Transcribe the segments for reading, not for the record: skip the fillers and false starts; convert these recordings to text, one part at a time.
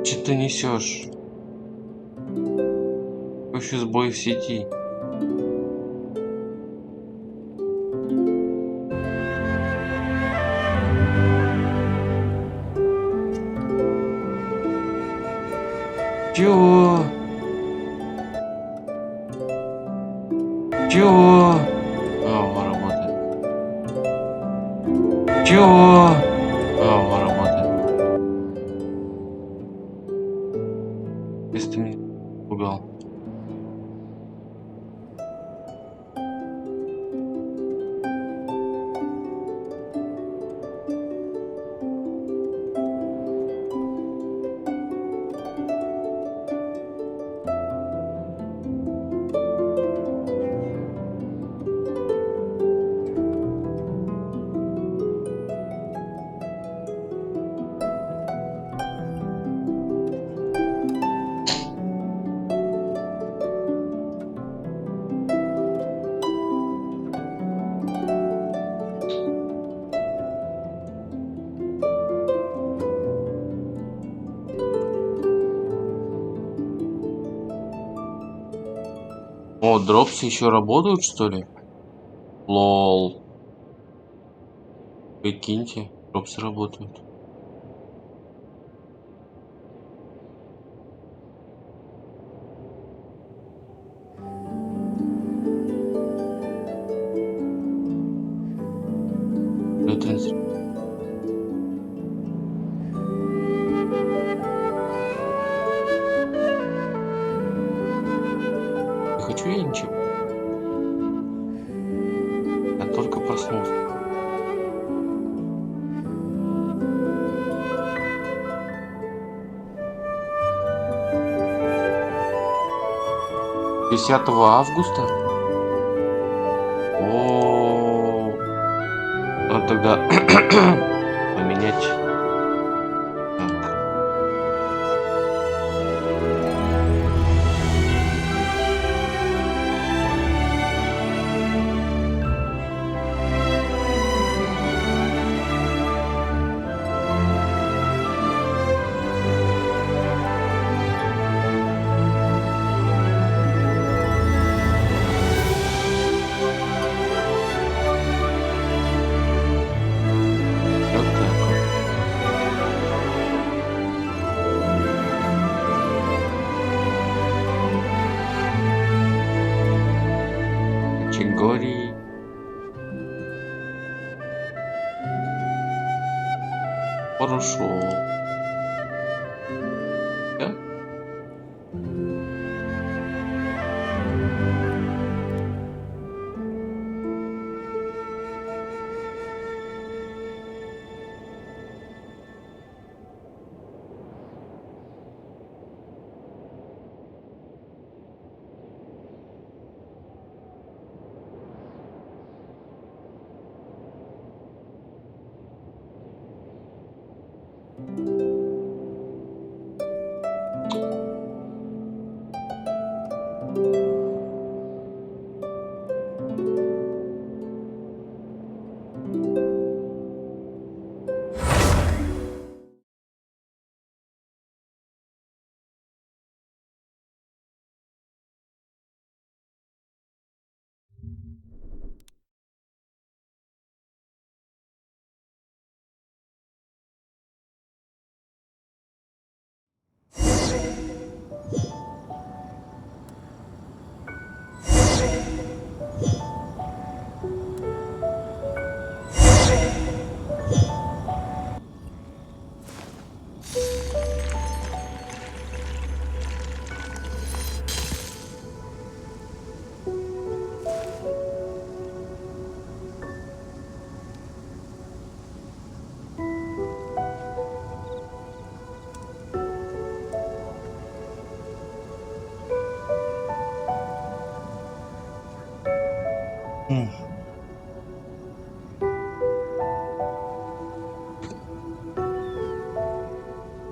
Че ты несешь? Вообще сбой в сети. Чего? Чего? О, работает. Чего? О, работает. Если ты меня пугал. О, дропсы еще работают, что ли? Лол. Прикиньте, дропсы работают. Это 'Не хочу я ничего. Я только проснулся. Десятого августа? О, надо тогда поменять. Так. Вот так вот. Категории. Хорошо. Да?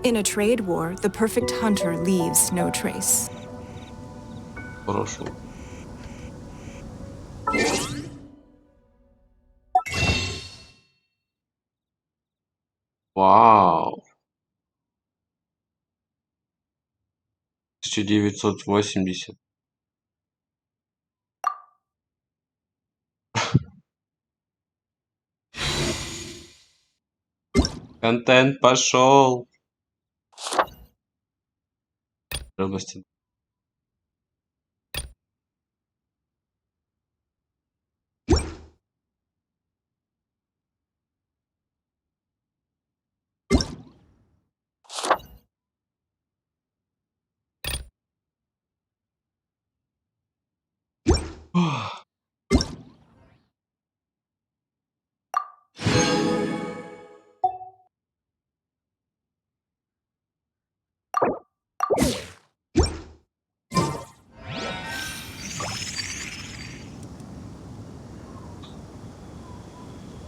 In a trade war, the perfect hunter leaves no trace. Хорошо. Вау. 1980. Контент пошел. Области.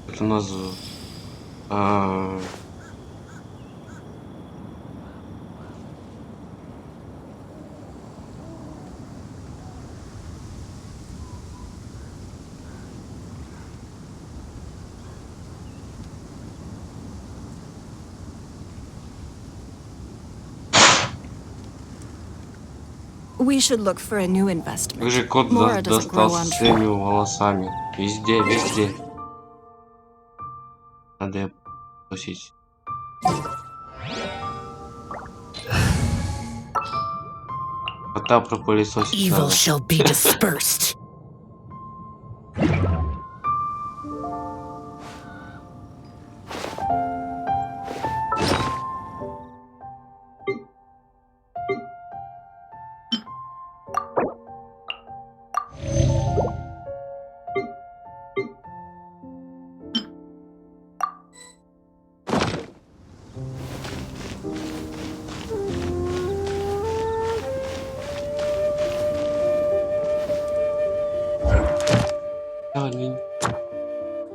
Это у нас... We should look for a new Как investment. же кот Laura doesn't grow достался on с trees. своими волосами? Везде, везде. Надо ее просить. Кота пропылесосить Evil надо. shall be dispersed.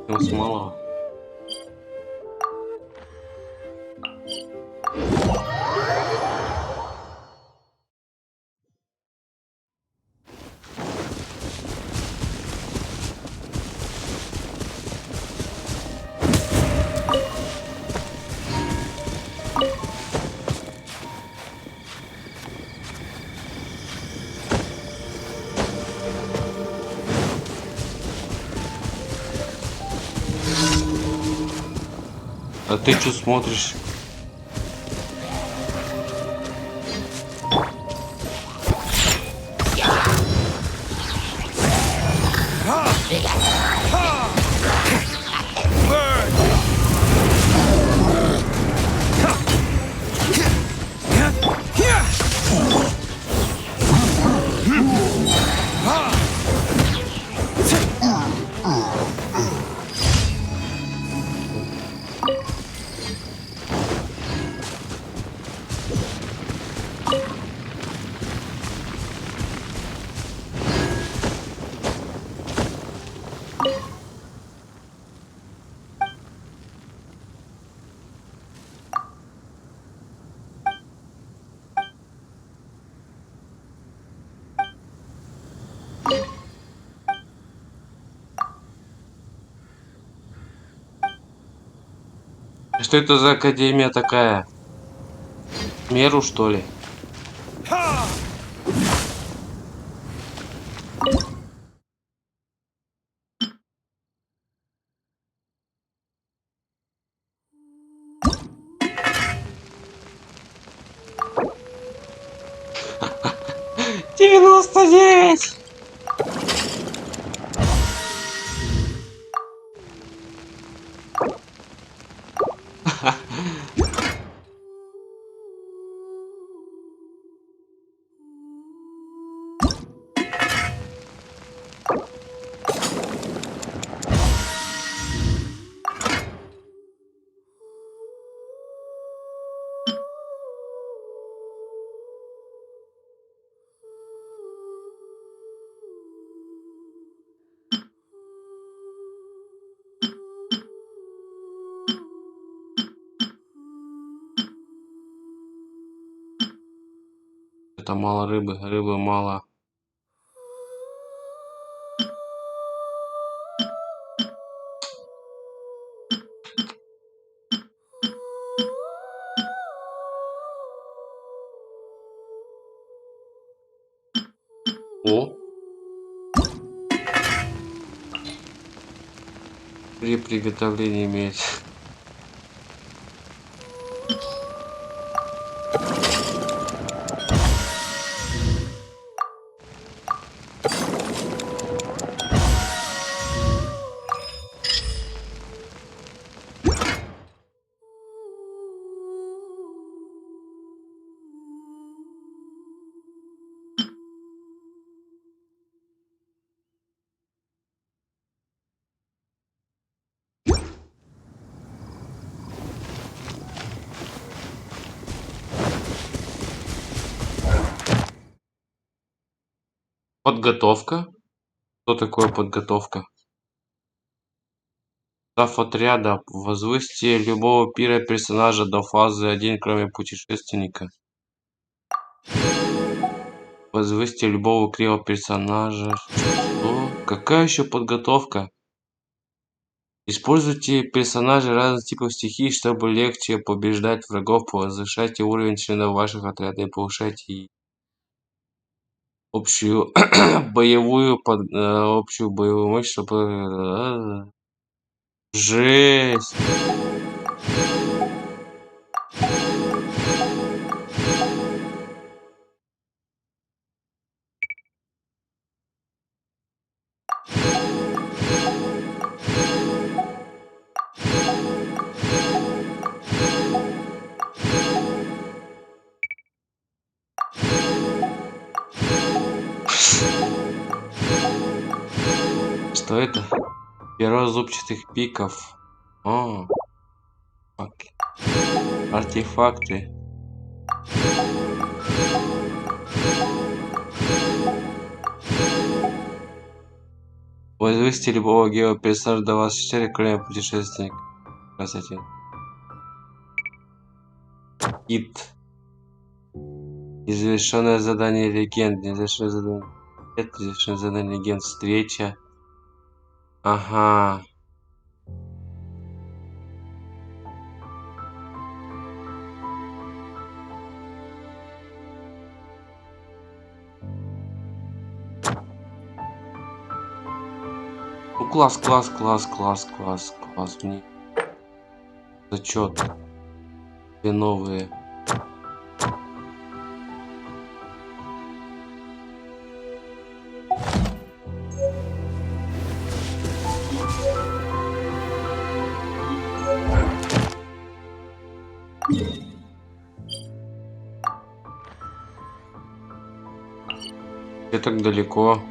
Ну, смола. А ты что смотришь? Что это за академия такая? Меру, что ли? Девяносто девять. Это мало рыбы, рыбы мало. О! При приготовлении имеет. Подготовка? Что такое подготовка? Состав отряда. Возвысьте любого пира персонажа до фазы 1, кроме путешественника. Возвысьте любого криво персонажа. Что? Какая еще подготовка? Используйте персонажей разных типов стихий, чтобы легче побеждать врагов. Повышайте уровень членов ваших отрядов и повышайте общую общую боевую мощь, чтобы... Жесть! Что это? Перо зубчатых пиков. А, артефакты. Возвысьте любого геоперсонажа до вас 4, кроме путешественника. Красоте. Кит. Незавершенное задание легенд. Незавершенное задание. Нет, незавершенное задание легенд. Встреча. Ага. Ну класс. Мне зачет. Две новые. Я так далеко.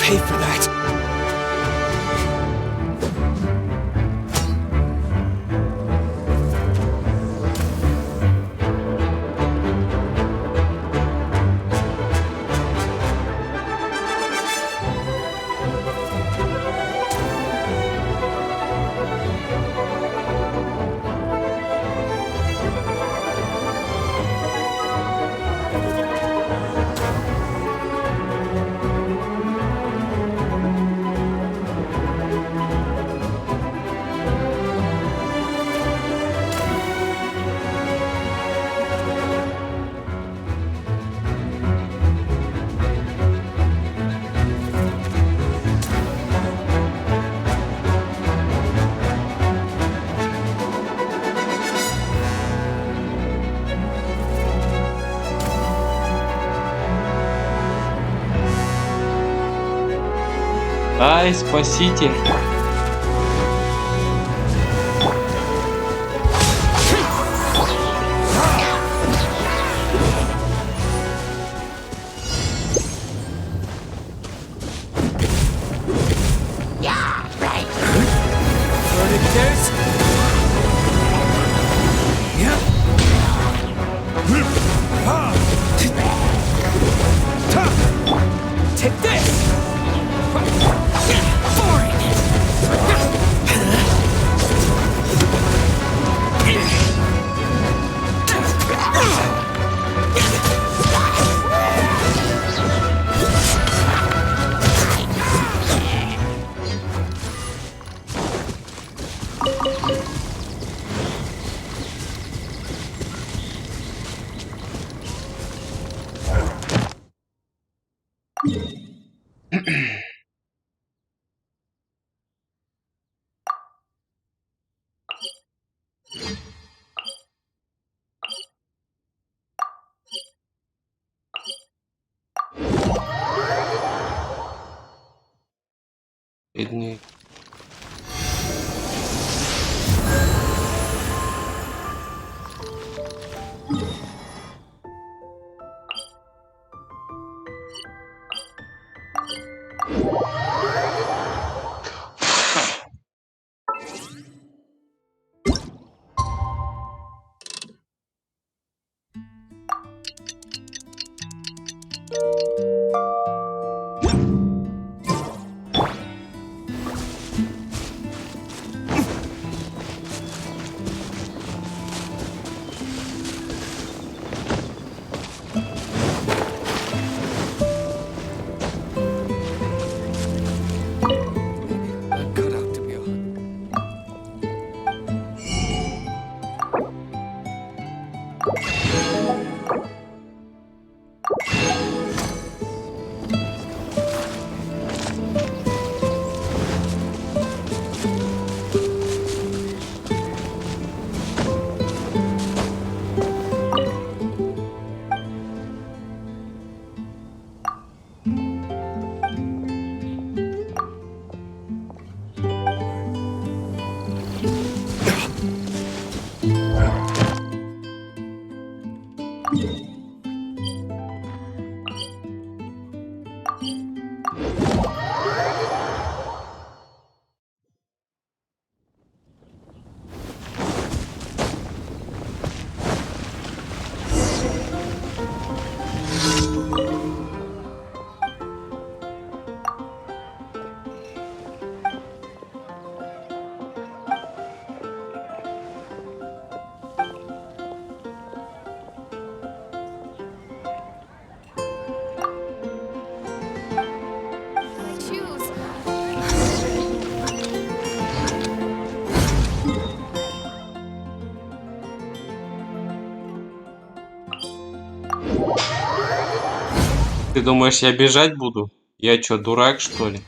pay for that. Ай, спаситель. Take this! Бедный. Ты думаешь, я бежать буду? Я чё, дурак, что ли?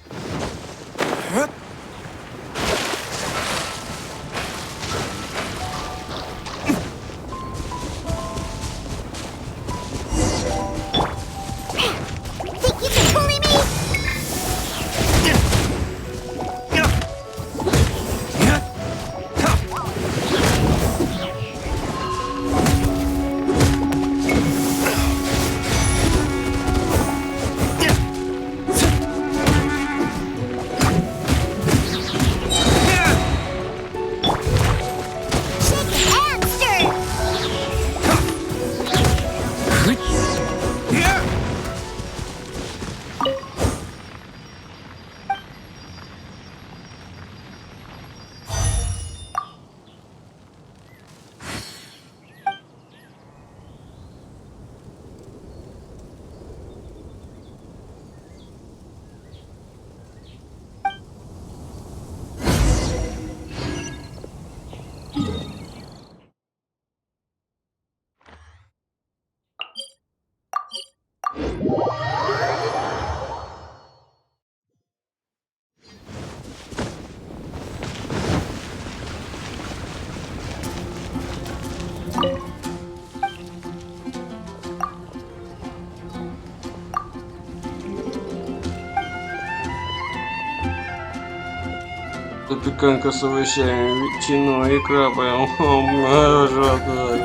Запеканка с овощами, ветчиной и крабом.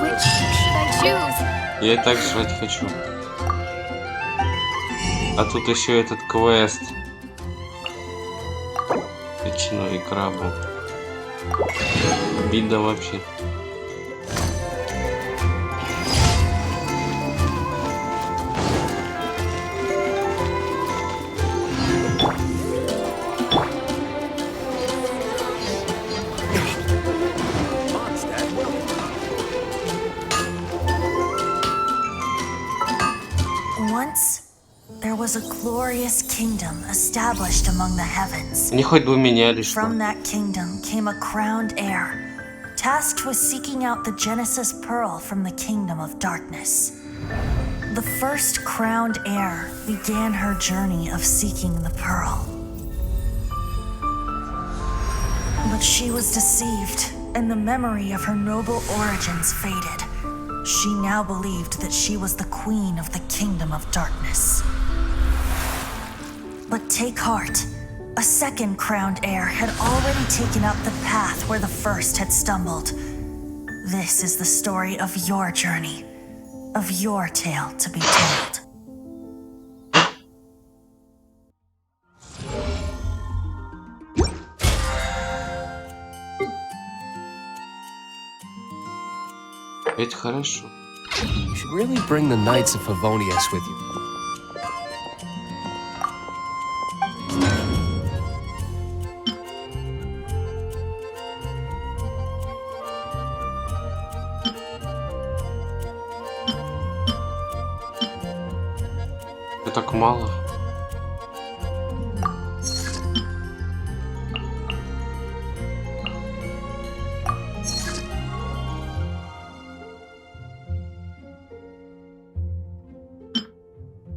Which should I choose? Я и так жрать хочу. А тут еще этот квест. Ветчиной и крабом. Беда вообще. Once, there was a glorious kingdom established among the heavens. Они хоть бы меняли что. From that kingdom came a crowned heir, tasked with seeking out the Genesis pearl from the kingdom of darkness. The first crowned heir began her journey of seeking the pearl. But she was deceived, and the memory of her noble origins faded. She now believed that she was the queen of the kingdom of darkness. But take heart. A second crowned heir had already taken up the path where the first had stumbled. This is the story of your journey, of your tale to be told. Это хорошо. You should really bring the Knights of Favonius with you. Это так мало.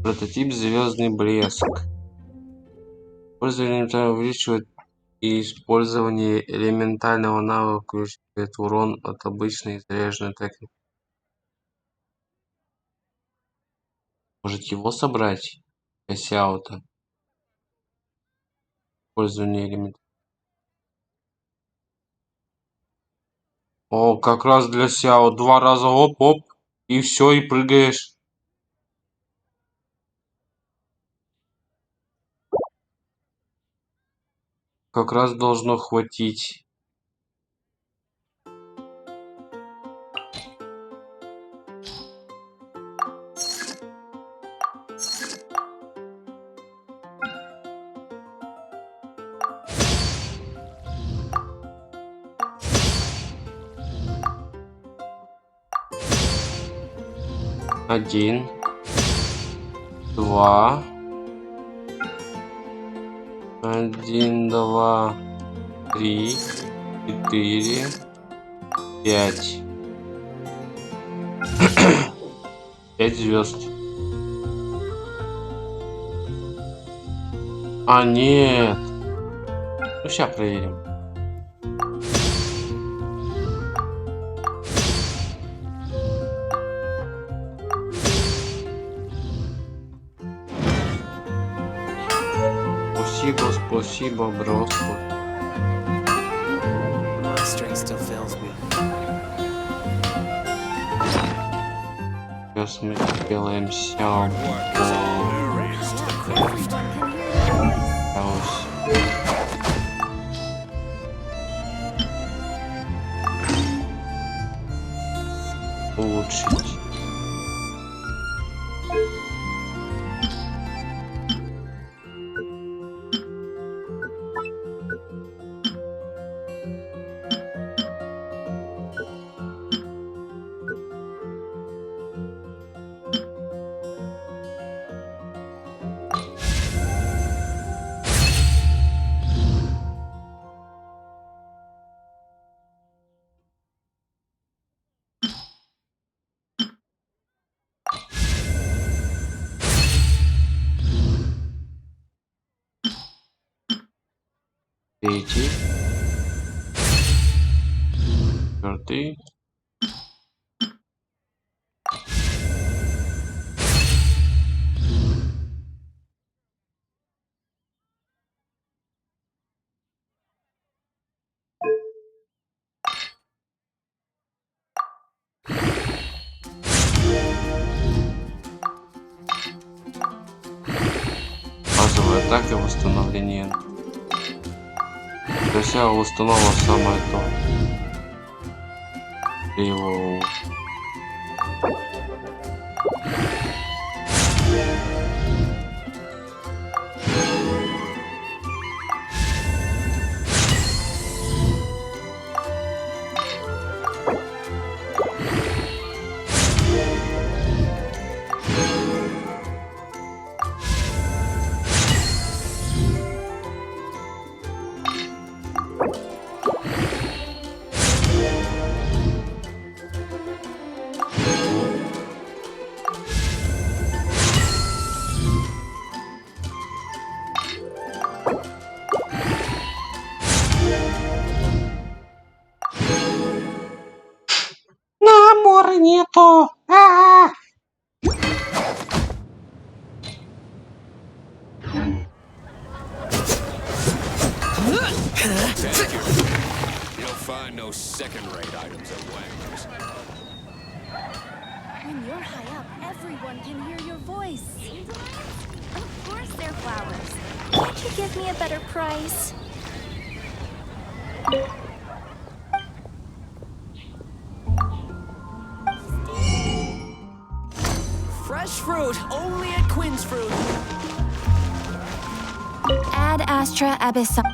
Прототип «Звездный блеск». Использование элементарного увеличивает и использование элементального навыка увеличивает урон от обычной заряженной атаки. Может его собрать? Косяута. Использование элементарного. О, как раз для Сяо. 2 раза оп-оп. И все, и прыгаешь. Как раз должно хватить. Один, два, один, два, три, 4, 5. 5 звезд. А, нет. Ну, сейчас проверим. Спасибо, бро. My strength still fails me. Сейчас мы сделаем сяо. Улучшить. Третий. Четвертый. так и восстановление. То есть я установил самое то. Его. Набора нету. You'll find no second-rate items at Wangler's. When you're high up, everyone can hear your voice. Of course they're flowers. Can't you give me a better price? Fresh fruit, only at Quinn's Fruit. Ad Astra Abyssal.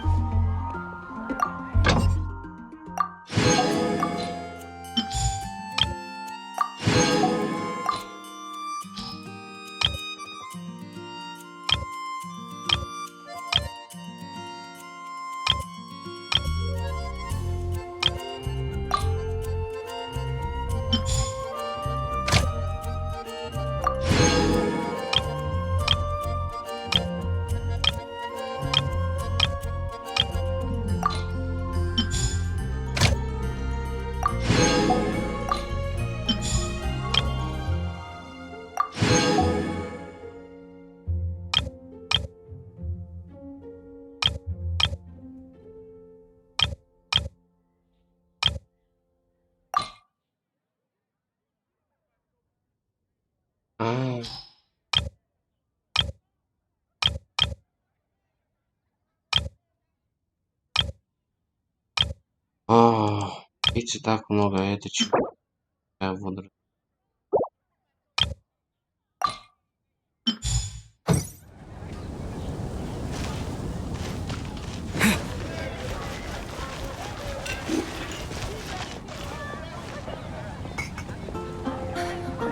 Видите, так много. Это чего? Я буду.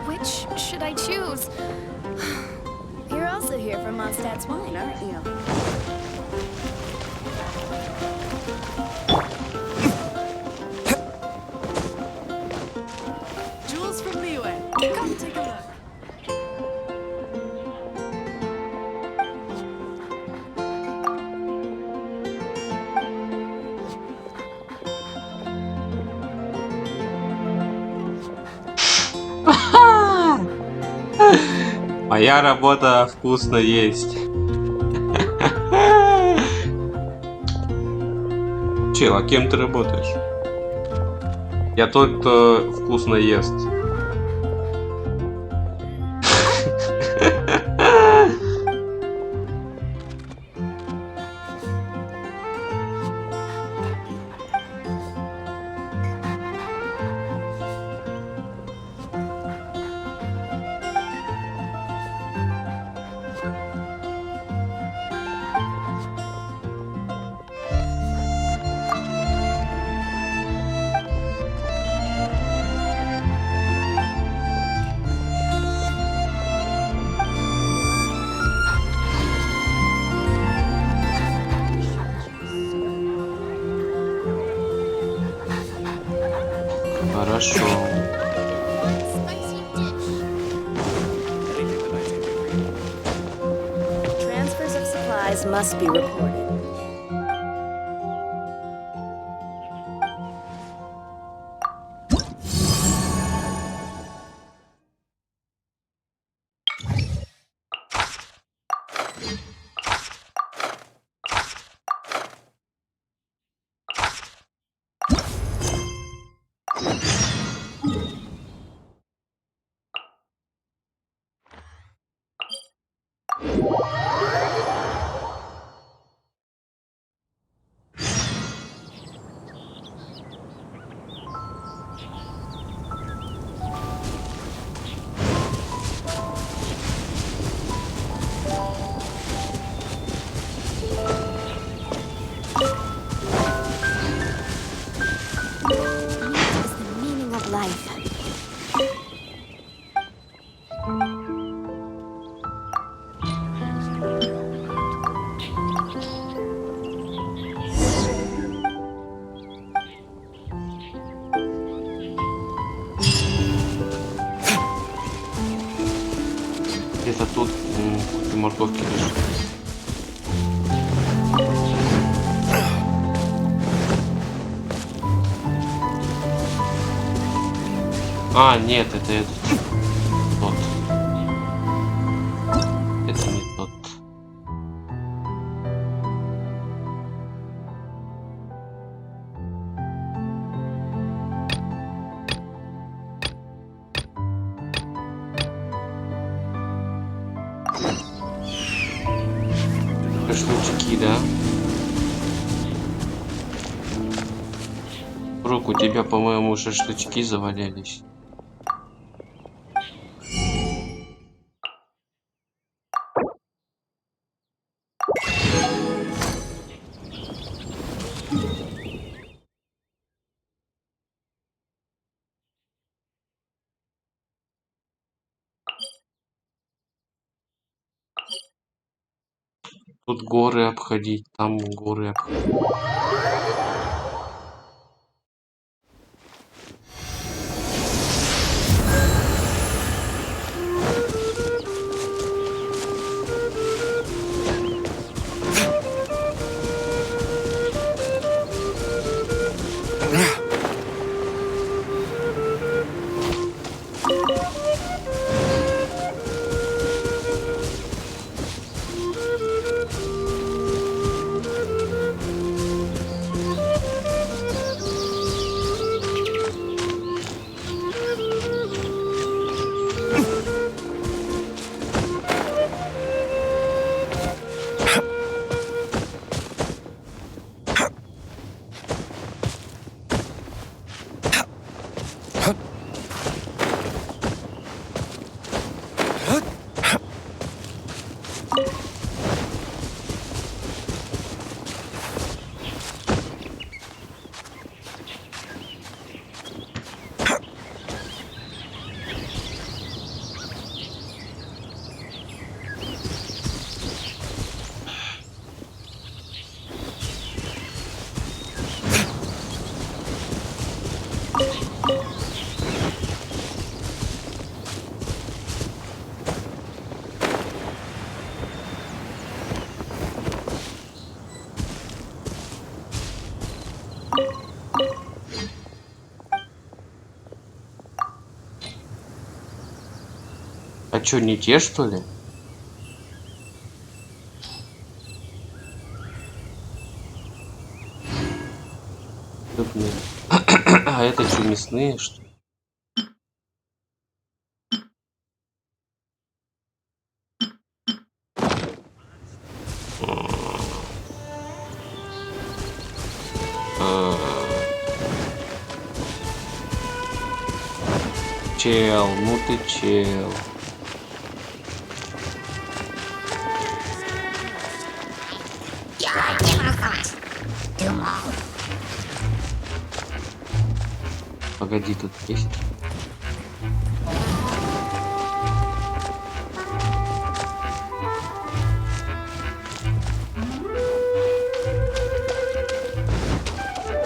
Which should I choose? You're also here for Mondstadt's wine, aren't you? Jules from Liyue. Come take a look. Моя работа вкусно есть. Чел, а кем ты работаешь? Я тот, кто вкусно ест. Хорошо. Transfers of supplies must be reported. Где-то тут куча морковки лежит. А, нет, это этот. Тот. Это не тот. Шашлычки, да? Рук, у тебя, по-моему, шашлычки завалялись. Тут горы обходить, там горы обходить. А чё, не те, что ли? Рыбные. А это что, мясные, что ли? Чел, ну ты чел. Погоди, тут есть.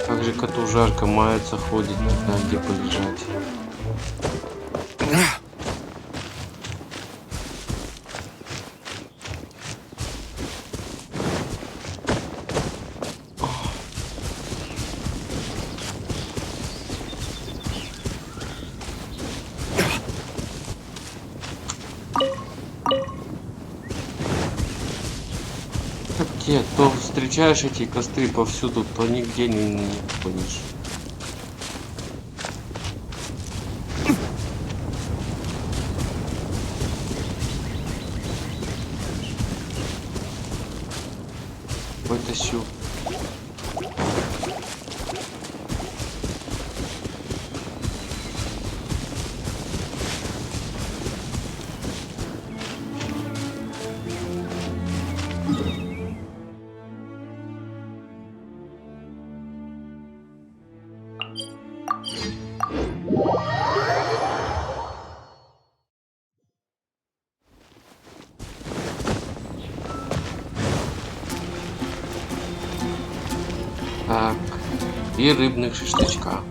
Как же коту жарко, мается, ходит, не знаю, где полежать. Где? То встречаешь эти костры повсюду, то нигде не ходишь. Вытащу. Так, и рыбных шашлычка.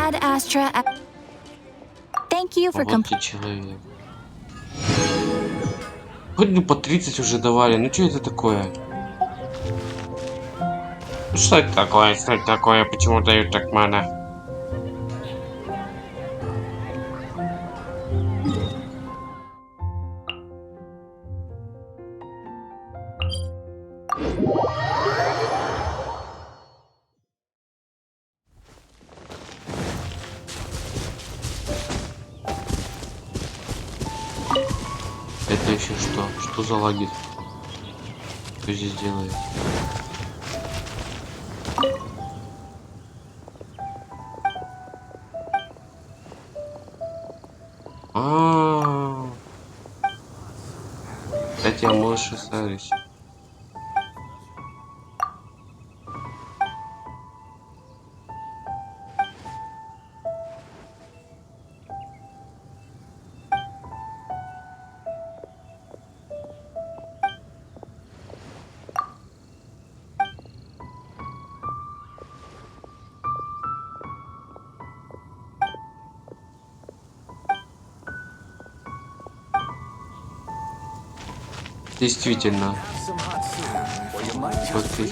Ad Astra. Thank you for Вот ты человек. Хоть бы по 30 уже давали. Ну что это такое? Что это такое? Что это такое? Почему дают так мало? Это еще что? Что за лагерь? Что здесь делает? А, кстати, а можешь шарить. Действительно. Вот ты.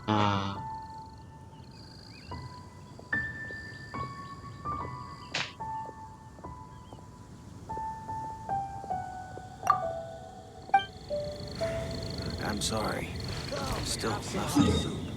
А, I'm sorry. Still nothing.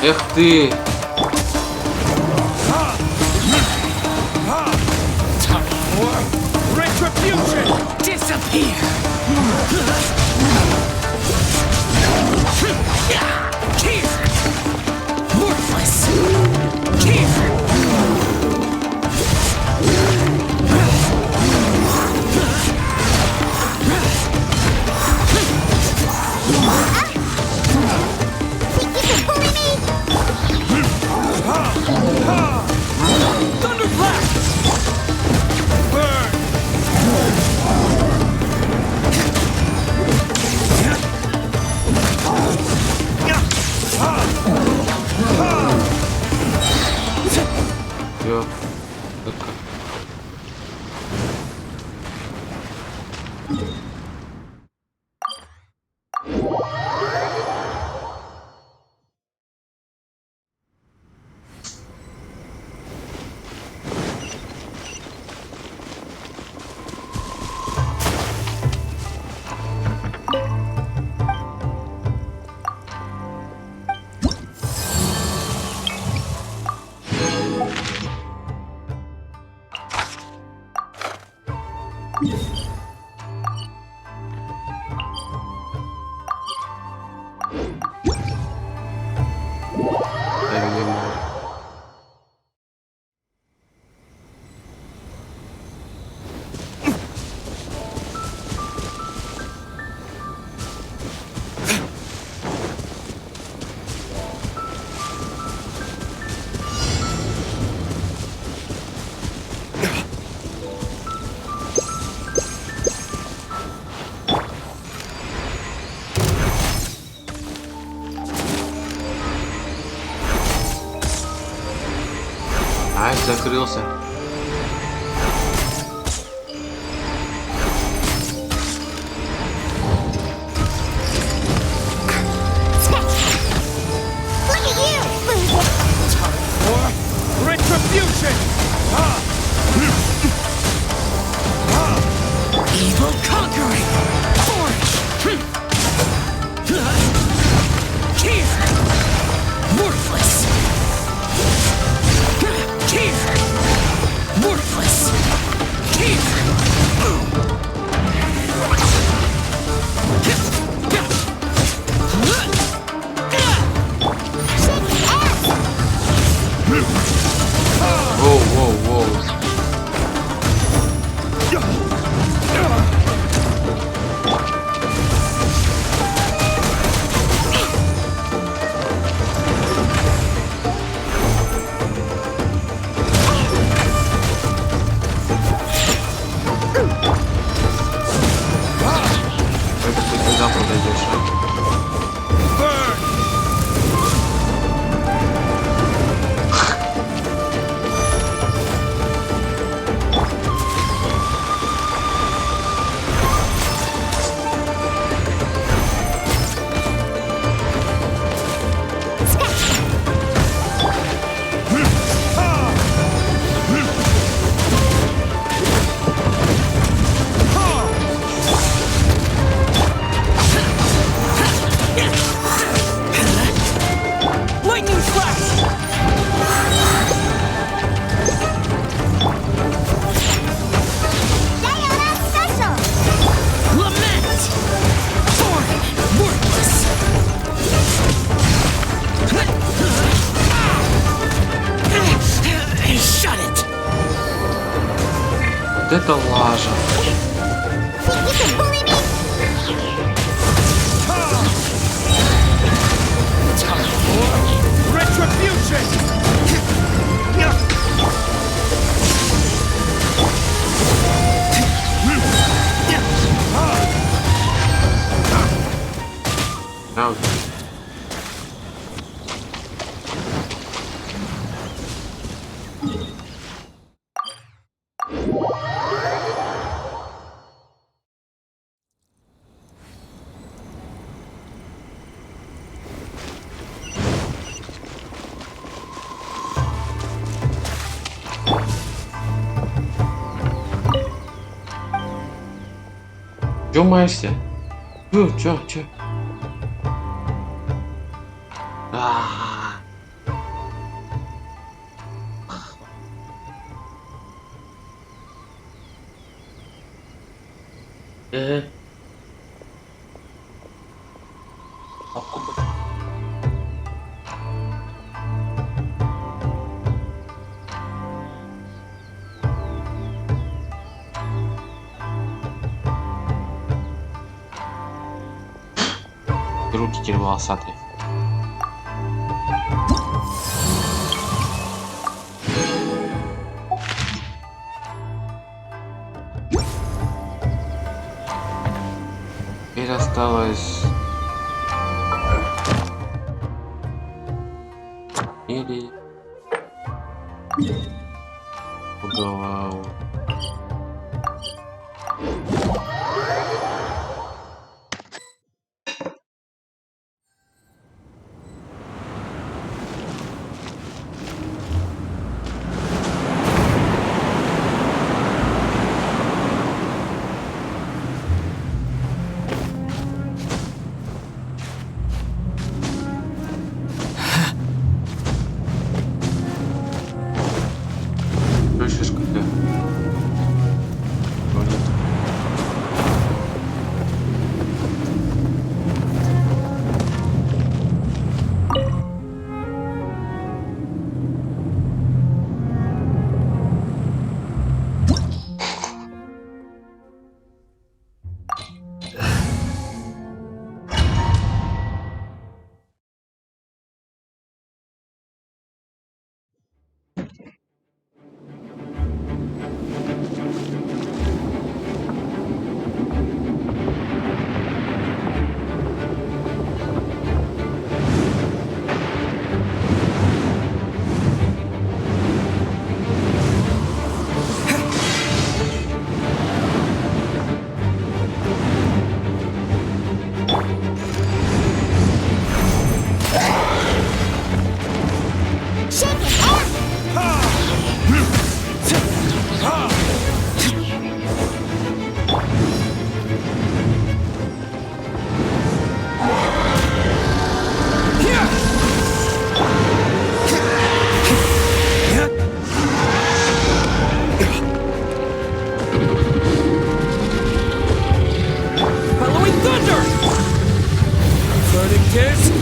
Эх ты! Всё. Так. Да, не могу. Ай, закрылся. Look at you! Retribution! Evil conquering! Forge! Here! Worthless! Here! Worthless! Here! Воу, воу, воу. Это ты куда подойдешь, а? Lightning flash! Diana Special! Lament! Thorn! Worthless! Shut it! Вот это лажа. Think you can bully me? Retribution! Правда. Чё маешься? Чё? А, Aku руки теперь волосатые. Теперь осталось или голову. Слышишь, когда? Вроде. Following thunder! Burning disc!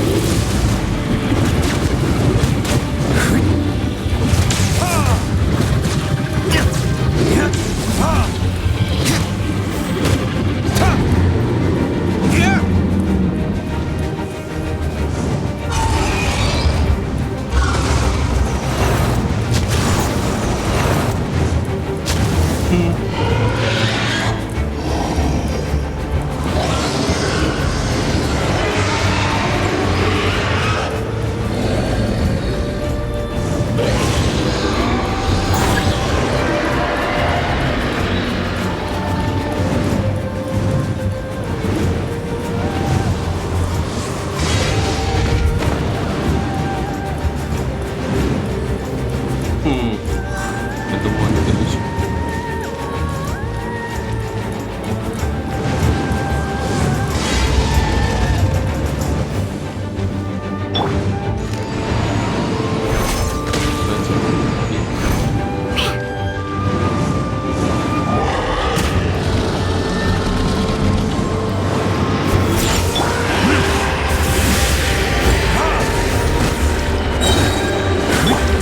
Я думал, это горячо.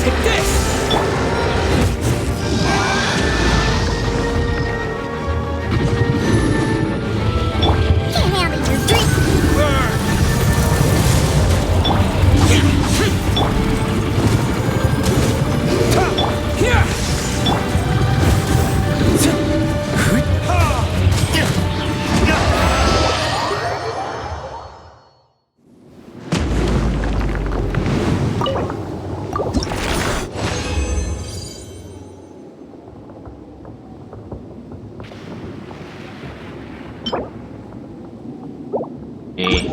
Take this! Can't handle your drink. Here! Эй.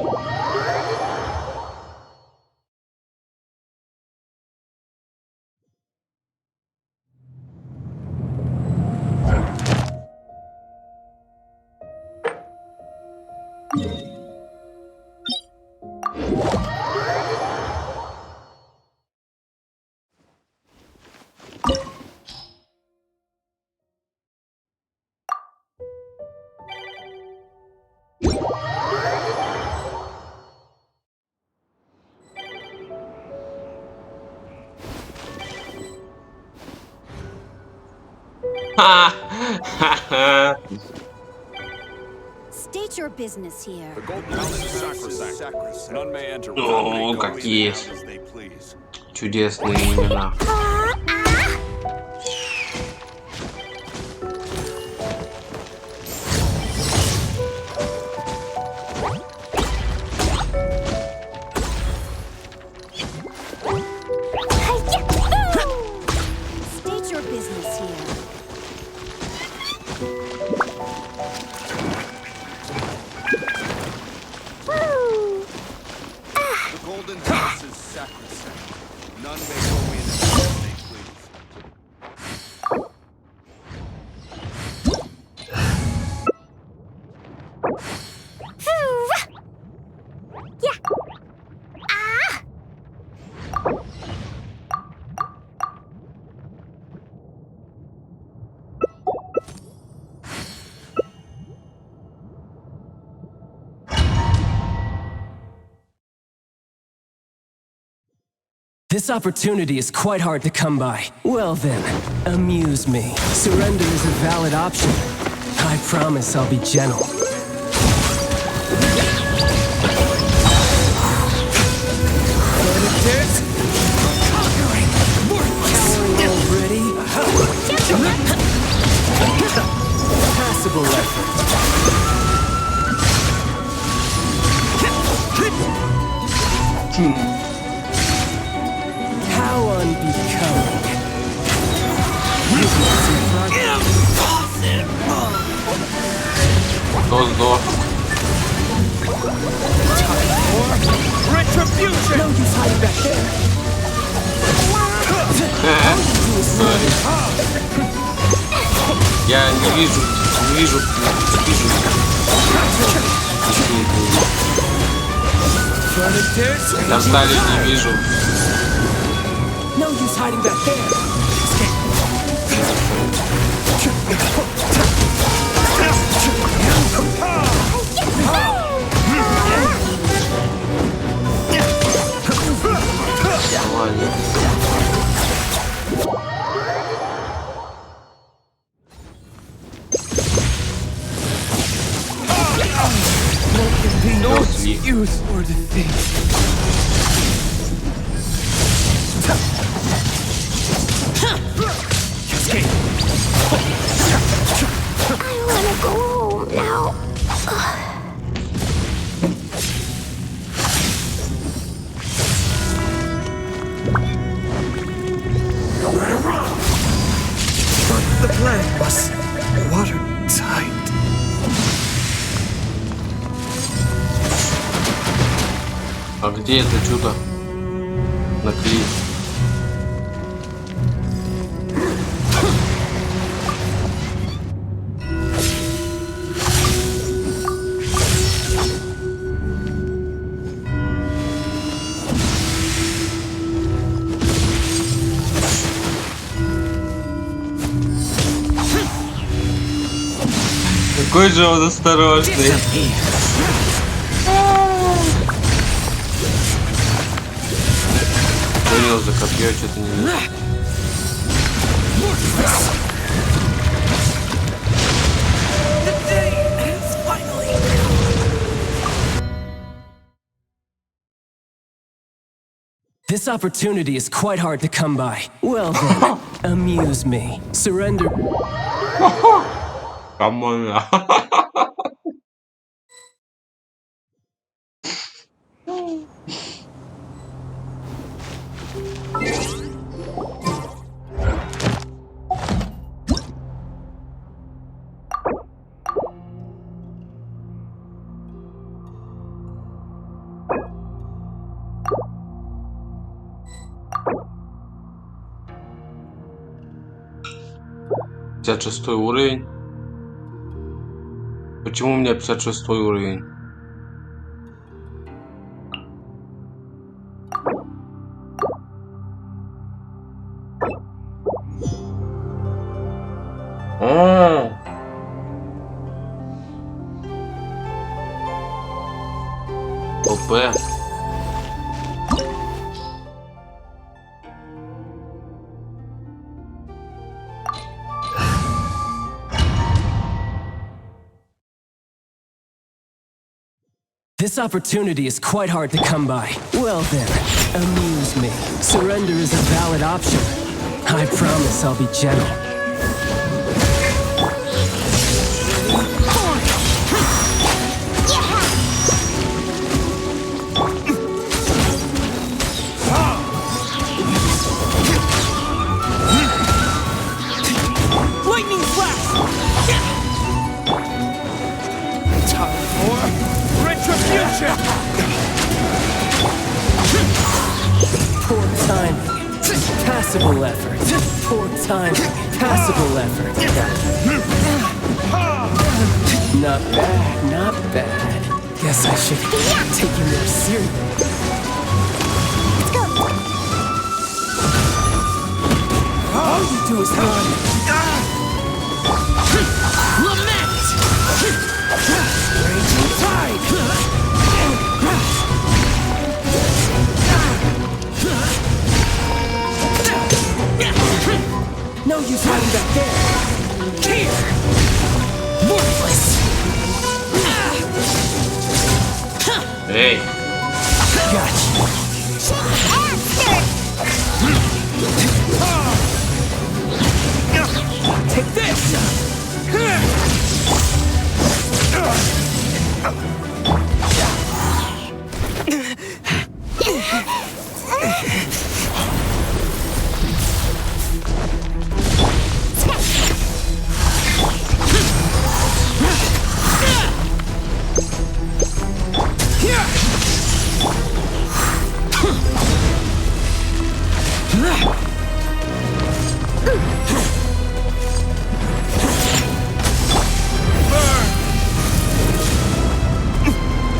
State your business here. The golden house is sacrosanct. None may enter without О, making как as есть. they please. Чудесные имена. State your business here. The golden house is sacrosanct. None may go in as they please. This opportunity is quite hard to come by. Well then, amuse me. Surrender is a valid option. I promise I'll be gentle. Conquering! Cowering already? Passable effort. How unbecoming. Кто сдох? Retribution! No use hiding back there. Я не вижу. Я встали, не вижу. No use hiding back there. Нормально. No Мертвый. excuse for defeat. I wanna go home now. The plan was watertight. А где это чудо? Наклеить. Какой же он осторожный. Понял, за копье что-то не видно. This opportunity is quite hard to come by. Well then, amuse me. Surrender. Камон. Шестой уровень. Почему у меня 56 уровень? ОП. This opportunity is quite hard to come by. Well then, amuse me. Surrender is a valid option. I promise I'll be gentle. Lightning flash! Time for retribution! Poor timing. Passable effort. Poor timing. Passable effort. Not bad, not bad. Guess I should take you more seriously. Let's go. All you do is run. Lament! Raging tide! No use hiding back there. Here! Worthless! Эй! Gotcha. Take this!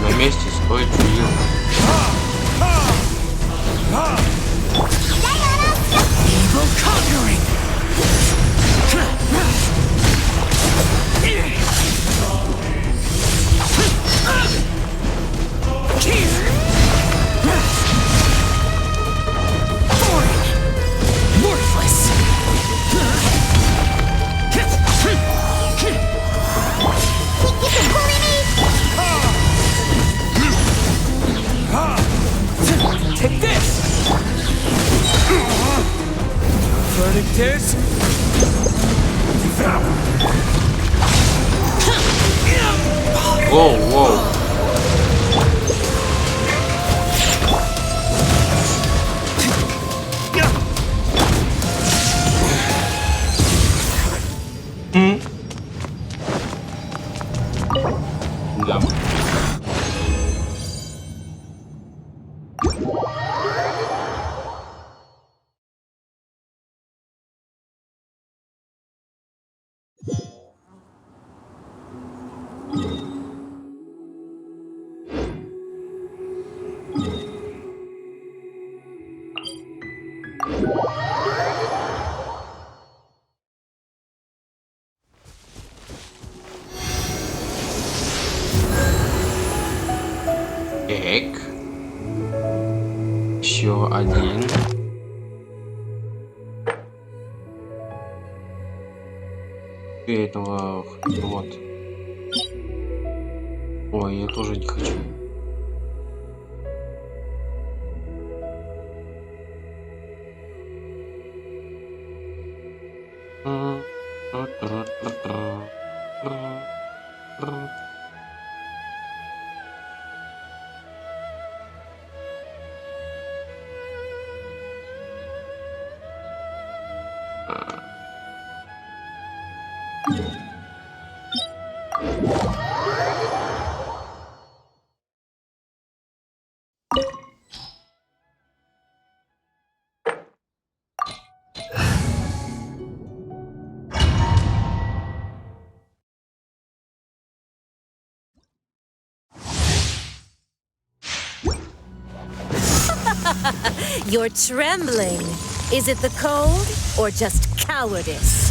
На месте стой, чуил. Evil conquering! Worthless! Take this! Verdict is... Воу, воу. Да. Так. Еще один. И этого вот. Ой, я тоже не хочу. You're trembling. Is it the cold or just cowardice?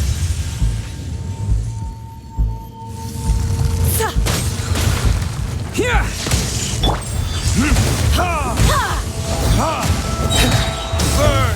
Here! Burn!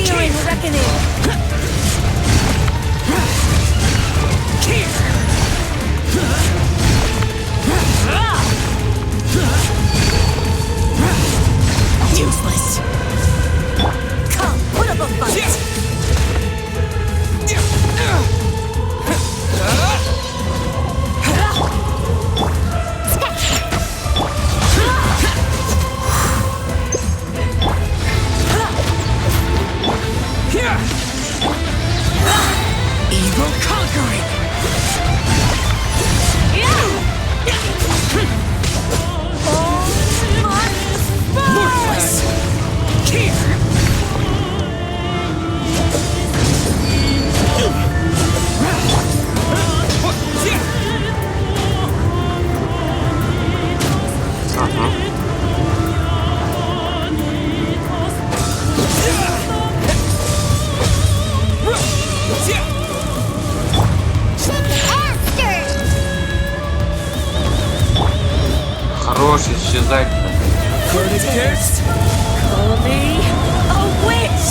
Fearing reckoning. Useless. Come, put up a fight. Evil conquering. Worthless. Хорош исчезать-то. Verdict. Call me a witch.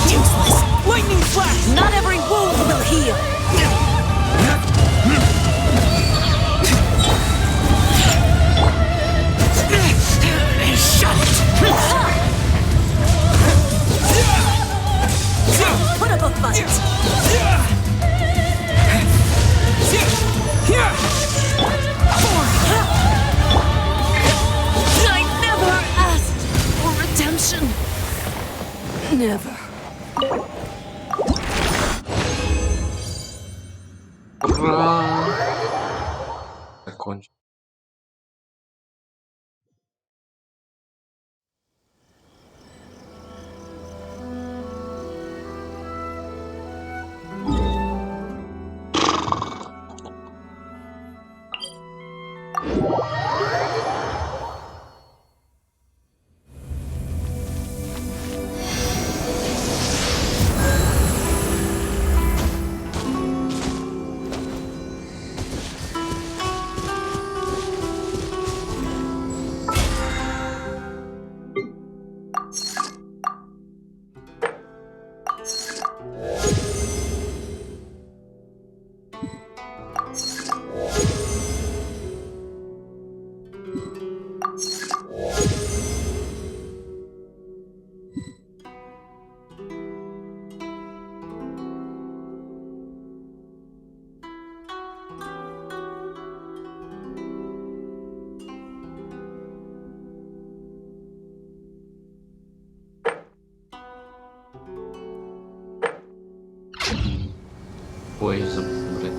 Useless. Lightning flash. Not every wound will heal. Shut it. Put up a fight. I never asked for redemption. Never. Ура! Закончил. Ой, забыл, блядь.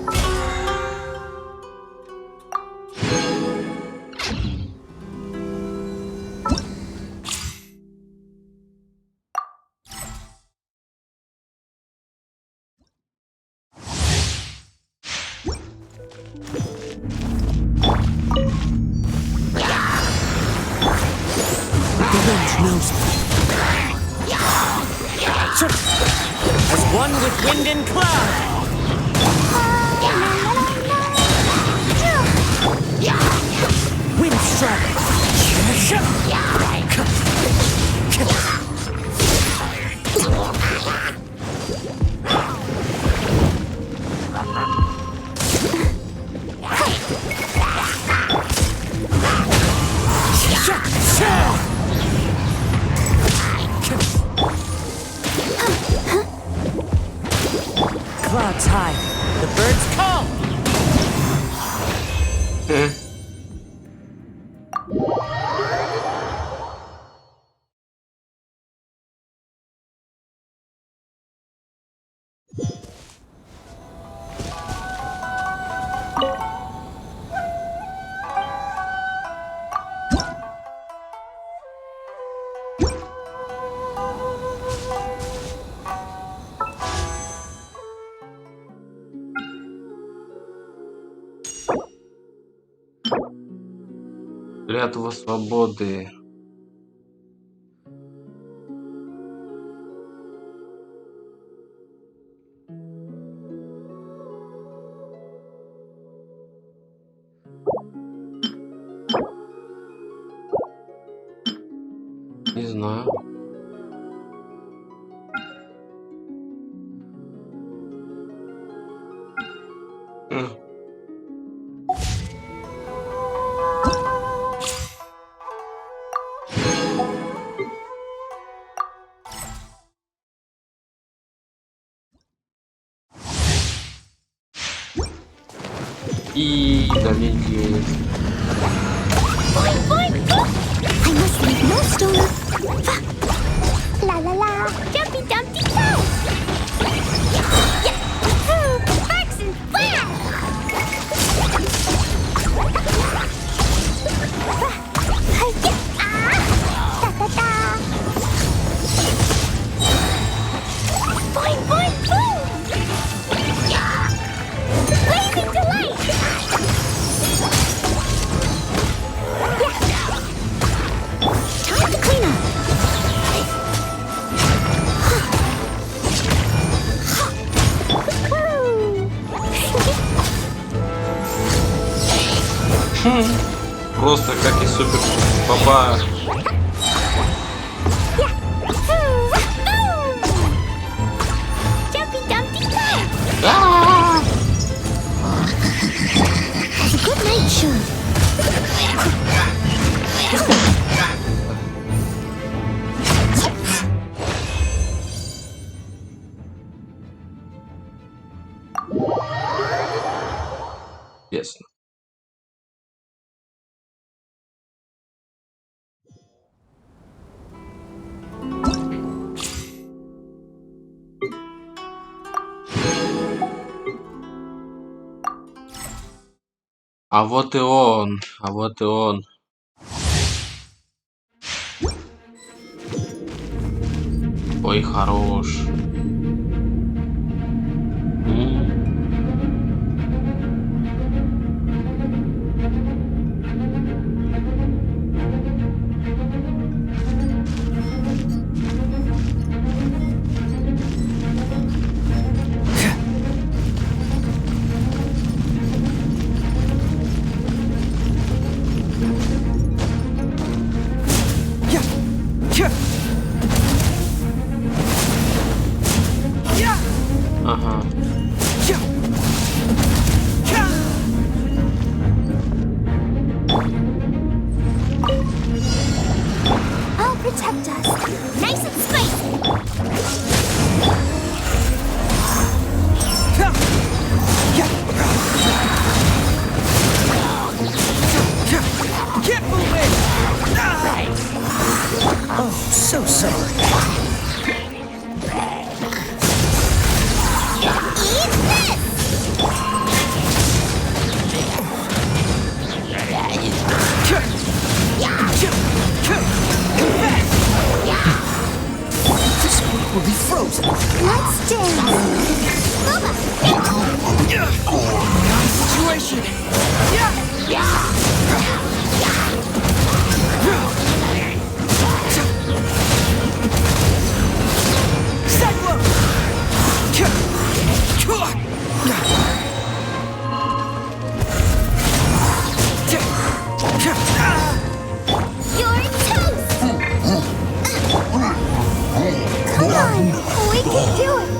The wind knows me. As one with wind and cloud. Wind strike. Clouds high. The birds call. Клятва свободы. Не знаю. И давненько я есть. I must leave no stone. La la la, jumpy dumpty go. Yahoo! Sparks and flash. Da da da. Boing boing boom. Blazing delight. Time to clean up. Просто как и супер папа. Jumpy Dumpty go! Good night, Shun. Ясно. А вот и он, а вот и он. Ой, хорош. Ага. I'll protect us. Nice and spicy. Get moving! Oh, so sorry. Eat this! This book will be frozen. Let's dance. Situation. Cyclone. You're toast! Come on, we can do it!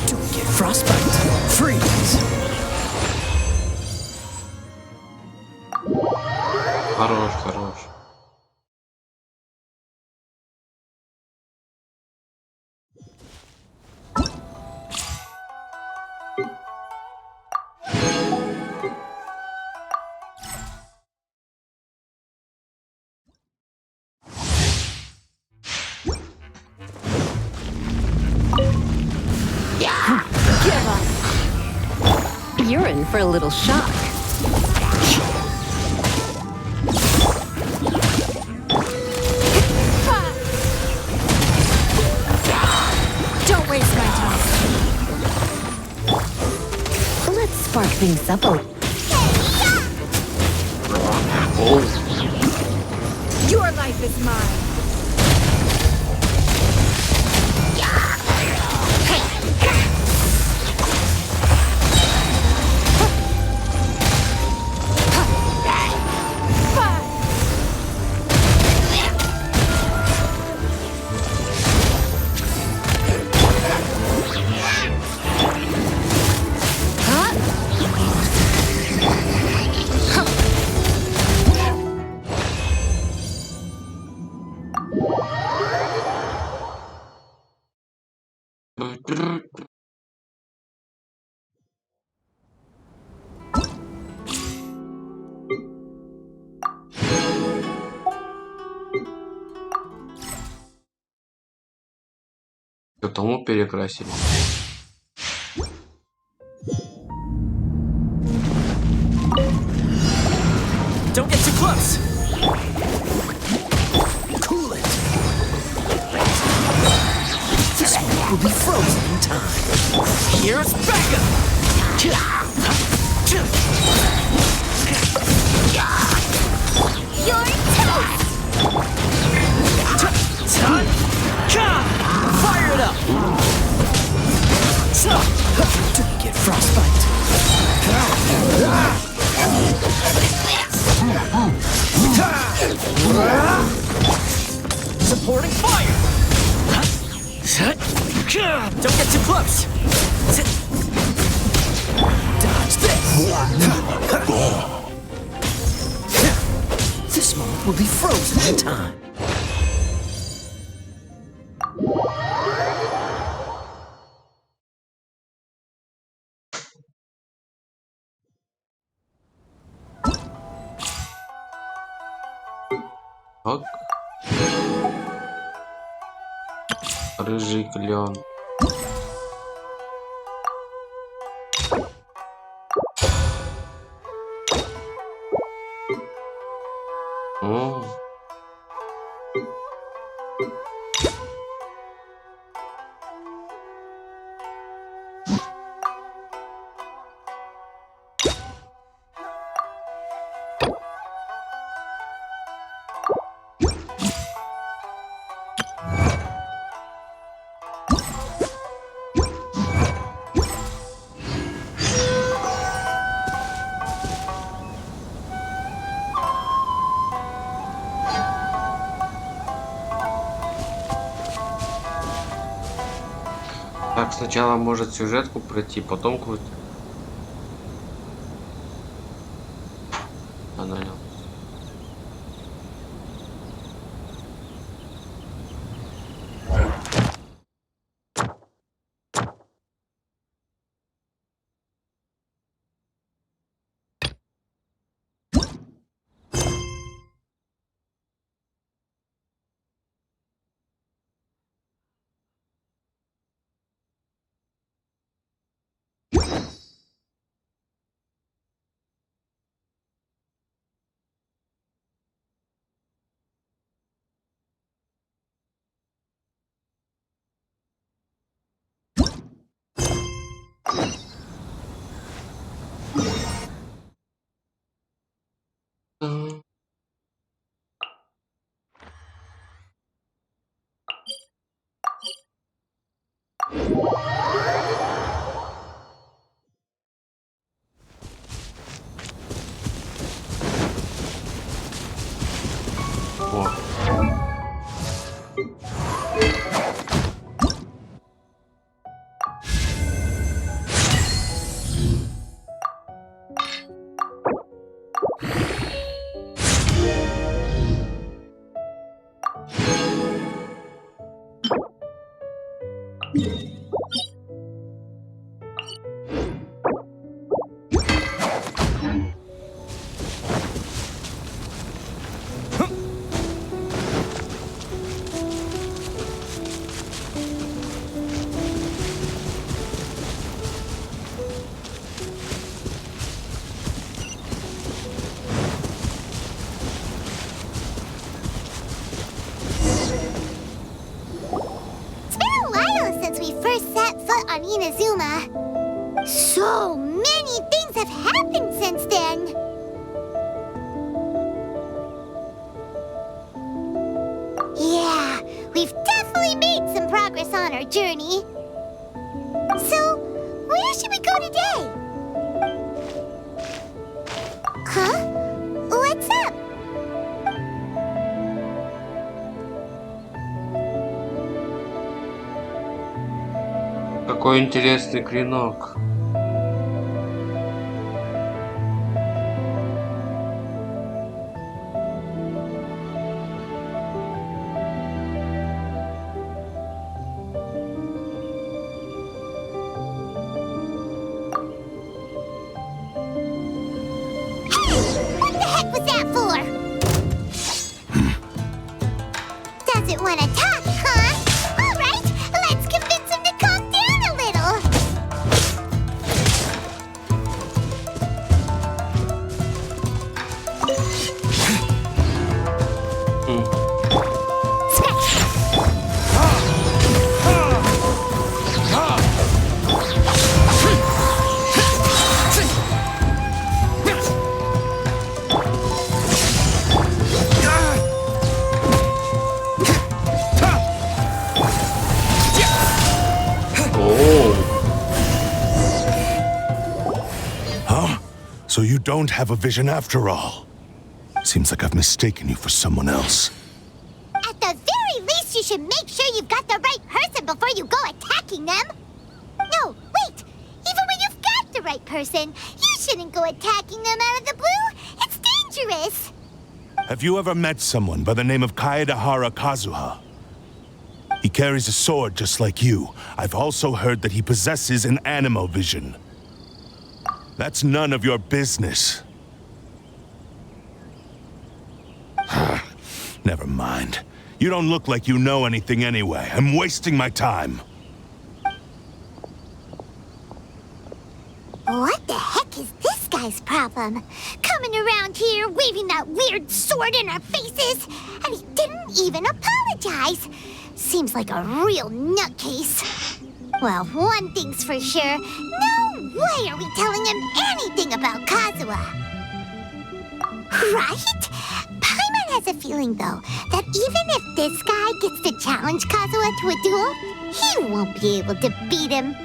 Don't get frostbite. Freeze. Хорош, хорош. You're in for a little shock. Don't waste my time. Let's spark things up a little. Oh, Your life is mine. Потому перекрасили. Don't get too close. Cool it. This one will be frozen in time. Here's backup. You're toast! Fire it up. Don't get frostbite. Supporting fire. Don't get too close. Dodge this. This moment will be frozen in time. Так. Рыжий клен. О. Так, сначала может сюжетку пройти, потом крутить. Банально. О. It's been a while since we first set foot on Inazuma. So many things have happened since then. Yeah, we've definitely made some progress on our journey. So, where should we go today? Huh? What's up? Какой интересный клинок. doesn't want to talk, huh? All right, let's convince him to calm down a little. So you don't have a vision after all. Seems like I've mistaken you for someone else. At the very least, you should make sure you've got the right person before you go attacking them. No, wait. Even when you've got the right person, you shouldn't go attacking them out of the blue. It's dangerous. Have you ever met someone by the name of Kaedehara Kazuha? He carries a sword just like you. I've also heard that he possesses an animo vision. That's none of your business. Never mind. You don't look like you know anything anyway. I'm wasting my time. What the heck is this guy's problem? Coming around here, waving that weird sword in our faces, and he didn't even apologize. Seems like a real nutcase. Well, one thing's for sure. No way are we telling him anything about Kazuha. Right? Paimon has a feeling, though, that even if this guy gets to challenge Kazuha to a duel, he won't be able to beat him.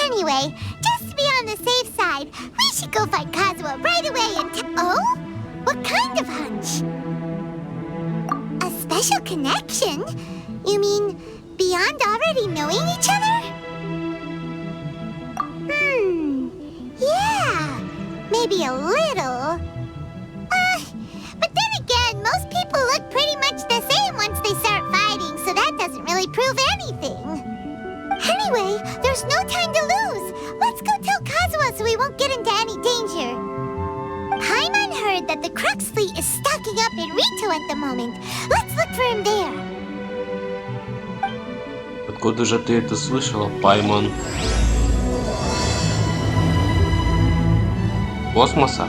Anyway, just to be on the safe side, we should go fight Kazuha right away and oh? What kind of hunch? A special connection? You mean beyond already knowing each other? Yeah, maybe a little. But then again, most people look pretty much the same once they start fighting, so that doesn't really prove anything. Anyway, there's no time to lose. Let's go tell Kazuha so we won't get into any danger. Paimon heard that the Crux fleet is stocking up in Rito at the moment. Let's look for him there. Откуда же ты это слышала, Паймон? Космоса?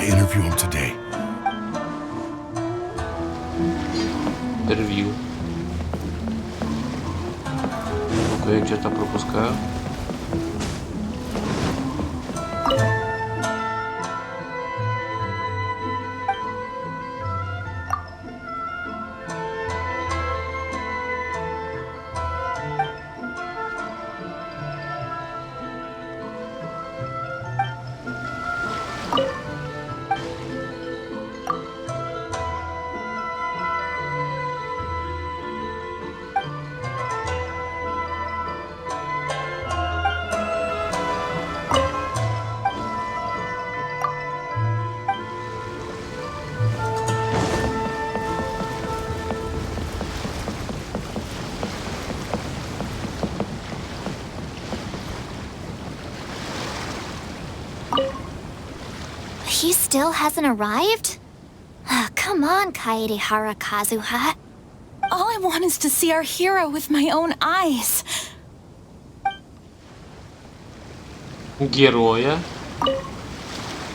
Interview him today. Интервью. Ну-ка, я что-то пропускаю. He still hasn't arrived? Come on, Kaedehara Kazuha. All I want is to see our hero with my own eyes. Героя.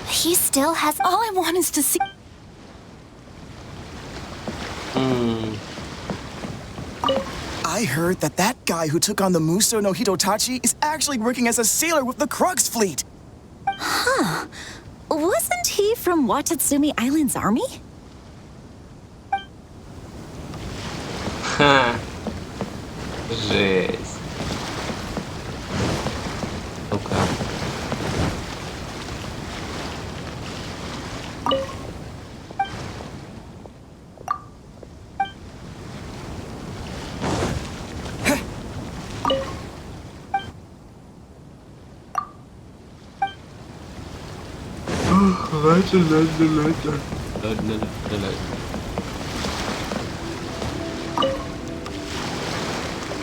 He still has... All I want is to see... I I heard that that guy who took on the Muso no Hitotachi is actually working as a sailor with the Crux fleet. Huh. Wasn't he from Watatsumi Island's army? Ха. Жесть. Ну-ка.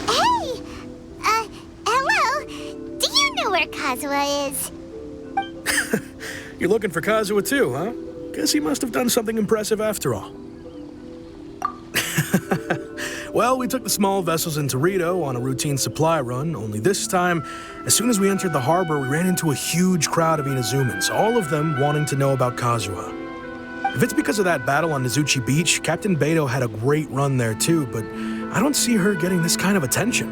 Hey! Hello? Do you know where Kazuha is? You're looking for Kazuha too, huh? Guess he must have done something impressive after all. Well, we took the small vessels into Rito on a routine supply run, only this time, as soon as we entered the harbor, we ran into a huge crowd of Inazumans, all of them wanting to know about Kazuha. If it's because of that battle on Nizuchi Beach, Captain Beto had a great run there too, but I don't see her getting this kind of attention.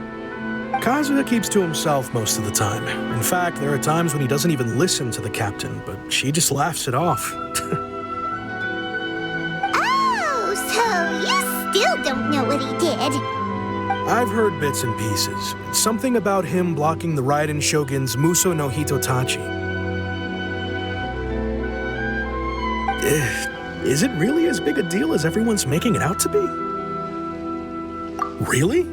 Kazuha keeps to himself most of the time. In fact, there are times when he doesn't even listen to the captain, but she just laughs it off. Oh, so you still don't know what he did? I've heard bits and pieces. Something about him blocking the Raiden Shogun's Muso no Hitotachi. Is it really as big a deal as everyone's making it out to be? Really?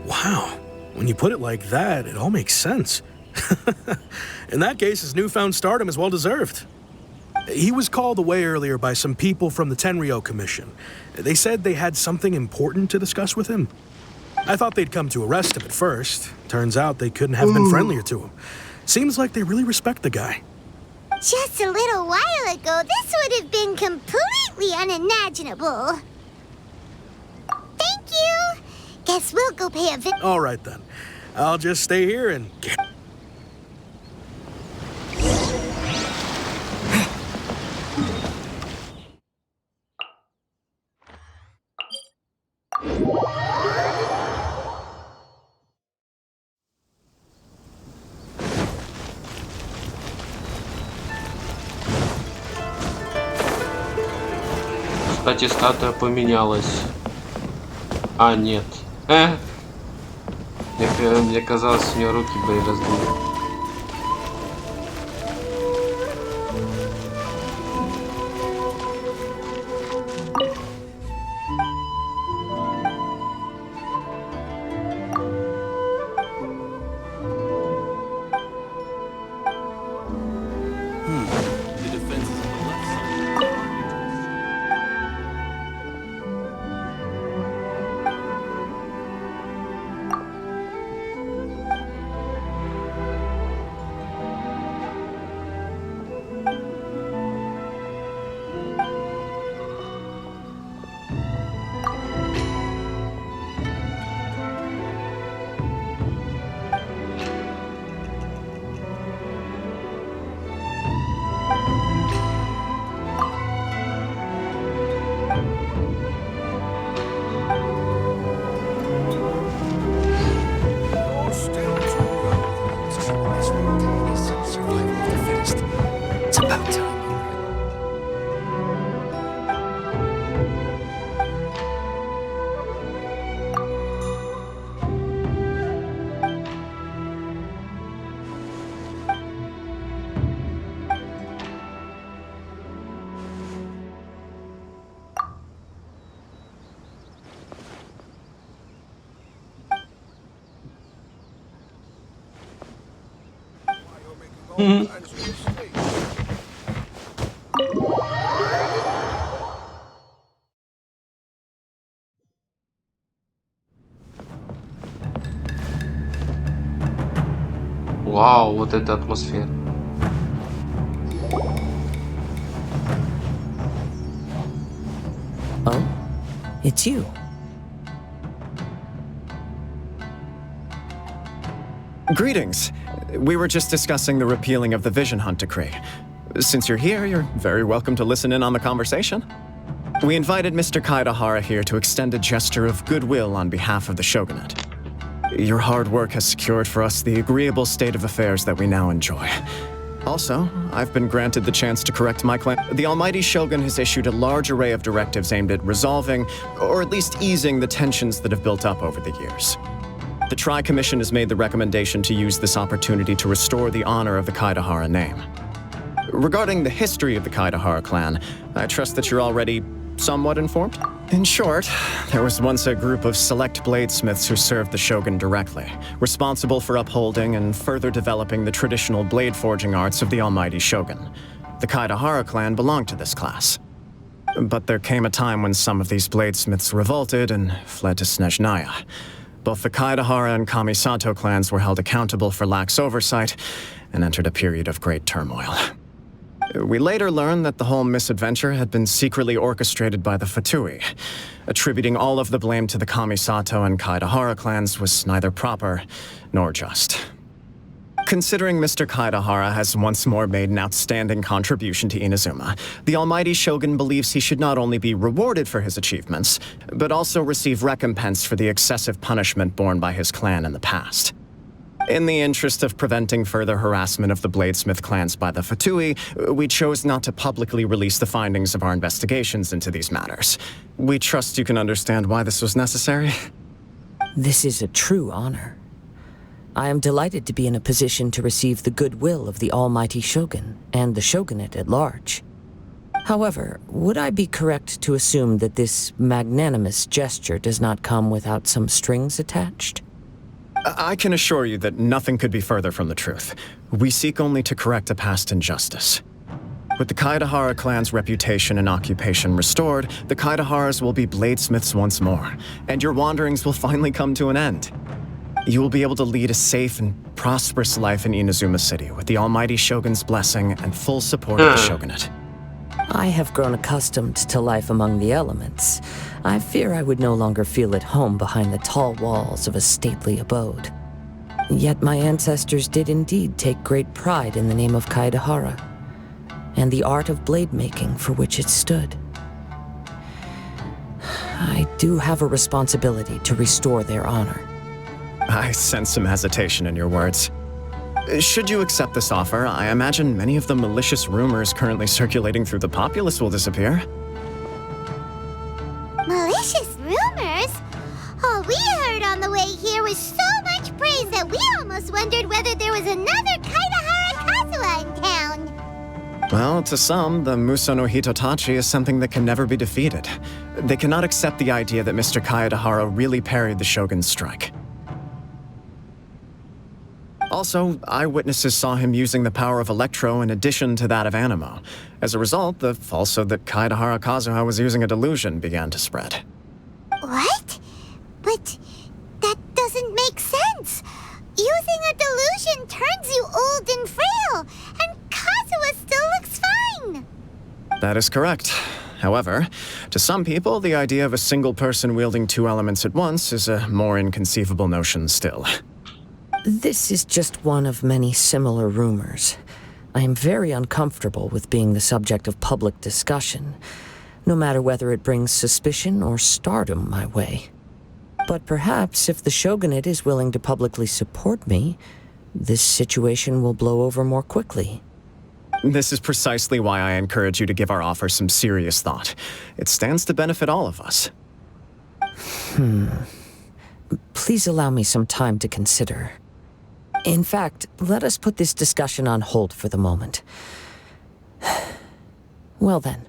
Wow. When you put it like that, it all makes sense. In that case, his newfound stardom is well deserved. He was called away earlier by some people from the Tenryo Commission. They said they had something important to discuss with him. I thought they'd come to arrest him at first. Turns out they couldn't have been friendlier to him. Seems like they really respect the guy. Just a little while ago, this would have been completely unimaginable. Thank you. Guess we'll go pay a visit. All right then. I'll just stay here and get... Кстати, статуя поменялась. А, нет. Мне казалось, у нее руки были раздвинуты. The defense is on the left side. It's about time. Вау, вот эта атмосфера. Oh, it's you. Greetings. We were just discussing the repealing of the Vision Hunt decree. Since you're here, you're very welcome to listen in on the conversation. We invited Mr. Kaidahara here to extend a gesture of goodwill on behalf of the shogunate. Your hard work has secured for us the agreeable state of affairs that we now enjoy. Also, I've been granted the chance to correct my claim. The Almighty Shogun has issued a large array of directives aimed at resolving, or at least easing, the tensions that have built up over the years. The Tri-Commission has made the recommendation to use this opportunity to restore the honor of the Kaidahara name. Regarding the history of the Kaidahara clan, I trust that you're already somewhat informed? In short, there was once a group of select bladesmiths who served the Shogun directly, responsible for upholding and further developing the traditional blade forging arts of the Almighty Shogun. The Kaidahara clan belonged to this class. But there came a time when some of these bladesmiths revolted and fled to Snezhnaya. Both the Kaidahara and Kamisato clans were held accountable for lax oversight and entered a period of great turmoil. We later learned that the whole misadventure had been secretly orchestrated by the Fatui. Attributing all of the blame to the Kamisato and Kaidahara clans was neither proper nor just. Considering Mr. Kaidahara has once more made an outstanding contribution to Inazuma, the Almighty Shogun believes he should not only be rewarded for his achievements, but also receive recompense for the excessive punishment borne by his clan in the past. In the interest of preventing further harassment of the bladesmith clans by the Fatui, we chose not to publicly release the findings of our investigations into these matters. We trust you can understand why this was necessary. This is a true honor. I am delighted to be in a position to receive the goodwill of the Almighty Shogun and the Shogunate at large. However, would I be correct to assume that this magnanimous gesture does not come without some strings attached? I can assure you that nothing could be further from the truth. We seek only to correct a past injustice. With the Kaidahara clan's reputation and occupation restored, the Kaidaharas will be bladesmiths once more, and your wanderings will finally come to an end. You will be able to lead a safe and prosperous life in Inazuma City with the Almighty Shogun's blessing and full support of the Shogunate. I have grown accustomed to life among the elements. I fear I would no longer feel at home behind the tall walls of a stately abode. Yet my ancestors did indeed take great pride in the name of Kaidahara, and the art of blade making for which it stood. I do have a responsibility to restore their honor. I sense some hesitation in your words. Should you accept this offer, I imagine many of the malicious rumors currently circulating through the populace will disappear. Malicious rumors? All we heard on the way here was so much praise that we almost wondered whether there was another Kaidahara Kazuha in town. Well, to some, the Muso no Hitotachi is something that can never be defeated. They cannot accept the idea that Mr. Kaidahara really parried the Shogun's strike. Also, eyewitnesses saw him using the power of Electro in addition to that of Animo. As a result, the falsehood that Kaidahara Kazuha was using a delusion began to spread. What? But that doesn't make sense. Using a delusion turns you old and frail, and Kazuha still looks fine. That is correct. However, to some people, the idea of a single person wielding two elements at once is a more inconceivable notion still. This is just one of many similar rumors. I am very uncomfortable with being the subject of public discussion, no matter whether it brings suspicion or stardom my way. But perhaps if the Shogunate is willing to publicly support me, this situation will blow over more quickly. This is precisely why I encourage you to give our offer some serious thought. It stands to benefit all of us. Please allow me some time to consider. In fact, let us put this discussion on hold for the moment. Well then,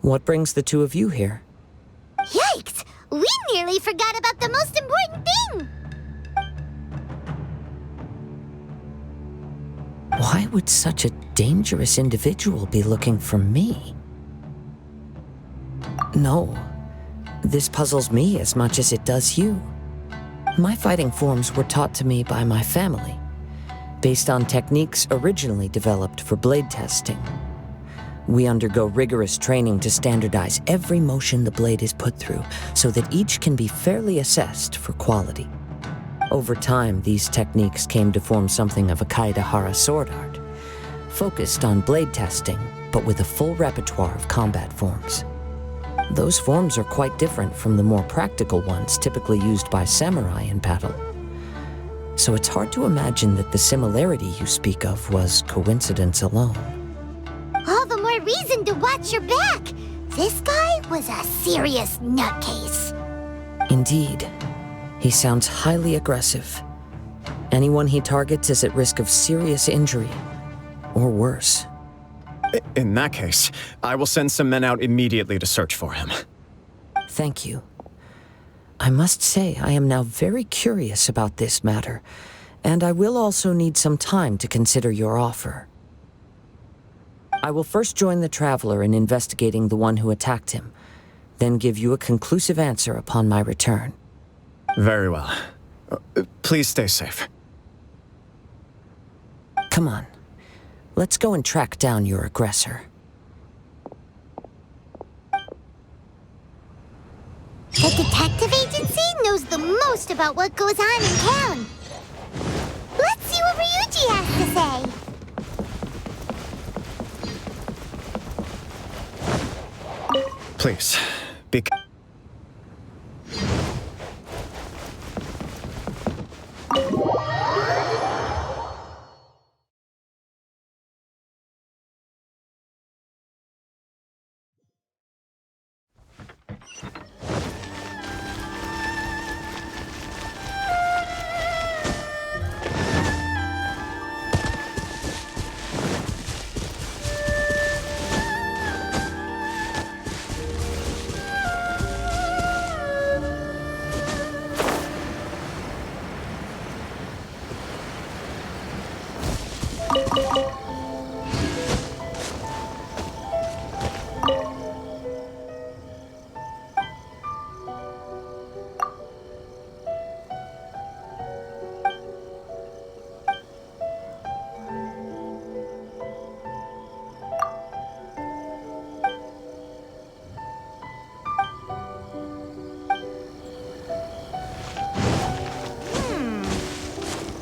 what brings the two of you here? Yikes! We nearly forgot about the most important thing! Why would such a dangerous individual be looking for me? No, this puzzles me as much as it does you. My fighting forms were taught to me by my family, based on techniques originally developed for blade testing. We undergo rigorous training to standardize every motion the blade is put through, so that each can be fairly assessed for quality. Over time, these techniques came to form something of a Kaidahara sword art, focused on blade testing, but with a full repertoire of combat forms. Those forms are quite different from the more practical ones typically used by samurai in battle. so it's hard to imagine that the similarity you speak of was coincidence alone. All the more reason to watch your back. This guy was a serious nutcase. Indeed. He sounds highly aggressive. Anyone he targets is at risk of serious injury, or worse. In that case, I will send some men out immediately to search for him. Thank you. I must say I am now very curious about this matter, and I will also need some time to consider your offer. I will first join the Traveler in investigating the one who attacked him, then give you a conclusive answer upon my return. Very well. Please stay safe. Come on. Let's go and track down your aggressor. The detective agency knows the most about what goes on in town. Let's see what Ryuji has to say. Please, be...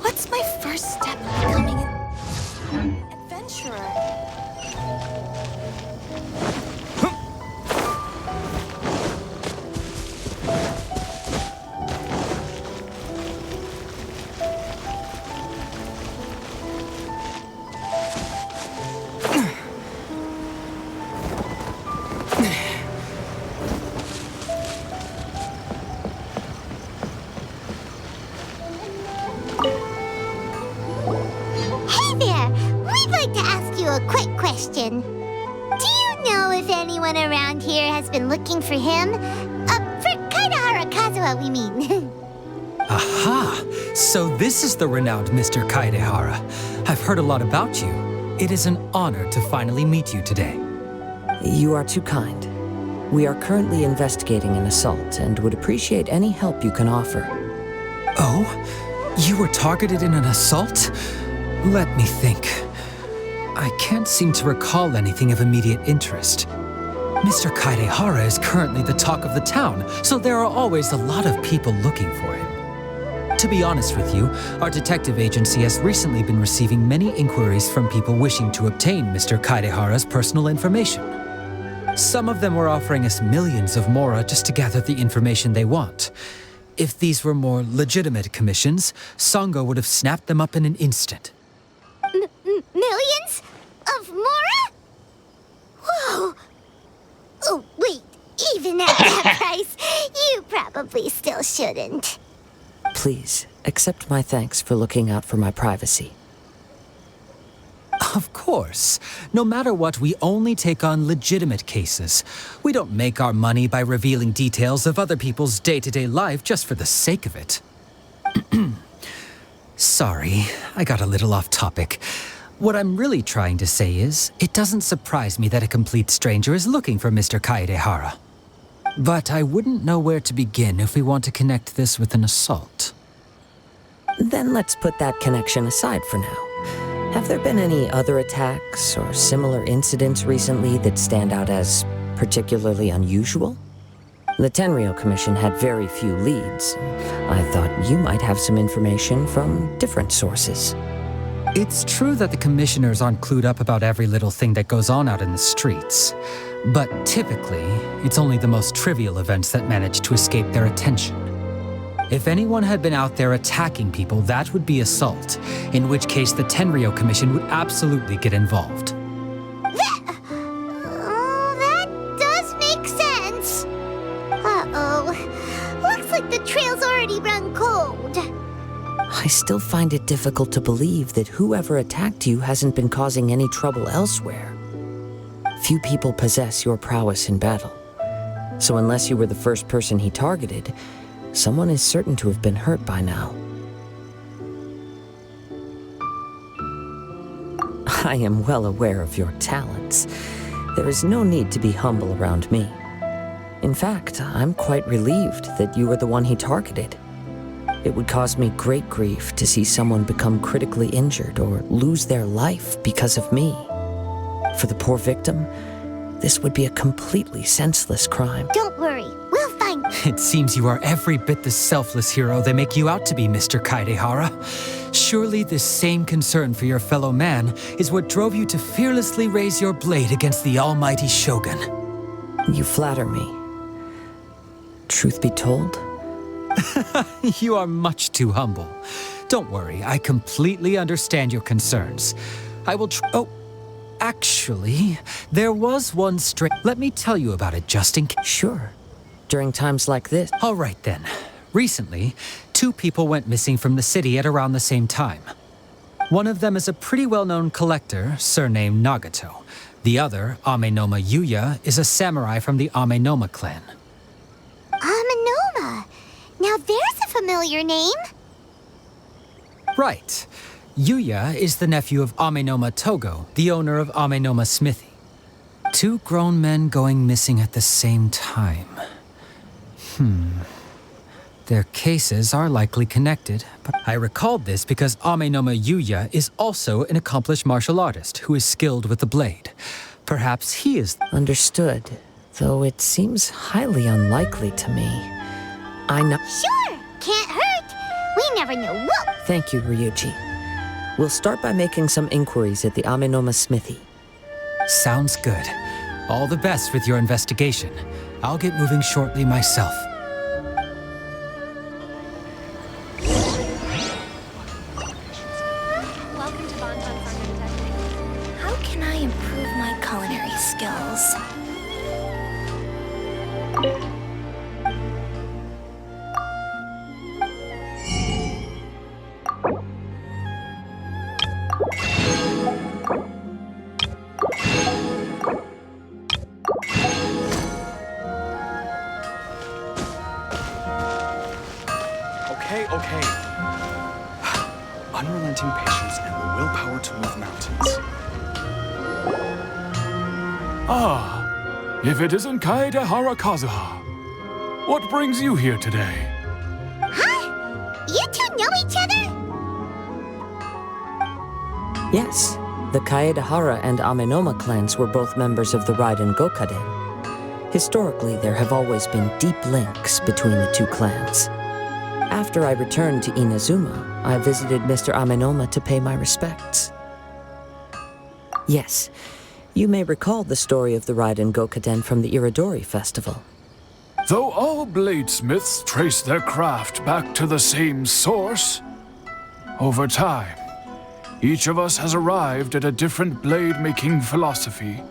What's my first step in becoming an adventurer? A quick question. Do you know if anyone around here has been looking for him? For Kaidahara Kazuha, we mean. Aha! So this is the renowned Mr. Kaidehara. I've heard a lot about you. It is an honor to finally meet you today. You are too kind. We are currently investigating an assault and would appreciate any help you can offer. Oh? You were targeted in an assault? Let me think. I can't seem to recall anything of immediate interest. Mr. Kaidehara is currently the talk of the town, so there are always a lot of people looking for him. To be honest with you, our detective agency has recently been receiving many inquiries from people wishing to obtain Mr. Kaidehara's personal information. Some of them were offering us millions of mora just to gather the information they want. If these were more legitimate commissions, Sango would have snapped them up in an instant. Millions? Of mora? Whoa! Oh, wait. Even at that price, you probably still shouldn't. Please, accept my thanks for looking out for my privacy. Of course. No matter what, we only take on legitimate cases. We don't make our money by revealing details of other people's day-to-day life just for the sake of it. Sorry, I got a little off topic. What I'm really trying to say is, it doesn't surprise me that a complete stranger is looking for Mr. Kaidehara. But I wouldn't know where to begin if we want to connect this with an assault. Then let's put that connection aside for now. Have there been any other attacks or similar incidents recently that stand out as particularly unusual? The Tenryou Commission had very few leads. I thought you might have some information from different sources. It's true that the commissioners aren't clued up about every little thing that goes on out in the streets. But typically, it's only the most trivial events that manage to escape their attention. If anyone had been out there attacking people, that would be assault, in which case the Tenryou Commission would absolutely get involved. That does make sense. Uh-oh. Looks like the trail's already run cold. I still find it difficult to believe that whoever attacked you hasn't been causing any trouble elsewhere. Few people possess your prowess in battle. So unless you were the first person he targeted, someone is certain to have been hurt by now. I am well aware of your talents. There is no need to be humble around me. In fact, I'm quite relieved that you were the one he targeted. It would cause me great grief to see someone become critically injured or lose their life because of me. For the poor victim, this would be a completely senseless crime. Don't worry, we'll find... It seems you are every bit the selfless hero they make you out to be, Mr. Kaidehara. Surely this same concern for your fellow man is what drove you to fearlessly raise your blade against the almighty Shogun. You flatter me. Truth be told, you are much too humble. Don't worry, I completely understand your concerns. I will Oh, actually, there was one Let me tell you about it, just in case. Sure. During times like this. All right, then. Recently, 2 people went missing from the city at around the same time. One of them is a pretty well-known collector, surnamed Nagato. The other, Amenoma Yuya, is a samurai from the Amenoma clan. Amenoma! Now there's a familiar name. Right. Yuya is the nephew of Amenoma Togo, the owner of Amenoma Smithy. 2 grown men going missing at the same time. Their cases are likely connected, but I recalled this because Amenoma Yuya is also an accomplished martial artist who is skilled with the blade. Perhaps he is... Understood, though it seems highly unlikely to me. I know... Sure, can't hurt. We never know what... Thank you, Ryuji. We'll start by making some inquiries at the Amenoma Smithy. Sounds good. All the best with your investigation. I'll get moving shortly myself. Welcome to Bonton Farm Testing. How can I improve my culinary skills? Okay. Unrelenting patience and the willpower to move mountains. Ah, if it isn't Kaedehara Kazuha. What brings you here today? Huh? You 2 know each other? Yes, the Kaedehara and Amenoma clans were both members of the Raiden Gokaden. Historically, there have always been deep links between the 2 clans. After I returned to Inazuma, I visited Mr. Amenoma to pay my respects. Yes, you may recall the story of the Raiden Gokaden from the Iridori Festival. Though all bladesmiths trace their craft back to the same source, over time, each of us has arrived at a different blade-making philosophy,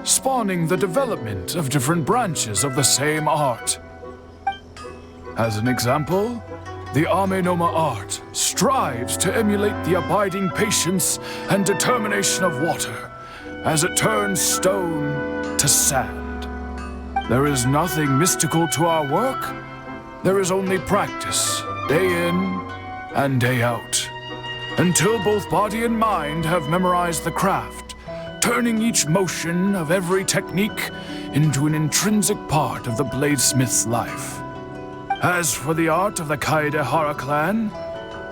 spawning the development of different branches of the same art. As an example, the Amenoma art strives to emulate the abiding patience and determination of water as it turns stone to sand. There is nothing mystical to our work. There is only practice, day in and day out, until both body and mind have memorized the craft, turning each motion of every technique into an intrinsic part of the bladesmith's life. As for the art of the Kaedehara clan,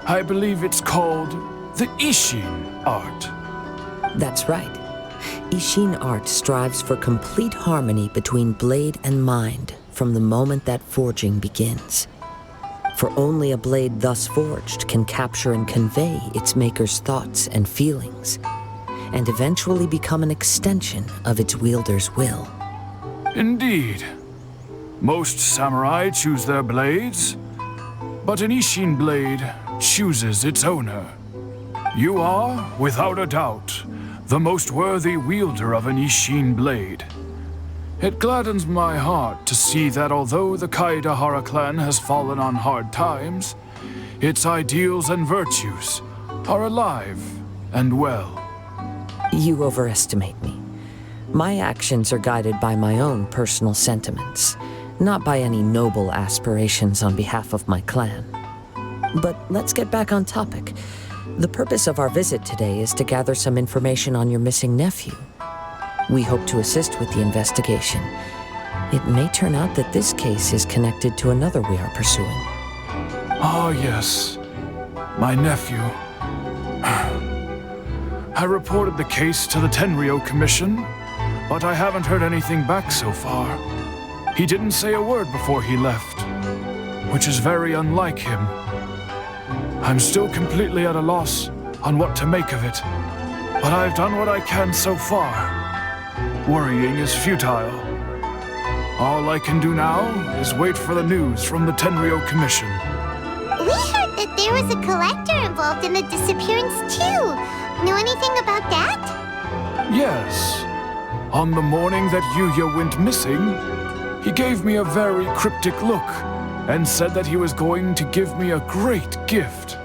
I believe it's called the Ishin art. That's right. Ishin art strives for complete harmony between blade and mind from the moment that forging begins. For only a blade thus forged can capture and convey its maker's thoughts and feelings, and eventually become an extension of its wielder's will. Indeed. Most samurai choose their blades, But an Ishin blade chooses its owner. You are, without a doubt, the most worthy wielder of an Ishin blade. It gladdens my heart to see that although the Kaedahara clan has fallen on hard times, its ideals and virtues are alive and well. You overestimate me. My actions are guided by my own personal sentiments, not by any noble aspirations on behalf of my clan. But let's get back on topic. The purpose of our visit today is to gather some information on your missing nephew. We hope to assist with the investigation. It may turn out that this case is connected to another we are pursuing. Ah, yes. My nephew. I reported the case to the Tenryo Commission, but I haven't heard anything back so far. He didn't say a word before he left, which is very unlike him. I'm still completely at a loss on what to make of it, but I've done what I can so far. Worrying is futile. All I can do now is wait for the news from the Tenryo Commission. We heard that there was a collector involved in the disappearance too. Know anything about that? Yes. On the morning that Yuya went missing, he gave me a very cryptic look and said that he was going to give me a great gift.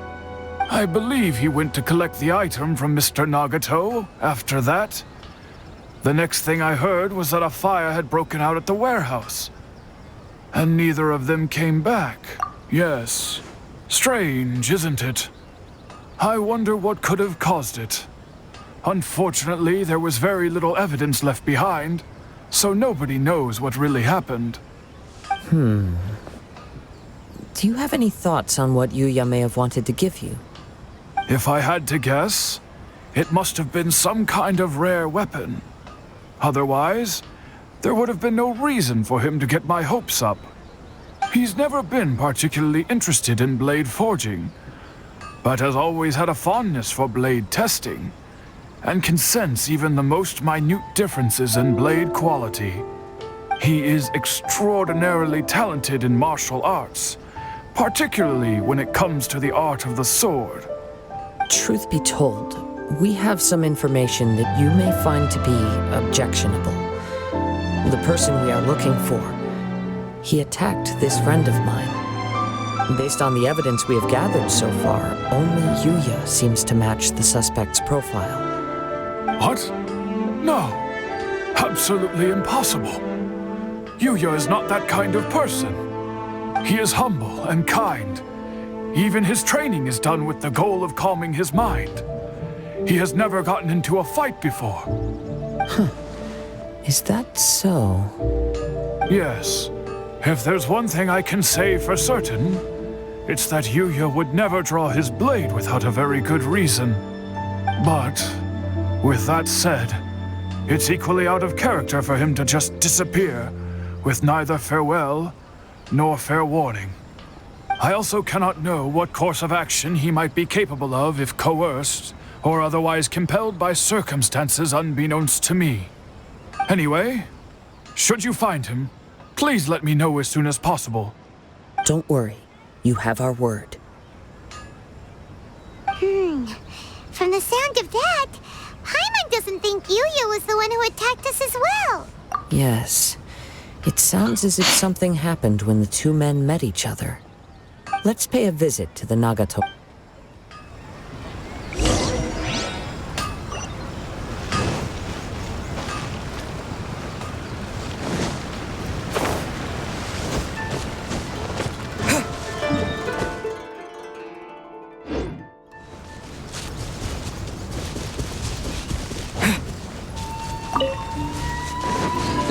I believe he went to collect the item from Mr. Nagato after that. The next thing I heard was that a fire had broken out at the warehouse. And neither of them came back. Yes. Strange, isn't it? I wonder what could have caused it. Unfortunately, there was very little evidence left behind, so nobody knows what really happened. Do you have any thoughts on what Yuya may have wanted to give you? If I had to guess, it must have been some kind of rare weapon. Otherwise, there would have been no reason for him to get my hopes up. He's never been particularly interested in blade forging, but has always had a fondness for blade testing, and can sense even the most minute differences in blade quality. He is extraordinarily talented in martial arts, particularly when it comes to the art of the sword. Truth be told, we have some information that you may find to be objectionable. The person we are looking for, he attacked this friend of mine. Based on the evidence we have gathered so far, only Yuya seems to match the suspect's profile. What? No. Absolutely impossible. Yuya is not that kind of person. He is humble and kind. Even his training is done with the goal of calming his mind. He has never gotten into a fight before. Is that so? Yes. If there's one thing I can say for certain, it's that Yuya would never draw his blade without a very good reason. But, with that said, it's equally out of character for him to just disappear, with neither farewell nor fair warning. I also cannot know what course of action he might be capable of if coerced, or otherwise compelled by circumstances unbeknownst to me. Anyway, should you find him, please let me know as soon as possible. Don't worry. You have our word. From the sound of that, Paimon doesn't think Yuya was the one who attacked us as well. Yes. It sounds as if something happened when the two men met each other. Let's pay a visit to the Nagato.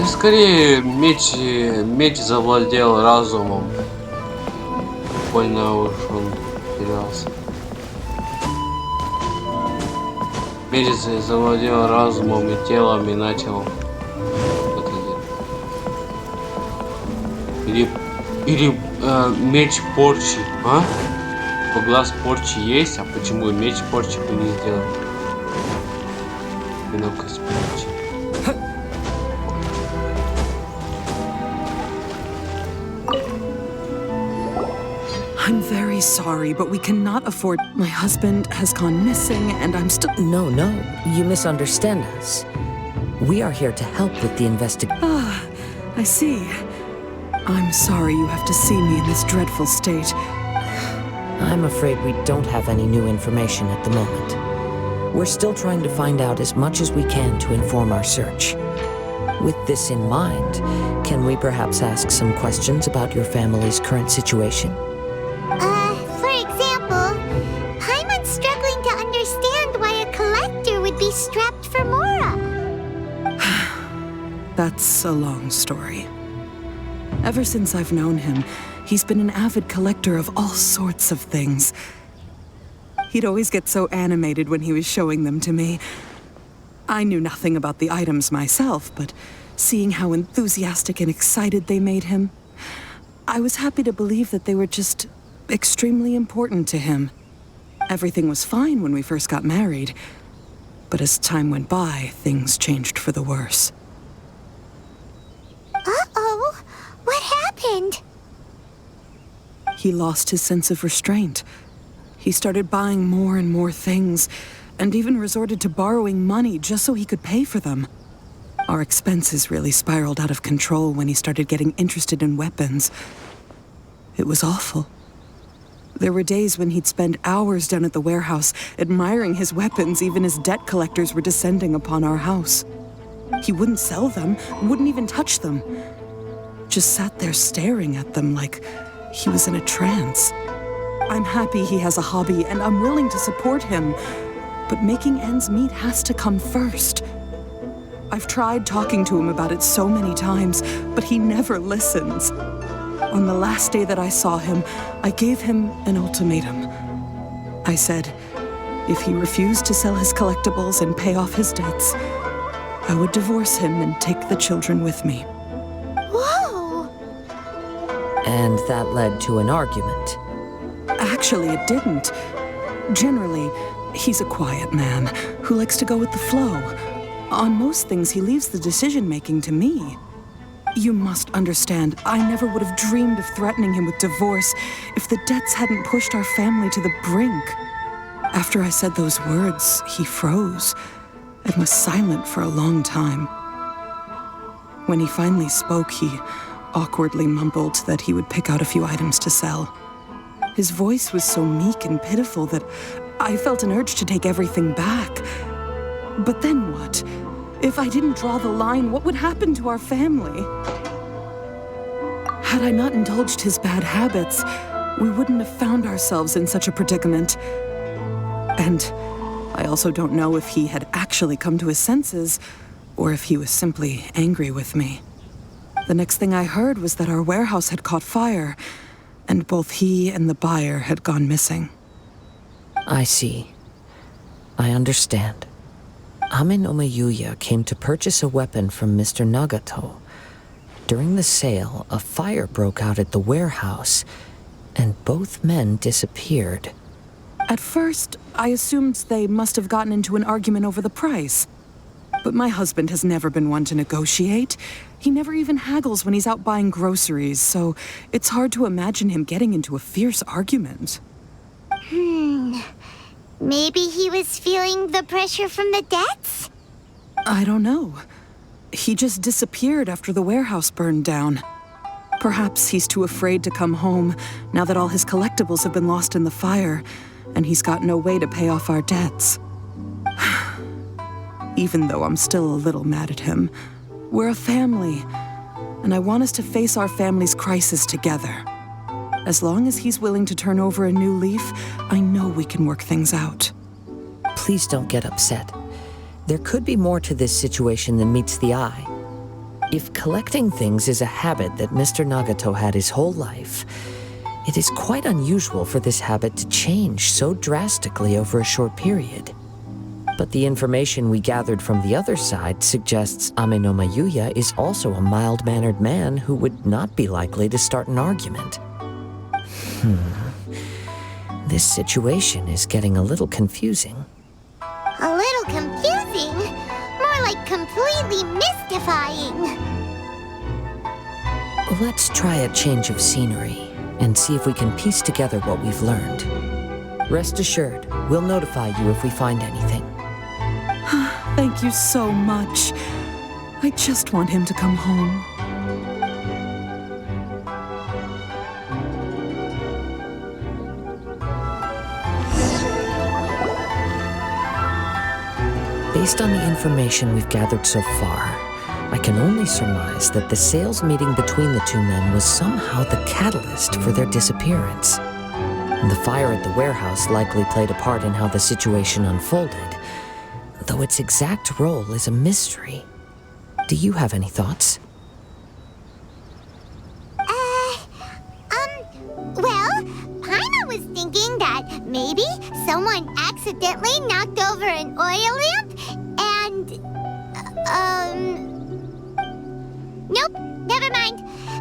Скорее, меч завладел разумом. Больно уж он терялся. Меч завладел разумом и телом и начал это делать. Или меч порчи, а? Глаз порчи есть, а почему меч порчи бы не сделал? Одинокость порчи. I'm very very sorry, but we cannot afford... My husband has gone missing, and I'm still... No, you misunderstand us. We are here to help with the investigation. Ah, I see. I'm sorry you have to see me in this dreadful state. I'm afraid we don't have any new information at the moment. We're still trying to find out as much as we can to inform our search. With this in mind, can we perhaps ask some questions about your family's current situation? For example, Paimon's struggling to understand why a collector would be strapped for Mora. That's a long story. Ever since I've known him, he's been an avid collector of all sorts of things. He'd always get so animated when he was showing them to me. I knew nothing about the items myself, but seeing how enthusiastic and excited they made him, I was happy to believe that they were just extremely important to him. Everything was fine when we first got married, but as time went by, things changed for the worse. Uh-oh, what happened? He lost his sense of restraint. He started buying more and more things, and even resorted to borrowing money just so he could pay for them. Our expenses really spiraled out of control when he started getting interested in weapons. It was awful. There were days when he'd spend hours down at the warehouse admiring his weapons even as debt collectors were descending upon our house. He wouldn't sell them, wouldn't even touch them. Just sat there staring at them like he was in a trance. I'm happy he has a hobby and I'm willing to support him. But making ends meet has to come first. I've tried talking to him about it so many times, but he never listens. On the last day that I saw him, I gave him an ultimatum. I said, if he refused to sell his collectibles and pay off his debts, I would divorce him and take the children with me. Whoa! And that led to an argument. Actually, it didn't. Generally, he's a quiet man who likes to go with the flow. On most things, he leaves the decision-making to me. You must understand, I never would have dreamed of threatening him with divorce if the debts hadn't pushed our family to the brink. After I said those words, he froze and was silent for a long time. When he finally spoke, he awkwardly mumbled that he would pick out a few items to sell. His voice was so meek and pitiful that I felt an urge to take everything back. But then what? If I didn't draw the line, what would happen to our family? Had I not indulged his bad habits, we wouldn't have found ourselves in such a predicament. And I also don't know if he had actually come to his senses, or if he was simply angry with me. The next thing I heard was that our warehouse had caught fire, and both he and the buyer had gone missing. I see. I understand. Ame no Mayuya came to purchase a weapon from Mr. Nagato. During the sale, a fire broke out at the warehouse, and both men disappeared. At first, I assumed they must have gotten into an argument over the price. But my husband has never been one to negotiate. He never even haggles when he's out buying groceries, so it's hard to imagine him getting into a fierce argument. Maybe he was feeling the pressure from the debts? I don't know. He just disappeared after the warehouse burned down. Perhaps he's too afraid to come home now that all his collectibles have been lost in the fire, and he's got no way to pay off our debts. Even though I'm still a little mad at him, we're a family, and I want us to face our family's crisis together. As long as he's willing to turn over a new leaf, I know we can work things out. Please don't get upset. There could be more to this situation than meets the eye. If collecting things is a habit that Mr. Nagato had his whole life, it is quite unusual for this habit to change so drastically over a short period. But the information we gathered from the other side suggests Ame no Mayuya is also a mild-mannered man who would not be likely to start an argument. This situation is getting a little confusing. A little confusing? More like completely mystifying. Let's try a change of scenery and see if we can piece together what we've learned. Rest assured, we'll notify you if we find anything. Thank you so much. I just want him to come home. Based on the information we've gathered so far, I can only surmise that the sales meeting between the two men was somehow the catalyst for their disappearance. The fire at the warehouse likely played a part in how the situation unfolded, though its exact role is a mystery. Do you have any thoughts? Well, Paimon was thinking that maybe someone accidentally knocked over an oil lamp and, nope, never mind.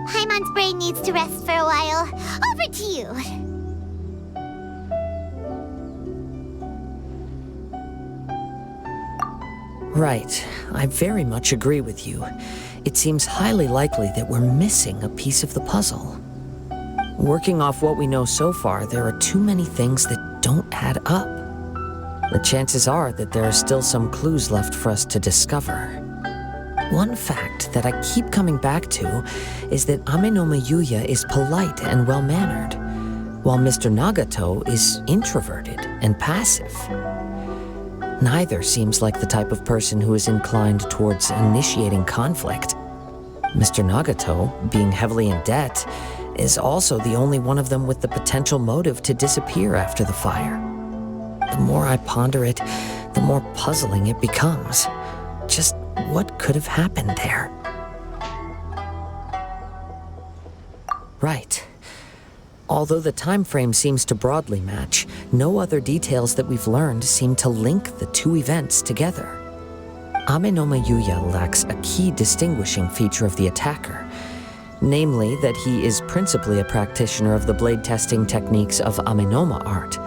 Paimon's brain needs to rest for a while. Over to you. Right. I very much agree with you. It seems highly likely that we're missing a piece of the puzzle. Working off what we know so far, there are too many things that don't add up. The chances are that there are still some clues left for us to discover. One fact that I keep coming back to is that Amenoma Yuya is polite and well-mannered, while Mr. Nagato is introverted and passive. Neither seems like the type of person who is inclined towards initiating conflict. Mr. Nagato, being heavily in debt, is also the only one of them with the potential motive to disappear after the fire. The more I ponder it, the more puzzling it becomes. Just what could have happened there? Right. Although the time frame seems to broadly match, no other details that we've learned seem to link the two events together. Amenoma Yuya lacks a key distinguishing feature of the attacker, namely that he is principally a practitioner of the blade testing techniques of Amenoma art,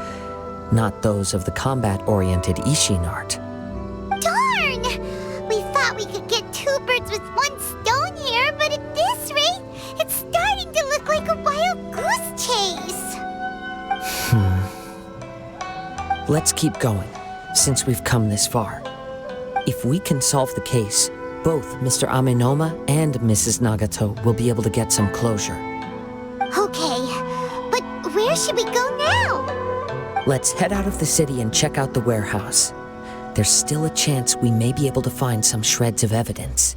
not those of the combat-oriented Ishin art. Darn! We thought we could get two birds with one stone here, but at this rate, it's starting to look like a wild goose chase. Let's keep going, since we've come this far. If we can solve the case, both Mr. Amenoma and Mrs. Nagato will be able to get some closure. Okay, but where should we go now? Let's head out of the city and check out the warehouse. There's still a chance we may be able to find some shreds of evidence.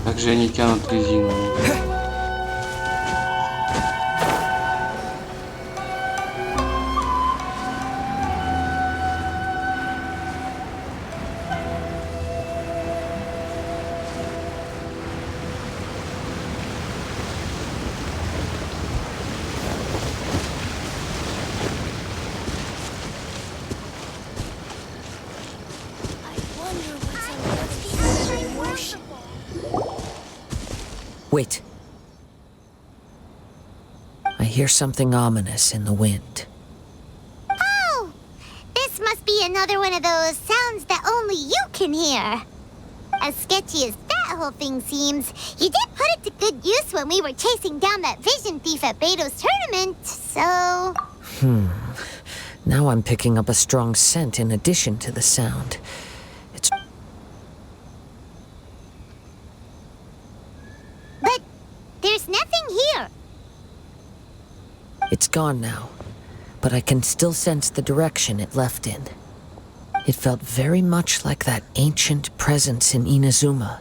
Как же они тянут резину? Wait. I hear something ominous in the wind. Oh! This must be another one of those sounds that only you can hear. As sketchy as that whole thing seems, you did put it to good use when we were chasing down that vision thief at Beto's tournament, so... Now I'm picking up a strong scent in addition to the sound. But there's nothing here. It's gone now, but I can still sense the direction it left in. It felt very much like that ancient presence in Inazuma.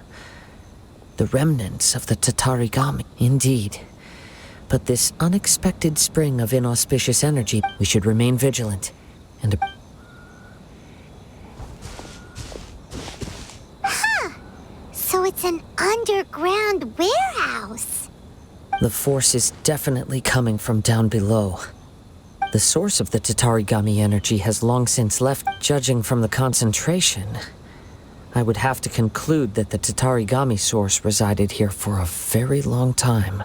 The remnants of the Tatarigami, indeed. But this unexpected spring of inauspicious energy, we should remain vigilant. And So it's an underground warehouse. the force is definitely coming from down below. The source of the Tatarigami energy has long since left. Judging from the concentration, I would have to conclude that the Tatarigami source resided here for a very long time.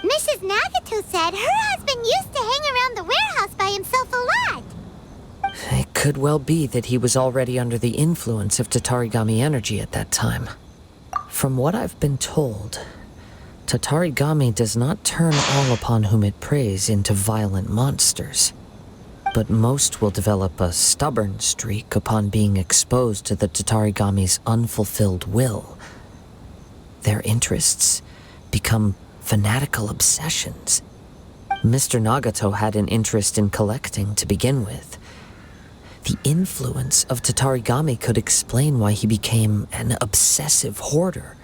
Mrs. Nagato said her husband used to hang around the warehouse by himself a lot. It could well be that he was already under the influence of Tatarigami energy at that time. From what I've been told, Tatarigami does not turn all upon whom it preys into violent monsters, but most will develop a stubborn streak upon being exposed to the Tatarigami's unfulfilled will. Their interests become fanatical obsessions. Mr. Nagato had an interest in collecting to begin with. The influence of Tatarigami could explain why he became an obsessive hoarder,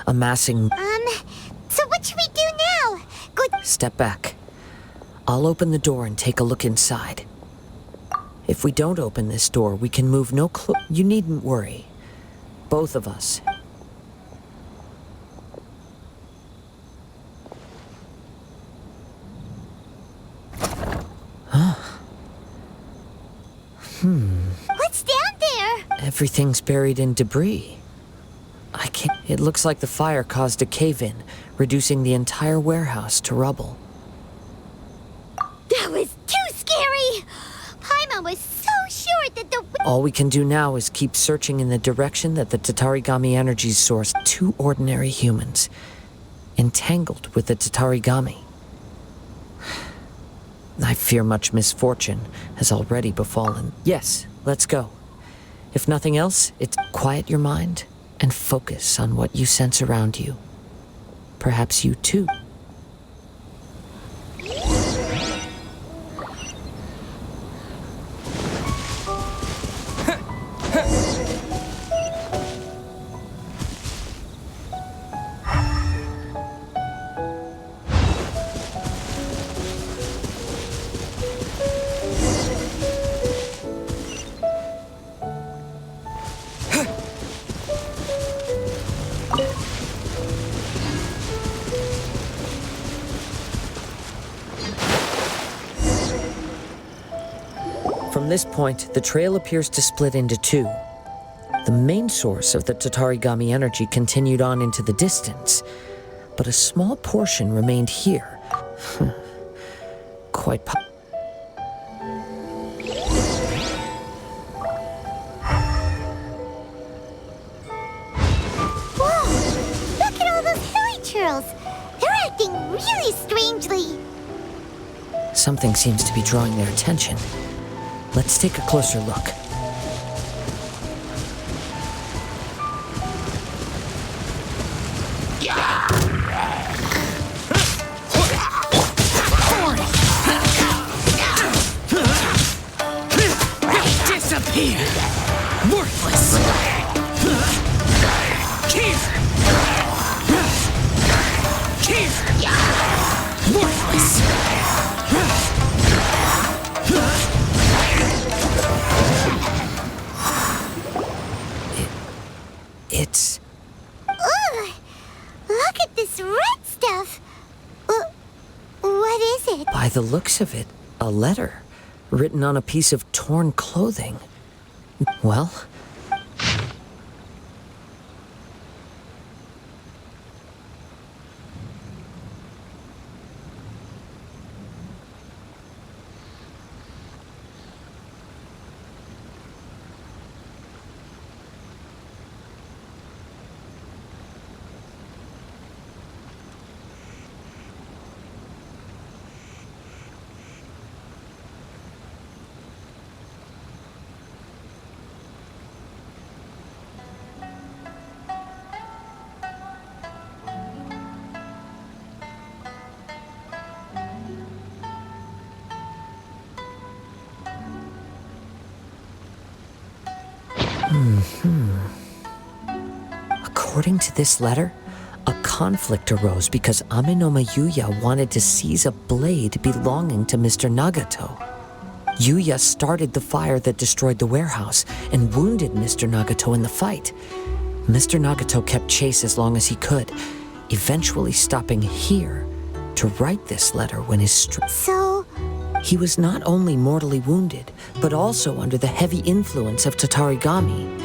amassing... So what should we do now? Step back. I'll open the door and take a look inside. If we don't open this door, we can move no You needn't worry. Both of us. What's down there? Everything's buried in debris. I can't... It looks like the fire caused a cave-in, reducing the entire warehouse to rubble. That was too scary! Paimon was so sure that the... All we can do now is keep searching in the direction that the Tatarigami energy source. 2 ordinary humans, entangled with the Tatarigami. I fear much misfortune has already befallen. Yes, let's go. If nothing else, it's quiet your mind and focus on what you sense around you. Perhaps you too. From this point, the trail appears to split into 2. The main source of the Tatarigami energy continued on into the distance, but a small portion remained here. Quite Whoa! Look at all those hilly churls! They're acting really strangely! Something seems to be drawing their attention. Let's take a closer look. Disappear! Worthless! Keith! Keith! Worthless! It's... Ugh! Look at this red stuff! What is it? By the looks of it, a letter written on a piece of torn clothing. Well... According to this letter, a conflict arose because Amenoma Yuya wanted to seize a blade belonging to Mr. Nagato. Yuya started the fire that destroyed the warehouse and wounded Mr. Nagato in the fight. Mr. Nagato kept chase as long as he could, eventually stopping here to write this letter when his So... He was not only mortally wounded, but also under the heavy influence of Tatarigami.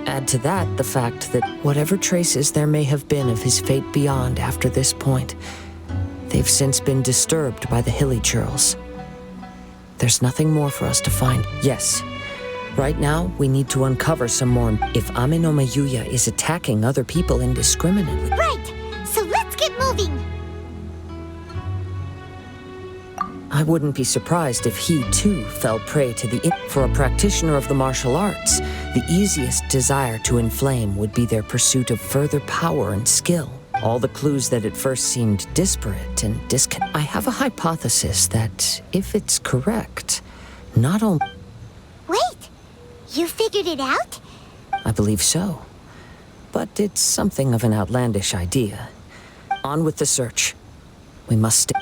Add to that the fact that whatever traces there may have been of his fate beyond after this point, they've since been disturbed by the hilly churls. There's nothing more for us to find. Yes. Right now, we need to uncover some more. If Ame no Mayuya is attacking other people indiscriminately... Right! So let's get moving! I wouldn't be surprised if he, too, fell prey to the... For a practitioner of the martial arts, the easiest desire to inflame would be their pursuit of further power and skill. All the clues that at first seemed disparate and I have a hypothesis that, if it's correct, not only... Wait! You figured it out? I believe so. But it's something of an outlandish idea. On with the search. We must stay...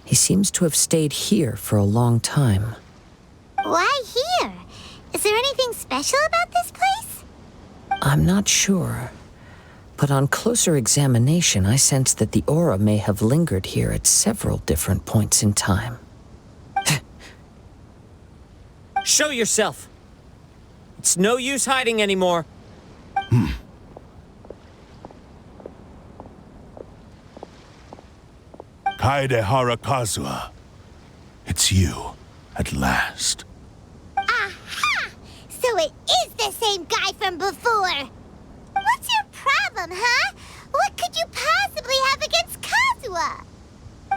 He seems to have stayed here for a long time. Why here? Is there anything special about this place? I'm not sure. But on closer examination, I sense that the aura may have lingered here at several different points in time. Show yourself! It's no use hiding anymore. Kaedehara Kazuha. It's you, at last. Aha! So it is the same guy from before! What's your problem, huh? What could you possibly have against Kazuha?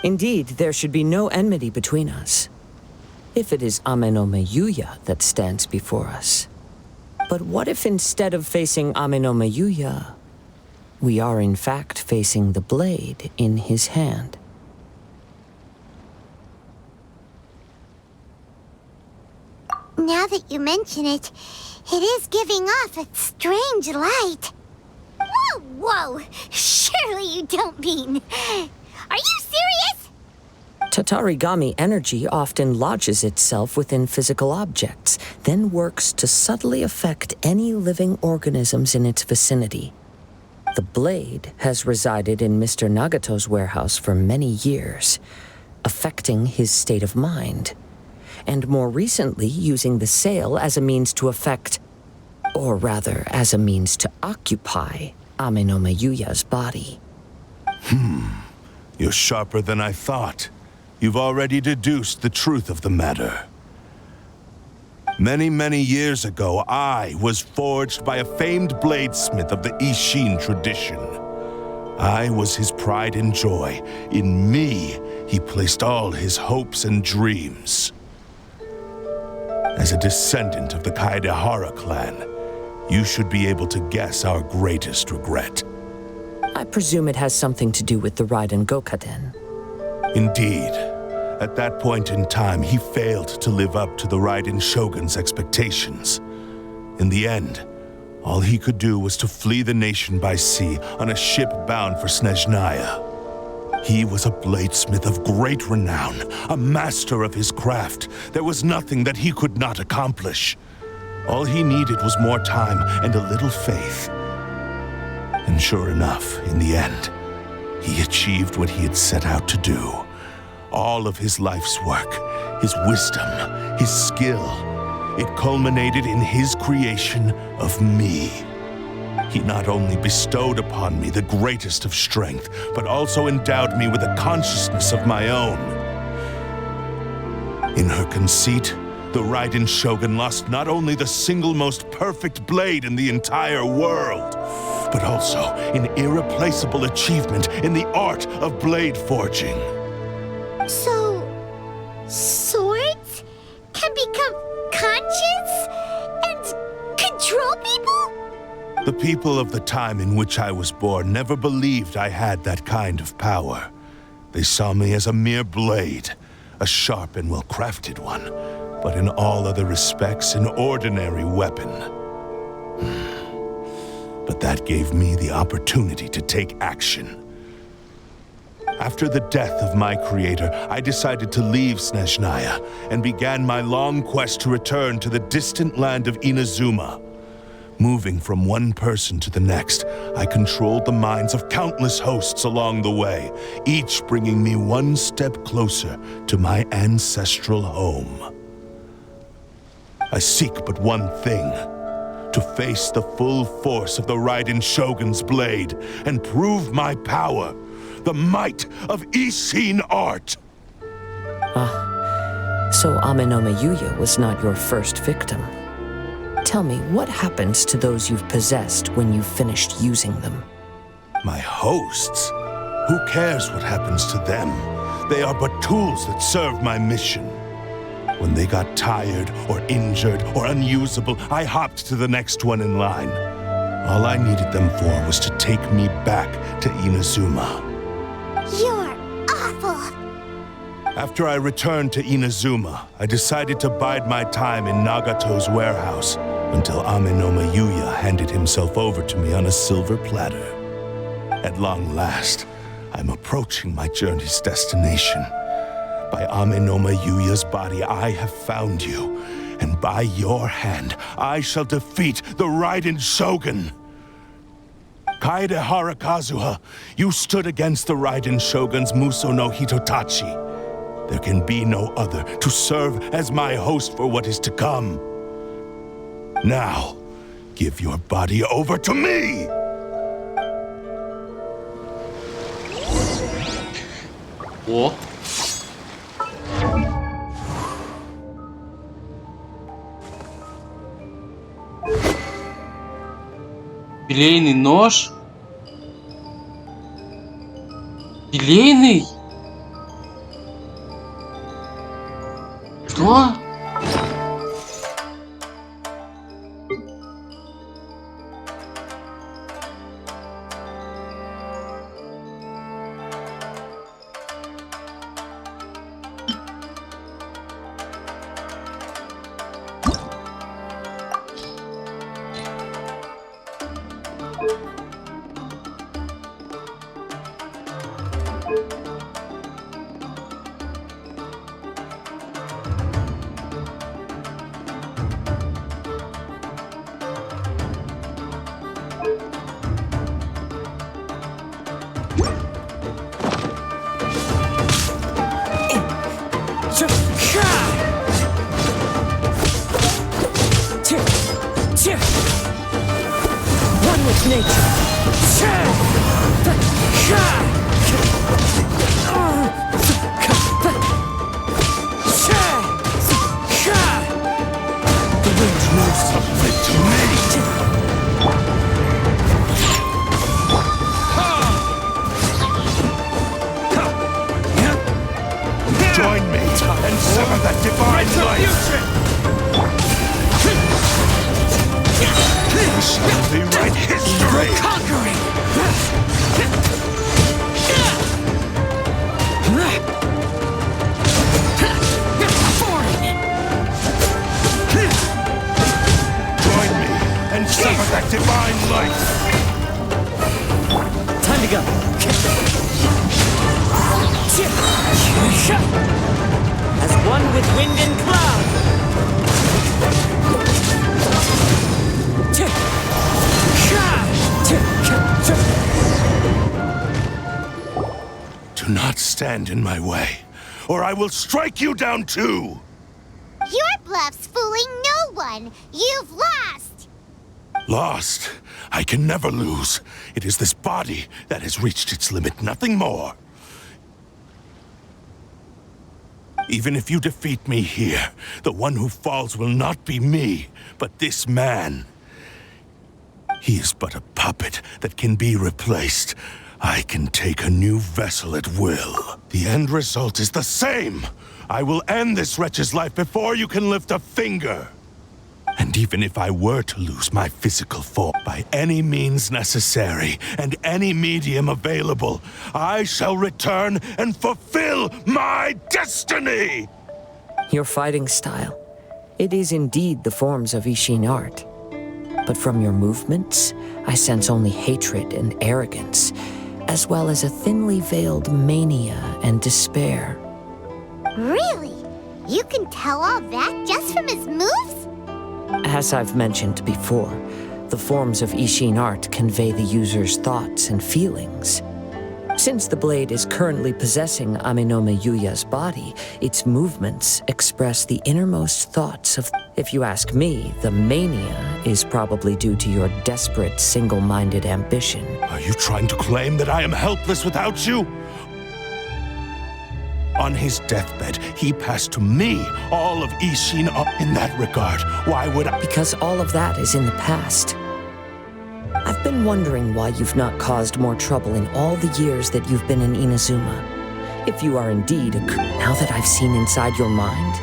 Indeed, there should be no enmity between us. If it is Ame no Mayuya that stands before us. But what if instead of facing Ame no Mayuya, we are in fact facing the blade in his hand? Now that you mention it, it is giving off a strange light. Whoa, whoa! Surely you don't mean... Are you serious? Tatarigami energy often lodges itself within physical objects, then works to subtly affect any living organisms in its vicinity. The blade has resided in Mr. Nagato's warehouse for many years, affecting his state of mind, and more recently using the sale as a means to affect, or rather as a means to occupy, Ame no Mayuya's body. You're sharper than I thought. You've already deduced the truth of the matter. Many, many years ago, I was forged by a famed bladesmith of the Ishin tradition. I was his pride and joy. In me, he placed all his hopes and dreams. As a descendant of the Kaedehara clan, you should be able to guess our greatest regret. I presume it has something to do with the Raiden Gokaden. Indeed. At that point in time, he failed to live up to the Raiden Shogun's expectations. In the end, all he could do was to flee the nation by sea on a ship bound for Snezhnaya. He was a bladesmith of great renown, a master of his craft. There was nothing that he could not accomplish. All he needed was more time and a little faith. And sure enough, in the end, he achieved what he had set out to do. All of his life's work, his wisdom, his skill, it culminated in his creation of me. He not only bestowed upon me the greatest of strength, but also endowed me with a consciousness of my own. In her conceit, the Raiden Shogun lost not only the single most perfect blade in the entire world, but also an irreplaceable achievement in the art of blade forging. So... swords can become conscious and control people? The people of the time in which I was born never believed I had that kind of power. They saw me as a mere blade, a sharp and well-crafted one, but in all other respects an ordinary weapon. But that gave me the opportunity to take action. After the death of my creator, I decided to leave Snezhnaya and began my long quest to return to the distant land of Inazuma. Moving from one person to the next, I controlled the minds of countless hosts along the way, each bringing me one step closer to my ancestral home. I seek but one thing: to face the full force of the Raiden Shogun's blade and prove my power, the might of Ishin art. So Amenoma Yuya was not your first victim. Tell me, what happens to those you've possessed when you've finished using them? My hosts? Who cares what happens to them? They are but tools that serve my mission. When they got tired or injured or unusable, I hopped to the next one in line. All I needed them for was to take me back to Inazuma. You're awful. After I returned to Inazuma, I decided to bide my time in Nagato's warehouse until Amenoma Yuya handed himself over to me on a silver platter. At long last, I'm approaching my journey's destination. By Amenoma Yuya's body, I have found you, and by your hand, I shall defeat the Raiden Shogun. Kaedehara Kazuha, you stood against the Raiden Shogun's Musou no Hitotachi. There can be no other to serve as my host for what is to come. Now, give your body over to me! О! Филейный нож? Филейный? Что? One with nature. The wind knows something to me. Join me and sever that divine light. We shall rewrite history. Conquering. Join me and sever that divine light. Time to go. As one with wind and cloud. Do not stand in my way, or I will strike you down too! Your bluff's fooling no one. You've lost. Lost? I can never lose. It is this body that has reached its limit, nothing more. Even if you defeat me here, the one who falls will not be me, but this man. He is but a puppet that can be replaced. I can take a new vessel at will. The end result is the same. I will end this wretch's life before you can lift a finger. And even if I were to lose my physical form by any means necessary and any medium available, I shall return and fulfill my destiny! Your fighting style. It is indeed the forms of Ishin art. But from your movements, I sense only hatred and arrogance. as well as a thinly veiled mania and despair. Really? You can tell all that just from his moves? As I've mentioned before, the forms of Ishin art convey the user's thoughts and feelings. Since the blade is currently possessing Aminome Yuya's body, its movements express the innermost thoughts of... If you ask me, the mania is probably due to your desperate, single-minded ambition. Are you trying to claim that I am helpless without you? On his deathbed, he passed to me all of Ishin art. In that regard, why would I... Because all of that is in the past. I've been wondering why you've not caused more trouble in all the years that you've been in Inazuma. If you are indeed a... Now that I've seen inside your mind,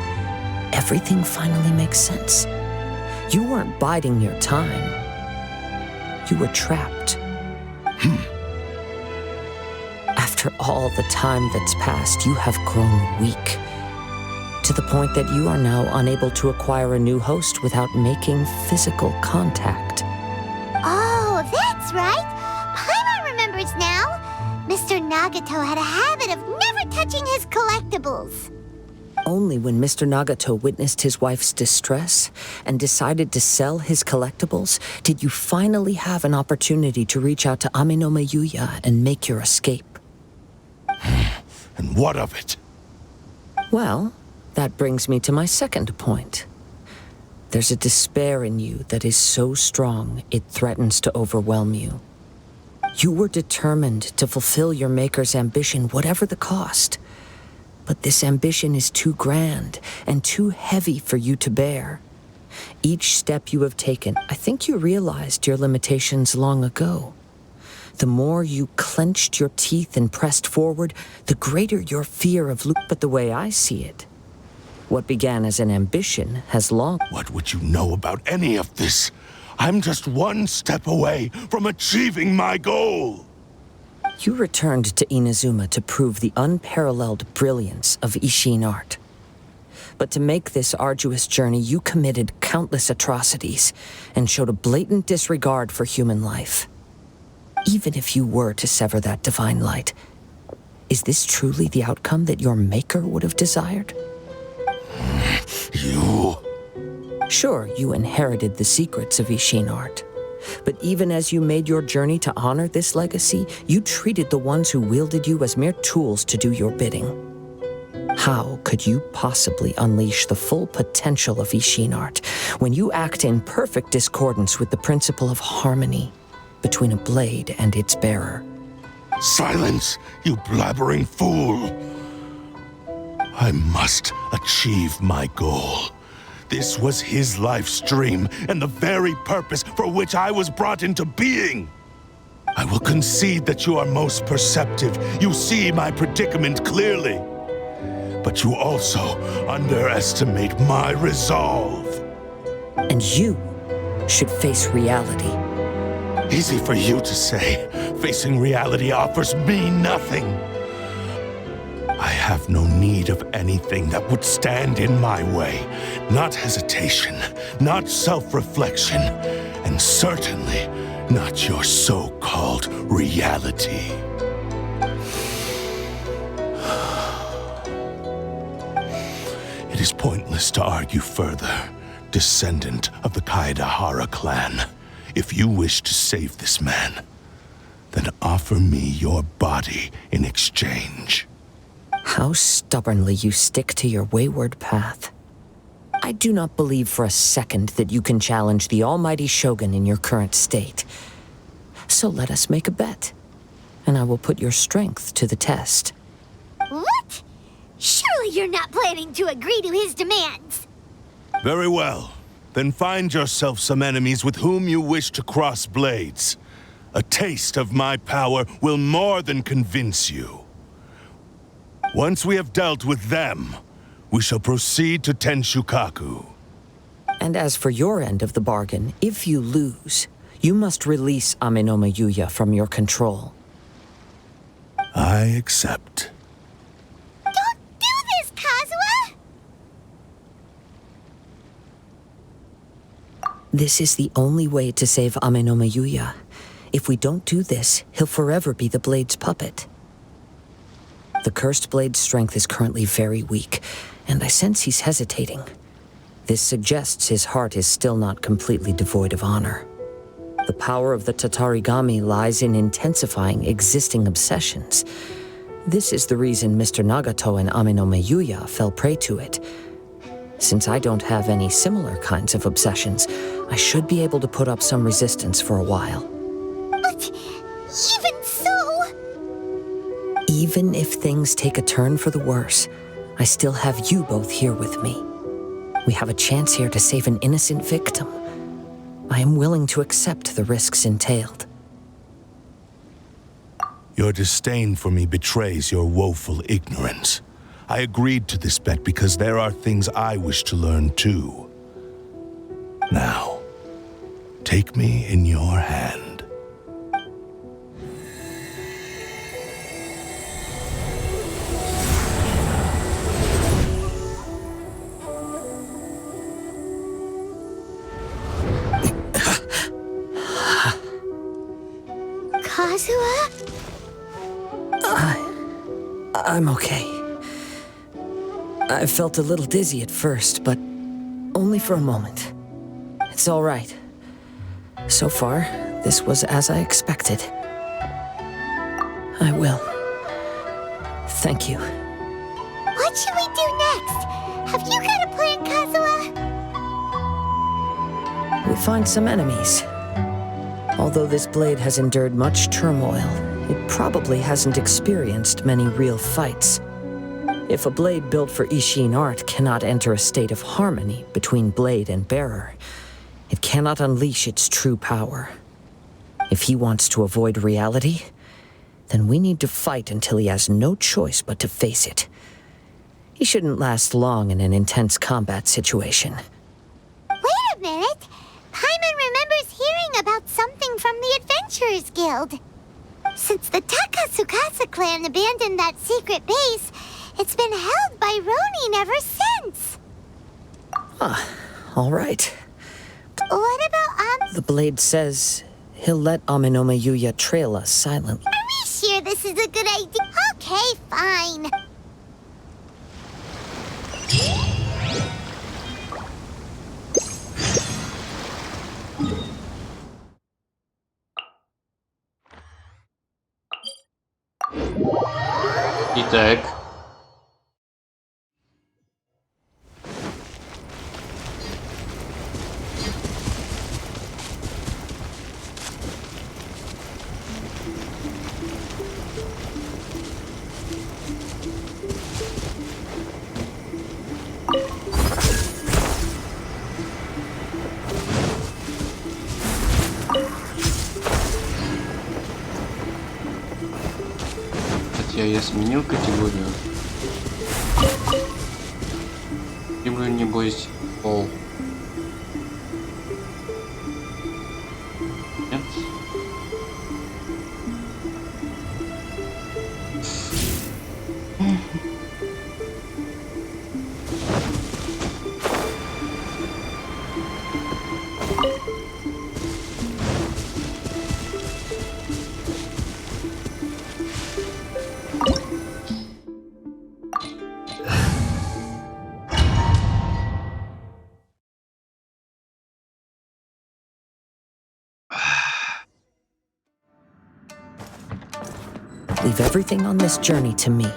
everything finally makes sense. You weren't biding your time. You were trapped. After all the time that's passed, you have grown weak. To the point that you are now unable to acquire a new host without making physical contact. Oh, that's right. Paimon remembers now. Mr. Nagato had a habit of never touching his collectibles. Only when Mr. Nagato witnessed his wife's distress and decided to sell his collectibles did you finally have an opportunity to reach out to Aminome Yuya and make your escape. And what of it? Well, that brings me to my second point. There's a despair in you that is so strong it threatens to overwhelm you. You were determined to fulfill your maker's ambition, whatever the cost. But this ambition is too grand and too heavy for you to bear. Each step you have taken, I think you realized your limitations long ago. The more you clenched your teeth and pressed forward, the greater your fear of losing. But the way I see it, what began as an ambition has long... What would you know about any of this? I'm just one step away from achieving my goal! You returned to Inazuma to prove the unparalleled brilliance of Ishin art. But to make this arduous journey, you committed countless atrocities and showed a blatant disregard for human life. Even if you were to sever that divine light, is this truly the outcome that your maker would have desired? You... Sure, you inherited the secrets of Ishin art. But even as you made your journey to honor this legacy, you treated the ones who wielded you as mere tools to do your bidding. How could you possibly unleash the full potential of Ishin art when you act in perfect discordance with the principle of harmony between a blade and its bearer? Silence, you blabbering fool! I must achieve my goal. This was his life's dream, and the very purpose for which I was brought into being. I will concede that you are most perceptive. You see my predicament clearly. But you also underestimate my resolve. And you should face reality. Easy for you to say. Facing reality offers me nothing. I have no need of anything that would stand in my way. Not hesitation, not self-reflection, and certainly not your so-called reality. It is pointless to argue further, descendant of the Kaedahara clan. If you wish to save this man, then offer me your body in exchange. How stubbornly you stick to your wayward path. I do not believe for a second that you can challenge the almighty Shogun in your current state. So let us make a bet, and I will put your strength to the test. What? Surely you're not planning to agree to his demands. Very well. Then find yourself some enemies with whom you wish to cross blades. A taste of my power will more than convince you. Once we have dealt with them, we shall proceed to Tenshukaku. And as for your end of the bargain, if you lose, you must release Aminome Yuya from your control. I accept. Don't do this, Kazuha! This is the only way to save Aminome Yuya. If we don't do this, he'll forever be the Blade's puppet. The cursed Blade's strength is currently very weak, and I sense he's hesitating. This suggests his heart is still not completely devoid of honor. The power of the Tatarigami lies in intensifying existing obsessions. This is the reason Mr. Nagato and Aminome Yuya fell prey to it. Since I don't have any similar kinds of obsessions, I should be able to put up some resistance for a while. But even so... Even if things take a turn for the worse, I still have you both here with me. We have a chance here to save an innocent victim. I am willing to accept the risks entailed. Your disdain for me betrays your woeful ignorance. I agreed to this bet because there are things I wish to learn too. Now, take me in your hand. Kazuha? I'm okay. I felt a little dizzy at first, but only for a moment. It's all right. So far, this was as I expected. I will. Thank you. What should we do next? Have you got a plan, Kazuha? We'll find some enemies. Although this blade has endured much turmoil, it probably hasn't experienced many real fights. If a blade built for Ishin art cannot enter a state of harmony between blade and bearer, it cannot unleash its true power. If he wants to avoid reality, then we need to fight until he has no choice but to face it. He shouldn't last long in an intense combat situation. Wait a minute! Paimon remembers hearing about something from the Adventurers Guild. Since the Takasukasa clan abandoned that secret base, it's been held by Ronin ever since. All right. What about, The blade says he'll let Aminome Yuya trail us silently. Are we sure this is a good idea? Okay, fine. Итак. Хотя я сменил категорию. Люблю, небось, пол. Нет? Leave everything on this journey to me.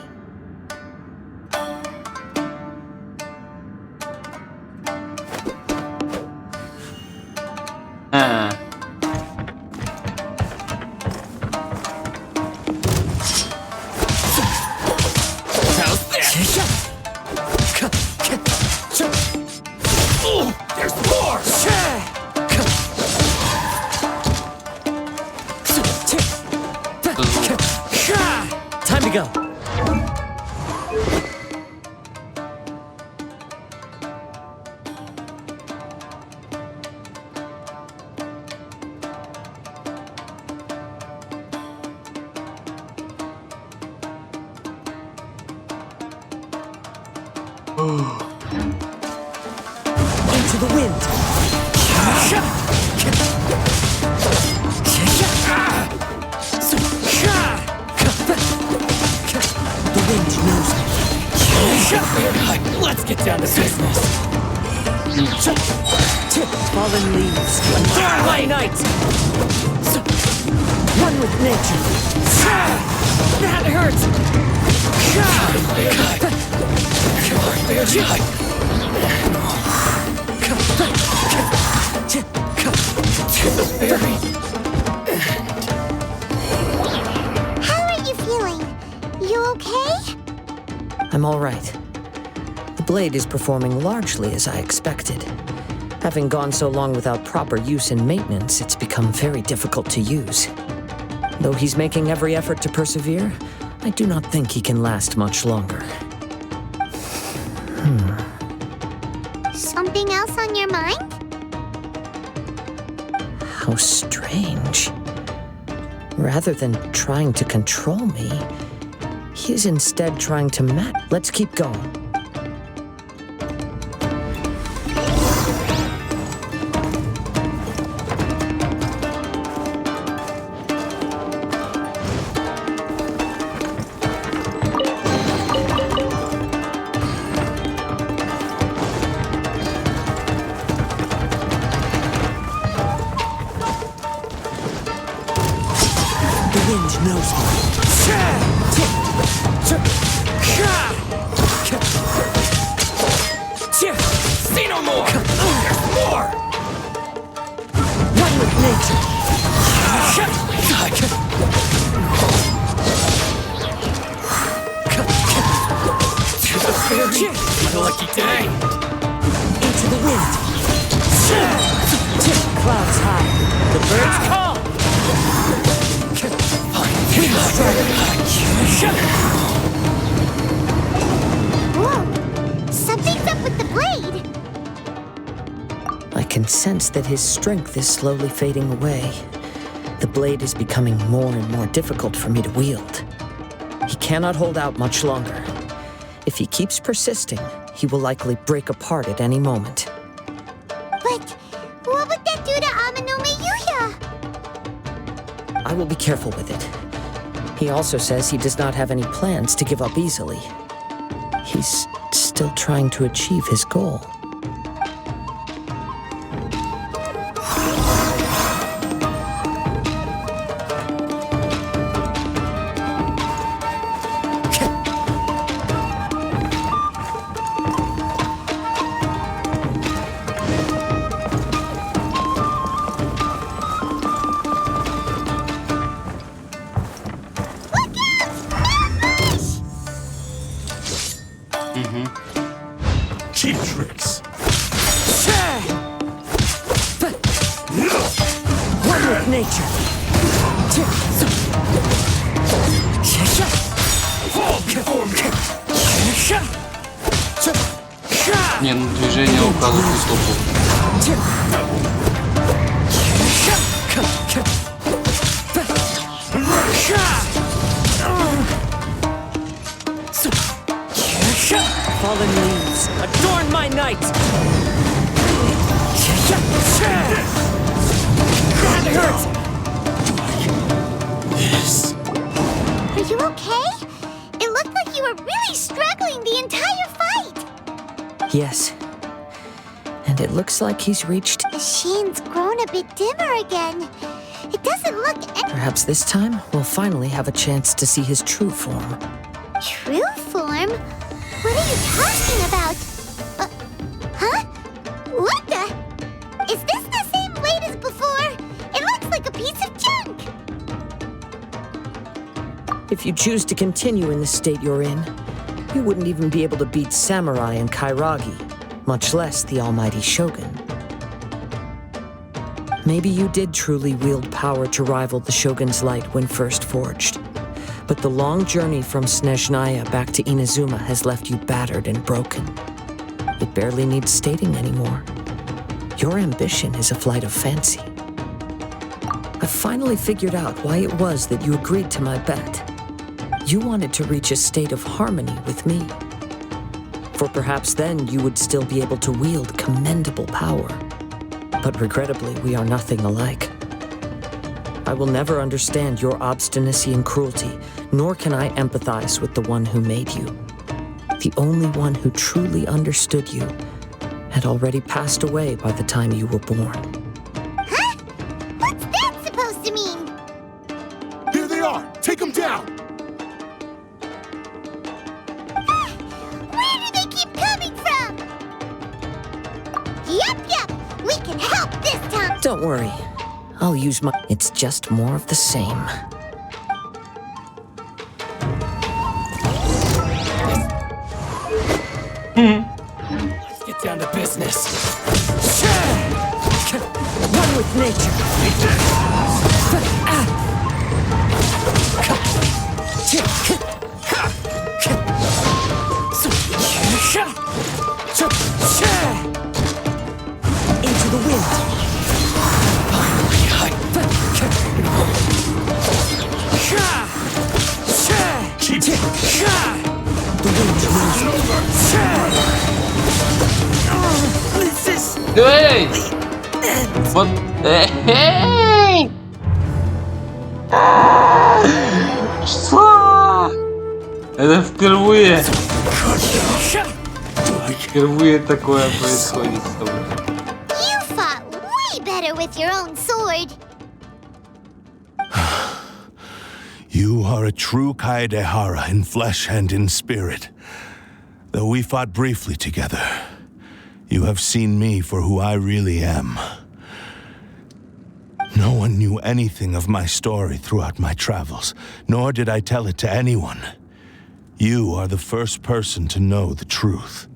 There's more! Time to go. Into the wind. Let's get down to business. Fallen leaves. Adorn my night. One with nature. That hurts. How are you feeling? You okay? I'm all right. The blade is performing largely as I expected. Having gone so long without proper use and maintenance, it's become very difficult to use. Though he's making every effort to persevere, I do not think he can last much longer. Something else on your mind? How strange. Rather than trying to control me, he is instead trying to match. Let's keep going. See no more! There's more! One with nature. To the fairy! My lucky day! Into the wind. Clouds high. The birds call. Whoa! Something's up with the blade! I can sense that his strength is slowly fading away. The blade is becoming more and more difficult for me to wield. He cannot hold out much longer. If he keeps persisting, he will likely break apart at any moment. But what would that do to Amanome Yuya? I will be careful with it. He also says he does not have any plans to give up easily. He's still trying to achieve his goal. Cheap tricks. One with nature. Не, ну движение указывает на стопу. Fallen leaves. Adorn my night! That hurts! Yes. Are you okay? It looked like you were really struggling the entire fight! Yes. And it looks like he's reached... The sheen's grown a bit dimmer again. It doesn't look... Perhaps this time, we'll finally have a chance to see his true form. True form? What are you talking about? Huh? What the? Is this the same blade as before? It looks like a piece of junk! If you choose to continue in the state you're in, you wouldn't even be able to beat Samurai and Kairagi, much less the almighty Shogun. Maybe you did truly wield power to rival the Shogun's light when first forged. But the long journey from Snezhnaya back to Inazuma has left you battered and broken. It barely needs stating anymore. Your ambition is a flight of fancy. I finally figured out why it was that you agreed to my bet. You wanted to reach a state of harmony with me. For perhaps then you would still be able to wield commendable power. But regrettably, we are nothing alike. I will never understand your obstinacy and cruelty, nor can I empathize with the one who made you. The only one who truly understood you had already passed away by the time you were born. Huh? What's that supposed to mean? Here they are! Take them down! Where do they keep coming from? Yup, we can help this time. Don't worry. I'll use my... It's just more of the same. Let's get down to business. One with nature. Into the wind. The wind This is... Hey! What? Hey! Что? Это впервые. Впервые такое происходит с тобой. You fought way better with your own sword. You are a true Kaedehara in flesh and in spirit. Though we fought briefly together, you have seen me for who I really am. No one knew anything of my story throughout my travels, nor did I tell it to anyone. You are the first person to know the truth.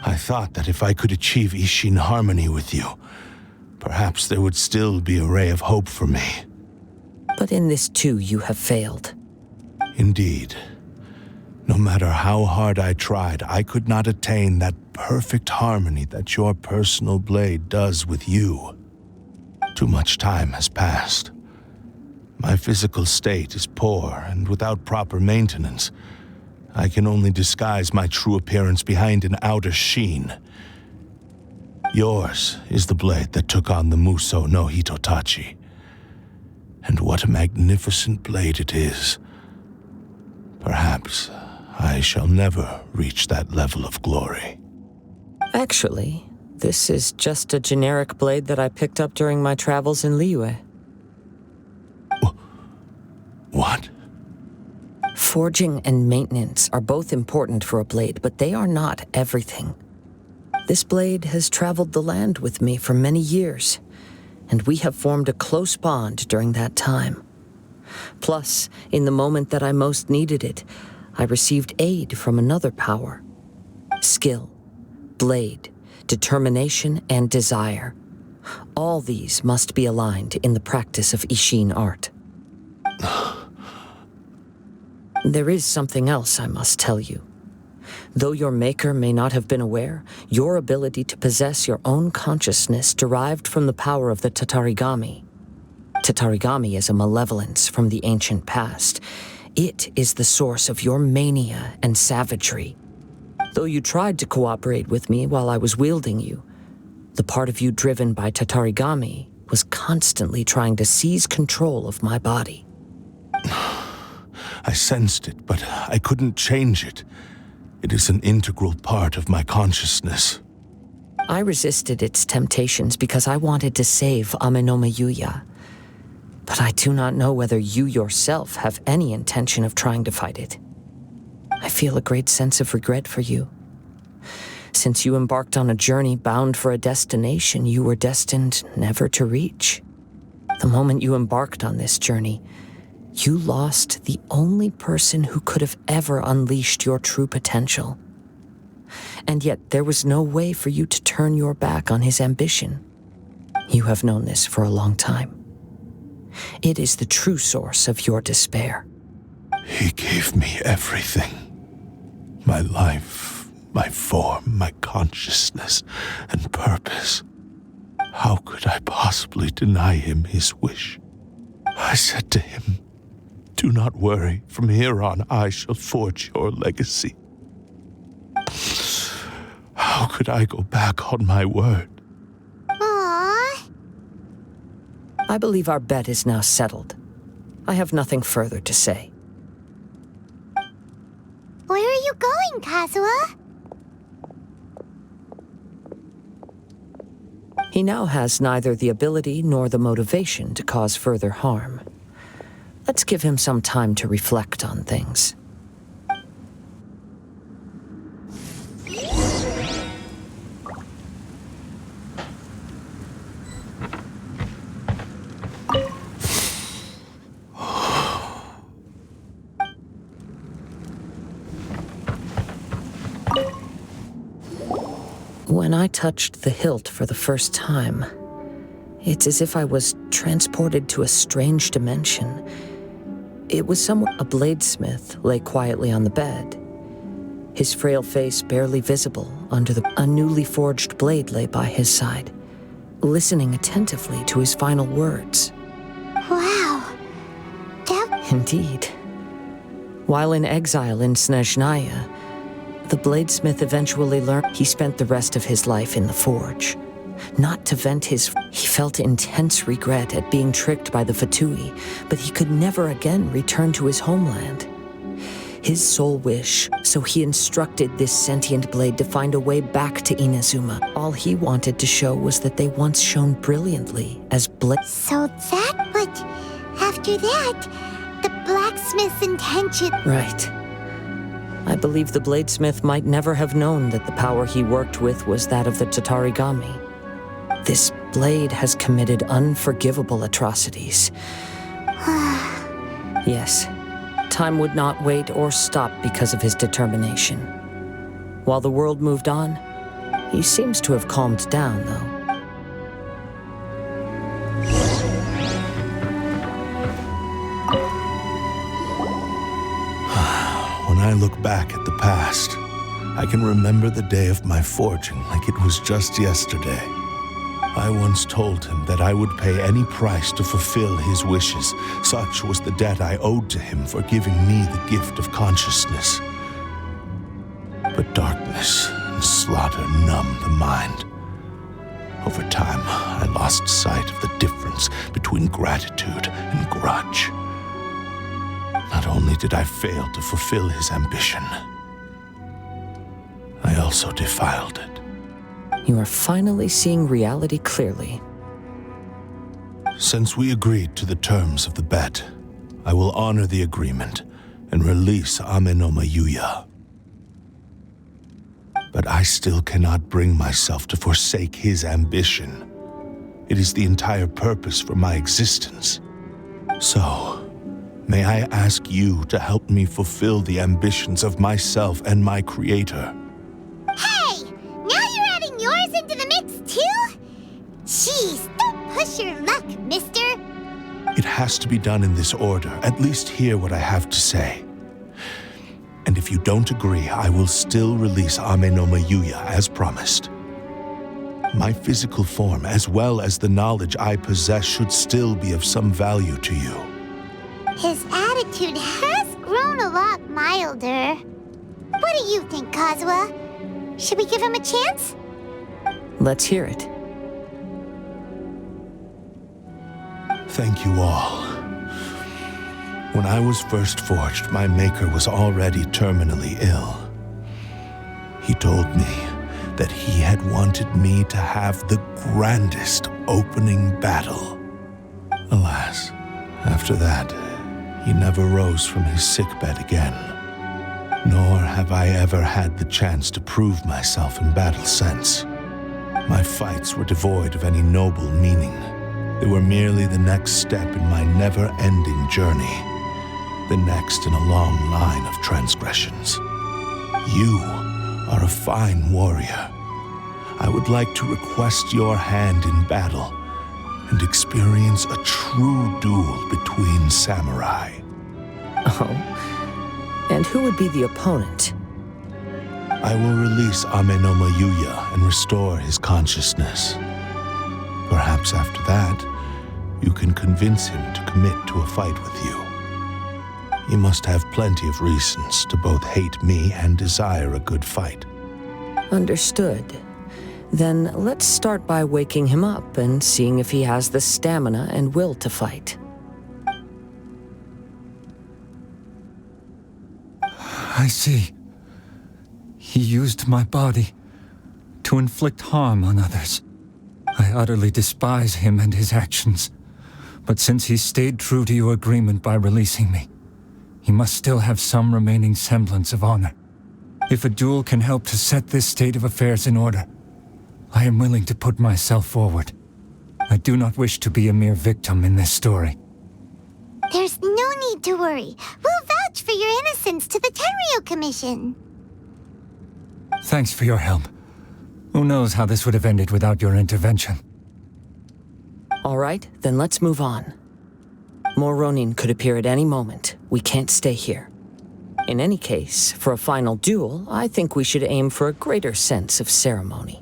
I thought that if I could achieve Ishin harmony with you, perhaps there would still be a ray of hope for me. But in this too, you have failed. Indeed. No matter how hard I tried, I could not attain that perfect harmony that your personal blade does with you. Too much time has passed. My physical state is poor, and without proper maintenance, I can only disguise my true appearance behind an outer sheen. Yours is the blade that took on the Muso no Hitotachi. And what a magnificent blade it is. Perhaps I shall never reach that level of glory. Actually, this is just a generic blade that I picked up during my travels in Liyue. What? Forging and maintenance are both important for a blade, but they are not everything. This blade has traveled the land with me for many years, and we have formed a close bond during that time. Plus, in the moment that I most needed it, I received aid from another power. Skill, blade, determination, and desire. All these must be aligned in the practice of Ishin art. There is something else I must tell you. Though your maker may not have been aware, your ability to possess your own consciousness derived from the power of the Tatarigami. Tatarigami is a malevolence from the ancient past. It is the source of your mania and savagery. Though you tried to cooperate with me while I was wielding you, the part of you driven by Tatarigami was constantly trying to seize control of my body. I sensed it, but I couldn't change it. It is an integral part of my consciousness. I resisted its temptations because I wanted to save Amenoma Yuya. But I do not know whether you yourself have any intention of trying to fight it. I feel a great sense of regret for you. Since you embarked on a journey bound for a destination you were destined never to reach. The moment you embarked on this journey, you lost the only person who could have ever unleashed your true potential. And yet there was no way for you to turn your back on his ambition. You have known this for a long time. It is the true source of your despair. He gave me everything. My life, my form, my consciousness, and purpose. How could I possibly deny him his wish? I said to him, "Do not worry. From here on, I shall forge your legacy." How could I go back on my word? Aww. I believe our bet is now settled. I have nothing further to say. Where are are you going, Kazuha? He now has neither the ability nor the motivation to cause further harm. Let's give him some time to reflect on things. When I touched the hilt for the first time, it's as if I was transported to a strange dimension. It was somewhere. A bladesmith lay quietly on the bed, his frail face barely visible under a newly forged blade lay by his side, listening attentively to his final words. Wow. Indeed. While in exile in Snezhnaya, the bladesmith eventually learned he spent the rest of his life in the forge. Not to vent he felt intense regret at being tricked by the Fatui, but he could never again return to his homeland. His sole wish, so he instructed this sentient blade to find a way back to Inazuma. All he wanted to show was that they once shone brilliantly as blades. So but after that, the blacksmith's intention... Right. I believe the bladesmith might never have known that the power he worked with was that of the Tatarigami. This blade has committed unforgivable atrocities. Yes, time would not wait or stop because of his determination. While the world moved on, he seems to have calmed down, though. When I look back at the past, I can remember the day of my forging like it was just yesterday. I once told him that I would pay any price to fulfill his wishes. Such was the debt I owed to him for giving me the gift of consciousness. But darkness and slaughter numbed the mind. Over time, I lost sight of the difference between gratitude and grudge. Not only did I fail to fulfill his ambition, I also defiled it. You are finally seeing reality clearly. Since we agreed to the terms of the bet, I will honor the agreement and release Amenoma Yuya. But I still cannot bring myself to forsake his ambition. It is the entire purpose for my existence. So, may I ask you to help me fulfill the ambitions of myself and my creator? Hey! Now you're adding yours into the mix, too? Jeez, don't push your luck, mister. It has to be done in this order. At least hear what I have to say. And if you don't agree, I will still release Amenoma Yuya as promised. My physical form, as well as the knowledge I possess, should still be of some value to you. His attitude has grown a lot milder. What do you think, Kazuha? Should we give him a chance? Let's hear it. Thank you all. When I was first forged, my maker was already terminally ill. He told me that he had wanted me to have the grandest opening battle. Alas, after that, he never rose from his sickbed again. Nor have I ever had the chance to prove myself in battle since. My fights were devoid of any noble meaning. They were merely the next step in my never-ending journey. The next in a long line of transgressions. You are a fine warrior. I would like to request your hand in battle and experience a true duel between samurai. Oh, and who would be the opponent? I will release Amenoma Yuya and restore his consciousness. Perhaps after that, you can convince him to commit to a fight with you. He must have plenty of reasons to both hate me and desire a good fight. Understood. Then let's start by waking him up and seeing if he has the stamina and will to fight. I see. He used my body to inflict harm on others. I utterly despise him and his actions. But since he stayed true to your agreement by releasing me, he must still have some remaining semblance of honor. If a duel can help to set this state of affairs in order, I am willing to put myself forward. I do not wish to be a mere victim in this story. There's no need to worry. We'll vouch for your innocence to the Tenryu Commission. Thanks for your help. Who knows how this would have ended without your intervention. All right, then let's move on. More Ronin could appear at any moment. We can't stay here. In any case, for a final duel, I think we should aim for a greater sense of ceremony.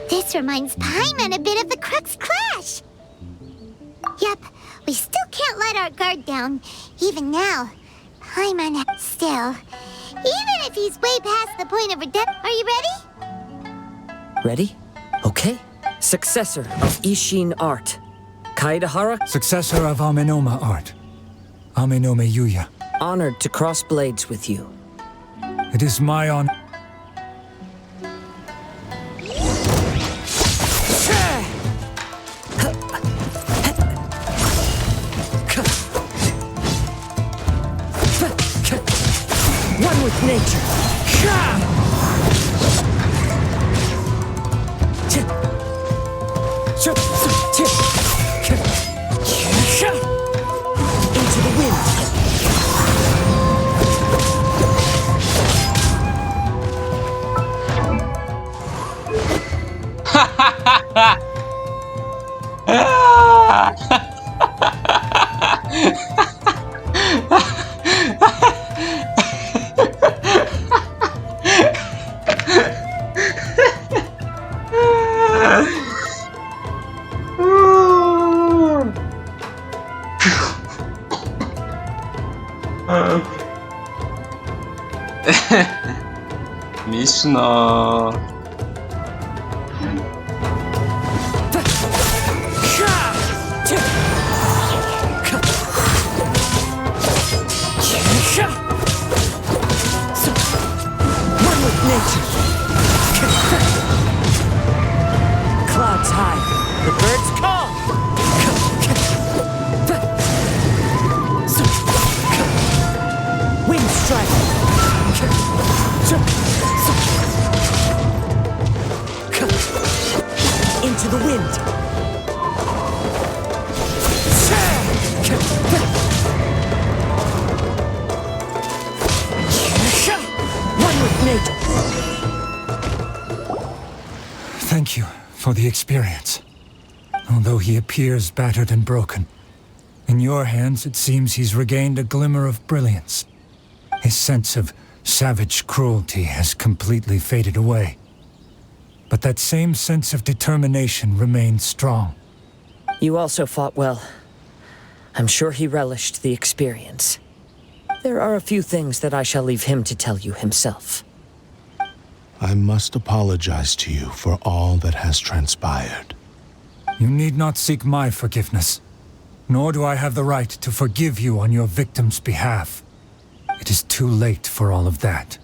This reminds Paimon a bit of the Crux Clash. Yep, we still can't let our guard down. Even now, Paimon still. Even if he's way past the point of redemption. Are you ready? Ready? Okay. Successor of Ishin art. Kaedahara? Successor of Amenoma art. Amenome Yuya. Honored to cross blades with you. It is my honor. One with nature. Into the wind. Смешно. One with nature. Clouds high, the birds call. Wind strike. Into the wind. One with nature. Thank you for the experience. Although he appears battered and broken, in your hands it seems he's regained a glimmer of brilliance. His sense of savage cruelty has completely faded away. But that same sense of determination remains strong. You also fought well. I'm sure he relished the experience. There are a few things that I shall leave him to tell you himself. I must apologize to you for all that has transpired. You need not seek my forgiveness, nor do I have the right to forgive you on your victim's behalf. It is too late for all of that.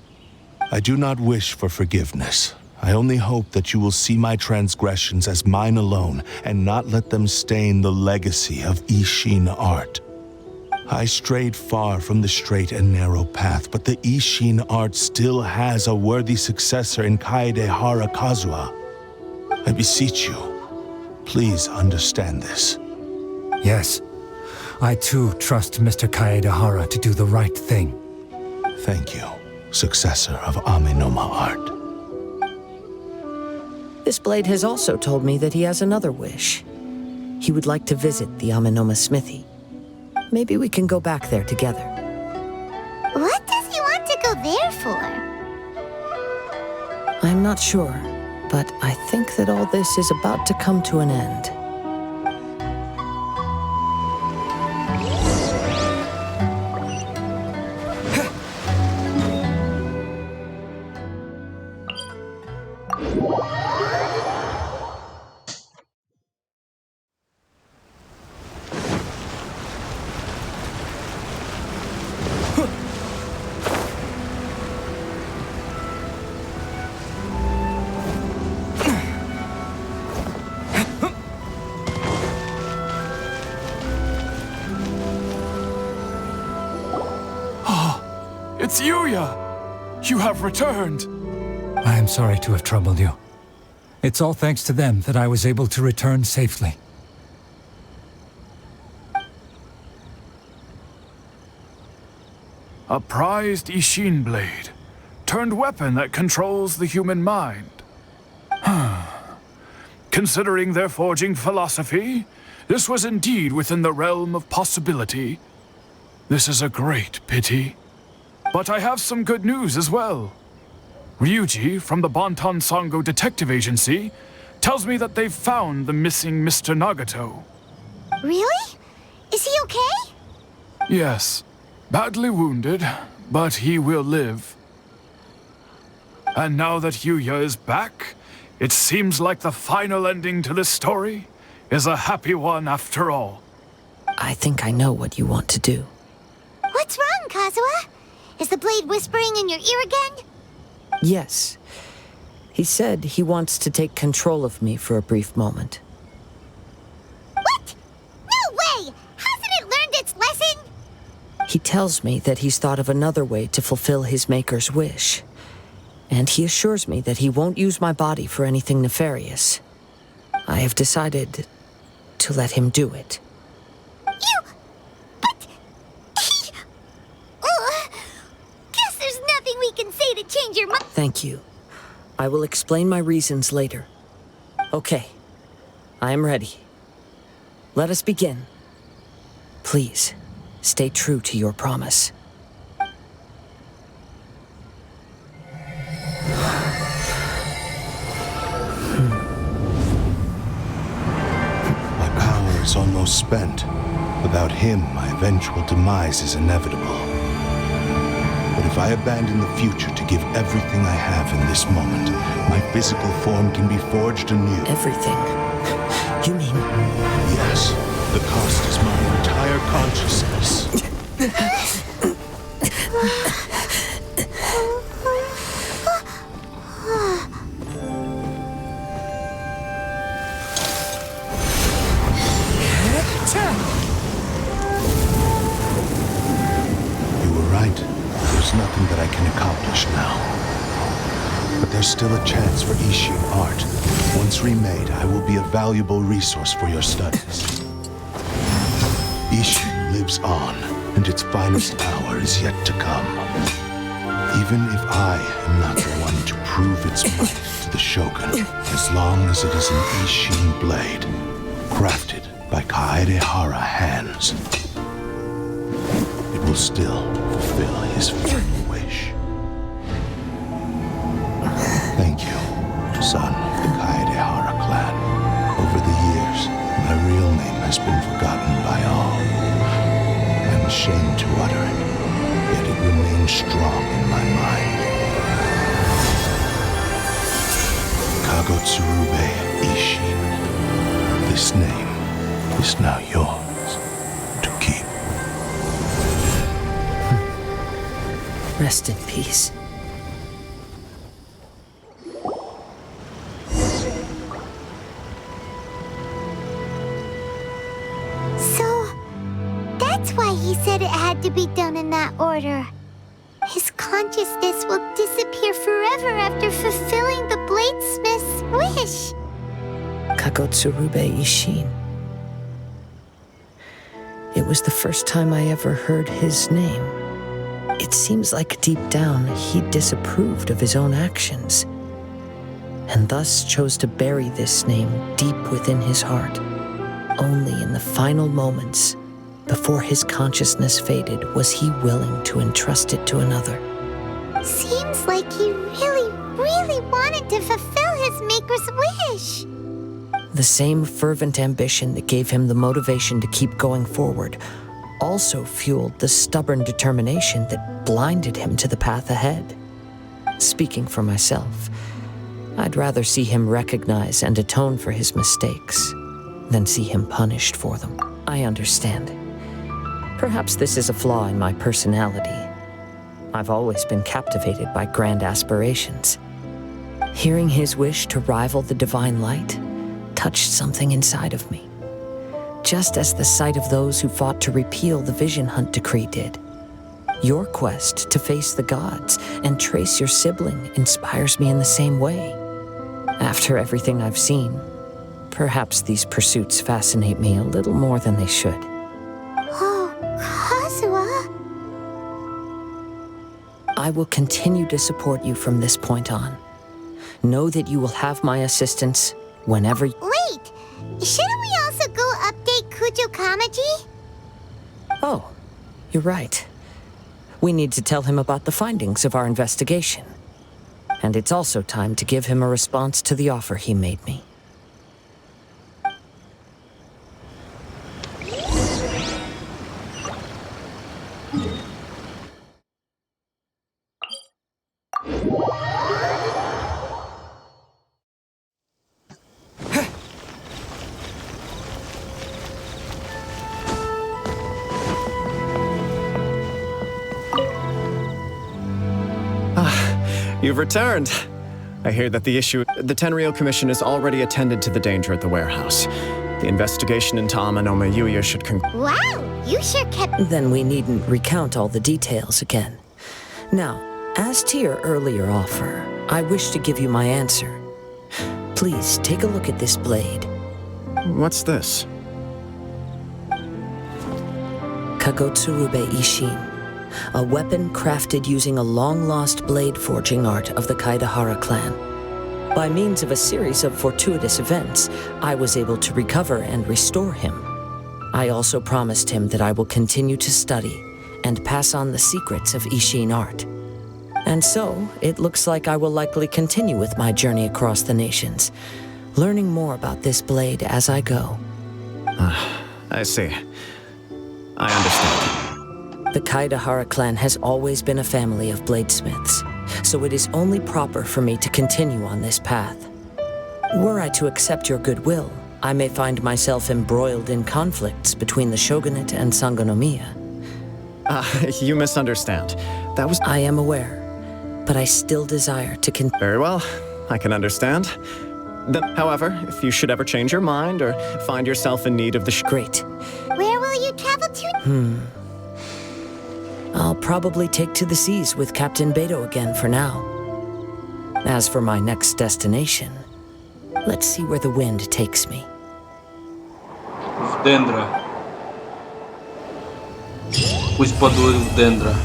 I do not wish for forgiveness. I only hope that you will see my transgressions as mine alone and not let them stain the legacy of Ishin art. I strayed far from the straight and narrow path, but the Ishin art still has a worthy successor in Kaedahara Kazuha. I beseech you, please understand this. Yes, I too trust Mr. Kaedehara to do the right thing. Thank you, successor of Amenoma art. This blade has also told me that he has another wish. He would like to visit the Amenoma smithy. Maybe we can go back there together. What does he want to go there for? I'm not sure, but I think that all this is about to come to an end. It's Yuya! You have returned! I am sorry to have troubled you. It's all thanks to them that I was able to return safely. A prized Ishin blade, turned weapon that controls the human mind. Considering their forging philosophy, this was indeed within the realm of possibility. This is a great pity. But I have some good news as well. Ryuji from the Bonton Sango Detective Agency tells me that they've found the missing Mr. Nagato. Really? Is he okay? Yes, badly wounded, but he will live. And now that Yuya is back, it seems like the final ending to this story is a happy one after all. I think I know what you want to do. What's wrong, Kazuha? Is the blade whispering in your ear again? Yes. He said he wants to take control of me for a brief moment. What? No way! Hasn't it learned its lesson? He tells me that he's thought of another way to fulfill his maker's wish. And he assures me that he won't use my body for anything nefarious. I have decided to let him do it. Guess there's nothing we can say to change your mind. Thank you. I will explain my reasons later. Okay. I am ready. Let us begin. Please, stay true to your promise. My power is almost spent. Without him, my eventual demise is inevitable. But if I abandon the future to give everything I have in this moment, my physical form can be forged anew. Everything? You mean? Yes. The cost is my entire consciousness. You were right. There's nothing that I can accomplish now. But there's still a chance for Ishin art. Once remade, I will be a valuable resource for your studies. Ishin lives on, and its finest hour is yet to come. Even if I am not the one to prove its might to the Shogun, as long as it is an Ishin blade, crafted by Kaedehara hands, it will still fulfill his final wish. Thank you, son of the Kaedehara clan. Over the years, my real name has been forgotten by all. I'm ashamed to utter it, yet it remains strong in my mind. Kagotsurube Ishin. This name is now yours to keep. Rest in peace. That's why he said it had to be done in that order. His consciousness will disappear forever after fulfilling the bladesmith's wish. Kagotsurube Ishin. It was the first time I ever heard his name. It seems like deep down he disapproved of his own actions, and thus chose to bury this name deep within his heart. Only in the final moments, before his consciousness faded, was he willing to entrust it to another. Seems like he really, really wanted to fulfill his maker's wish. The same fervent ambition that gave him the motivation to keep going forward also fueled the stubborn determination that blinded him to the path ahead. Speaking for myself, I'd rather see him recognize and atone for his mistakes than see him punished for them. I understand. Perhaps this is a flaw in my personality. I've always been captivated by grand aspirations. Hearing his wish to rival the divine light touched something inside of me, just as the sight of those who fought to repeal the Vision Hunt decree did. Your quest to face the gods and trace your sibling inspires me in the same way. After everything I've seen, perhaps these pursuits fascinate me a little more than they should. Oh, Kazuha. I will continue to support you from this point on. Know that you will have my assistance whenever... Wait! Shouldn't we also go update Kujo Kamaji? Oh, you're right. We need to tell him about the findings of our investigation. And it's also time to give him a response to the offer he made me. You've returned. I hear that the Tenryou Commission has already attended to the danger at the warehouse. The investigation into Amanome Yuya should Wow, you sure kept... Then we needn't recount all the details again. Now, as to your earlier offer, I wish to give you my answer. Please take a look at this blade. What's this? Kagotsurube Ishin. A weapon crafted using a long-lost blade forging art of the Kaidahara clan. By means of a series of fortuitous events, I was able to recover and restore him. I also promised him that I will continue to study and pass on the secrets of Ishin art. And so, it looks like I will likely continue with my journey across the nations, learning more about this blade as I go. I see. I understand. The Kaidahara clan has always been a family of bladesmiths, so it is only proper for me to continue on this path. Were I to accept your goodwill, I may find myself embroiled in conflicts between the shogunate and Sangonomiya. You misunderstand. That was... I am aware, but I still desire to Very well, I can understand. However, if you should ever change your mind or find yourself in need of the... Great. Where will you travel to? I'll probably take to the seas with Captain Beto again for now. As for my next destination, let's see where the wind takes me. В Дендра. Пусть подует в Дендра.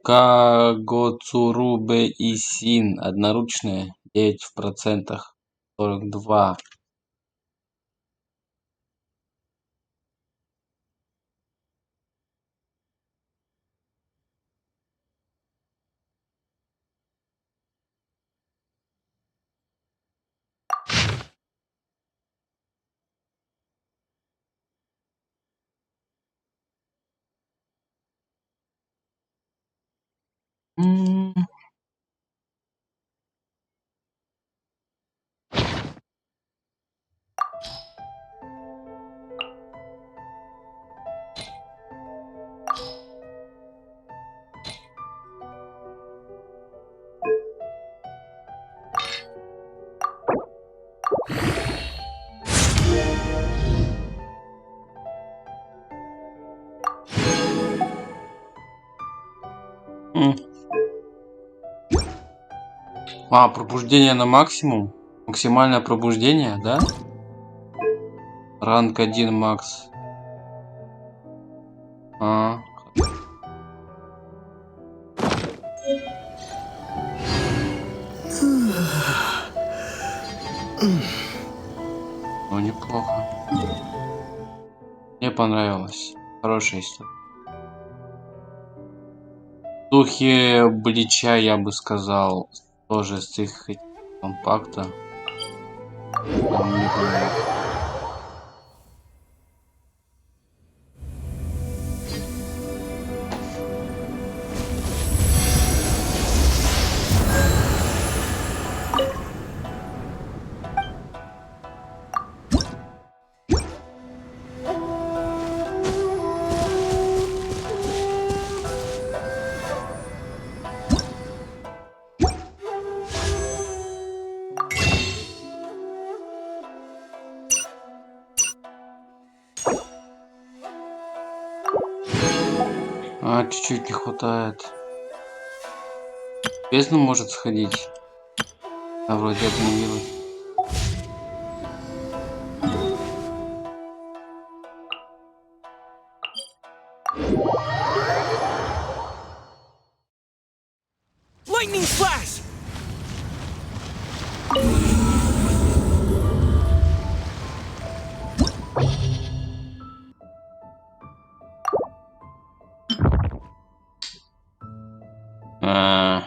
Кагоцурубе Исин. Одноручная. 9%. 42. А, пробуждение на максимум? Максимальное пробуждение, да? Ранг 1 макс. А. Ну, неплохо. Мне понравилось. Хорошая история. В духе Блича, я бы сказал, тоже с их компакта. Мне понравилось. А, чуть-чуть не хватает. Бездну может сходить. А вроде обновила. Lightning flash! А.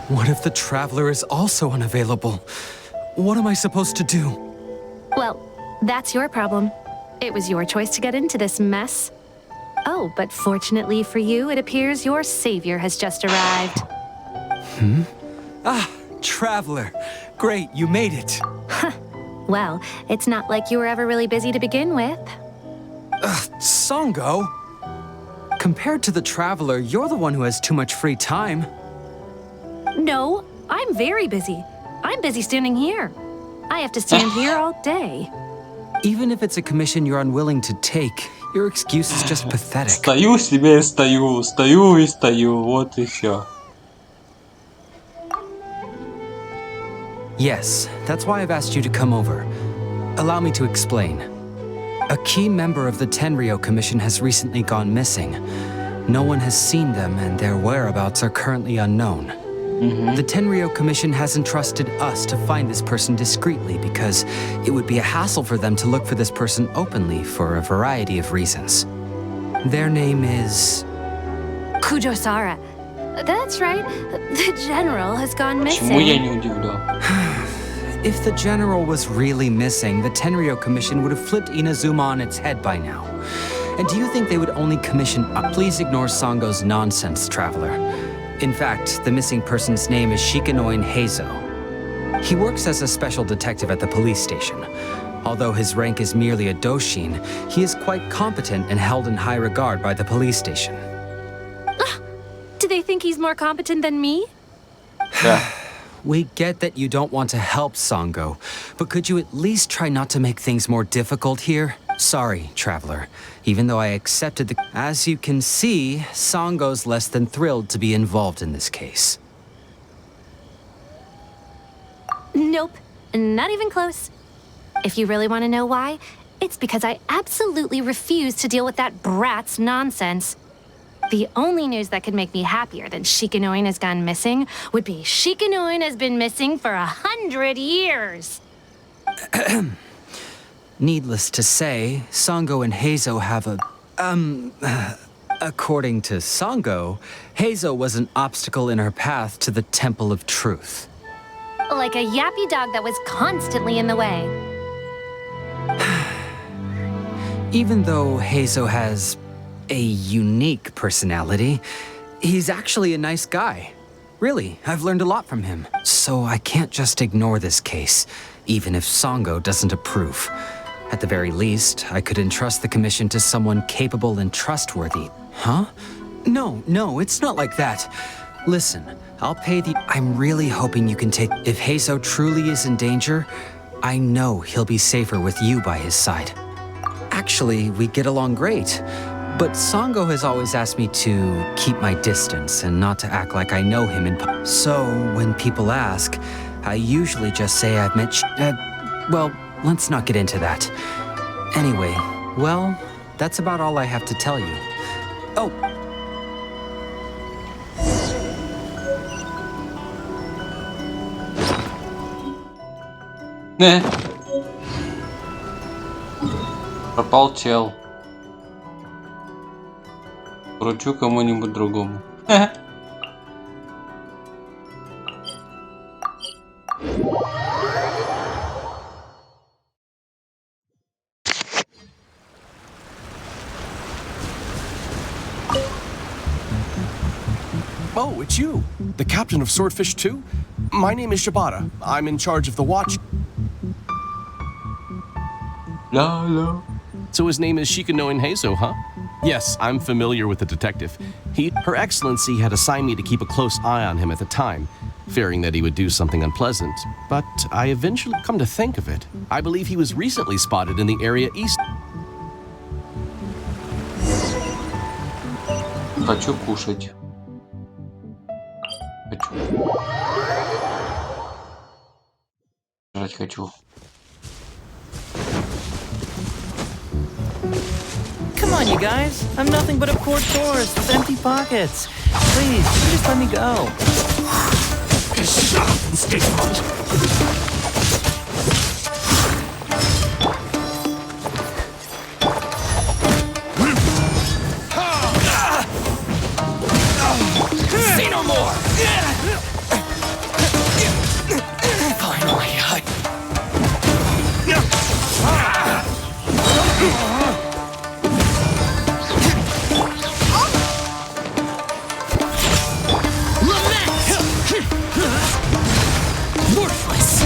What if the Traveler is also unavailable? What am I supposed to do? Well, that's your problem. It was your choice to get into this mess. Oh, but fortunately for you, it appears your savior has just arrived. Hmm? Ah, Traveler. Great, you made it. Well, it's not like you were ever really busy to begin with. Songo? Compared to the Traveler, you're the one who has too much free time. No, I'm very busy. I'm busy standing here. I have to stand here all day. Even if it's a commission you're unwilling to take, your excuse is just pathetic. Стою себе и стою, стою и стою, вот и всё. Yes, that's why I've asked you to come over. Allow me to explain. A key member of the Tenryo Commission has recently gone missing. No one has seen them, and their whereabouts are currently unknown. The Tenryo Commission has entrusted us to find this person discreetly because it would be a hassle for them to look for this person openly for a variety of reasons. Their name is... Kujosara. That's right. The general has gone Почему я missing. не удивлен? If the general was really missing, the Tenryo Commission would have flipped Inazuma on its head by now. And do you think they would only commission... Please ignore Songo's nonsense, Traveler. In fact, the missing person's name is Shikanoin Heizo. He works as a special detective at the police station. Although his rank is merely a doshin, he is quite competent and held in high regard by the police station. Do they think he's more competent than me? We get that you don't want to help Songo, but could you at least try not to make things more difficult here? Sorry, Traveler. Even though I accepted the... As you can see, Songo's less than thrilled to be involved in this case. Nope, not even close. If you really want to know why, it's because I absolutely refuse to deal with that brat's nonsense. The only news that could make me happier than Shikanoin has gone missing would be Shikanoin has been missing for 100 years. Needless to say, Songo and Heizo have a... According to Sango, Heizo was an obstacle in her path to the Temple of Truth. Like a yappy dog that was constantly in the way. Even though Heizo has a unique personality, he's actually a nice guy. Really, I've learned a lot from him. So I can't just ignore this case, even if Sango doesn't approve. At the very least, I could entrust the commission to someone capable and trustworthy. Huh? No, it's not like that. Listen, I'll pay the... I'm really hoping you can take... If Heizo truly is in danger, I know he'll be safer with you by his side. Actually, we get along great. But Sango has always asked me to keep my distance and not to act like I know him in... So, when people ask, I usually just say I've met... well, let's not get into that. Anyway, well, that's about all I have to tell you. Oh! Не. Пропал чел. Вручу кому-нибудь другому. Oh, it's you, the captain of Swordfish 2? My name is Shibata. I'm in charge of the watch. No. So his name is Shikanoin Heizo, huh? Yes, I'm familiar with the detective. Her Excellency had assigned me to keep a close eye on him at the time, fearing that he would do something unpleasant. But I eventually come to think of it. I believe he was recently spotted in the area east. Хочу кушать. Жрать хочу. Come on, you guys. I'm nothing but a poor tourist with empty pockets. Please, just let me go. Shut up and stay put. Say no more! Finally, worthless!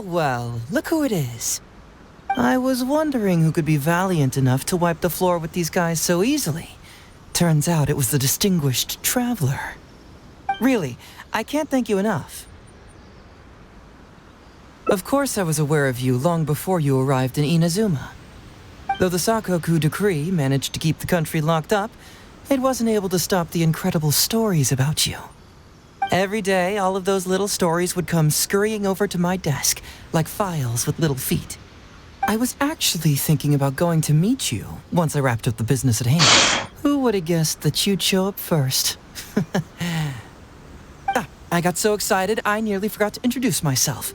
Well, look who it is. I was wondering who could be valiant enough to wipe the floor with these guys so easily. Turns out it was the distinguished traveler. Really, I can't thank you enough. Of course I was aware of you long before you arrived in Inazuma. Though the Sakoku decree managed to keep the country locked up, it wasn't able to stop the incredible stories about you. Every day, all of those little stories would come scurrying over to my desk, like files with little feet. I was actually thinking about going to meet you once I wrapped up the business at hand. Who would have guessed that you'd show up first? I got so excited, I nearly forgot to introduce myself.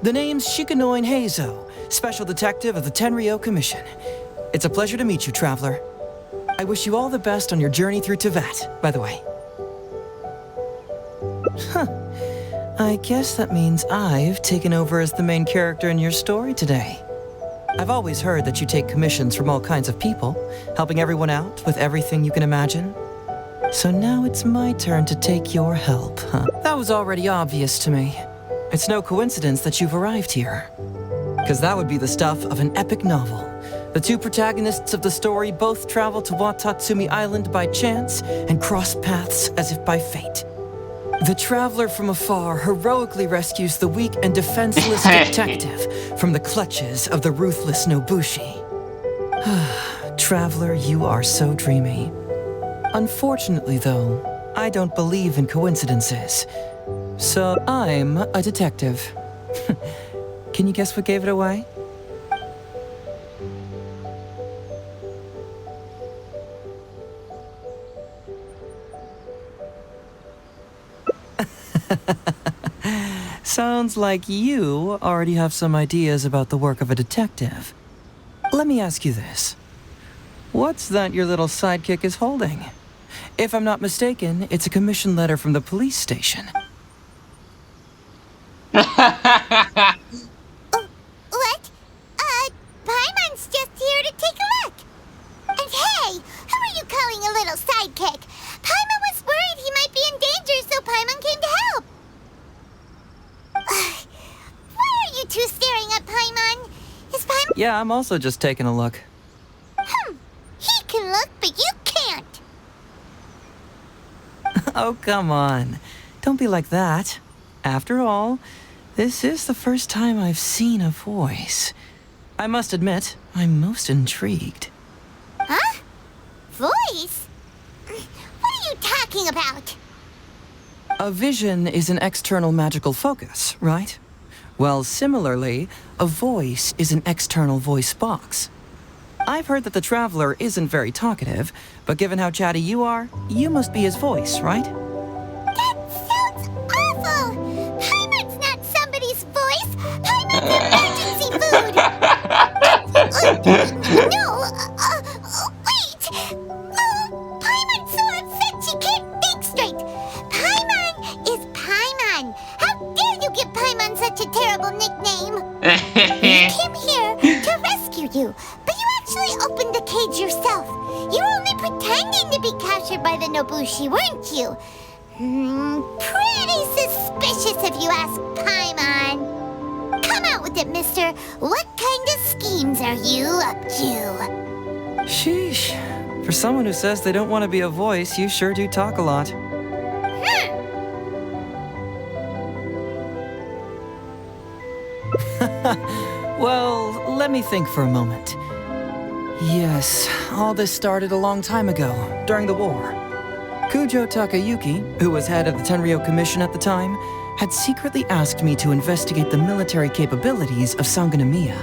The name's Shikanoin Heizo, Special Detective of the Tenryou Commission. It's a pleasure to meet you, traveler. I wish you all the best on your journey through Teyvat, by the way. I guess that means I've taken over as the main character in your story today. I've always heard that you take commissions from all kinds of people, helping everyone out with everything you can imagine. So now it's my turn to take your help, huh? That was already obvious to me. It's no coincidence that you've arrived here. Because that would be the stuff of an epic novel. The two protagonists of the story both travel to Watatsumi Island by chance and cross paths as if by fate. The traveler from afar heroically rescues the weak and defenseless detective from the clutches of the ruthless Nobushi. Traveler, you are so dreamy. Unfortunately, though, I don't believe in coincidences. So I'm a detective. Can you guess what gave it away? Sounds like you already have some ideas about the work of a detective. Let me ask you this. What's that your little sidekick is holding? If I'm not mistaken, it's a commission letter from the police station. What? Paimon's just here to take a look. And hey, who are you calling a little sidekick? Paimon was worried he might be in danger, so Paimon came to help. Why are you two staring at Paimon? Is Paimon... Yeah, I'm also just taking a look. He can look, but you can't. Oh, come on. Don't be like that. After all, this is the first time I've seen a voice. I must admit, I'm most intrigued. Huh? Voice? What are you talking about? A vision is an external magical focus, right? Well, similarly, a voice is an external voice box. I've heard that the Traveler isn't very talkative, but given how chatty you are, you must be his voice, right? That sounds awful! Paimon's not somebody's voice! Paimon's emergency food! No, wait! Paimon's so upset she can't think straight! Paimon is Paimon! How dare you give Paimon such a terrible nickname? We came here to rescue you, but you actually opened the cage yourself. You were only pretending to be captured by the Nobushi, weren't you? Pretty suspicious if you ask Paimon. Come out with it, mister. What kind of schemes are you up to? Sheesh. For someone who says they don't want to be a voice, you sure do talk a lot. Well, let me think for a moment. Yes, all this started a long time ago, during the war. Kujo Takayuki, who was head of the Tenryo Commission at the time, had secretly asked me to investigate the military capabilities of Sangonomiya.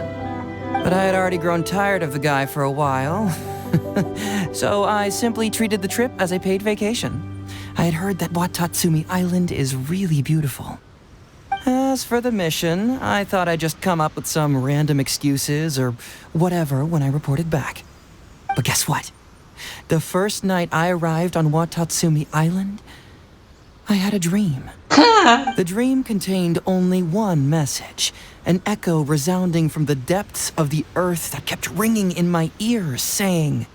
But I had already grown tired of the guy for a while, so I simply treated the trip as a paid vacation. I had heard that Watatsumi Island is really beautiful. As for the mission, I thought I'd just come up with some random excuses or whatever when I reported back. But guess what? The first night I arrived on Watatsumi Island, I had a dream. The dream contained only one message, an echo resounding from the depths of the earth that kept ringing in my ears, saying,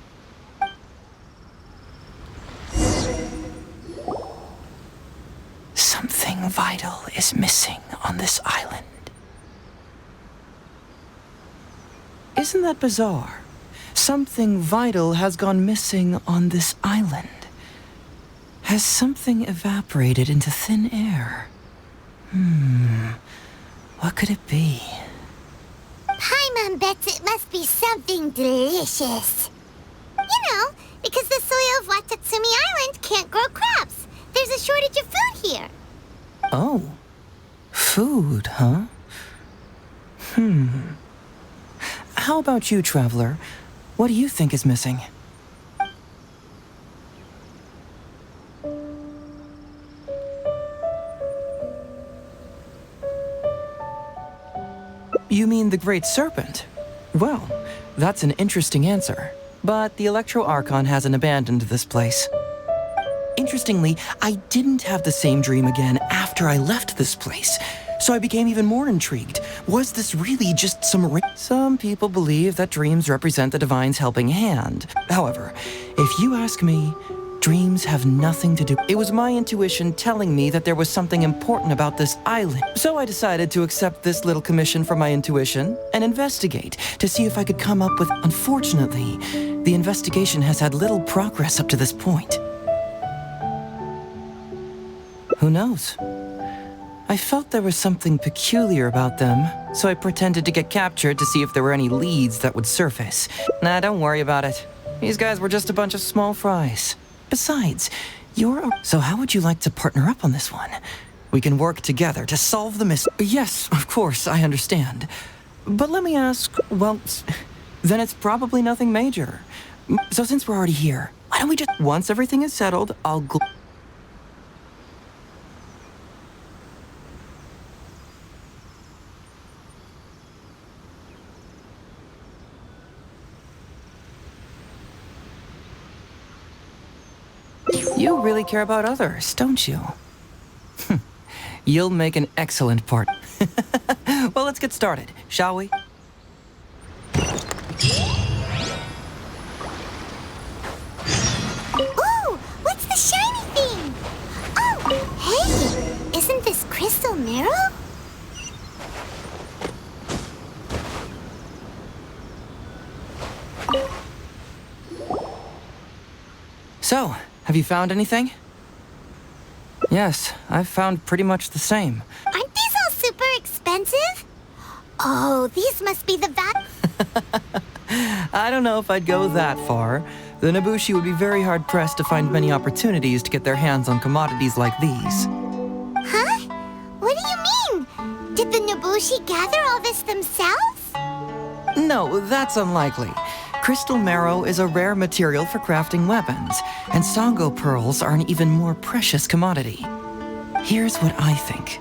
"Something vital is missing on this island." Isn't that bizarre? Something vital has gone missing on this island. Has something evaporated into thin air? What could it be? Paimon bets it must be something delicious. You know, because the soil of Watatsumi Island can't grow crops. There's a shortage of food here. Oh. Food, huh? How about you, Traveler? What do you think is missing? You mean the Great Serpent? Well, that's an interesting answer. But the Electro Archon hasn't abandoned this place. Interestingly, I didn't have the same dream again after I left this place. So I became even more intrigued. Was this really just Some people believe that dreams represent the divine's helping hand. However, if you ask me, dreams have nothing to do. It was my intuition telling me that there was something important about this island. So I decided to accept this little commission from my intuition and investigate to see if I could come up with... Unfortunately, the investigation has had little progress up to this point. Who knows? I felt there was something peculiar about them, so I pretended to get captured to see if there were any leads that would surface. Nah, don't worry about it. These guys were just a bunch of small fries. Besides, So how would you like to partner up on this one? We can work together to solve the mystery. Yes, of course, I understand. But let me ask, well, then it's probably nothing major. So since we're already here, why don't we just... Once everything is settled, I'll... You really care about others, don't you? You'll make an excellent partner. Well, let's get started, shall we? Ooh, what's the shiny thing? Oh, hey, isn't this crystal marrow? So, have you found anything? Yes, I've found pretty much the same. Aren't these all super expensive? Oh, these must be the I don't know if I'd go that far. The Nobushi would be very hard-pressed to find many opportunities to get their hands on commodities like these. Huh? What do you mean? Did the Nobushi gather all this themselves? No, that's unlikely. Crystal marrow is a rare material for crafting weapons, and Sango pearls are an even more precious commodity. Here's what I think.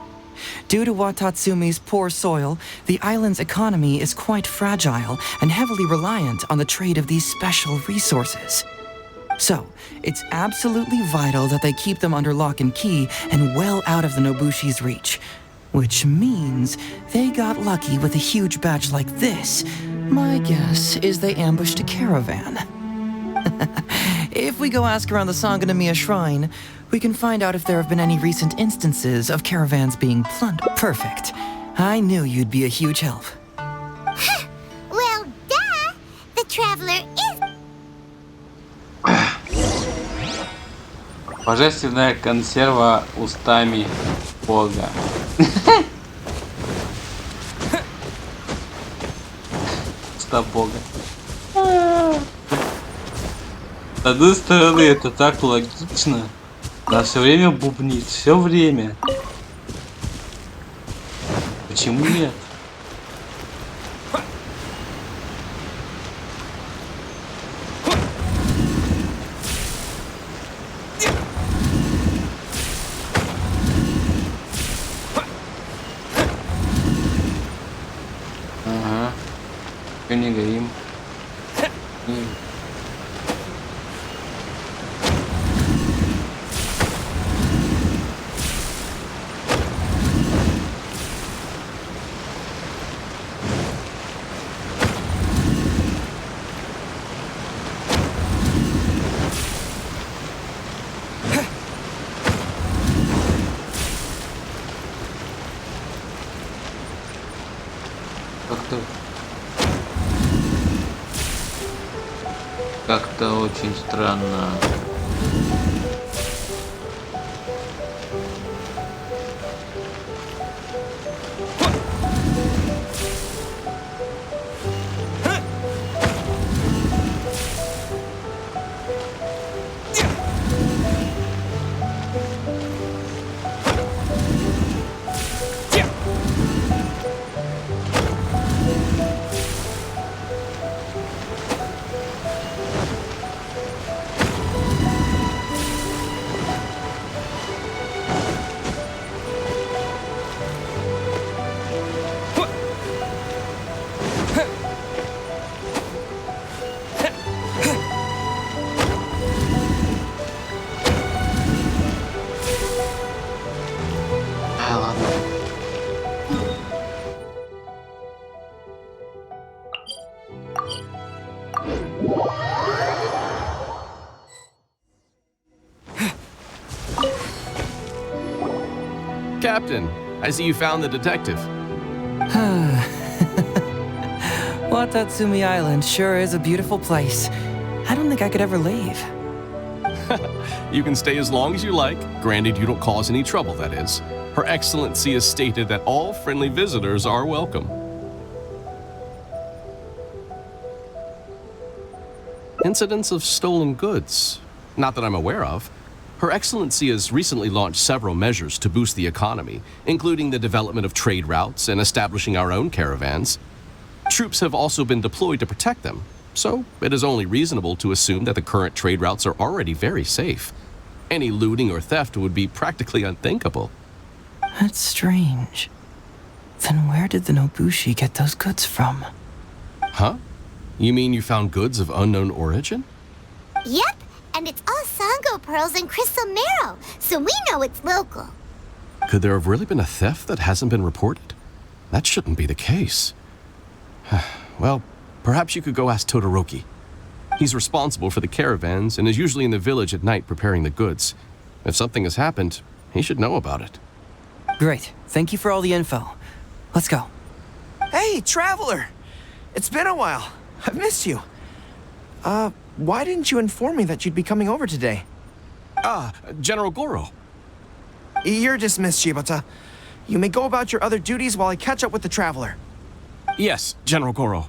Due to Watatsumi's poor soil, the island's economy is quite fragile and heavily reliant on the trade of these special resources. So, it's absolutely vital that they keep them under lock and key and well out of the Nobushi's reach. Which means they got lucky with a huge batch like this. My guess is they ambushed a caravan. If we go ask around the Sangonomiya Shrine, we can find out if there have been any recent instances of caravans being plundered. Perfect. I knew you'd be a huge help. Well, duh! The traveler is... Божественная консерва устами Бога. Уста Бога. С одной стороны, это так логично. Она все время бубнит, все время. Почему нет? Ага. Чё не горим? Как-то очень странно. Captain, I see you found the detective. Watatsumi Island sure is a beautiful place. I don't think I could ever leave. You can stay as long as you like, granted you don't cause any trouble, that is. Her Excellency has stated that all friendly visitors are welcome. Incidents of stolen goods? Not that I'm aware of. Her Excellency has recently launched several measures to boost the economy, including the development of trade routes and establishing our own caravans. Troops have also been deployed to protect them, so it is only reasonable to assume that the current trade routes are already very safe. Any looting or theft would be practically unthinkable. That's strange. Then where did the Nobushi get those goods from? Huh? You mean you found goods of unknown origin? Yep, and it's all bongo pearls and crystal marrow, so we know it's local. Could there have really been a theft that hasn't been reported? That shouldn't be the case. Well, perhaps you could go ask Todoroki. He's responsible for the caravans and is usually in the village at night preparing the goods. If something has happened, he should know about it. Great. Thank you for all the info. Let's go. Hey, Traveler! It's been a while. I've missed you. Why didn't you inform me that you'd be coming over today? General Goro. You're dismissed, Shibata. You may go about your other duties while I catch up with the Traveler. Yes, General Goro.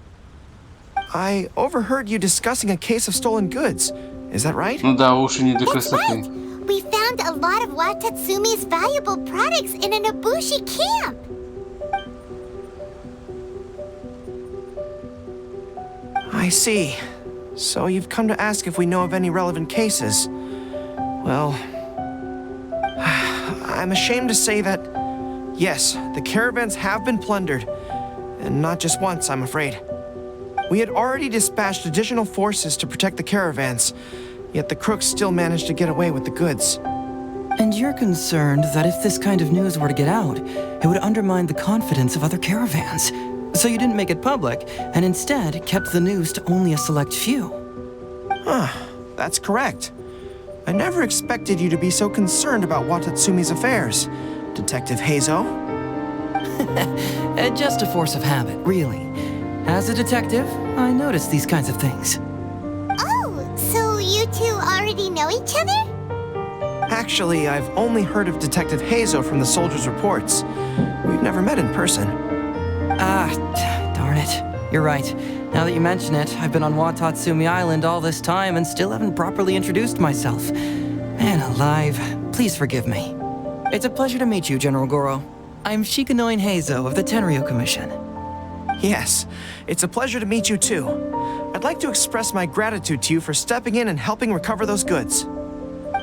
I overheard you discussing a case of stolen goods. Is that right? Ну да, уши не до That's красоты. right! We found a lot of Watatsumi's valuable products in an Ibushi camp! I see. So you've come to ask if we know of any relevant cases. Well, I'm ashamed to say that, yes, the caravans have been plundered. And not just once, I'm afraid. We had already dispatched additional forces to protect the caravans, yet the crooks still managed to get away with the goods. And you're concerned that if this kind of news were to get out, it would undermine the confidence of other caravans. So you didn't make it public, and instead kept the news to only a select few. That's correct. I never expected you to be so concerned about Watatsumi's affairs, Detective Heizo. Just a force of habit, really. As a detective, I notice these kinds of things. Oh, so you two already know each other? Actually, I've only heard of Detective Heizo from the soldiers' reports. We've never met in person. Darn it. You're right. Now that you mention it, I've been on Watatsumi Island all this time and still haven't properly introduced myself. Man alive, please forgive me. It's a pleasure to meet you, General Goro. I'm Shikanoin Heizo of the Tenryo Commission. Yes, it's a pleasure to meet you too. I'd like to express my gratitude to you for stepping in and helping recover those goods.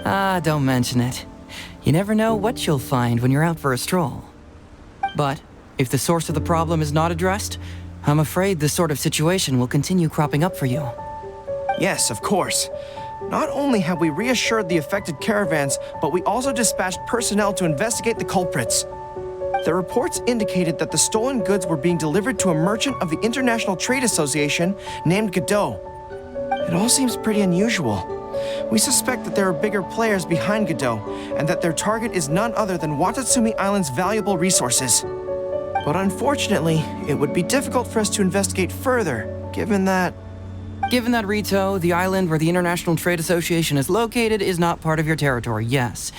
Don't mention it. You never know what you'll find when you're out for a stroll. But if the source of the problem is not addressed, I'm afraid this sort of situation will continue cropping up for you. Yes, of course. Not only have we reassured the affected caravans, but we also dispatched personnel to investigate the culprits. The reports indicated that the stolen goods were being delivered to a merchant of the International Trade Association named Godot. It all seems pretty unusual. We suspect that there are bigger players behind Godot, and that their target is none other than Watatsumi Island's valuable resources. But unfortunately, it would be difficult for us to investigate further, given that... Given that, Rito, the island where the International Trade Association is located is not part of your territory, yes.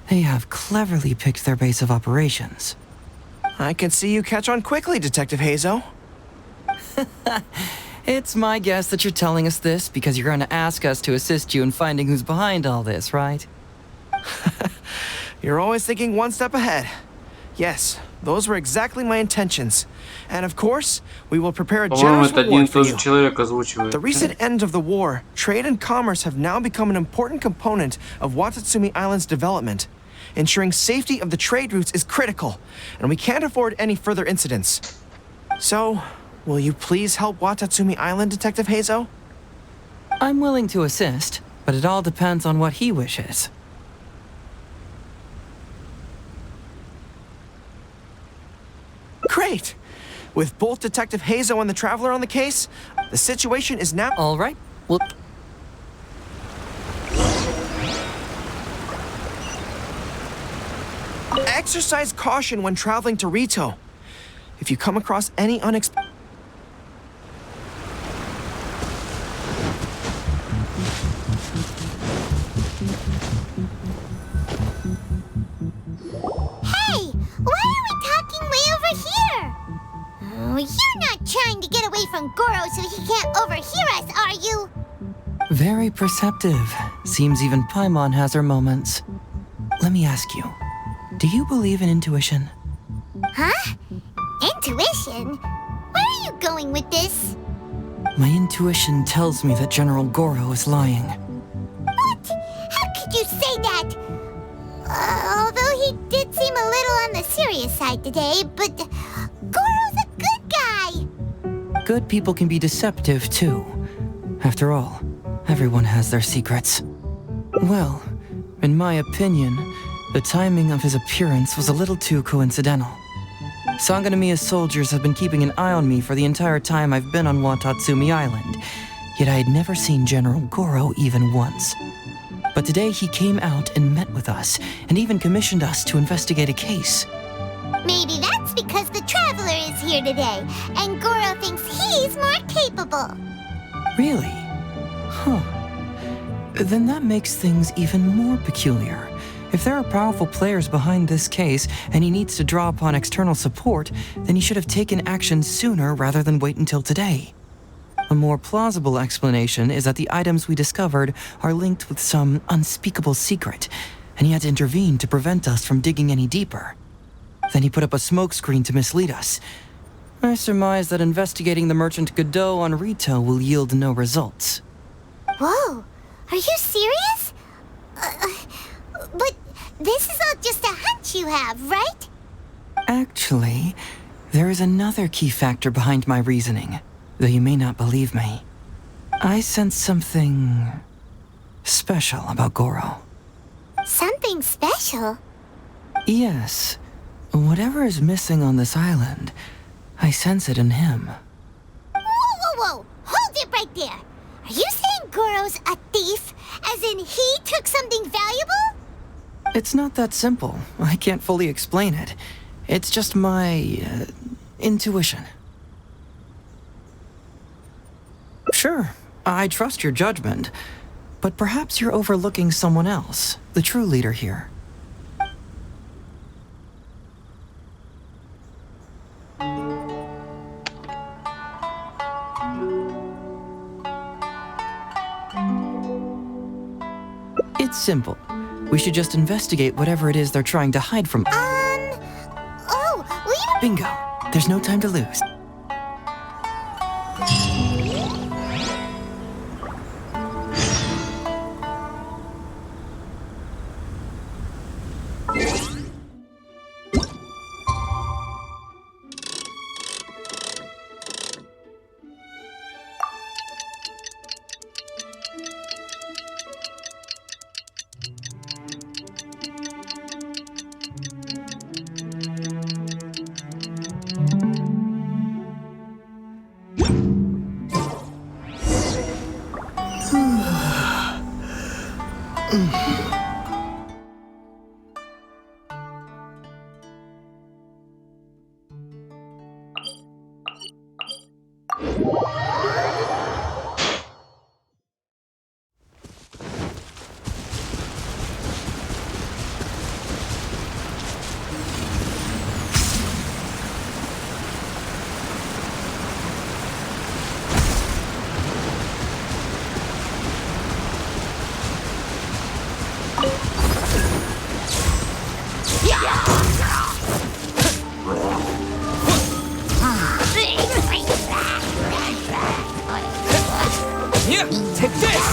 They have cleverly picked their base of operations. I can see you catch on quickly, Detective Heizo. It's my guess that you're telling us this because you're going to ask us to assist you in finding who's behind all this, right? You're always thinking one step ahead. Yes, those were exactly my intentions. And of course, we will prepare a generous reward for you. The recent end of the war, trade and commerce have now become an important component of Watatsumi Island's development. Ensuring safety of the trade routes is critical, and we can't afford any further incidents. So, will you please help Watatsumi Island, Detective Heizo? I'm willing to assist, but it all depends on what he wishes. Great! With both Detective Heizo and the Traveler on the case, the situation is now... All right, well... Exercise caution when traveling to Rito. If you come across any unexpected... Hey! Why are we talking way over here? Oh, you're not trying to get away from Goro so he can't overhear us, are you? Very perceptive. Seems even Paimon has her moments. Let me ask you, do you believe in intuition? Huh? Intuition? Where are you going with this? My intuition tells me that General Goro is lying. What? How could you say that? Although he did seem a little on the serious side today, but Goro's a good guy. Good people can be deceptive, too. After all, everyone has their secrets. Well, in my opinion, the timing of his appearance was a little too coincidental. Sanganamiya's soldiers have been keeping an eye on me for the entire time I've been on Watatsumi Island, yet I had never seen General Goro even once. But today he came out and met with us, and even commissioned us to investigate a case. Maybe that's because the Traveler is here today, and Goro thinks he's more capable. Really? Huh. Then that makes things even more peculiar. If there are powerful players behind this case, and he needs to draw upon external support, then he should have taken action sooner rather than wait until today. A more plausible explanation is that the items we discovered are linked with some unspeakable secret, and he had to intervene to prevent us from digging any deeper. Then he put up a smokescreen to mislead us. I surmise that investigating the merchant Godot on Rito will yield no results. Whoa, are you serious? But this is all just a hunch you have, right? Actually, there is another key factor behind my reasoning, though you may not believe me. I sense something special about Goro. Something special? Yes. Whatever is missing on this island, I sense it in him. Whoa! Hold it right there! Are you saying Goro's a thief? As in he took something valuable? It's not that simple. I can't fully explain it. It's just my intuition. Sure, I trust your judgment, but perhaps you're overlooking someone else, the true leader here. It's simple. We should just investigate whatever it is they're trying to hide from. Bingo. There's no time to lose. Take this!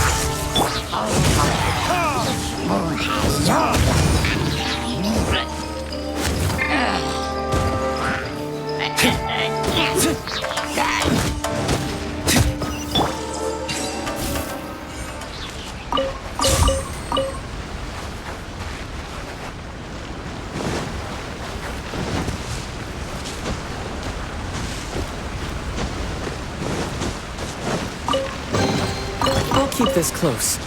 I'll keep this close.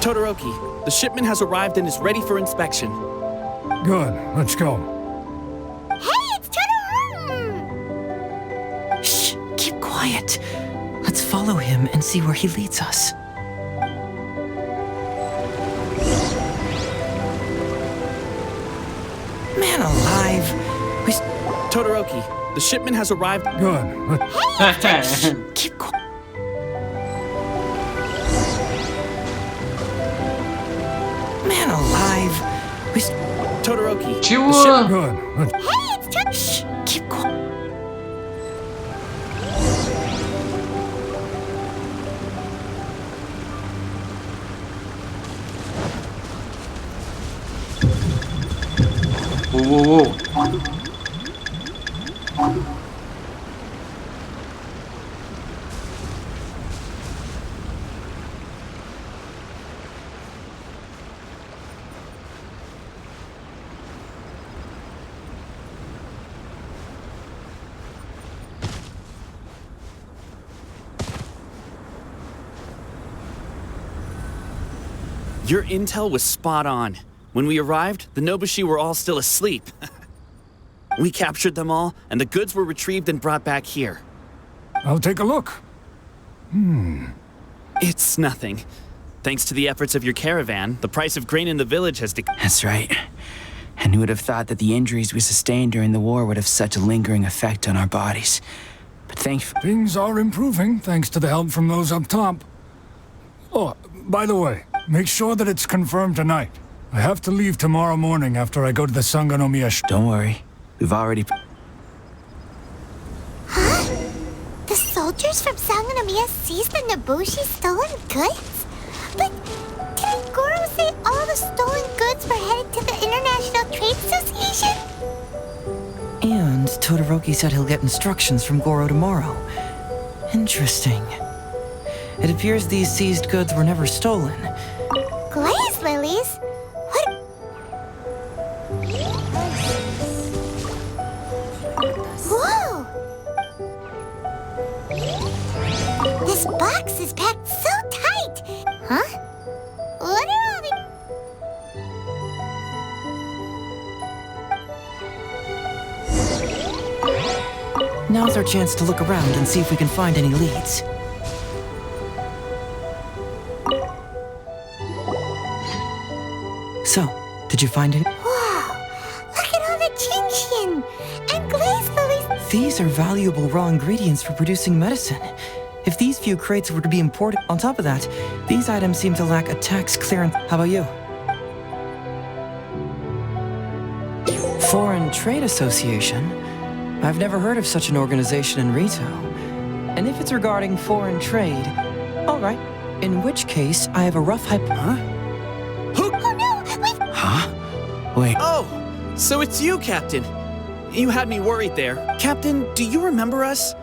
Todoroki, the shipment has arrived and is ready for inspection. Good, let's go. Hey, it's Todoroki! Shh, keep quiet. Let's follow him and see where he leads us. Man alive. Todoroki, the shipment has arrived. Good. Shh, keep quiet. Man alive. Todoroki, the Чего? shipment. Good. Hey, it's Todoroki! Shh, keep quiet. Воу-воу-воу. Your intel was spot on. When we arrived, the Nobushi were all still asleep. We captured them all, and the goods were retrieved and brought back here. I'll take a look. It's nothing. Thanks to the efforts of your caravan, the price of grain in the village has decreased. That's right. And who would have thought that the injuries we sustained during the war would have such a lingering effect on our bodies? But thankfully... Things are improving, thanks to the help from those up top. Oh, by the way, make sure that it's confirmed tonight. I have to leave tomorrow morning after I go to the Sangonomiya. Don't worry. We've already... Huh? The soldiers from Sangonomiya seized the Nobushi stolen goods? But didn't Goro say all the stolen goods were headed to the International Trade Association? And Todoroki said he'll get instructions from Goro tomorrow. Interesting. It appears these seized goods were never stolen. Glaze lilies? What? Whoa! This box is packed so tight! Huh? What are all the... Now's our chance to look around and see if we can find any leads. So, did you find it? Wow! Look at all the Genshin! And glaze lilies! These are valuable raw ingredients for producing medicine. If these few crates were to be imported, on top of that, these items seem to lack a tax clearance. How about you? Foreign Trade Association? I've never heard of such an organization in Rito. And if it's regarding foreign trade, all right. In which case, I have a rough Huh? Oh no! Wait! Huh? Wait. Oh! So it's you, Captain. You had me worried there. Captain, do you remember us?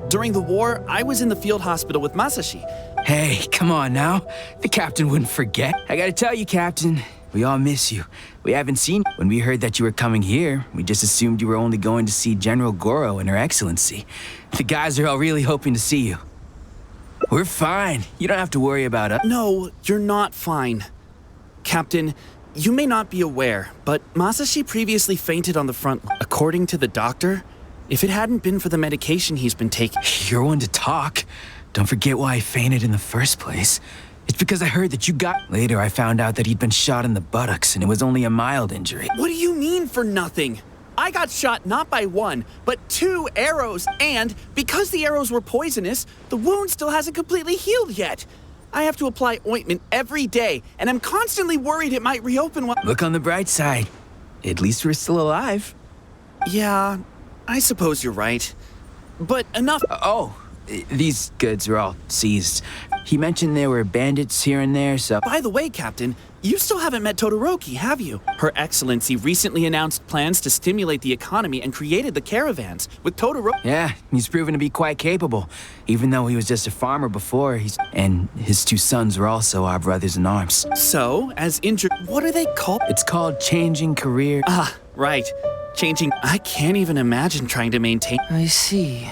During the war, I was in the field hospital with Masashi. Hey, come on now. The captain wouldn't forget. I gotta tell you, Captain, we all miss you. We haven't seen you. When we heard that you were coming here, we just assumed you were only going to see General Goro and Her Excellency. The guys are all really hoping to see you. We're fine. You don't have to worry about us. No, you're not fine. Captain, you may not be aware, but Masashi previously fainted on the front. According to the doctor, if it hadn't been for the medication he's been taking... You're one to talk. Don't forget why I fainted in the first place. It's because I heard that you got... Later, I found out that he'd been shot in the buttocks, and it was only a mild injury. What do you mean for nothing? I got shot not by one, but 2 arrows, and because the arrows were poisonous, the wound still hasn't completely healed yet. I have to apply ointment every day, and I'm constantly worried it might reopen while... Look on the bright side. At least we're still alive. Yeah, I suppose you're right. But enough... These goods are all seized. He mentioned there were bandits here and there, so... By the way, Captain, you still haven't met Todoroki, have you? Her Excellency recently announced plans to stimulate the economy and created the caravans with Todoroki. Yeah, he's proven to be quite capable. Even though he was just a farmer before, and his 2 sons were also our brothers in arms. So, as injured... What are they called? It's called changing career. Ah, right. Changing... I can't even imagine trying to maintain... I see.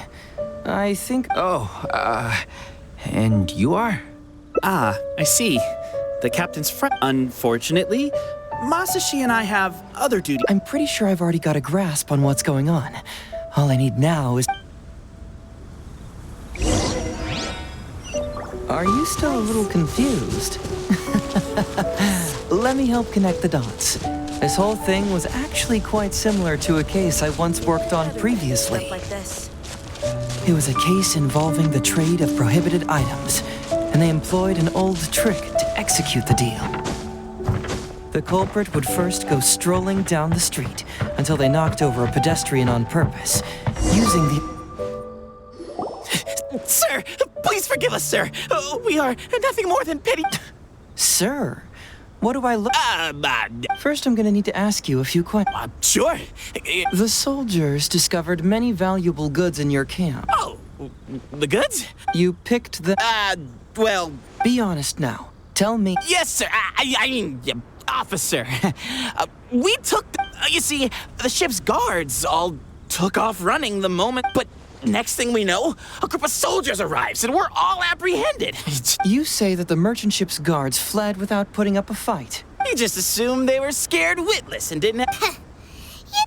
I think... And you are? Ah, I see. the captain's friend. Unfortunately, Masashi and I have other duties. I'm pretty sure I've already got a grasp on what's going on. All I need now is... Are you still a little confused? Let me help connect the dots. This whole thing was actually quite similar to a case I once worked on previously. It was a case involving the trade of prohibited items, and they employed an old trick to execute the deal. The culprit would first go strolling down the street until they knocked over a pedestrian on purpose, using the... Sir, please forgive us, sir. We are nothing more than petty... Sir, what do I look... First, I'm gonna need to ask you a few questions. Sure. The soldiers discovered many valuable goods in your camp. Oh, the goods? You picked the... well... Be honest now. Tell me... Yes, sir. I mean, officer. We took... you see, the ship's guards all took off running the moment, but... Next thing we know, a group of soldiers arrives, and we're all apprehended. You say that the merchant ship's guards fled without putting up a fight. You just assumed they were scared witless and didn't have...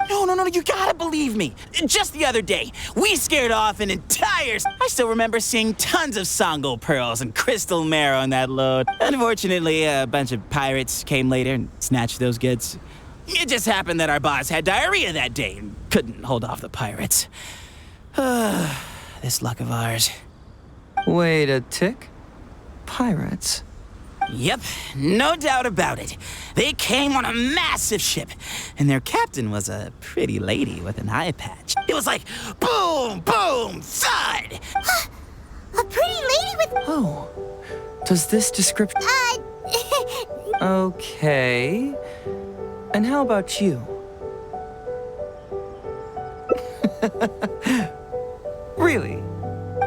No, you gotta believe me. Just the other day, we scared off an entire... I still remember seeing tons of Sango pearls and crystal marrow on that load. Unfortunately, a bunch of pirates came later and snatched those goods. It just happened that our boss had diarrhea that day and couldn't hold off the pirates. This luck of ours. Wait a tick. Pirates? Yep, no doubt about it. They came on a massive ship, and their captain was a pretty lady with an eye patch. It was like, boom, boom, thud! A pretty lady with... Oh. Does this description... Okay. And how about you? Really?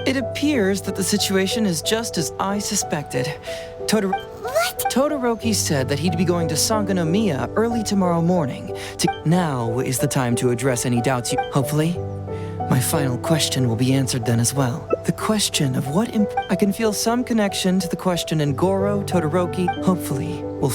It appears that the situation is just as I suspected. Todoroki said that he'd be going to Sangonomiya early tomorrow morning. Now is the time to address any doubts you... Hopefully, my final question will be answered then as well. The question of what I can feel some connection to the question in Goro, Todoroki. Hopefully, we'll...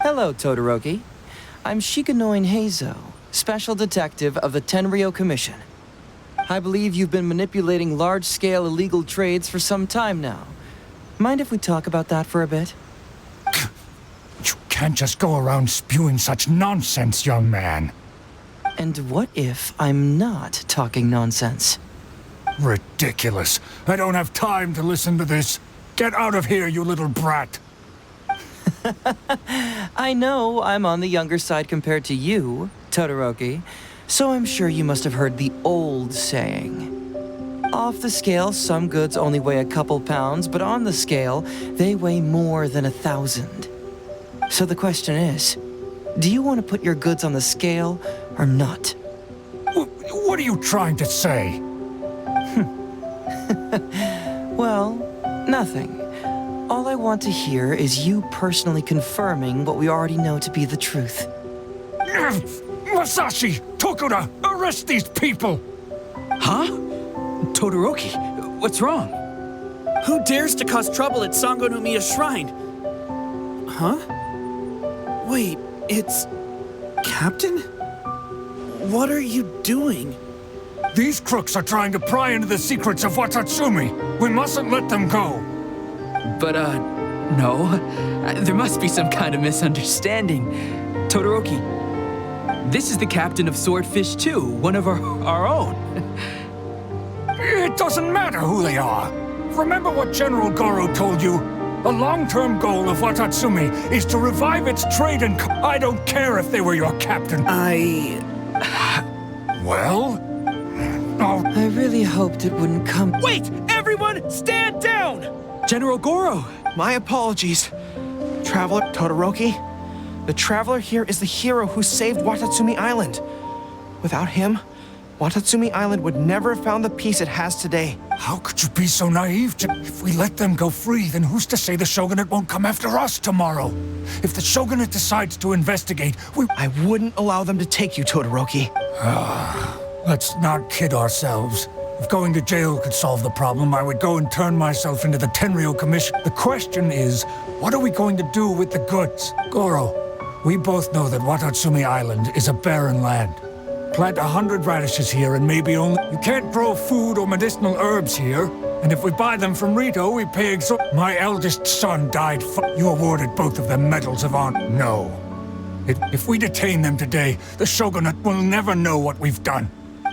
Hello, Todoroki. I'm Shikanoin Heizo, Special Detective of the Tenryou Commission. I believe you've been manipulating large-scale illegal trades for some time now. Mind if we talk about that for a bit? You can't just go around spewing such nonsense, young man. And what if I'm not talking nonsense? Ridiculous. I don't have time to listen to this. Get out of here, you little brat. I know I'm on the younger side compared to you, Todoroki, so I'm sure you must have heard the old saying. Off the scale, some goods only weigh a couple pounds, but on the scale, they weigh more than 1,000. So the question is, do you want to put your goods on the scale or not? What are you trying to say? Well, nothing. All I want to hear is you personally confirming what we already know to be the truth. Masashi! Tokuda! Arrest these people! Huh? Todoroki, what's wrong? Who dares to cause trouble at Sangonomiya Shrine? Huh? Wait, it's... Captain? What are you doing? These crooks are trying to pry into the secrets of Watatsumi. We mustn't let them go. But, no. There must be some kind of misunderstanding. Todoroki, this is the captain of Swordfish 2, one of our own. It doesn't matter who they are. Remember what General Goro told you? A long-term goal of Watatsumi is to revive its trade and... I don't care if they were your captain. Well? Oh. I really hoped it wouldn't come... Wait! Everyone, stand down! General Goro! My apologies. Traveler Todoroki, the Traveler here is the hero who saved Watatsumi Island. Without him, Watatsumi Island would never have found the peace it has today. How could you be so naive? If we let them go free, then who's to say the Shogunate won't come after us tomorrow? If the Shogunate decides to investigate, I wouldn't allow them to take you, Todoroki. Let's not kid ourselves. If going to jail could solve the problem, I would go and turn myself into the Tenryou Commission. The question is, what are we going to do with the goods? Goro, we both know that Watatsumi Island is a barren land. Plant 100 radishes here and maybe only... You can't grow food or medicinal herbs here. And if we buy them from Rito, we pay My eldest son died You awarded both of them medals of honor. No. If we detain them today, the Shogunate will never know what we've done.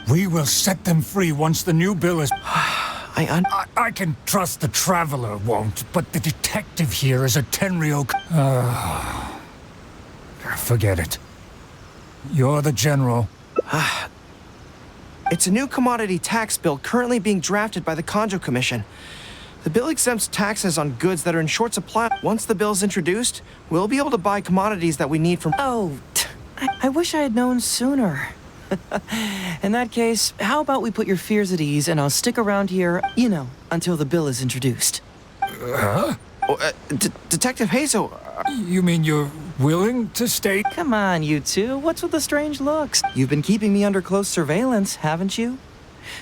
We will set them free once the new bill is... I can trust the Traveler won't, but the detective here is a Tenryou... Forget it. You're the general. It's a new commodity tax bill currently being drafted by the Kanjo Commission. The bill exempts taxes on goods that are in short supply. Once the bill's introduced, we'll be able to buy commodities that we need from... Oh, I wish I had known sooner. In that case, how about we put your fears at ease and I'll stick around here, until the bill is introduced. Detective Hazel... You mean you're willing to stay? Come on, you two. What's with the strange looks? You've been keeping me under close surveillance, haven't you?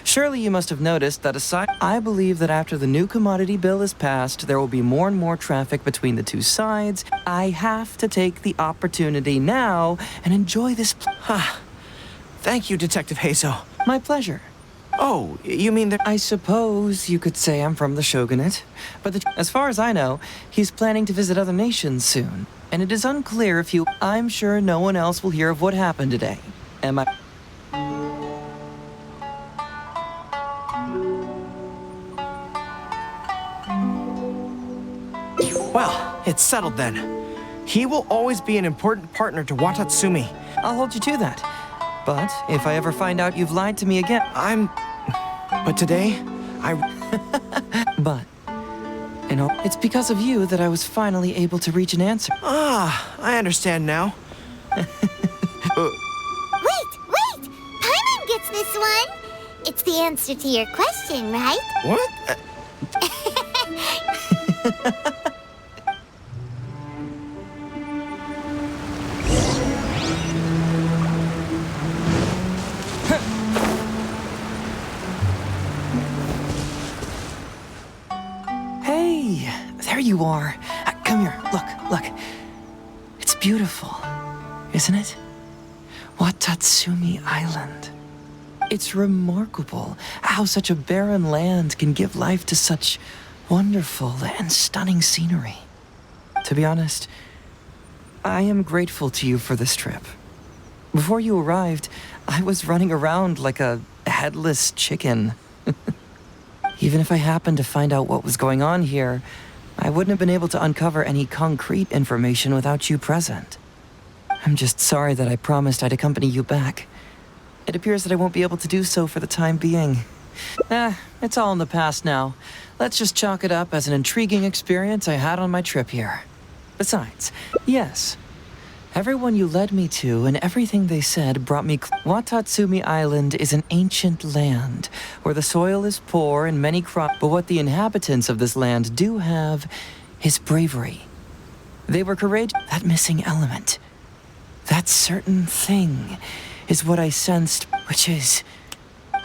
Surely you must have noticed that I believe that after the new commodity bill is passed, there will be more and more traffic between the two sides. I have to take the opportunity now and enjoy this... Thank you, Detective Hazel. My pleasure. Oh, you mean that... I suppose you could say I'm from the Shogunate. But as far as I know, he's planning to visit other nations soon. And it is unclear if I'm sure no one else will hear of what happened today. Am I... Well, it's settled then. He will always be an important partner to Watatsumi. I'll hold you to that. But if I ever find out you've lied to me again, But today, But, it's because of you that I was finally able to reach an answer. I understand now. Wait! Paimon gets this one! It's the answer to your question, right? What? Hey, there you are. Come here, look. It's beautiful, isn't it? Watatsumi Island. It's remarkable how such a barren land can give life to such wonderful and stunning scenery. To be honest, I am grateful to you for this trip. Before you arrived, I was running around like a headless chicken. Even if I happened to find out what was going on here, I wouldn't have been able to uncover any concrete information without you present. I'm just sorry that I promised I'd accompany you back. It appears that I won't be able to do so for the time being. It's all in the past now. Let's just chalk it up as an intriguing experience I had on my trip here. Besides, yes, everyone you led me to and everything they said brought me... Watatsumi Island is an ancient land where the soil is poor and many crops, but what the inhabitants of this land do have is bravery. They were courageous. That missing element, that certain thing, is what I sensed, which is...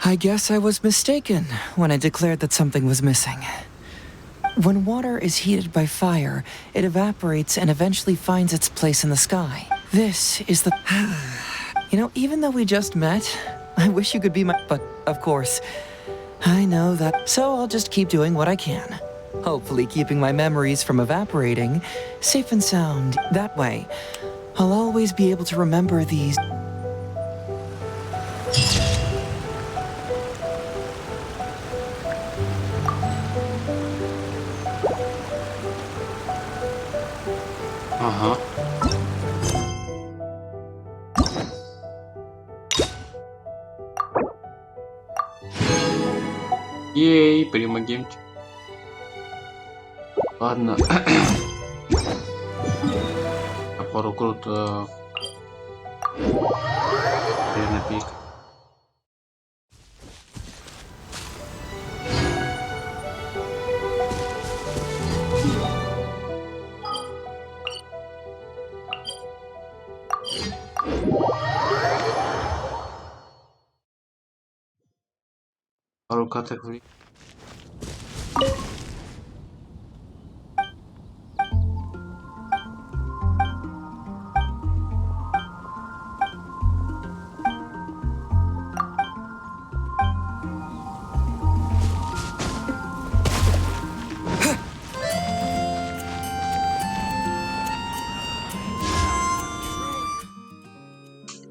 I guess I was mistaken when I declared that something was missing. When water is heated by fire, it evaporates and eventually finds its place in the sky. This is the... You know, even though we just met, I wish you could be my... But, of course, I know that... So I'll just keep doing what I can. Hopefully keeping my memories from evaporating safe and sound. That way, I'll always be able to remember these... Ага. Ей, примагемчик. Ладно. А пару круто. Пик. Пару каток в...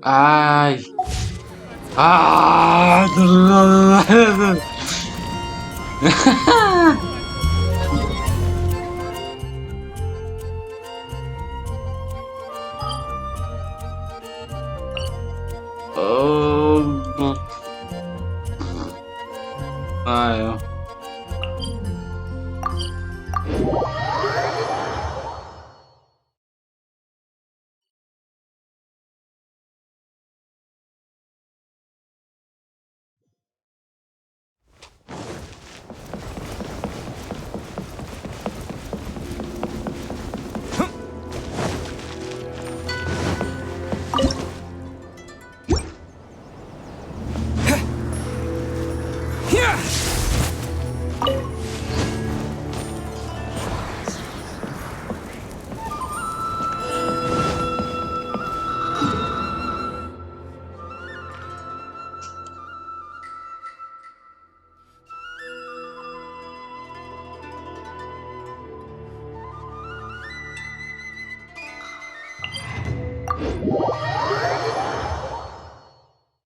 Ай! Знаю.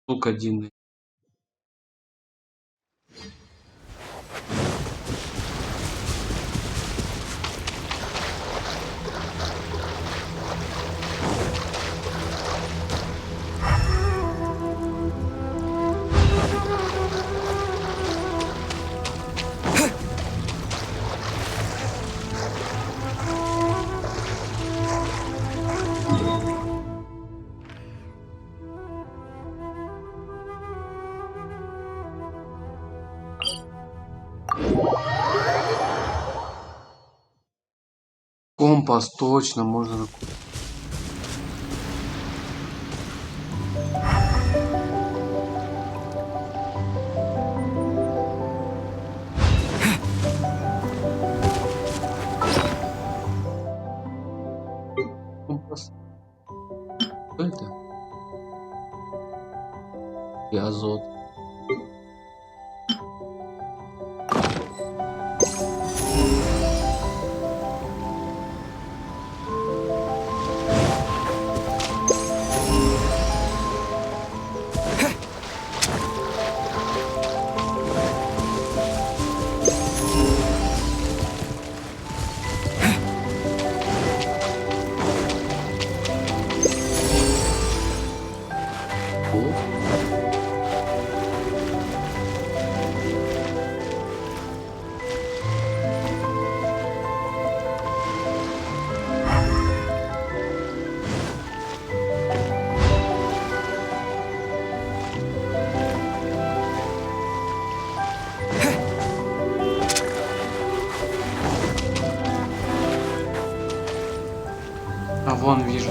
Лук один. Компас, точно, можно. Компас. Что это? И азот. А вон вижу.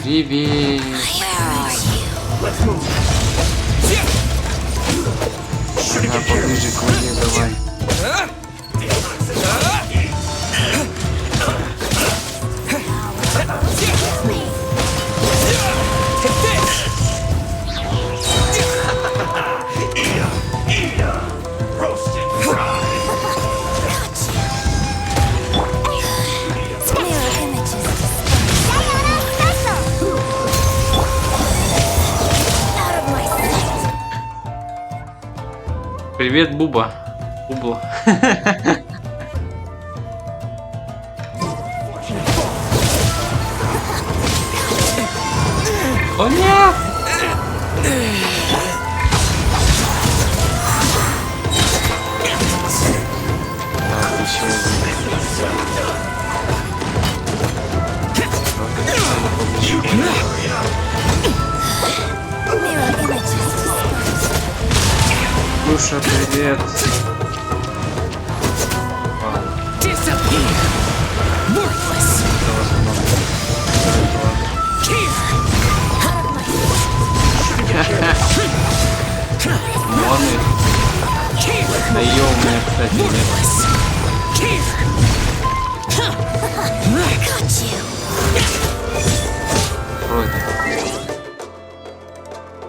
Привет. Ага, поближе к воде давай. Привет, Буба. Бубло. О нет! Так, еще Слушай, привет. Моны. Да ее у меня, кстати, нет.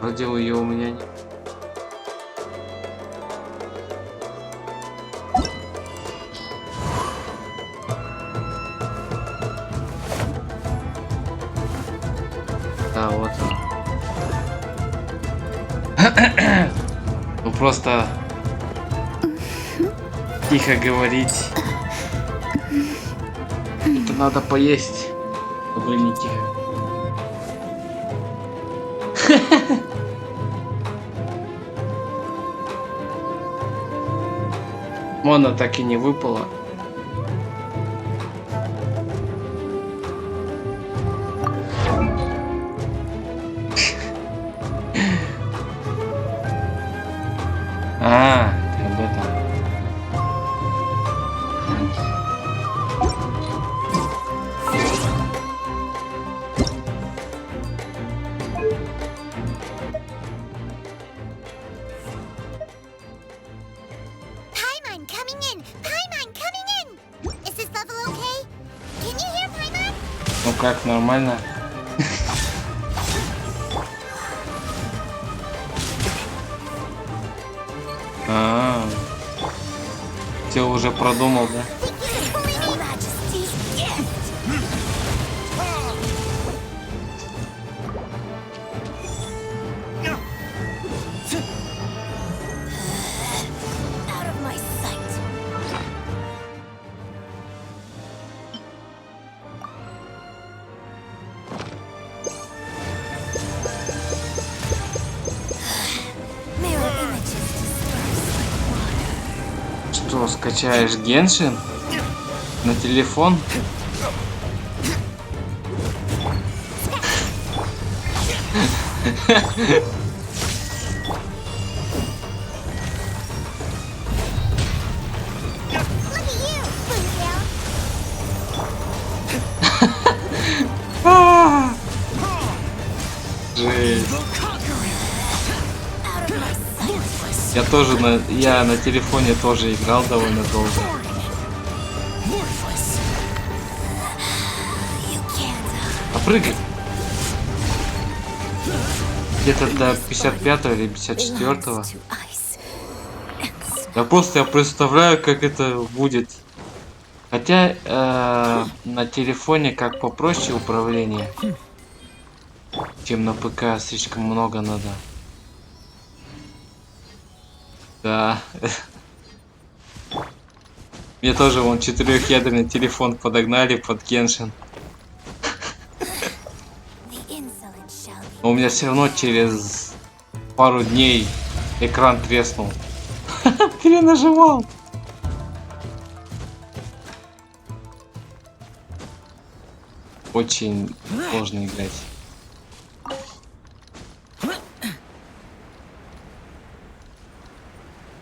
Вроде ее у меня нет. Да, вот он. Ну просто тихо говорить. Это надо поесть, чтобы не тихо. Мона так и не выпала. А, ты об этом. Paimon coming in! Paimon coming in! Is this level okay? Can you hear Paimon? Ну как, нормально? Все уже продумал, да? Что, скачаешь Геншин на телефон? Жесть. Я тоже на телефоне тоже играл довольно долго. А прыгай! Где-то до 55-го или 54-го. Я представляю, как это будет. Хотя на телефоне как попроще управление, чем на ПК, слишком много надо. Да. Мне тоже вон 4-ядерный телефон подогнали под Геншин. Но у меня все равно через пару дней экран треснул. Перенажимал. Очень сложно играть.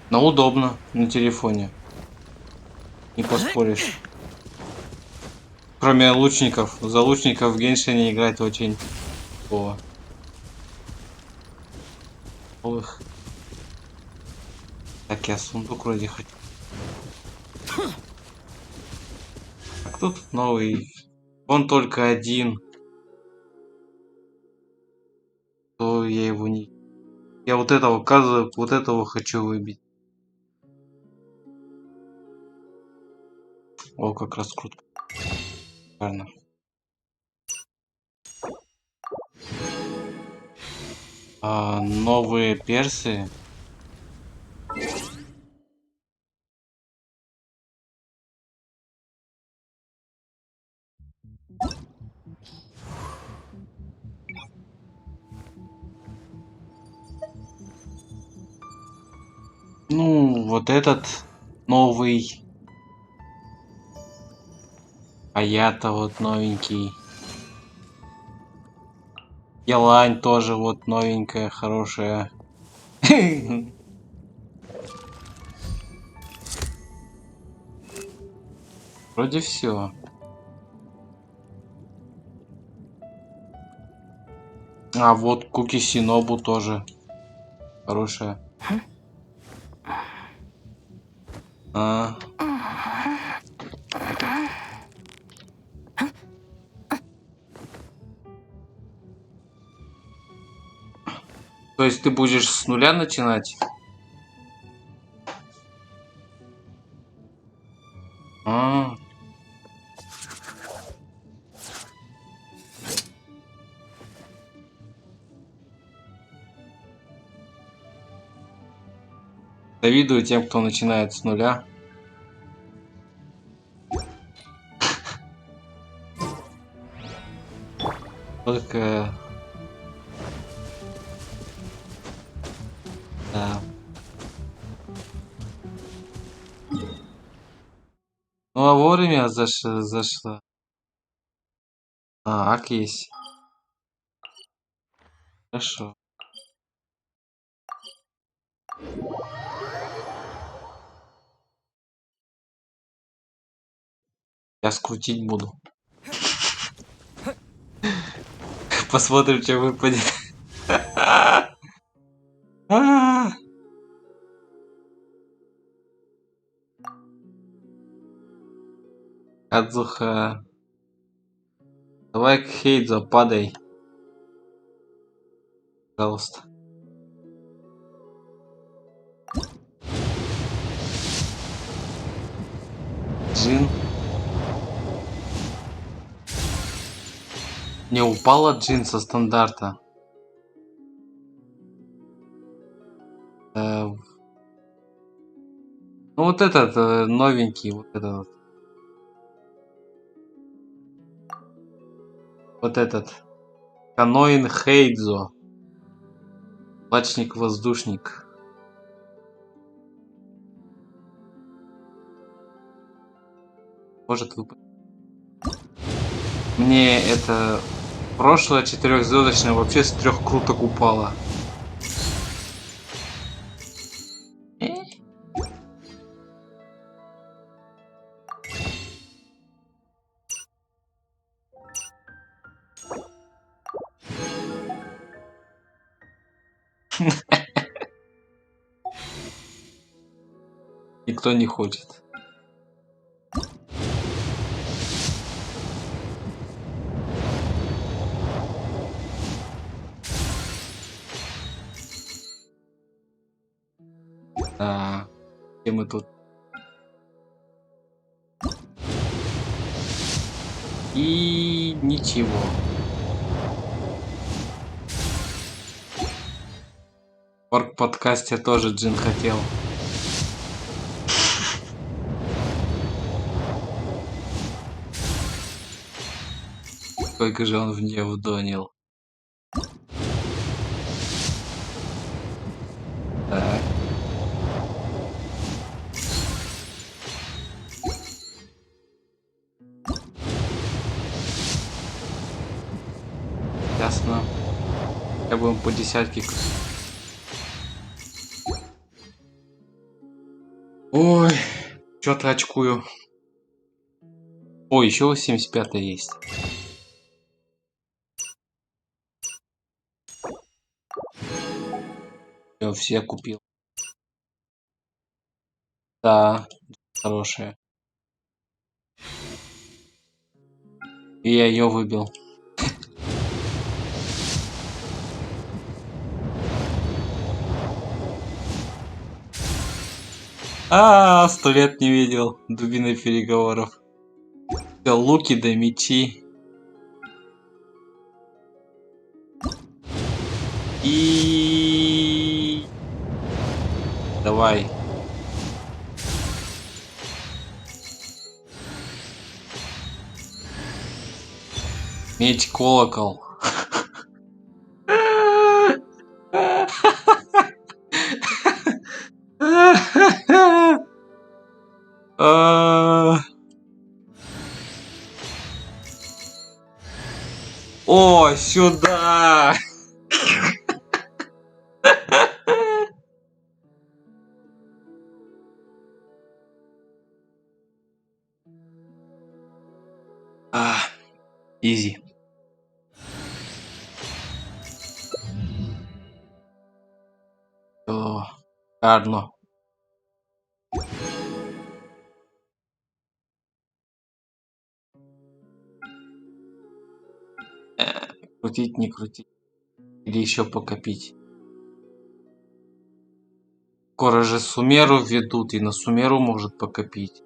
Но удобно на телефоне. Не поспоришь. Кроме лучников. За лучников в Геншине играть очень О. Ох. Так, я сундук вроде хочу. А кто тут новый? Он только один. То я его не... Я вот этого, оказывается, вот этого хочу выбить. О, как раз круто. Правильно. Новые персы. Ну, вот этот новый. А я-то вот новенький. Елань тоже вот новенькая, хорошая. Вроде все. А вот Куки Синобу тоже хорошая. А, то есть ты будешь с нуля начинать? А, завидую тем, кто начинает с нуля. Только... Да. Ну а вовремя зашла. Ак есть. Хорошо. Я скрутить буду. Посмотрим, что выпадет. А, Кадзуха. Давай к Хейдзо, падай. Пожалуйста. Джин. Не упала Джин со стандарта. Ну вот этот новенький, вот этот. Вот этот. Каноин Хейдзо. Плачник-воздушник. Может выпасть. Мне это прошлое четырехзвездочное вообще с 3 круток упало. Никто не хочет. Где мы тут? И ничего. В орг-подкасте тоже Джин хотел. Сколько же он в нее вдонил. Так. Ясно. Я будем по десятке. Ой, что-то очкую. О, еще 85 есть. Всё, все купил. Да, хорошая. И я ее выбил. А, 100 лет не видел дубины переговоров. Всё, луки да мечи. И давай. Меч колокол. О, сюда! Изи. О, гарно. Крутить, не крутить. Или еще покопить. Скоро же Сумеру ведут, и на Сумеру может покопить.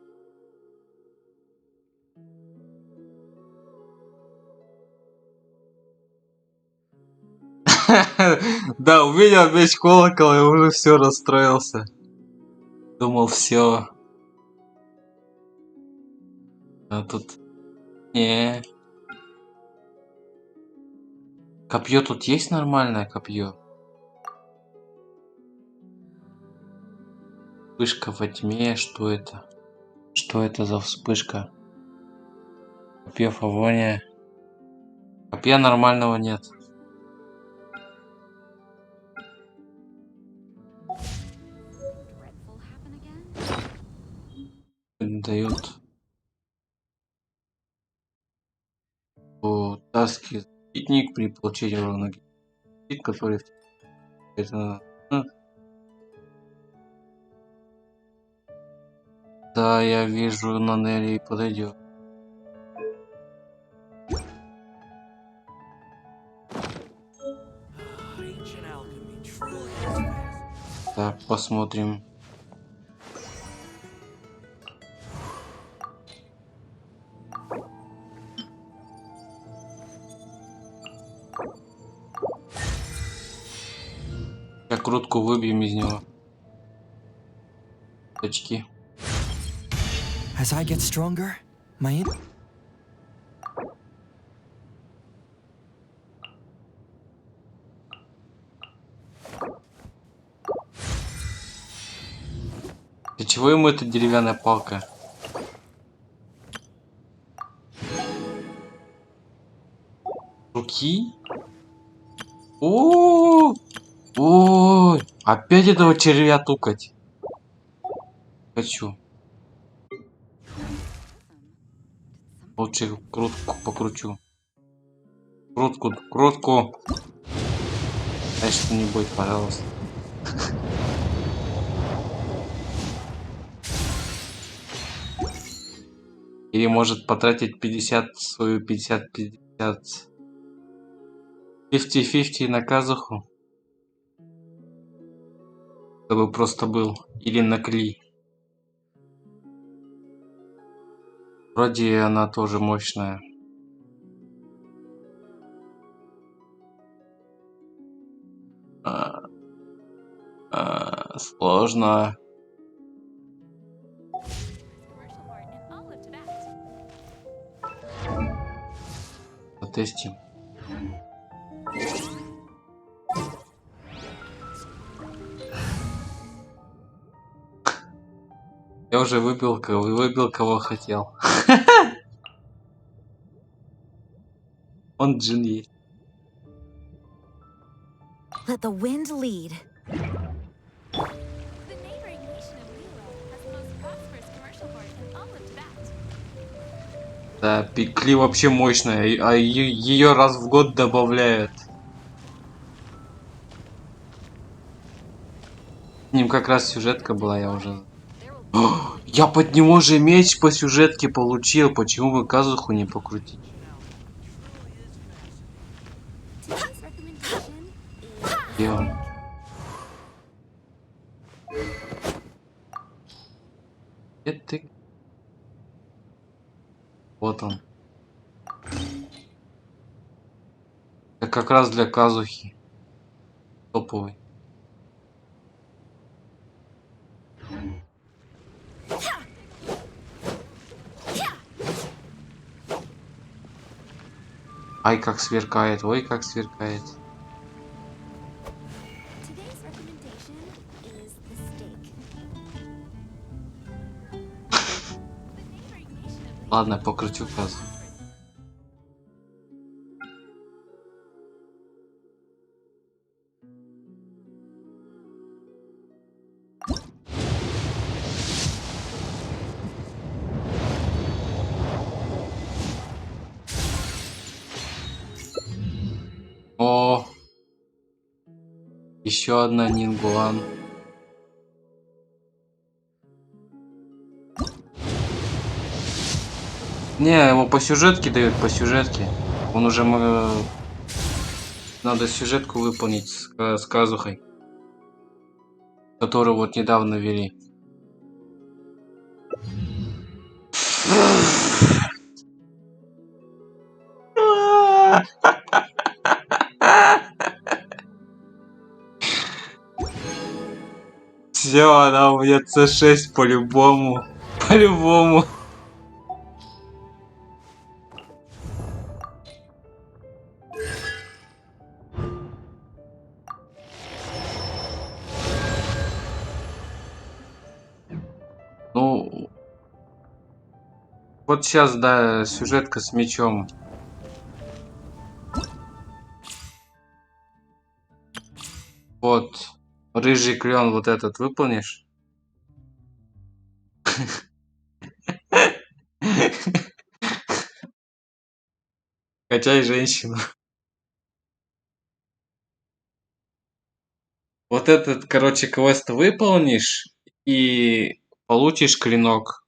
Да, увидел меч колокол и уже все расстроился. Думал, все. А тут... Не. Копье тут есть нормальное копье? Вспышка во тьме, что это? Что это за вспышка? Копье фавония. Копья нормального нет. Дают. Таски защитник при получении урона. Который... Это... Да, я вижу, на Нелли подойдет. Так, посмотрим. Сейчас крутку выбьем из него. Очки. As I get stronger, my... Для чего ему эта деревянная палка? Руки? О, опять этого червя тукать. Хочу. Лучше крутку покручу. Крутку. Дай что-нибудь, пожалуйста. Или может потратить 50, свою 50-50. 50-50 на казуху. Чтобы просто был. Или на кли. Вроде она тоже мощная. Сложно. Потестим. Я уже выбил кого хотел. Он джин есть. Let the wind lead. Да, пикли вообще мощная, а ее раз в год добавляют. как раз сюжетка была, я уже... О, я под него же меч по сюжетке получил. Почему бы Казуху не покрутить? Где он? Где ты? Вот он. Это как раз для Казухи. Топовый. Ай, как сверкает. Ой, как сверкает. Ладно, покрутил Казуху. О, еще одна Нингуан. Не, его по сюжетке дают, по сюжетке. Он уже... Надо сюжетку выполнить с Казухой. Которую вот недавно ввели. Все, она у меня С6 по-любому. По-любому. Ну, вот сейчас, да, сюжетка с мечом. Вот, рыжий клен вот этот выполнишь? Качай женщину. Вот этот, короче, квест выполнишь и получишь клинок.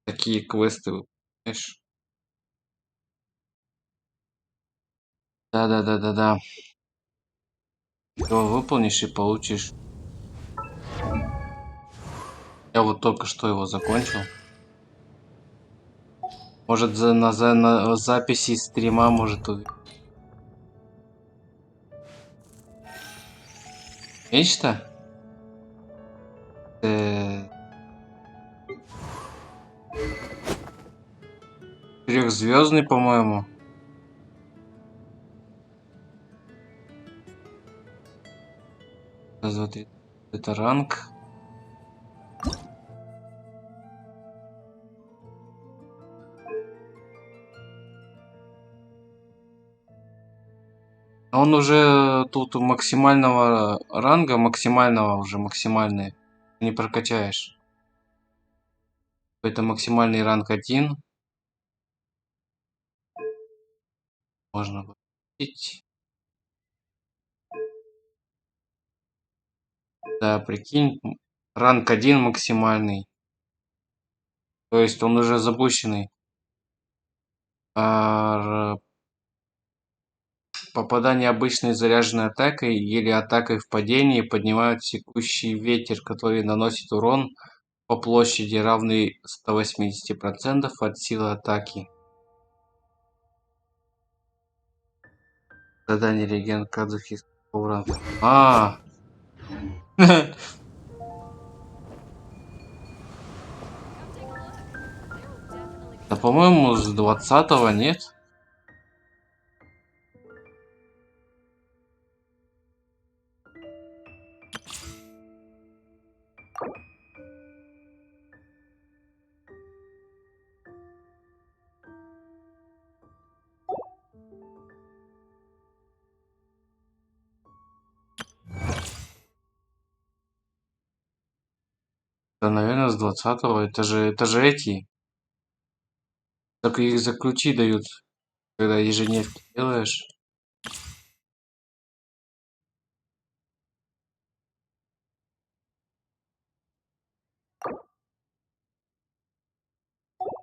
Такие квесты, выполняешь. Да-да-да-да-да. Его выполнишь и получишь. Я вот только что его закончил. Может, на записи стрима, может, нечто? Трехзвездный, по-моему. Раз, два, три. Это ранг. Он уже тут у максимального ранга, максимального уже максимальный. Не прокачаешь. Это максимальный ранг 1. Можно купить. Да, прикинь, ранг 1 максимальный. То есть он уже запущенный. А попадание обычной заряженной атакой или атакой в падении поднимают секущий ветер, который наносит урон по площади, равный 180% от силы атаки. Задание легенд Кадзухи уранга. Да, по-моему, с 20-го нет. Да, наверное, с 20-го. Это же эти. Так их за ключи дают, когда ежедневки делаешь.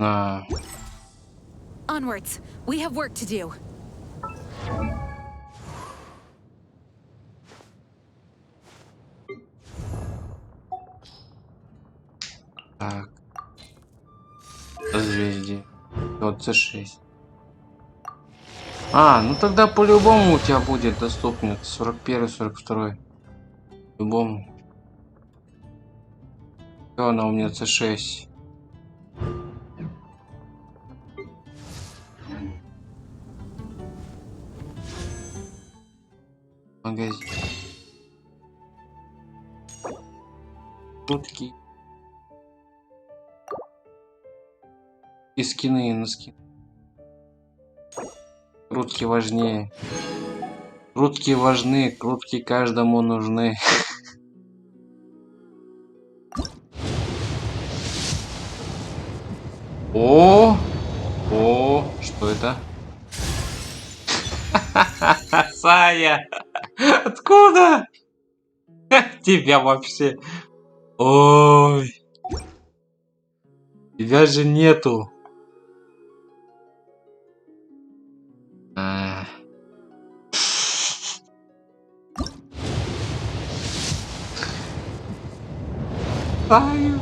А, Onwards. We have work to do. так. Созвездие. Вот C6. А, ну тогда по-любому у тебя будет доступен 41, 42. По-любому. Всё, она у меня C6. Магазин. Крутки. И скины, и на скин. Крутки важнее. Крутки важны, крутки каждому нужны. О! О! Что это? Сая! Откуда? Тебя вообще. Ой. Тебя же нету. А. Саю.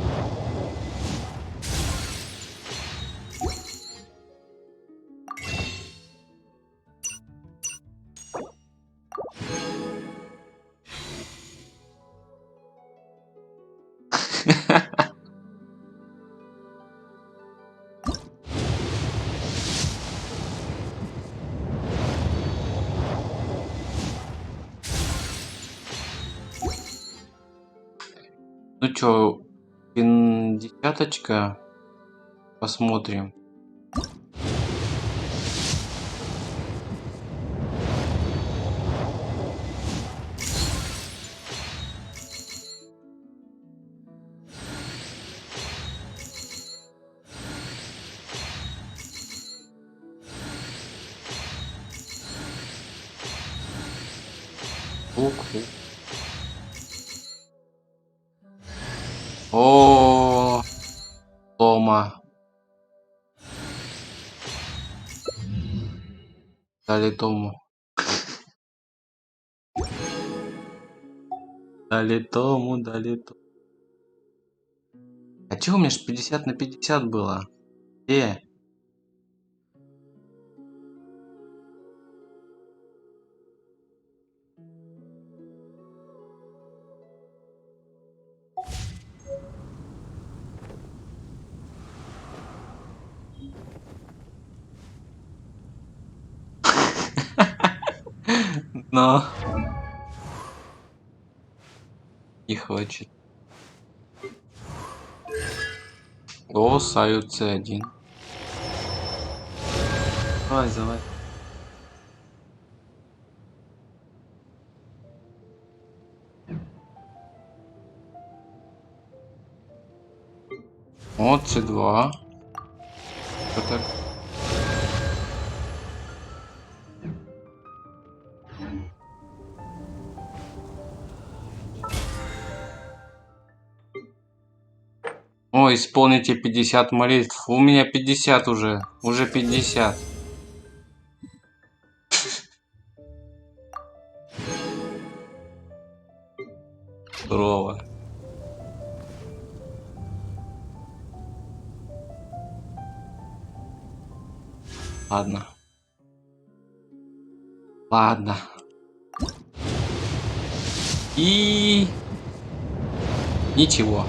Ну чё, десяточка. Посмотрим. Ух. О, Тома. Дали Тому. Дали Тому, дали Тому. А чё у меня ж 50 на 50 было? Где? Но. Не хочет. О, Саю C1. Давай, давай. О, C2. Что так? О, исполните 50 молитв. У меня 50 уже. Уже 50. Здорово. Ладно. Ладно. И... Ничего.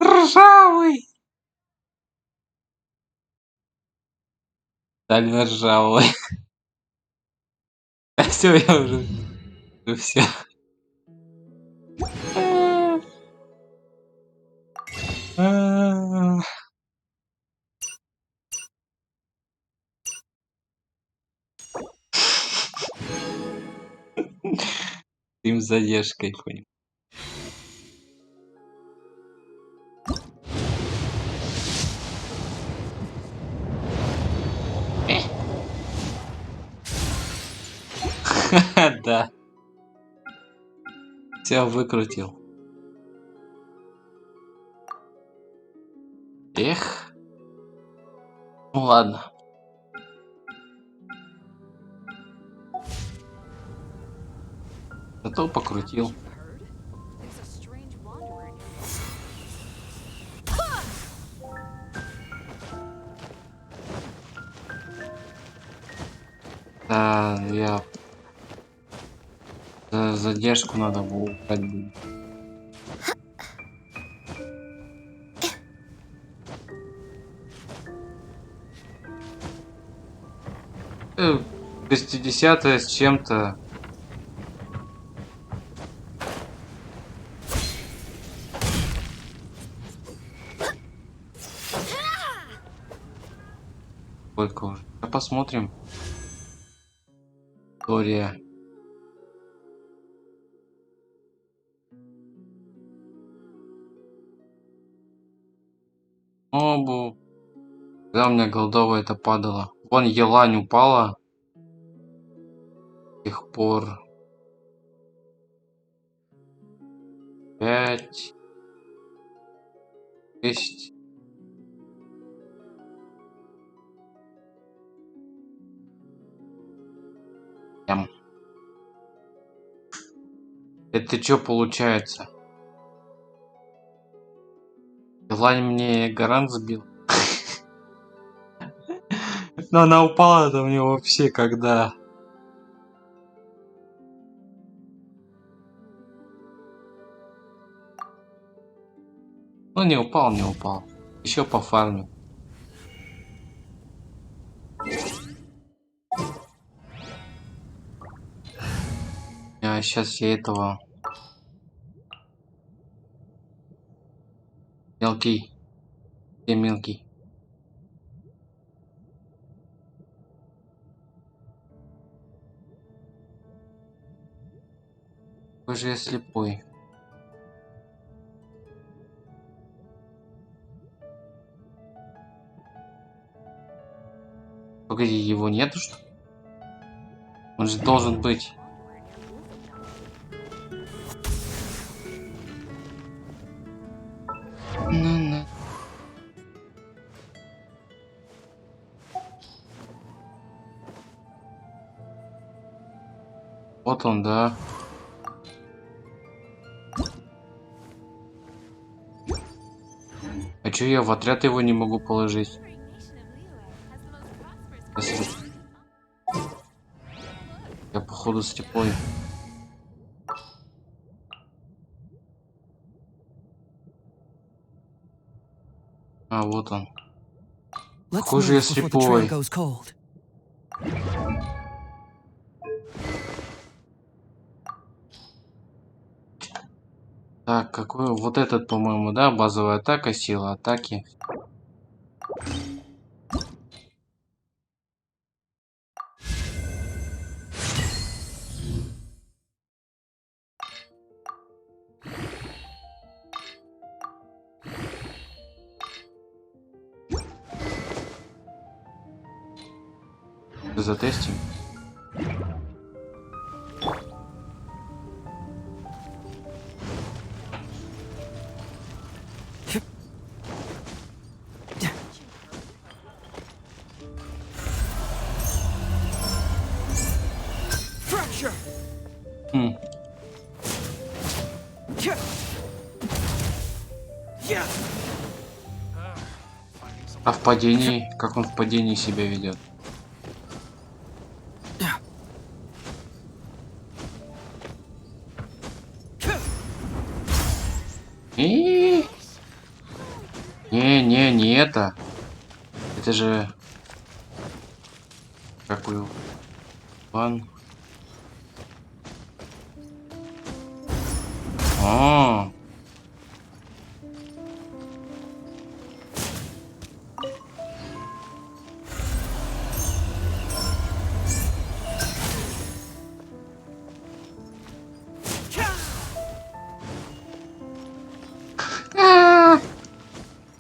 Ржавый. Стально ржавый. Все, я уже... Все. Им с задержкой, понял. Да. Все выкрутил. Эх. Ну ладно. Зато покрутил. Да, я... За задержку надо было убрать будет. Э, 60-е с чем-то. Сколько уже? А посмотрим. История. Обу. Когда у меня голдовая это падала. Вон елань упала. С тех пор. 5. 10. Это что получается? Елань мне гарант сбил. Но она упала-то у него вообще когда. Ну не упал, не упал. Еще по фарму. А сейчас я этого. Мелкий. Где мелкий? Какой же я слепой. Погоди, его нету что ли? Он же должен быть. Ну-ну. Вот он, да. А чё я в отряд его не могу положить? Я походу слепой. А, вот он. Какой же я слепой. Так, какой вот этот, по-моему, да, базовая атака, сила атаки. Затестим. А в падении, как он в падении себя ведет? Не это. Это же... Какой план? А.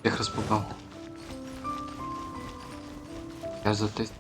Всех распугал. Я затестил.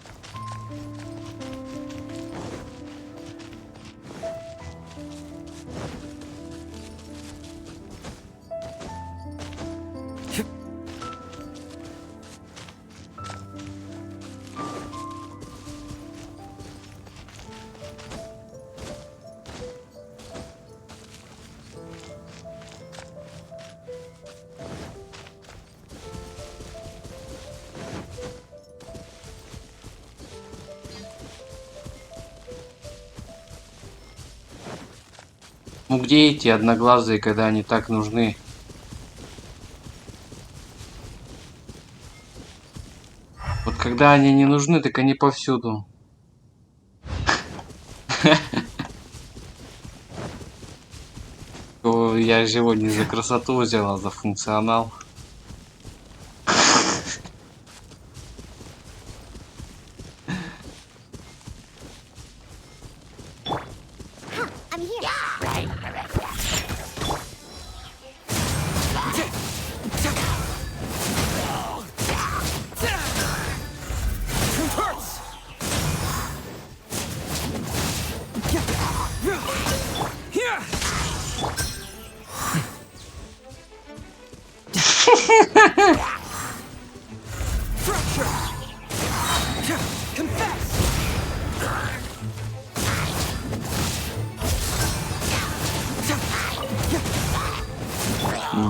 Ну где эти одноглазые, когда они так нужны? Вот когда они не нужны, так они повсюду. Я же его не за красоту взял, а за функционал. I'm here.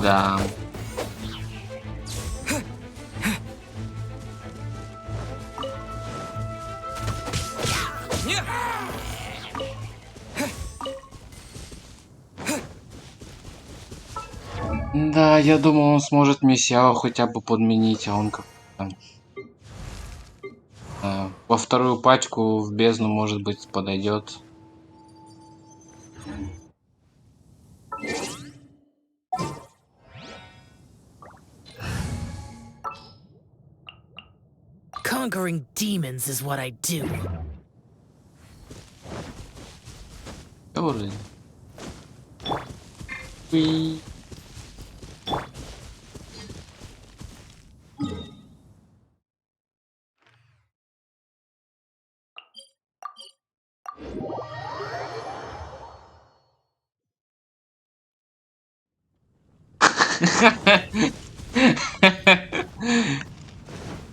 Да. Да, я думал, он сможет Мессиао хотя бы подменить, а он как там, во вторую пачку в бездну, может быть, подойдет. Conquering demons is what I do. Который. Уи.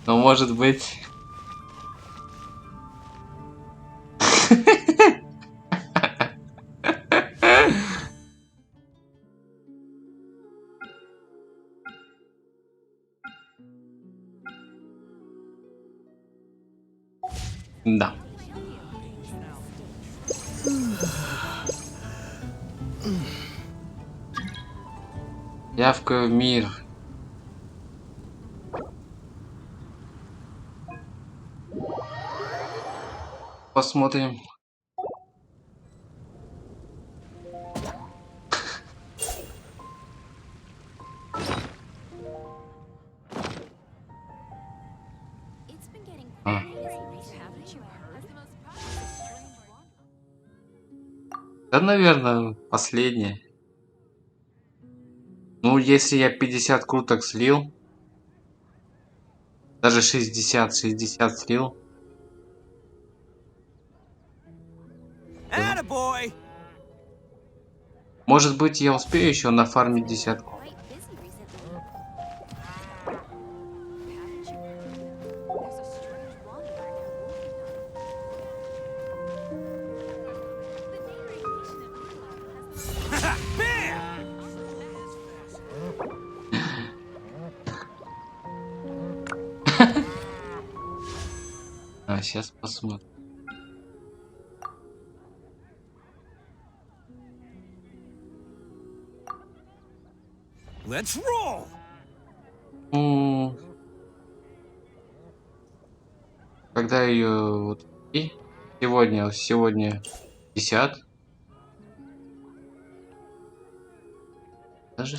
Ну, может быть. Да. Явка в мир. Посмотрим. А. Да, наверное, последнее. Ну, если я 50 круток слил, даже 60 слил. Attaboy! Может быть, я успею еще нафармить десятку. А, сейчас посмотрим. Let's roll! Когда ее вот и сегодня 50. Даже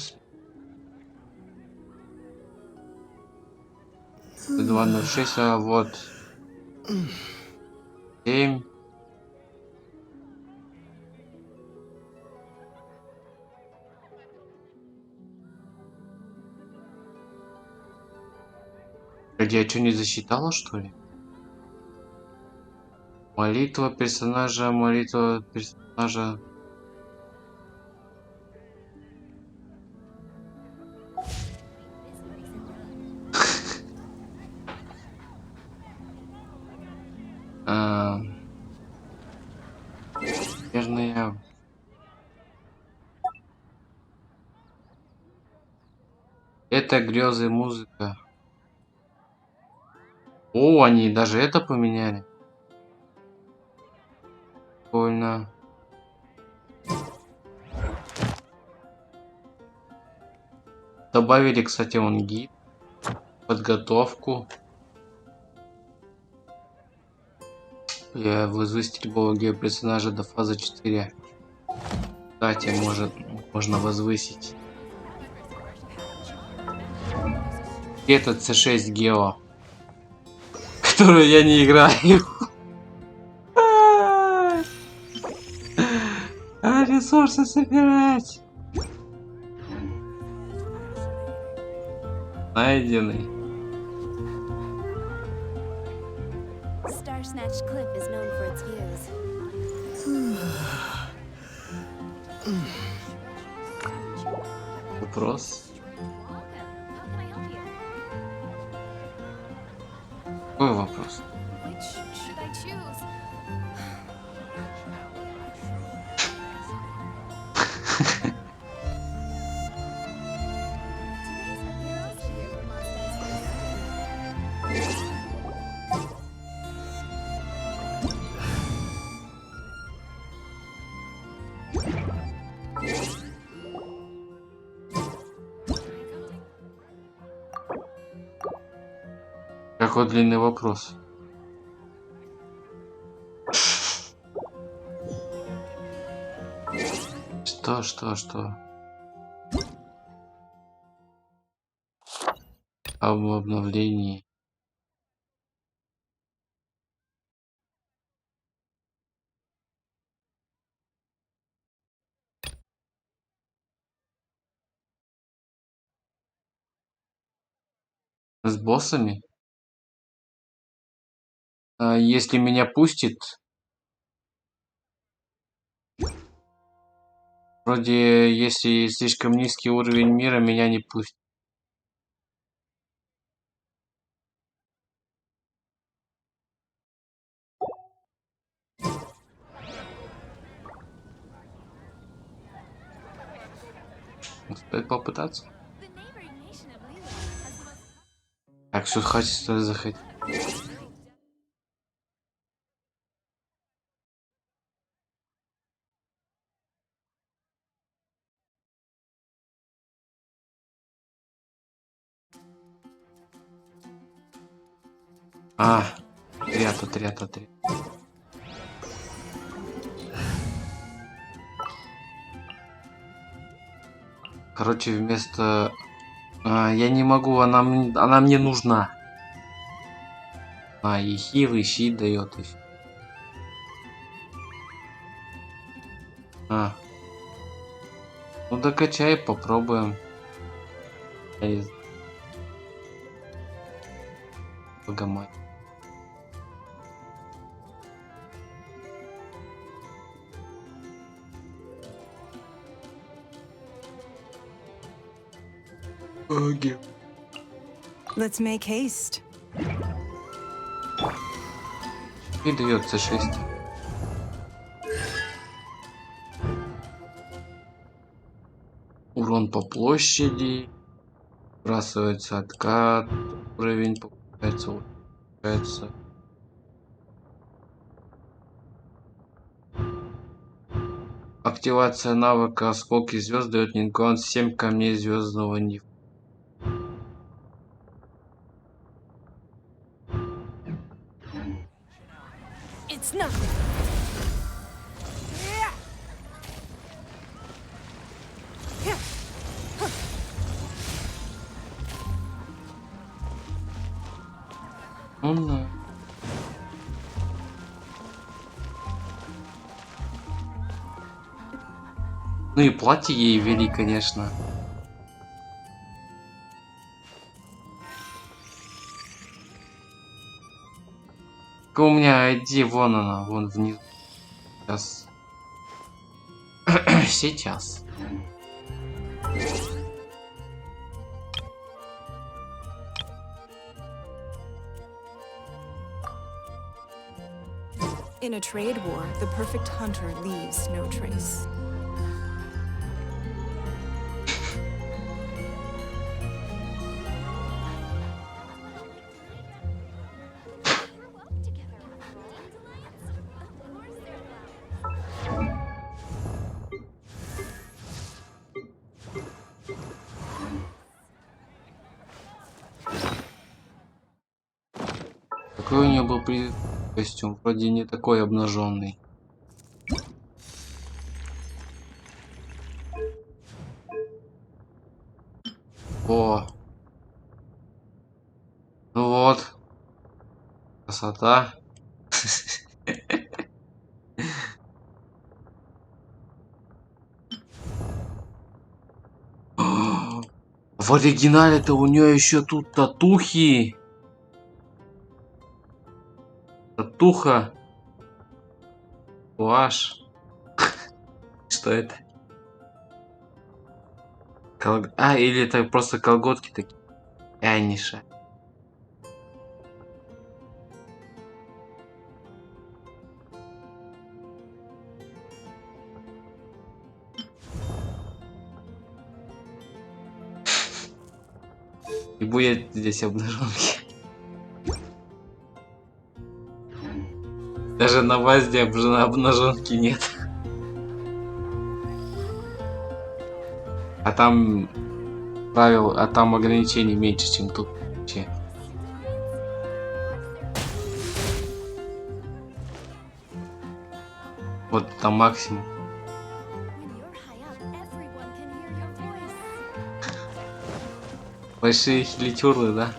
206, а вот 7. Я что, не засчитала, что ли? Молитва персонажа. А, наверное, это грезы музыка. О, они даже это поменяли. Прикольно. Добавили, кстати, вон гид, подготовку. Возвысить любого геоперсонажа до фазы 4. Кстати, можно возвысить. И этот C6 Гео, которую я не играю. А ресурсы собирать. Найденный. Star-Snatch Cliff is known for its views. Вопрос. Какой вопрос? Which should I choose? Какой длинный вопрос? Что? Об обновлении. С боссами? Если меня пустит, вроде если слишком низкий уровень мира, меня не пустит. Стоит попытаться. Так, все, хватит заходить. Отряд. Короче, вместо... я не могу, она мне нужна. И хил, и щит дает. И... Ну докачай, попробуем. Богомать. Боги. Let's make haste. И дается 6. Урон по площади. Сбрасывается откат. Уровень повышается. Активация навыка осколки звезд дает Нинкон 7 камней звездного нефа. It's nothing. Умно. Ну и платье ей ввели, конечно. У меня ID, вон она, вон внизу. Сейчас. Сейчас. In a trade war, the perfect hunter leaves no trace. Какой у нее был костюм? Вроде не такой обнаженный. О, ну вот, красота. В оригинале-то у нее еще тут татухи. Татуха. Ваш. Что это? А, или это просто колготки такие. Ниша. И будет здесь обнаженки. Даже на ВАЗде обнаженки нет. А там правил, а там ограничений меньше, чем тут. Вообще. Вот там максимум. Большие хилитюрлы, да?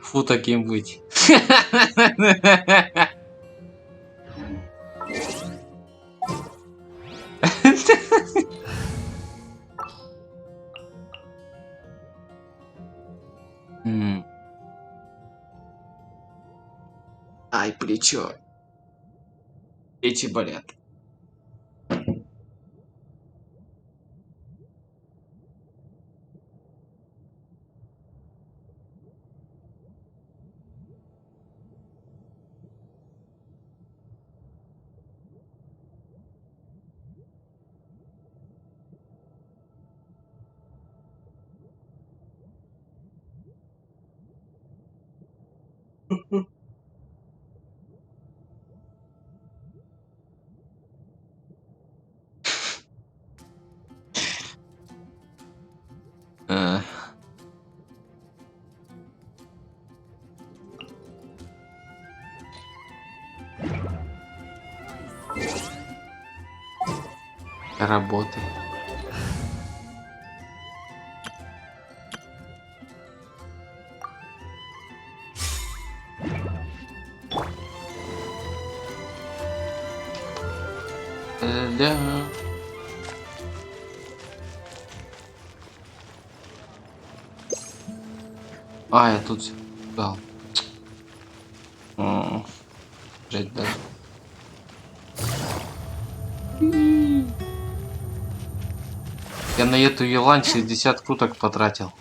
Фу таким быть. Ай, плечо. Плечи болят. Работы. Да. Я тут дал. Жать даже. Я на эту елань 60 круток потратил.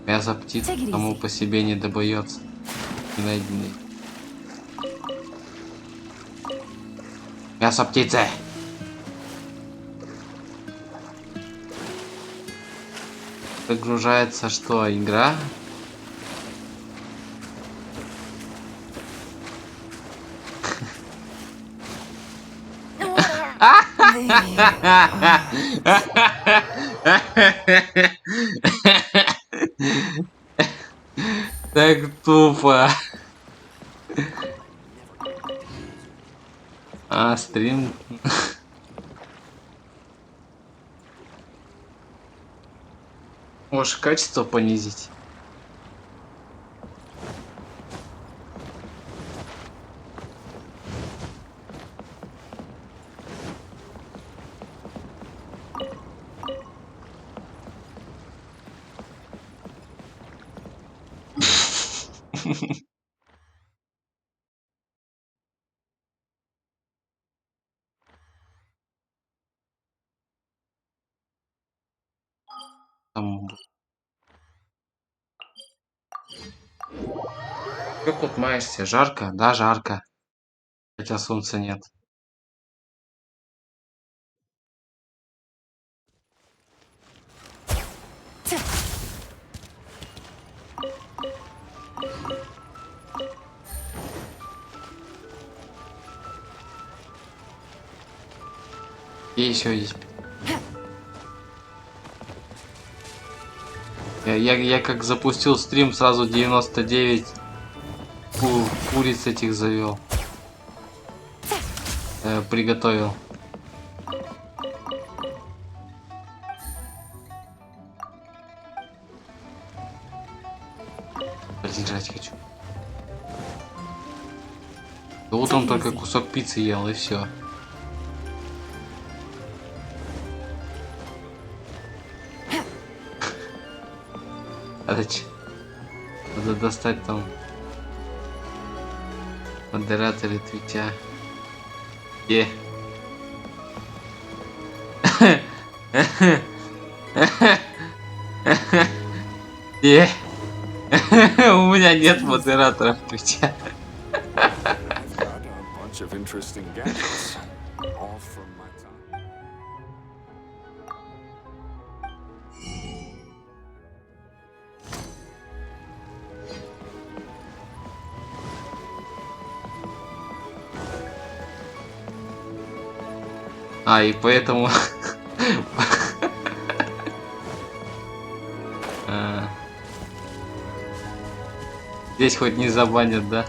Мясо птиц само по себе не добьется. Не найденный. Мясо птицы. Загружается что, игра? Так тупо. А, стрим. Можешь качество понизить. Там... Как вот маешься? Жарко? Да, жарко. Хотя солнца нет. И еще есть. Я как запустил стрим, сразу 99 куриц этих завел. Приготовил. Блин, жрать хочу. Да утром только кусок пиццы ел, и все. Надо достать там модераторы твитя. Где? Где? У меня нет модераторов твитя. А, и поэтому... Здесь хоть не забанят, да?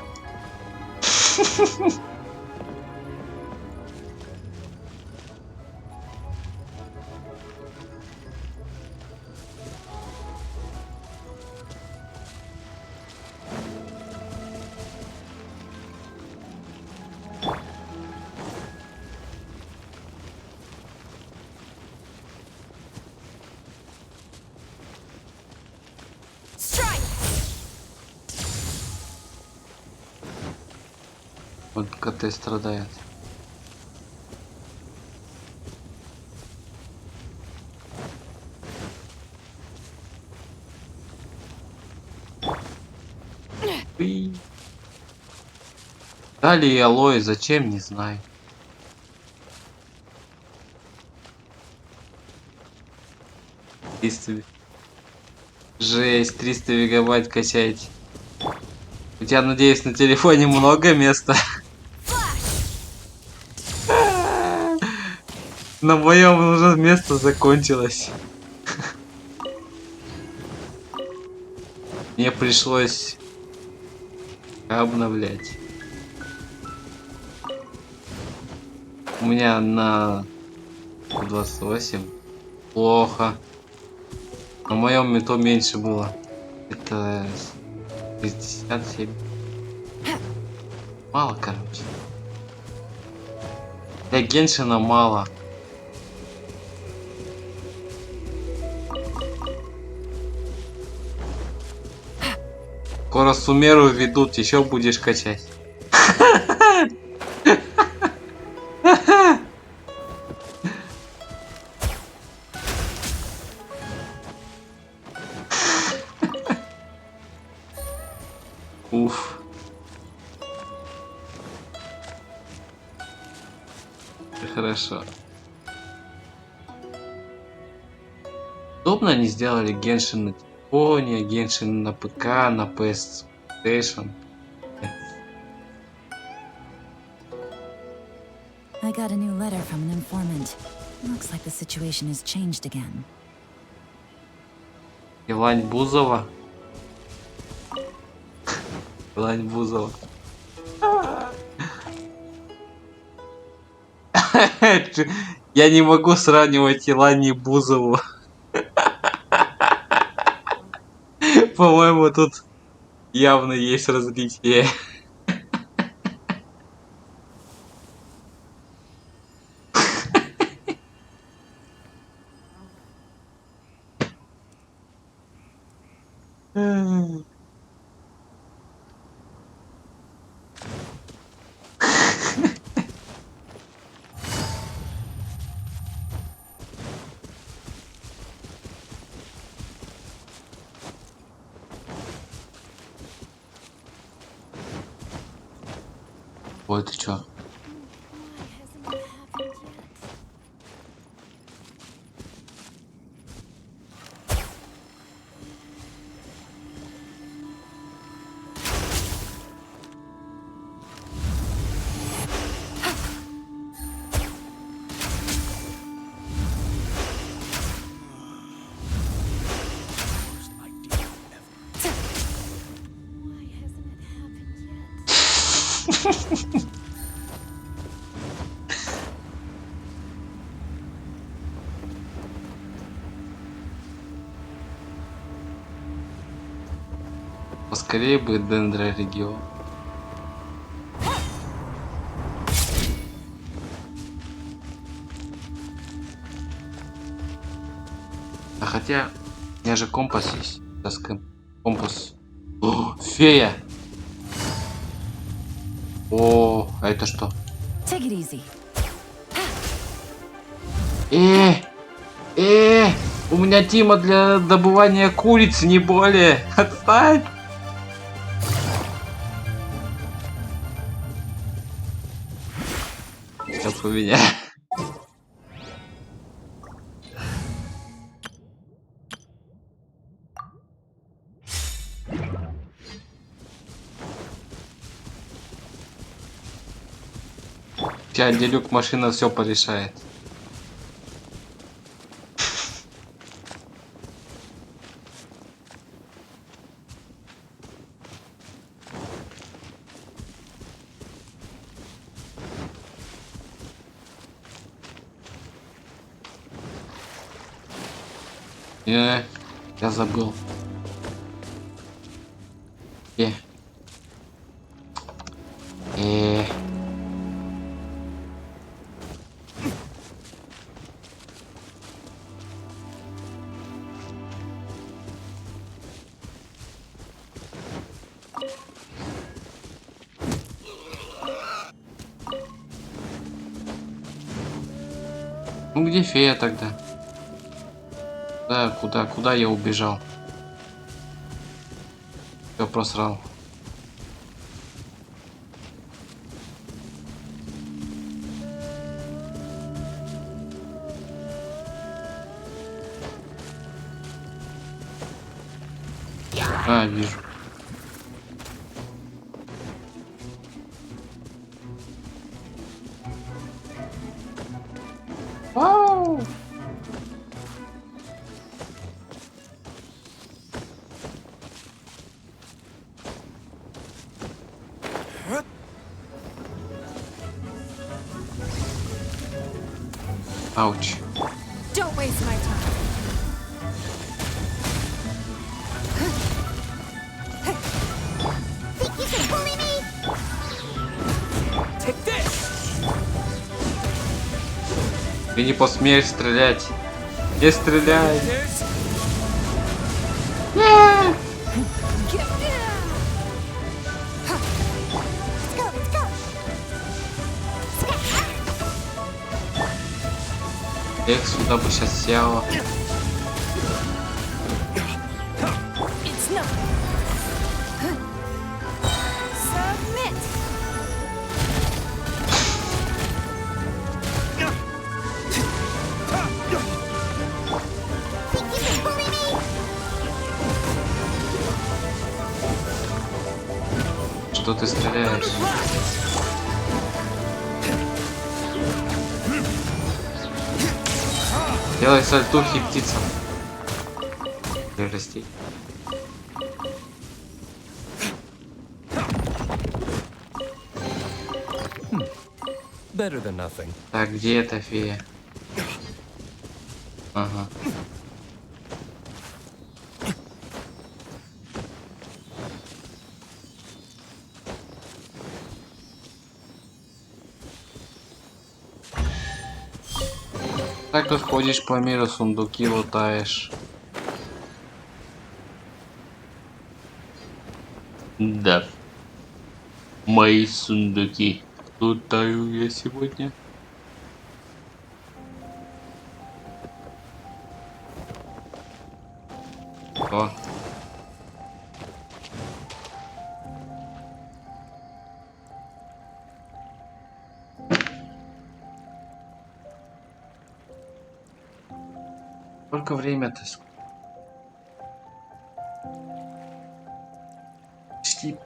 Вот КТ страдает. Далее алоэ, зачем, не знаю. Жесть, 300 мегабайт качать. У тебя, надеюсь, на телефоне много места. На моем уже место закончилось. Мне пришлось обновлять. У меня на 28. Плохо. На моем метро меньше было. Это 67. Мало, короче. Для Геншина мало. Скоро Сумеру ведут, еще будешь качать. Уф. Хорошо. Удобно они сделали Геншин на телефоне, Геншин на ПК, на PlayStation. I got a new letter from an informant. Looks like the situation has changed again. Илань Бузова. Илань Бузова. Я не могу сравнивать Илани и Бузову. По-моему, тут явно есть различия. Ой, ты чё? Поскорее бы дендрорегион. А хотя, у меня же компас есть. Сейчас компас. О, фея! О, а это что? Take it easy. У меня Тима для добывания куриц, не более. Отстань! Сейчас поменяю. Сейчас Делюк машина все порешает. Я забыл. Ну где фея тогда? Да, куда я убежал? Все просрал. А, вижу. Вау! Ауч. Don't waste my time. Think you can bully me? Take this. Ты не посмеешь стрелять. Не стреляй. Эх, сюда бы сейчас села. It's not. Submit. Think you can bully me? Что ты стреляешь? Делай сальтухи птицам. Прирасти. better than nothing. Так, где эта фея? Ага. Так вот ходишь по миру, сундуки лутаешь. Да. Мои сундуки. Лутаю я сегодня. О. Сколько время-то? Почти.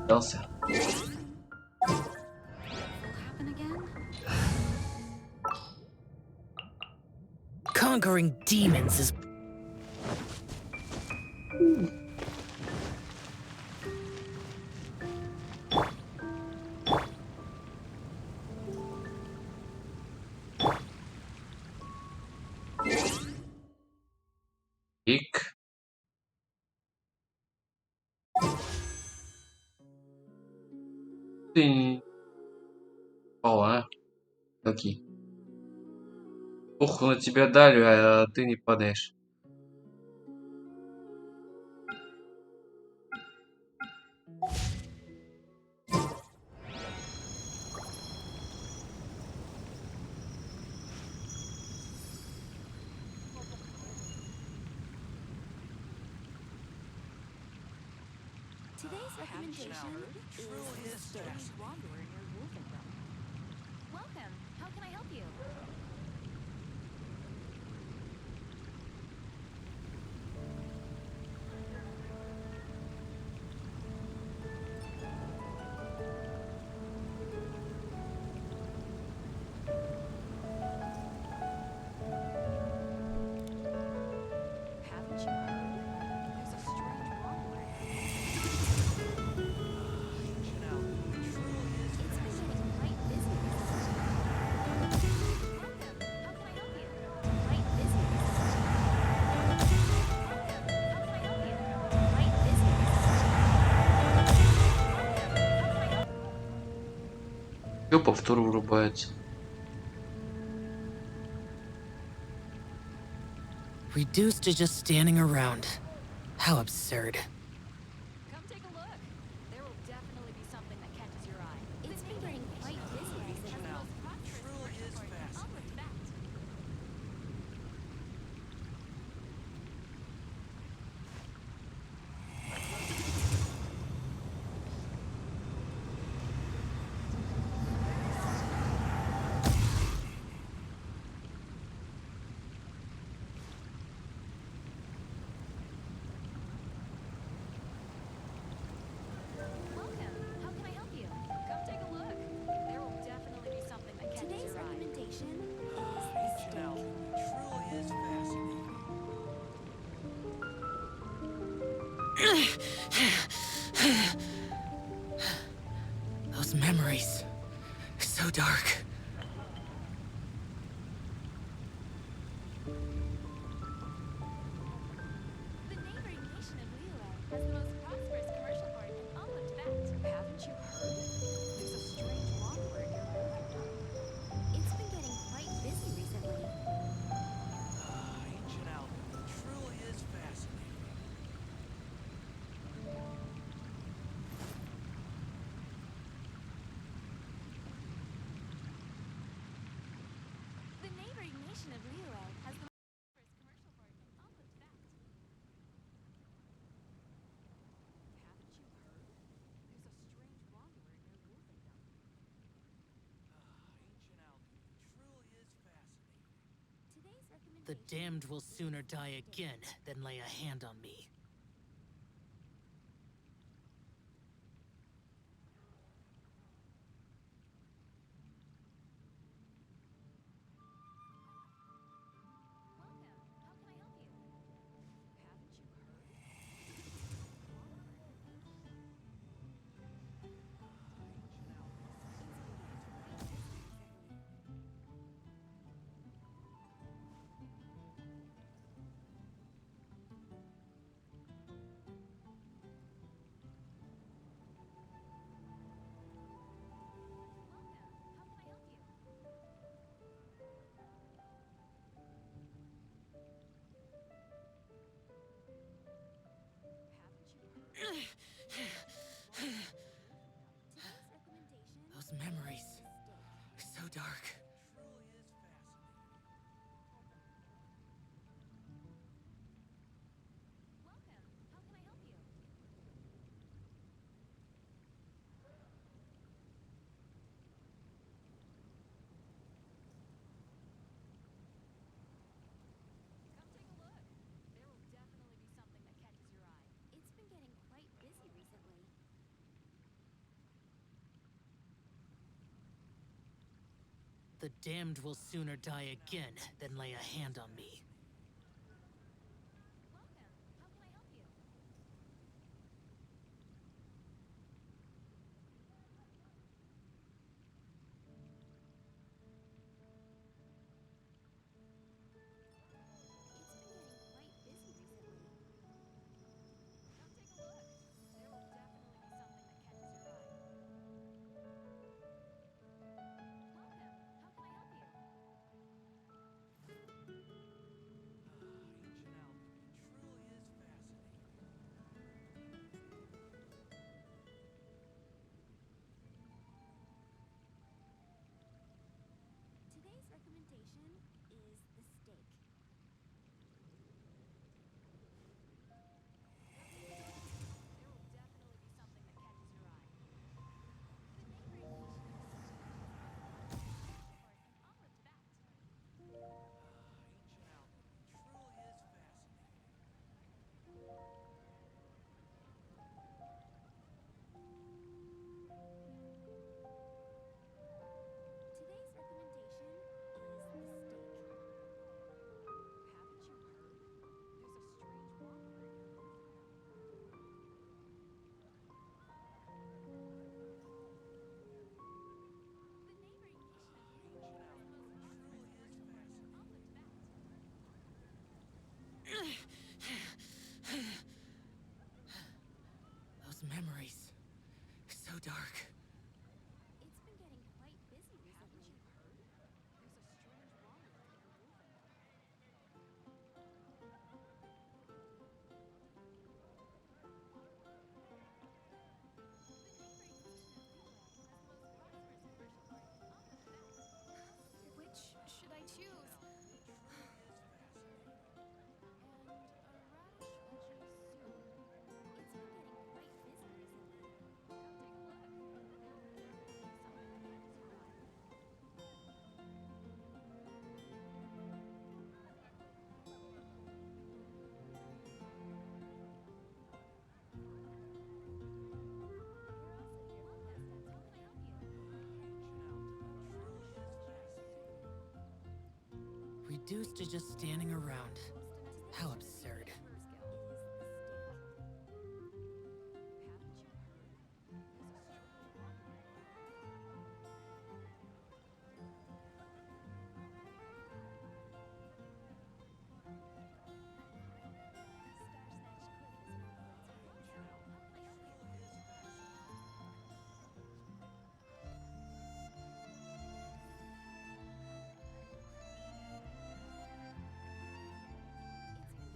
Дался. Conquering demons is... Ик. Ты спала. Окей. Ух, на тебя дали, а ты не падаешь. Today's recommendation is the strange wanderer near Wolfenbelt. Welcome. How can I help you? Haven't you heard? There's a strange wanderer. It's been getting quite busy recently. Welcome. How can I help you? Quite busy recently. Welcome. How can I help you? Quite busy recently. Все, повтор вырубается. Reduced to just standing around. How absurd. Come take a look. There will definitely be something that catches your eye. It's been getting quite busy recently. Truly is fascinating. Welcome. How can I help you? Come take a look. There will definitely be something that catches your eye. Today's recommendation is the stone. Truly is fascinating. Those memories. So dark. The neighboring nation of Liyue has the most prosperous commercial port in all of Tibet. Haven't you heard? The damned will sooner die again than lay a hand on me. Welcome. How can I help you? Haven't you heard? Welcome. How can I help you? Haven't you heard? Today's recommendation. Those memories. So dark. Welcome. How can I help you? Come take a look. There will definitely be something that catches your eye. It's been getting quite busy recently. The damned will sooner die again than lay a hand on me. Welcome. How can I help you? It's been getting quite busy recently. Come take a look. There will definitely be something that catches your eye. Welcome. How can I help you? Ancient alchemy truly is fascinating. Today's recommendation is the steak. There will definitely be something that catches your eye. The neighboring dish or an olive bat. Ancient alchemy truly is fascinating. Today's recommendation is the steak. Haven't you heard? There's a strange walker in your roof now. The neighboring dish Ancient alchemy truly is fascinating. olive bat. Those memories. So dark. It's been getting quite busy recently. Haven't you heard? There's a strange walker in your roof now. The neighboring nation of Leland has the most prosperous commercial garden on the bat. Which should I choose? And a radish veggie soup. It's been getting quite busy recently. Come take a look. There will definitely be something that catches your eye. Reduced to just standing around. How absurd. It's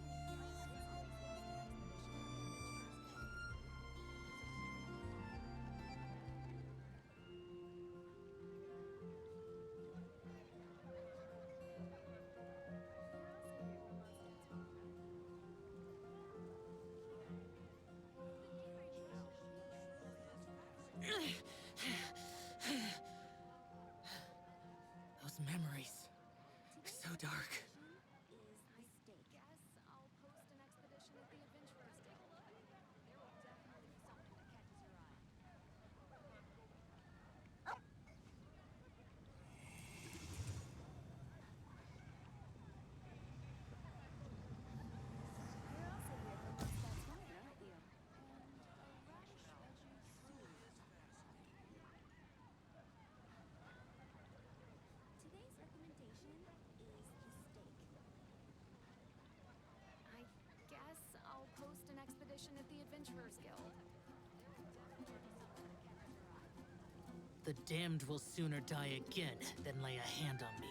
been getting quite The damned will sooner die again than lay a hand on me.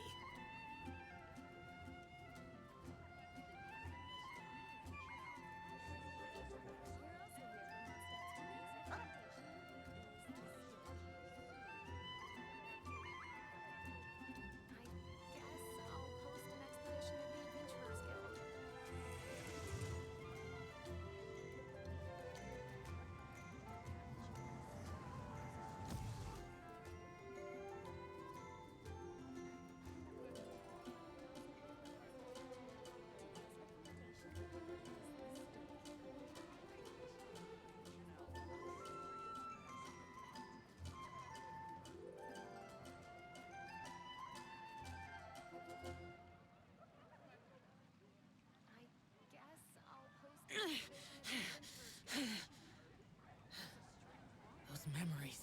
Those memories,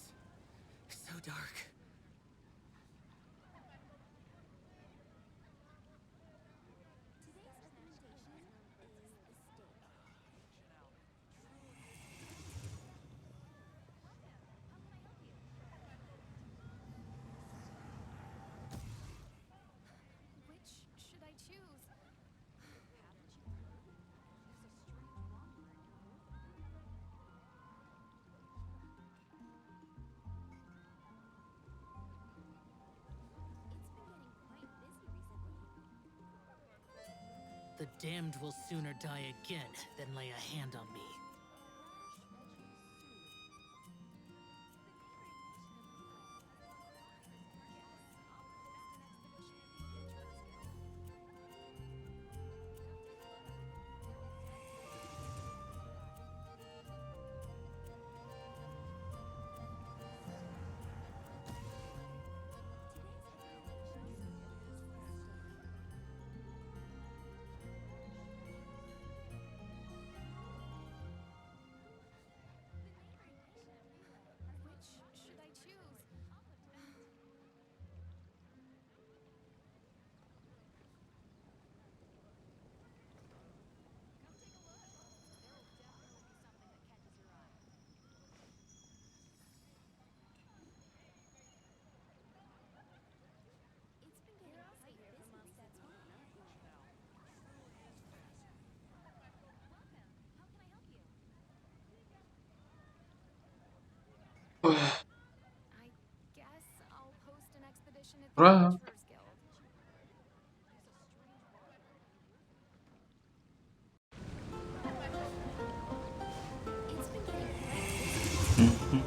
so dark. Which should I choose? The damned will sooner die again than lay a hand on me. Which should I choose? It's been getting quite busy recently. Welcome. How can I help you? I guess I'll post an expedition at the Ура! Adventurers Guild. It's been getting Мгм.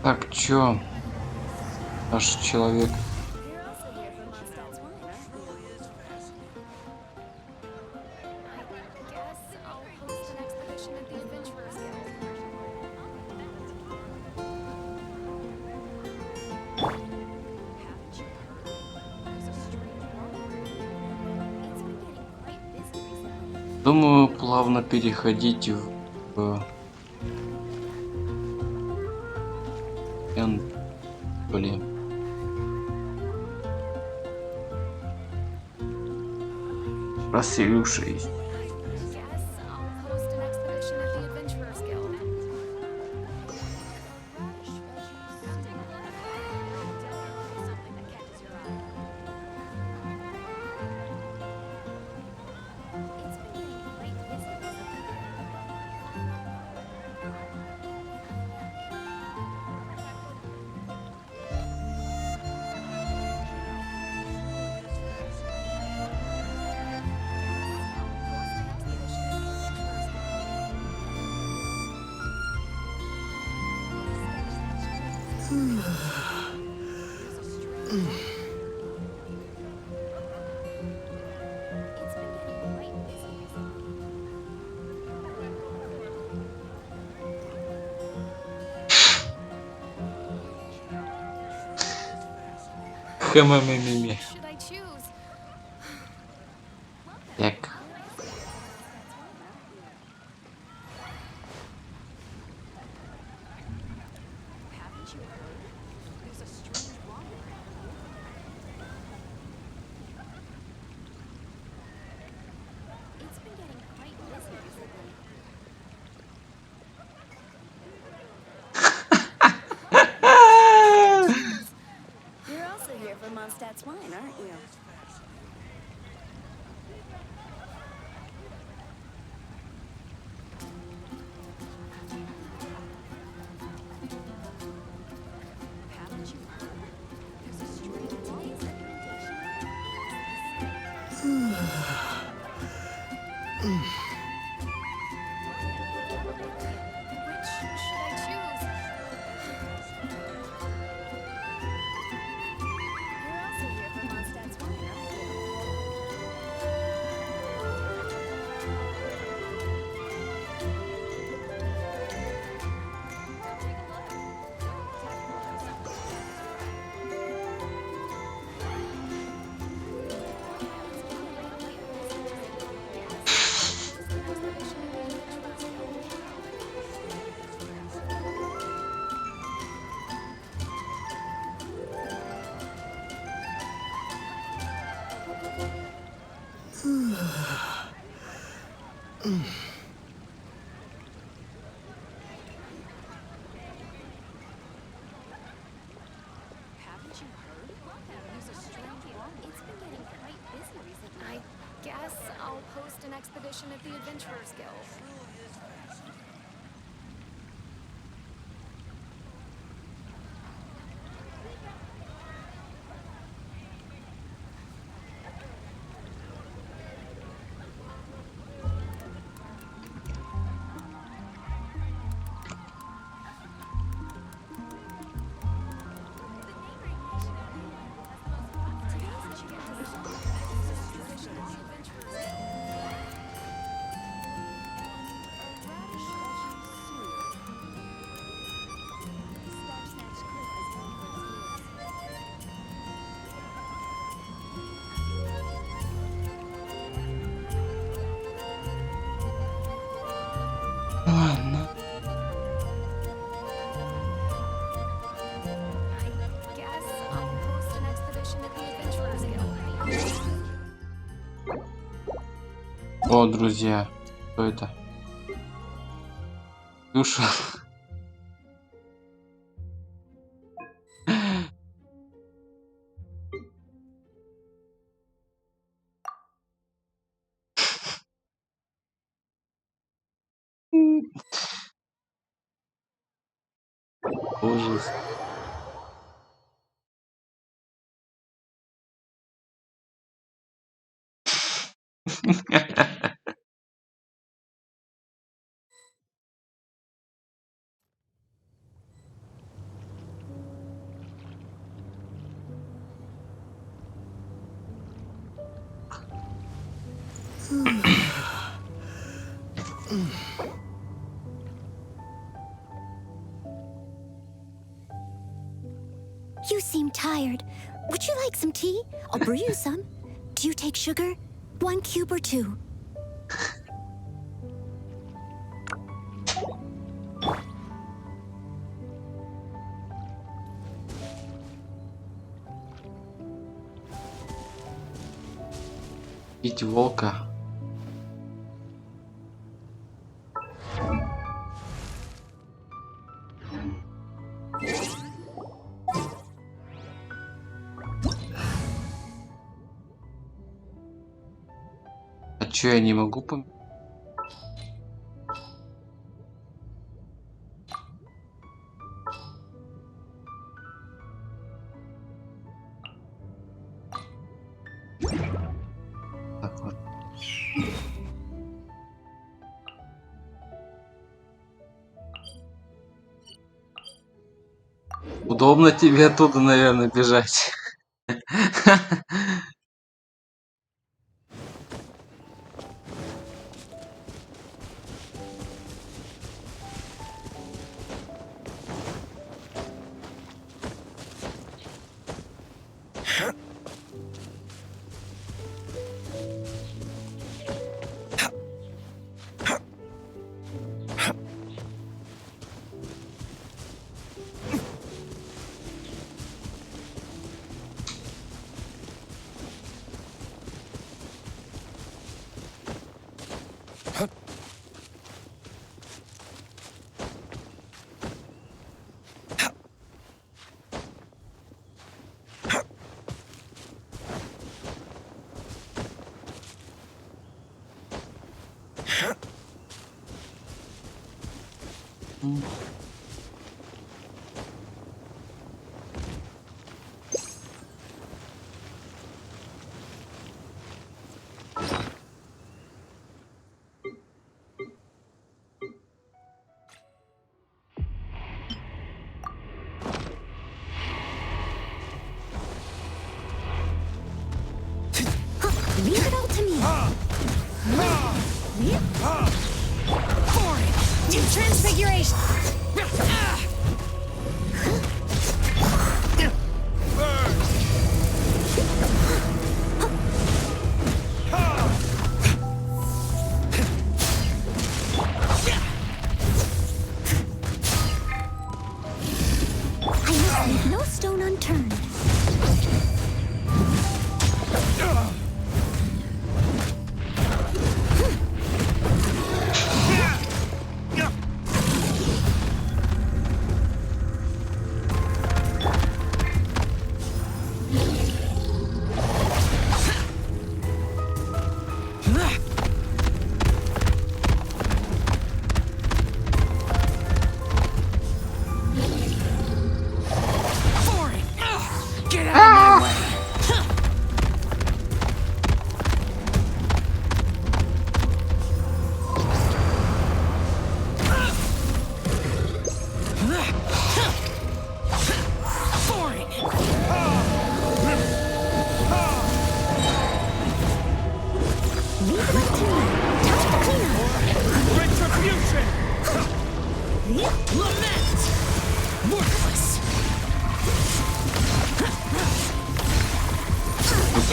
Так, чё? Наш человек. Guess I'll post an expedition at the Adventurers Guild. Haven't you heard? There's a strange rumor. It's been getting quite busy recently. Думаю, плавно переходить в блин. Раз Илюша есть. Guess I'll post an expedition at the Adventurers Guild. Something that catches your eye. It's been getting quite busy Хмммми. should I choose? Так. Haven't you heard? There's a strange rumor. It's been getting quite busy recently. Mondstadt's wine, aren't you? Haven't you heard? There's a strange blaze Which should I choose? You're also here for Mondstadt's wine, aren't you? Haven't you heard? There's a strange one. It's been getting quite busy recently. I guess I'll post an expedition at the Adventurers Guild. Ладно. Guess I'll post an expedition at the Adventurers Guild. О, друзья, кто это? Душа. Ужас. You seem tired. Would you like some tea? I'll brew you some. Do you take sugar? 1 cube or 2? Пить волка. А чё, я не могу Так вот. Удобно тебе оттуда, наверное, бежать. Leave it all to me. Forward. New transfiguration. I must leave no stone unturned. Get out of my way!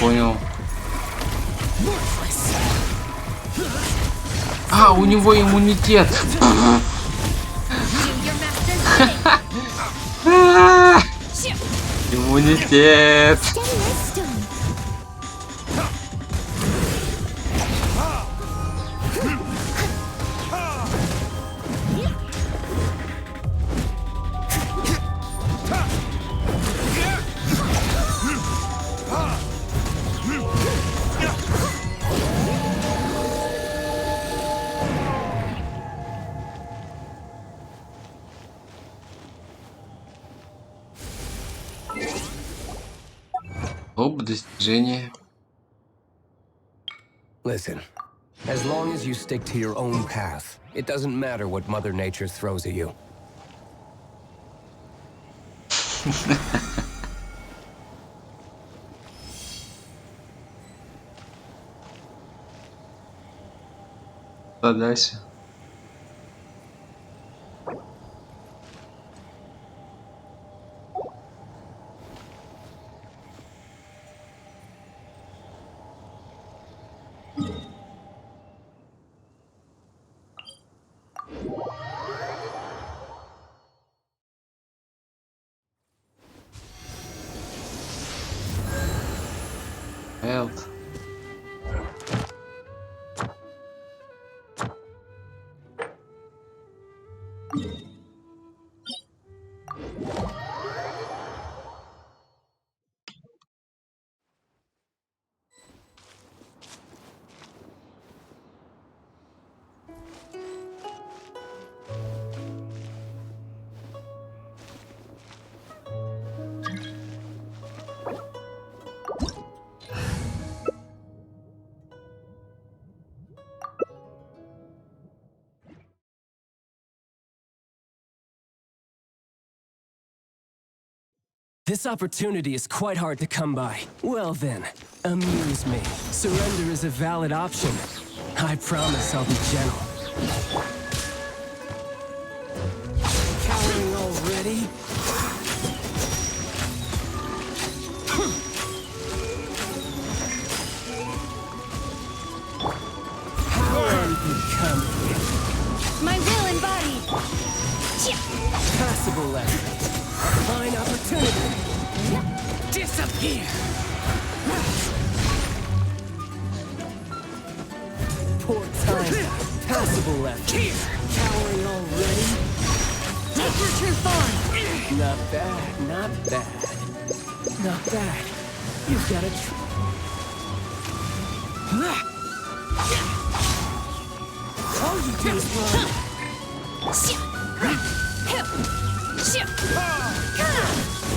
Понял. А, у него иммунитет. Иммунитет. Оп, достижение. Listen, as long as you stick to your own path, it doesn't matter what Mother Nature throws at you. Дальше. Health. This opportunity is quite hard to come by. Well then, amuse me. Surrender is a valid option. I promise I'll be gentle. Cowering already? How are you becoming? My will embodied. Passable left. Fine opportunity. Disappear. Poor time. Passable left. Here. Cowering already. Take your true form. Not bad. Not bad. Not bad. You've got a.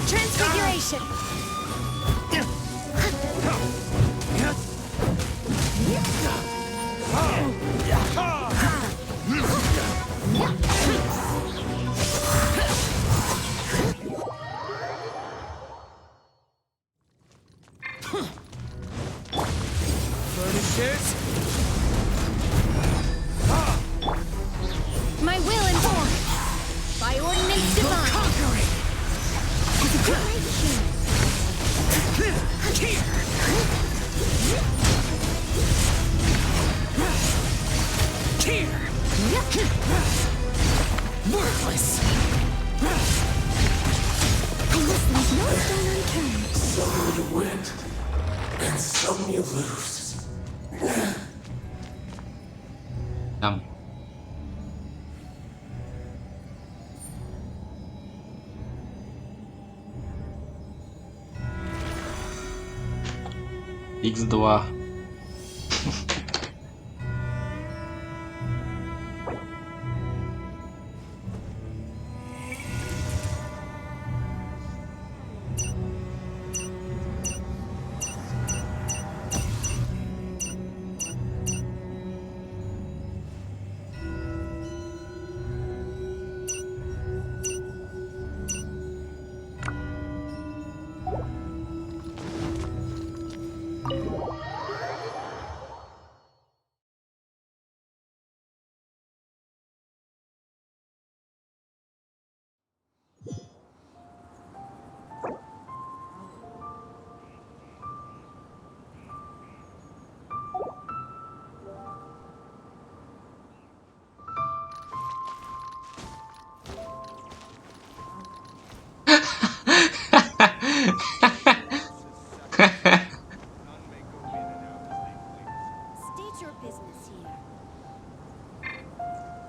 Transfiguration. My will and form. By ordinance divine. Conquering. Worthless. Unless there's no stone unturned. Some you win, and some you lose. Там. X2. State your business here.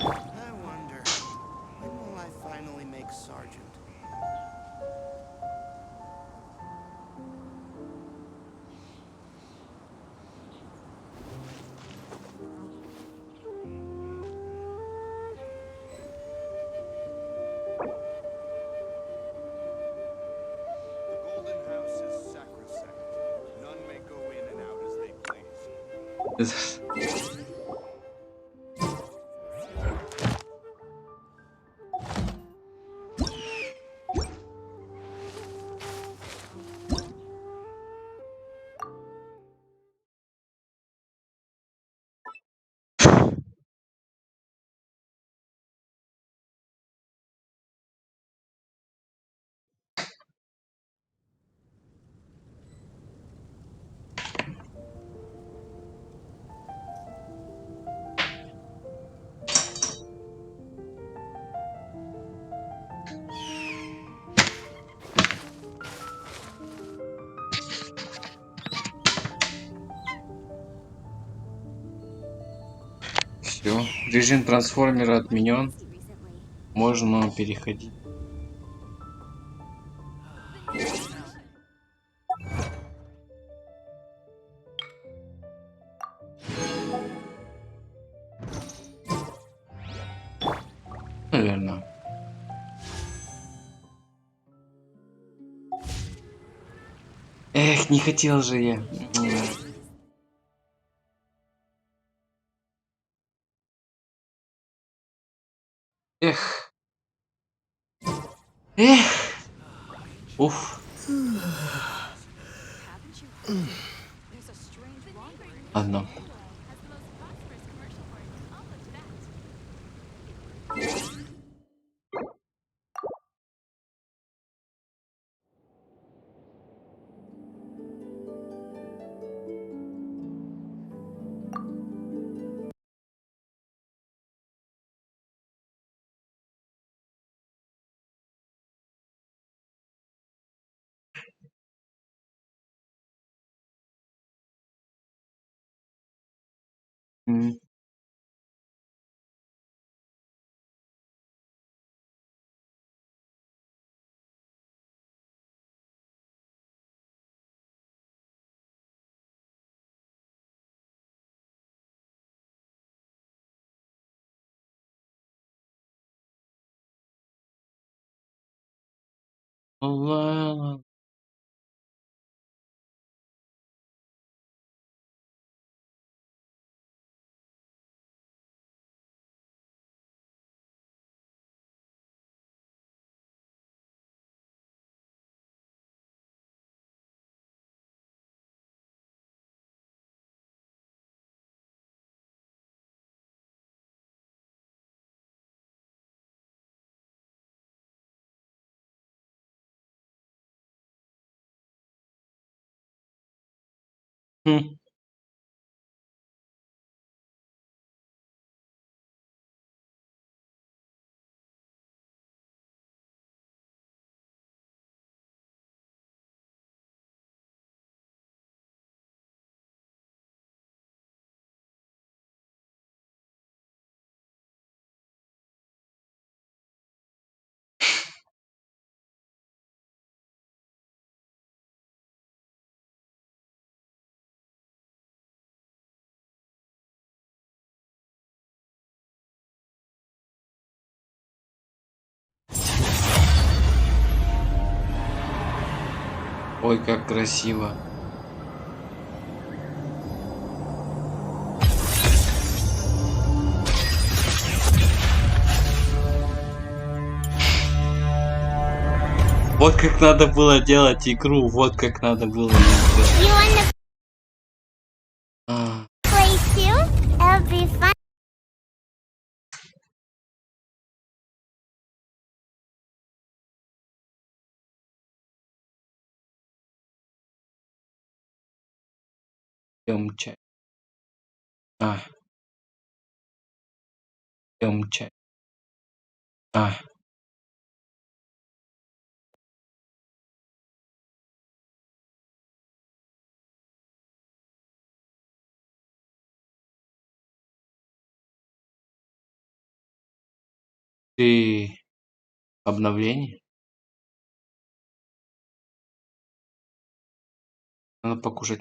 I wonder, when will I finally make sergeant? The Golden House is sacrosanct. None may go in and out as they please. Все, режим трансформера отменен. Можно переходить. Наверное. Эх, не хотел же я. Эх. Эх. Уф. Ладно. Ла-ла. Хм. Ой, как красиво. Вот как надо было делать игру, вот как надо было её делать. You wanna А, play too? It'll be fun. пьем чай. А, пьем чай. А, ты обновление? Надо покушать.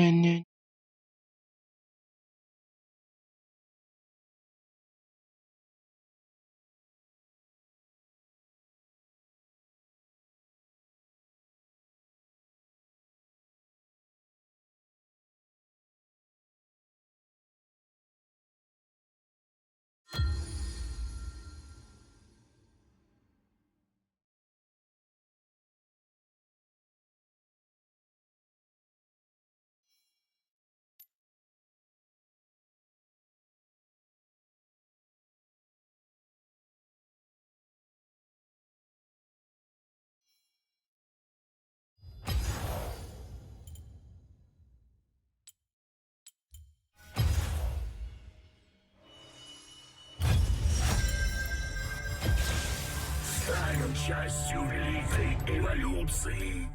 Не-не. Станем частью великой эволюции.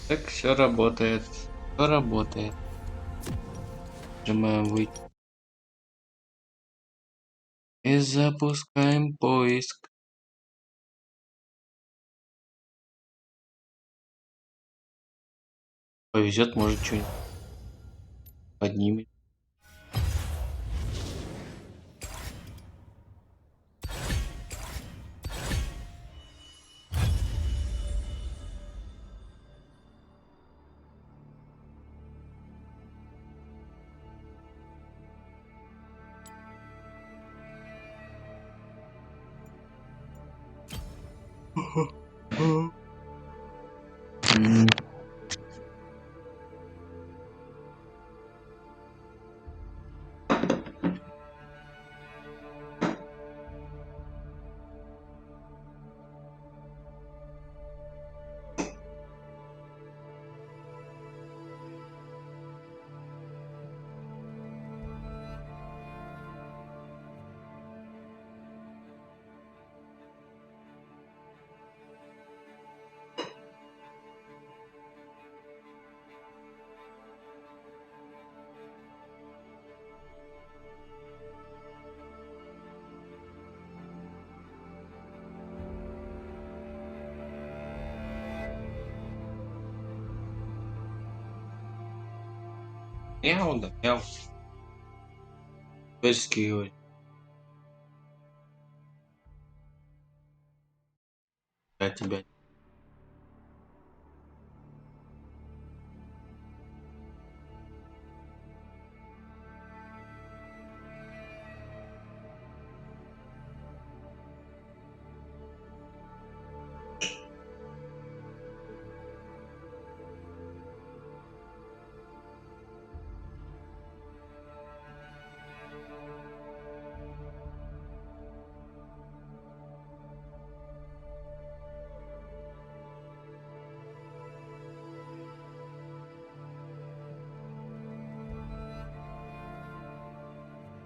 Так все работает. Все работает. Нажимаем выйти. И запускаем поиск. Повезет, может, что-нибудь поднимет. Мяу, да мяу. Перский говорит. Я тебя.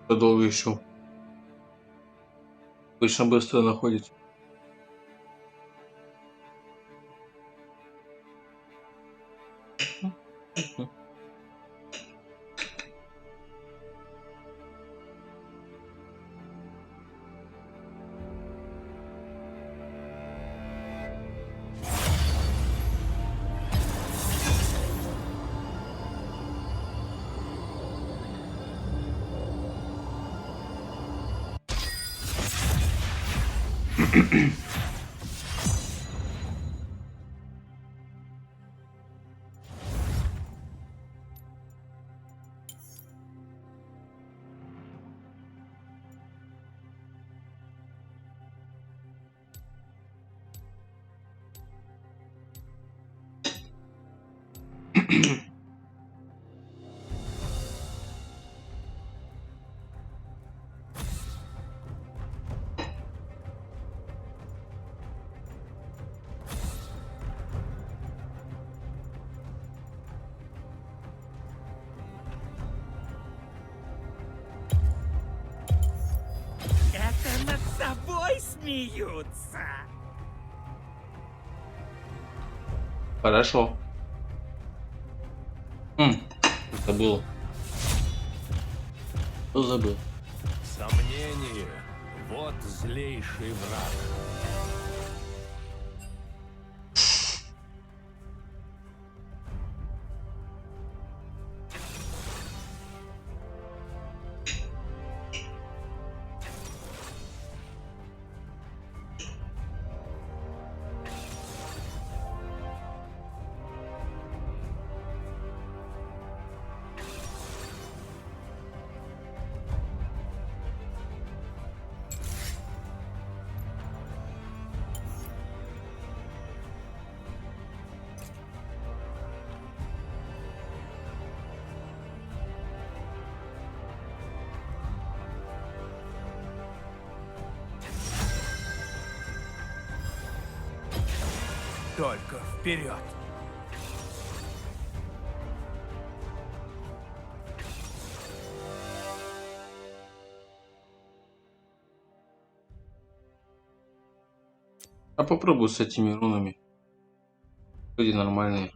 Долго еще. Обычно быстро находится. Это над собой смеются. Хорошо. Забыл. Что забыл? Сомнение — вот злейший враг. Только вперед. А попробуй с этими рунами. Люди нормальные.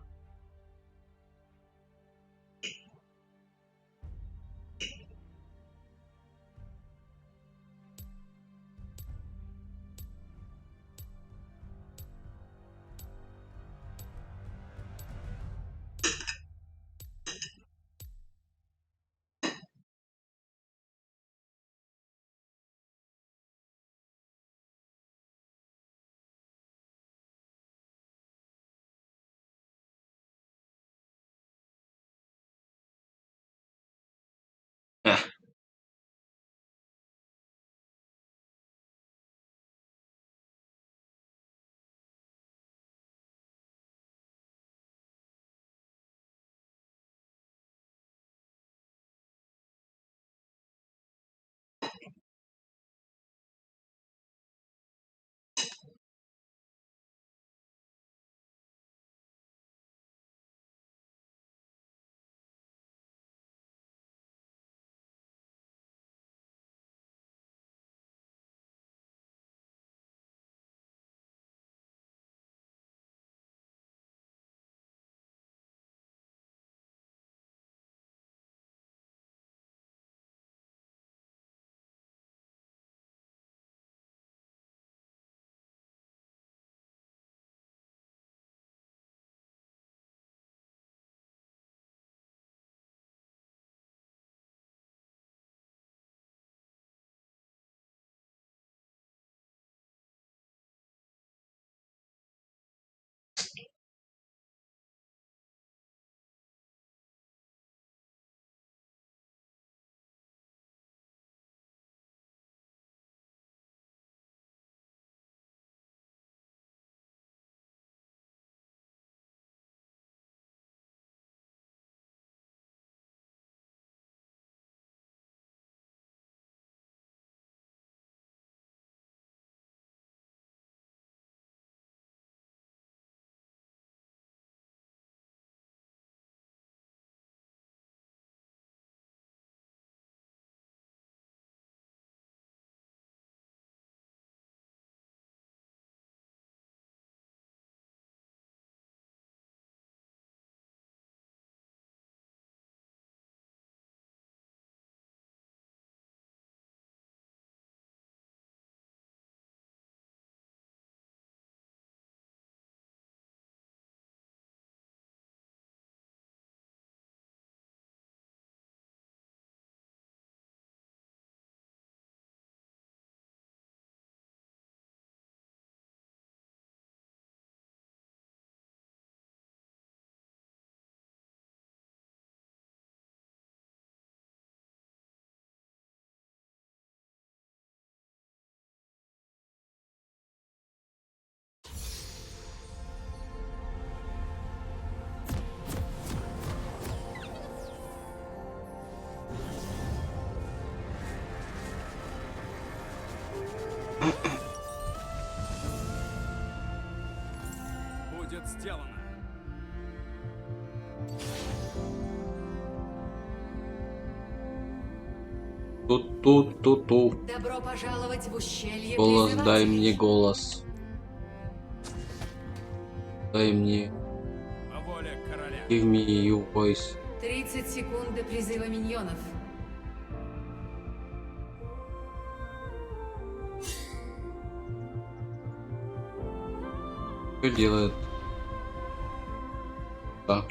Будет сделано. Тут. Добро пожаловать в ущелье Голос, дай призывателей. мне голос. Дай мне. По воле короля. Give me your voice. 30 секунд до призыва миньонов. Что делает? Да.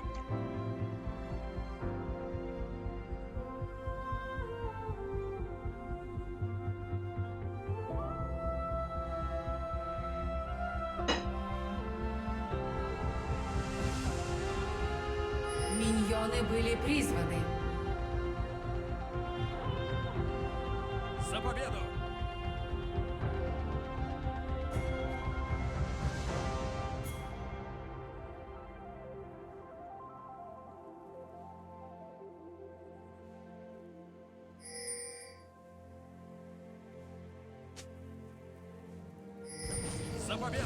Миньоны были призваны. За победу! За победу!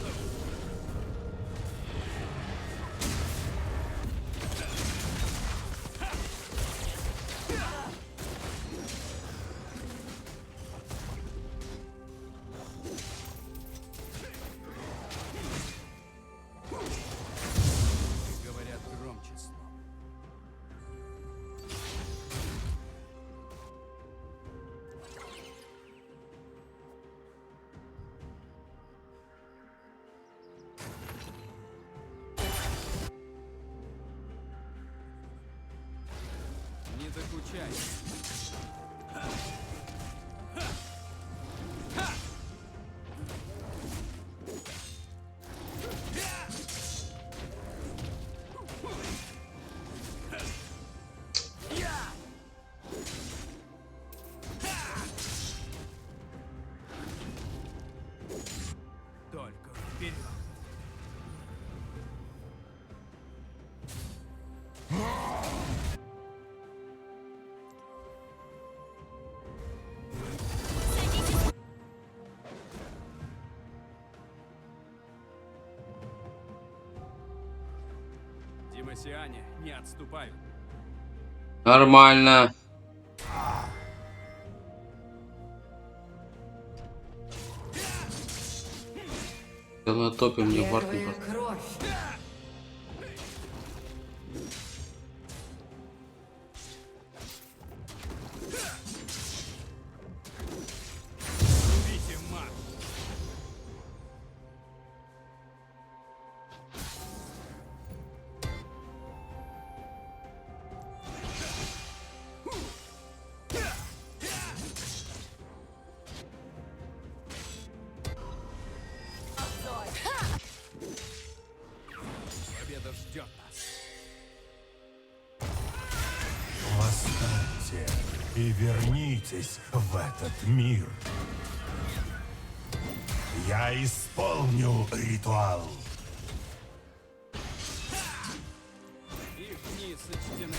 Говорят, громче снова. Не докучай. Только вперед. Демосиане не отступают. Нормально. Да натопим мне вард не Первая кровь. Убейте маг. Победа ждет нас. Восстаньте и вернитесь в этот мир. Я исполню ритуал. Их дни сочтены.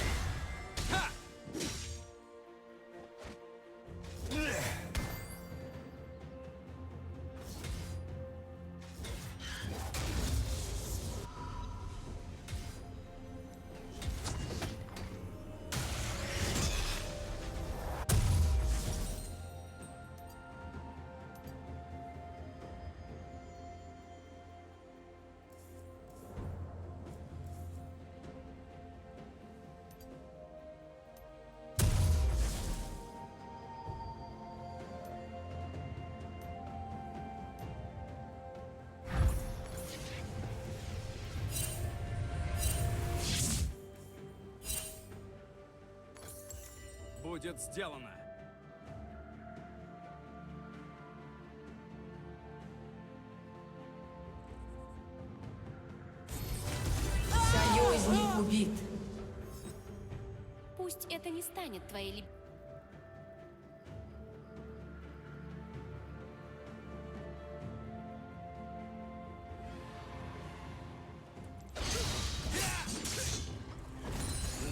Будет сделано. Союзник убит. Пусть это не станет твоей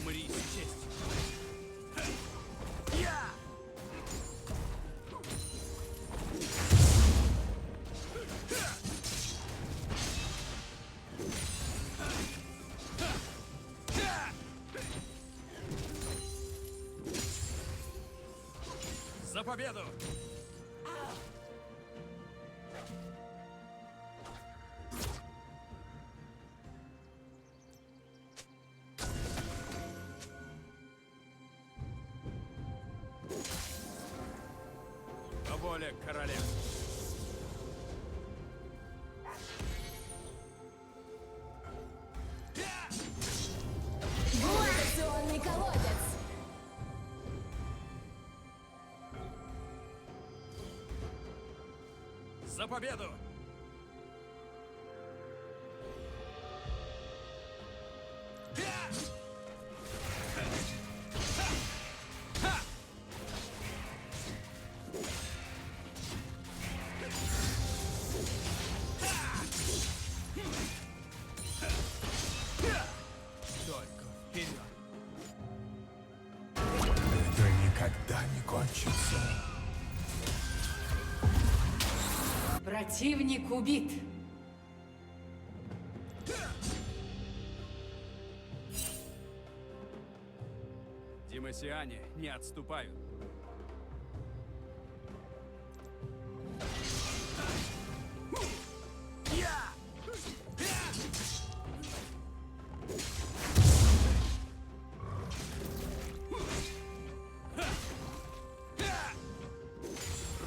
Умри с честью. победу! По воле короля. Гравитационный колодец. За победу! Только вперед. Это никогда не кончится. Противник убит. Демосиане не отступают.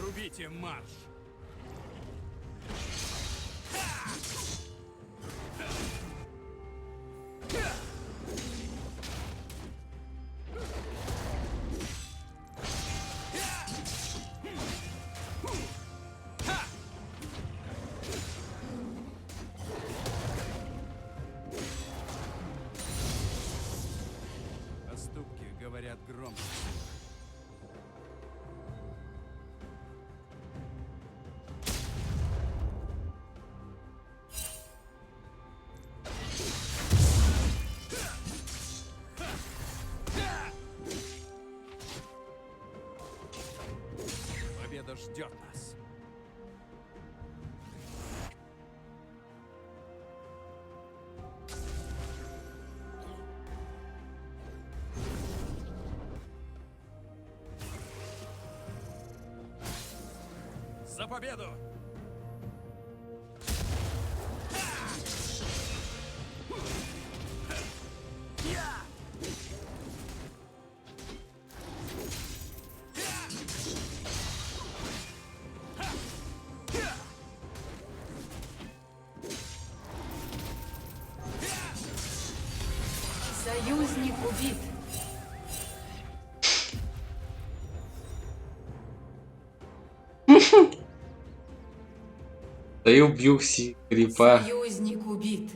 Рубите марш! Поступки говорят громко. Победа ждет нас. За победу! Союзник убит. Да и убью крипа. Союзник убит.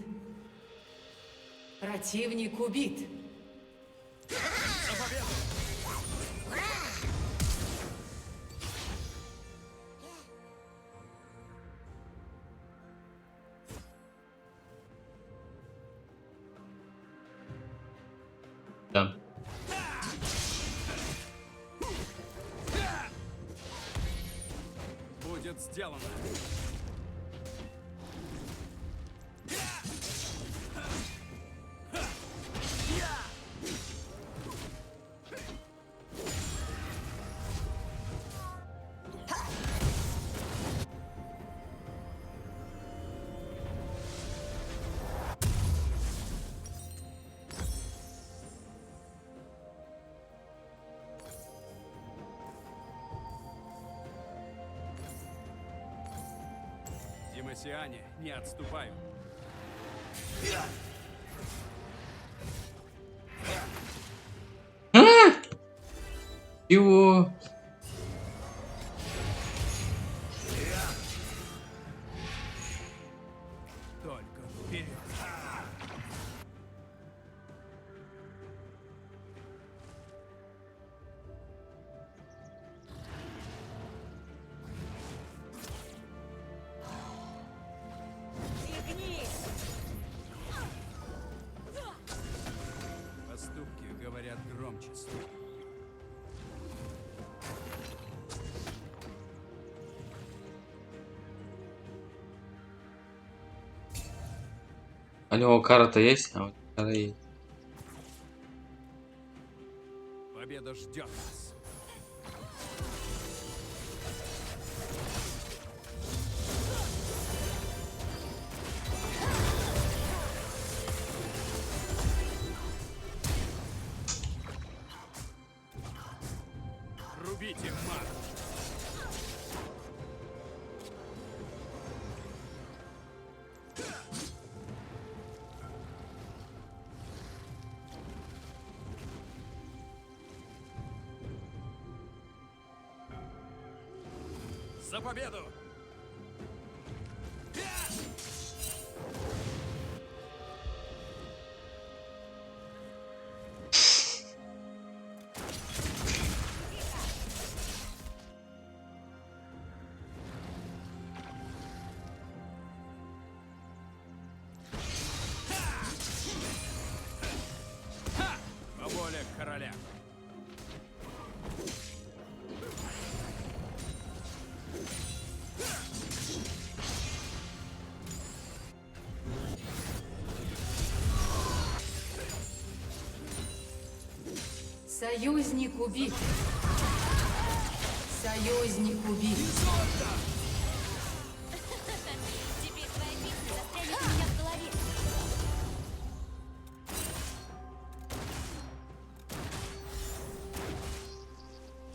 Противник убит. Да. Будет сделано. Демосиане не отступают. Его. Только вперед. Поступки говорят громче слов. У него карта есть? А вот кара есть. Победа ждет нас. За победу! По воле короля. Союзник убит. Союзник убит. Теперь твоя песня застрянет у меня в голове.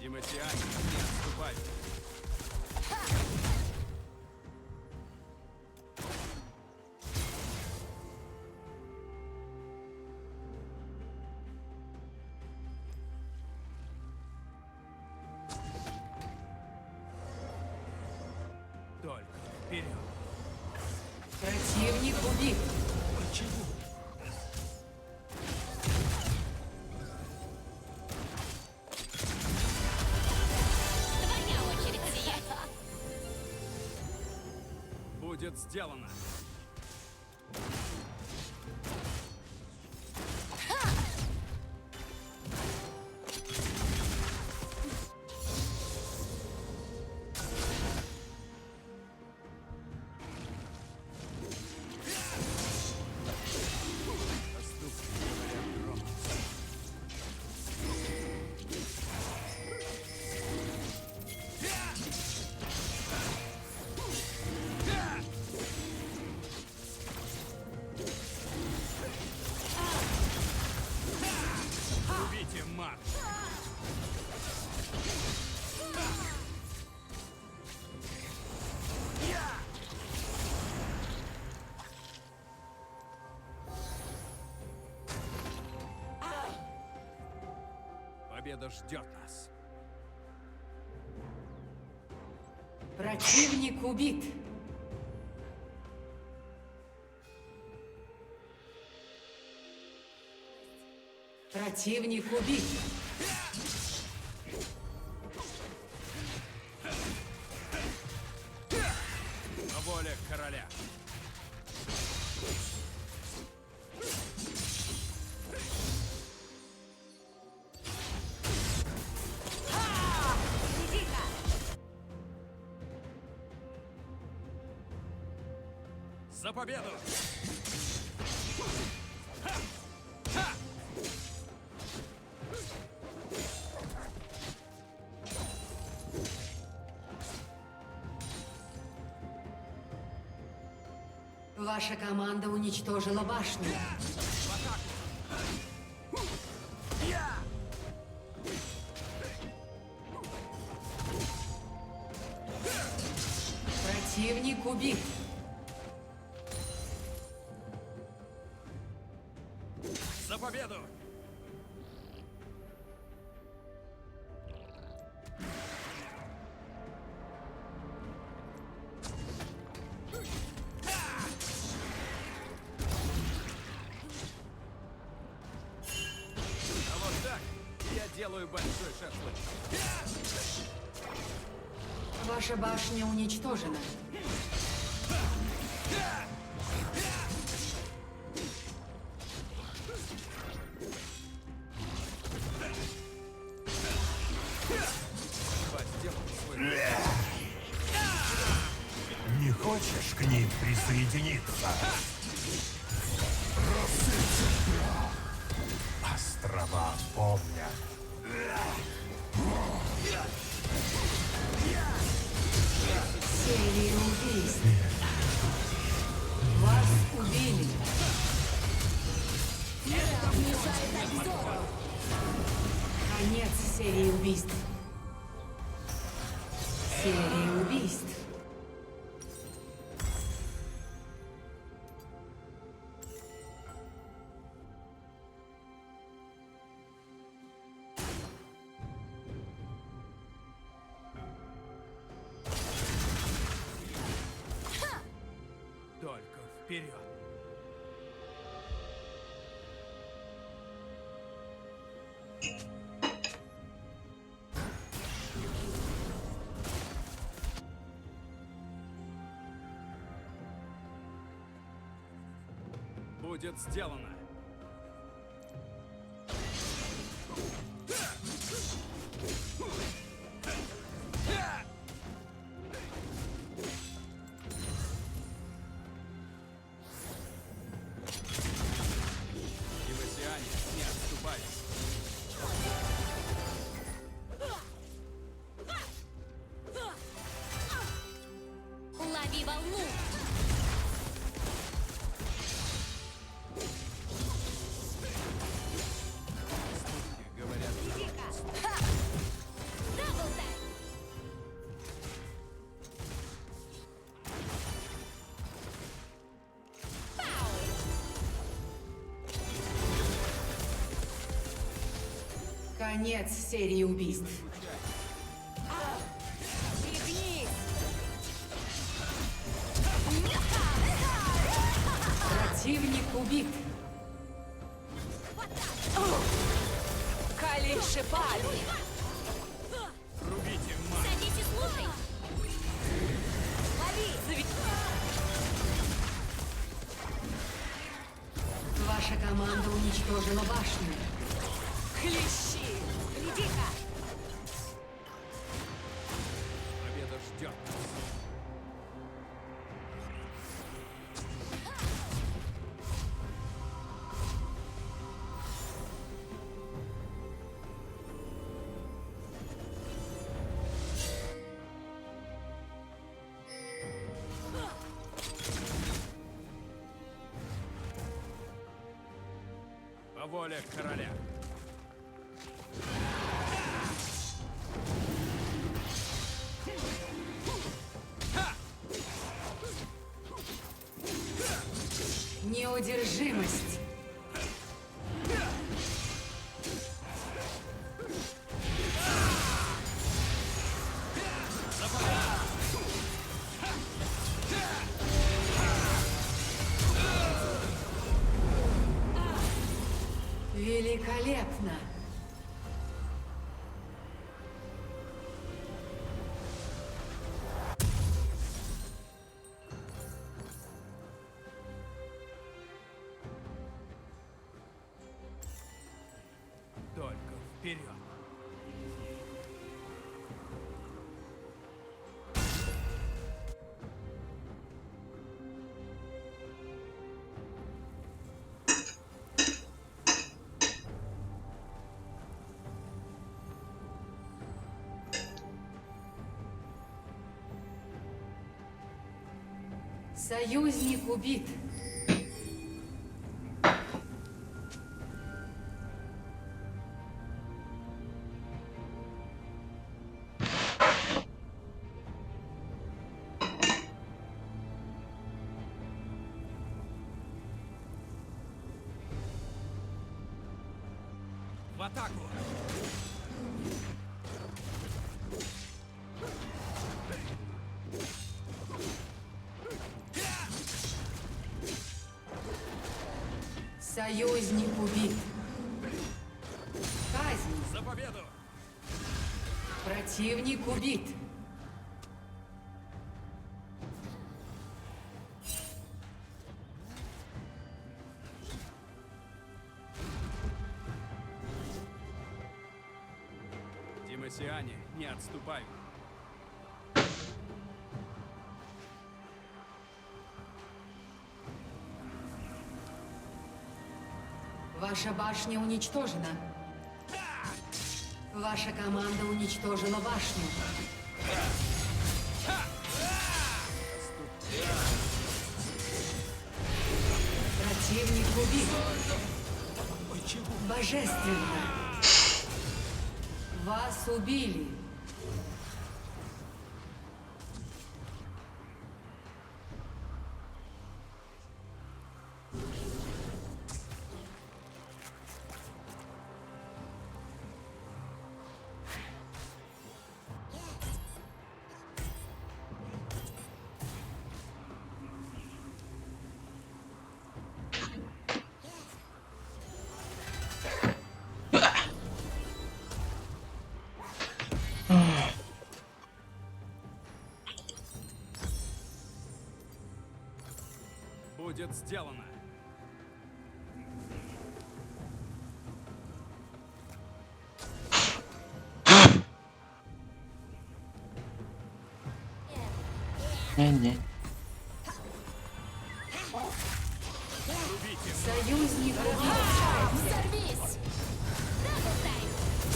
Тимосиане, не отступай. Только вперед. Противник убит. Твоя очередь сиять. Будет сделано. Поступки говорят громко. Убейте маг! Победа ждет нас. Противник убит. Противник убит. По воле короля. За победу! Ваша команда уничтожила башню. Противник убит. За победу! А вот так я делаю большой шашлык. Ваша башня уничтожена. Не хочешь к ним присоединиться? Рассыпься в прах. Острова помнят. Серия убийств. Вас убили. Конец серии убийств. Серия убийств. вперед! Будет сделано. Тимосиане, не отступайте. Лови волну! Говорят, Даблтай! Конец серии убийств. Противник убит. Калиши пали. рубите мать. Садись и слушай! Лови! Ваша команда уничтожила башню. Хлещи! Гляди-ка! Победа ждет. По воле короля. Неудержимость. Великолепно. Только вперед! Союзник убит. В атаку! Союзник убит. Казнь. За победу! Противник убит. Тимосиане, не отступают. Ваша башня уничтожена. Ваша команда уничтожила башню. Противник убит. Божественно. Вас убили. Будет сделано. Не-не. Союзник убит. Взорвись!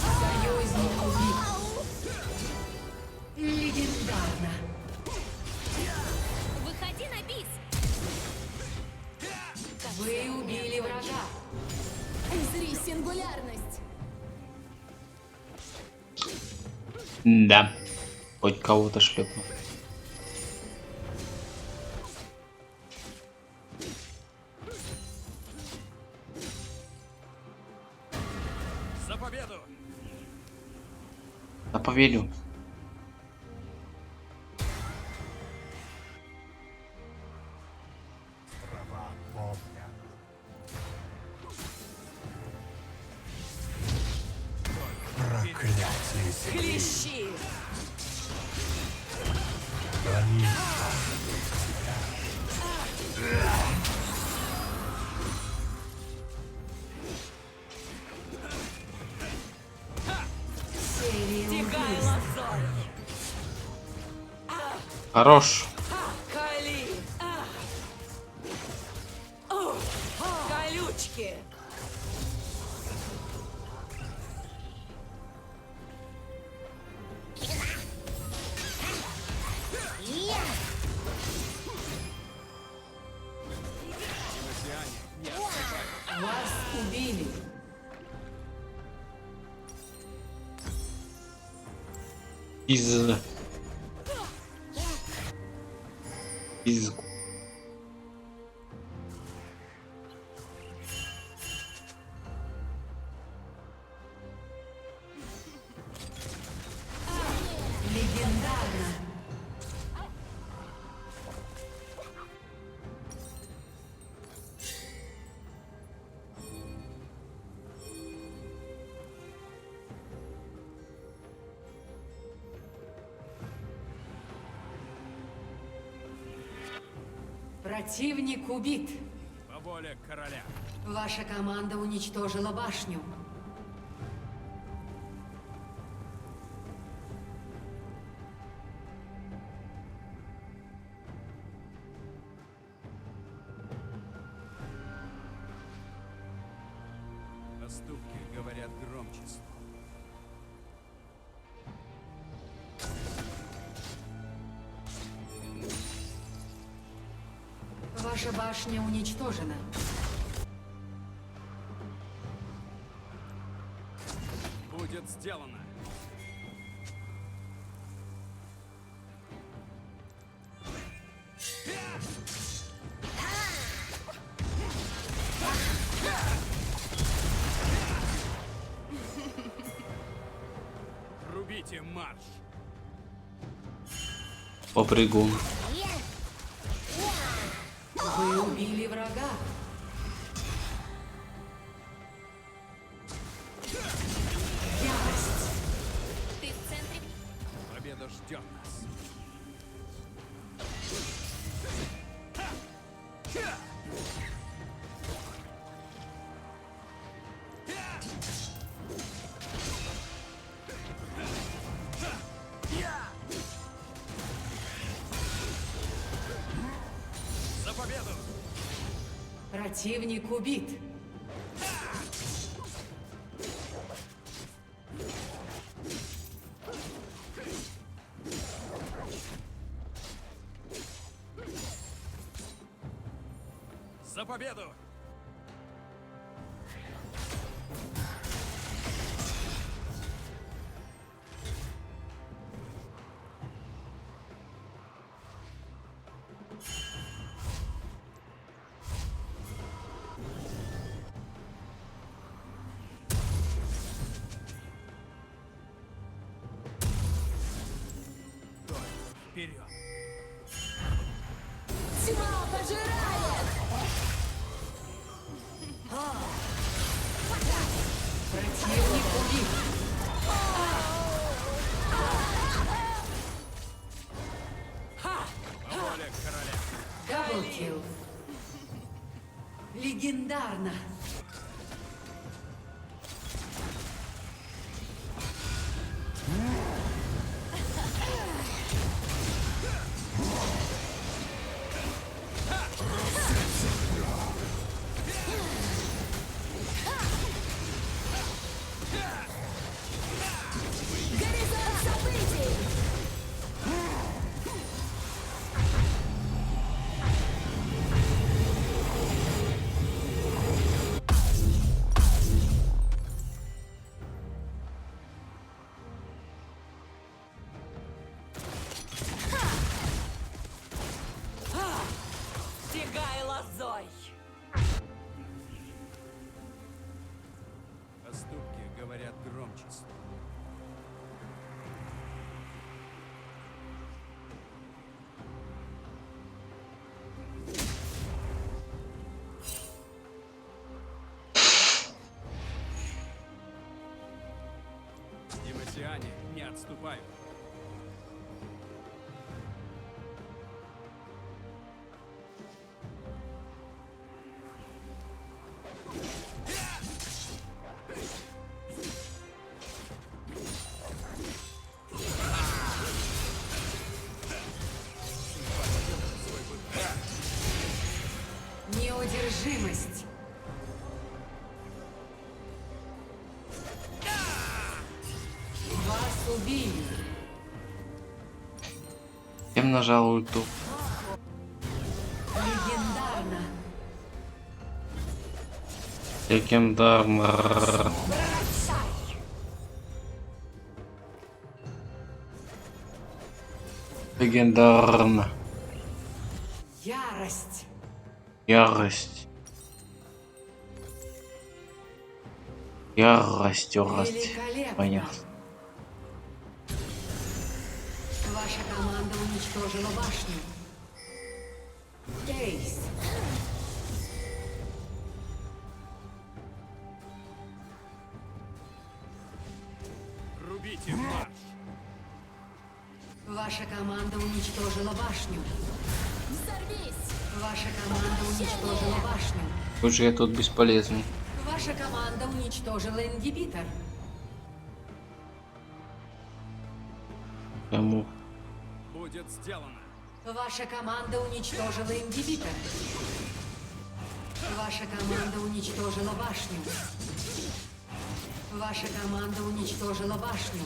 Союзник убит. Легендарно. Выходи на бис! Вы убили врага. Узри сингулярность! Да. Хоть кого-то шлепнул. За победу! На победу. Острова помнят. Проклятие земли. Клещи. Они Серия убийств. Хорош. Кали. Колючки. Тимосиане, не отступай. Вас убили. Из Легендарно. Противник убит. По воле короля. Ваша команда уничтожила башню. Поступки говорят громче слов. Ваша башня уничтожена. Будет сделано. Рубите марш. попрыгун. Вы убили врага. Ярость. Ты в центре. Победа ждет нас. За победу! Противник убит. За победу! Вперед! Тьма пожирает! Легендарно. Стегай лозой! Поступки говорят громче слов. Демосиане не отступают. Неудержимость. Вас убили. Я нажал ульту. Легендарно. Легендарно. Легендарно. Ярость. Ярость. Ярость. Великолепно. Понятно. Ваша команда уничтожила башню. Кейс. Рубите марш! Ваша команда уничтожила башню. Взорвись! Ваша команда уничтожила башню. Лучше я тут бесполезный. Ваша команда уничтожила ингибитор. Кому? Будет сделано. Ваша команда уничтожила ингибитор. Ваша команда уничтожила башню. Ваша команда уничтожила башню.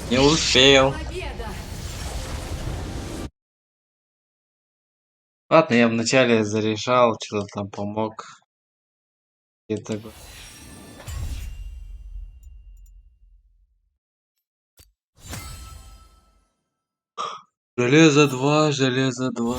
Не успел. Победа! Ладно, я вначале зарешал, что-то там помог. Это... Железо 2, железо 2.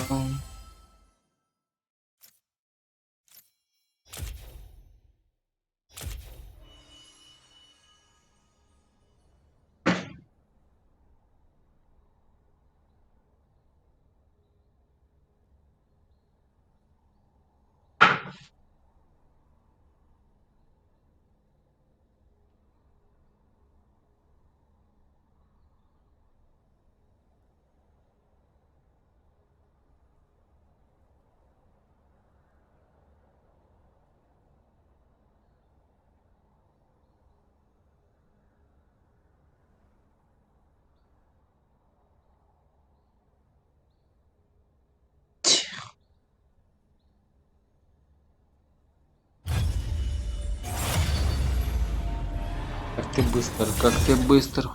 Как ты быстро, как ты быстро.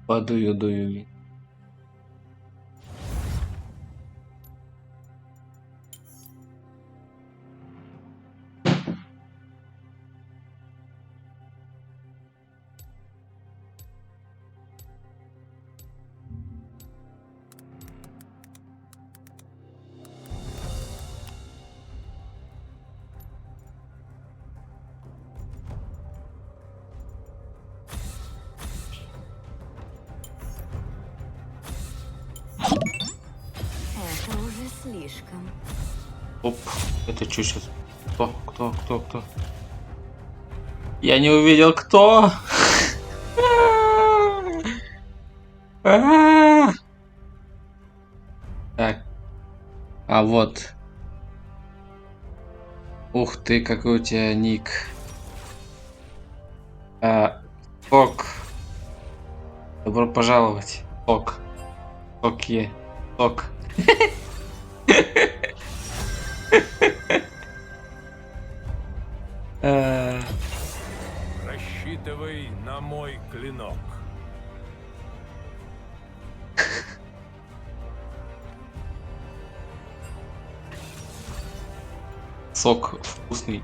Подую. Это уже слишком. Оп, это что сейчас? Кто? Я не увидел, кто. Так, а вот. Ух ты, какой у тебя ник. Сок. Добро пожаловать. Сок. Сокье. Сок. Рассчитывай на мой клинок. Сок вкусный.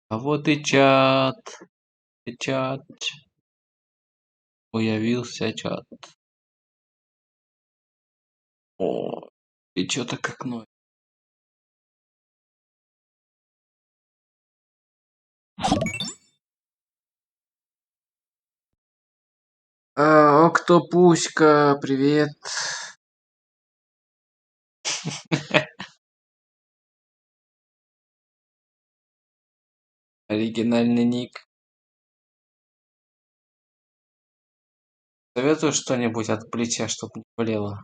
А вот и чат. И чат. Появился чат. О, и чё так окно? Октопуська, привет. Оригинальный ник. Советую что-нибудь от плеча, чтоб не болело.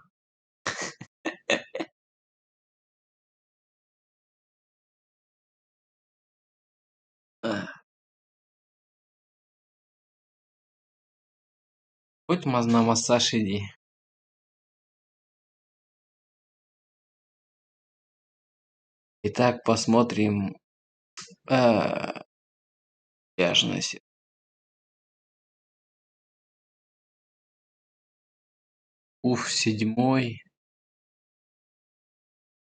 Хоть на массаж иди. Итак, посмотрим. Тяжность. Уф, 7.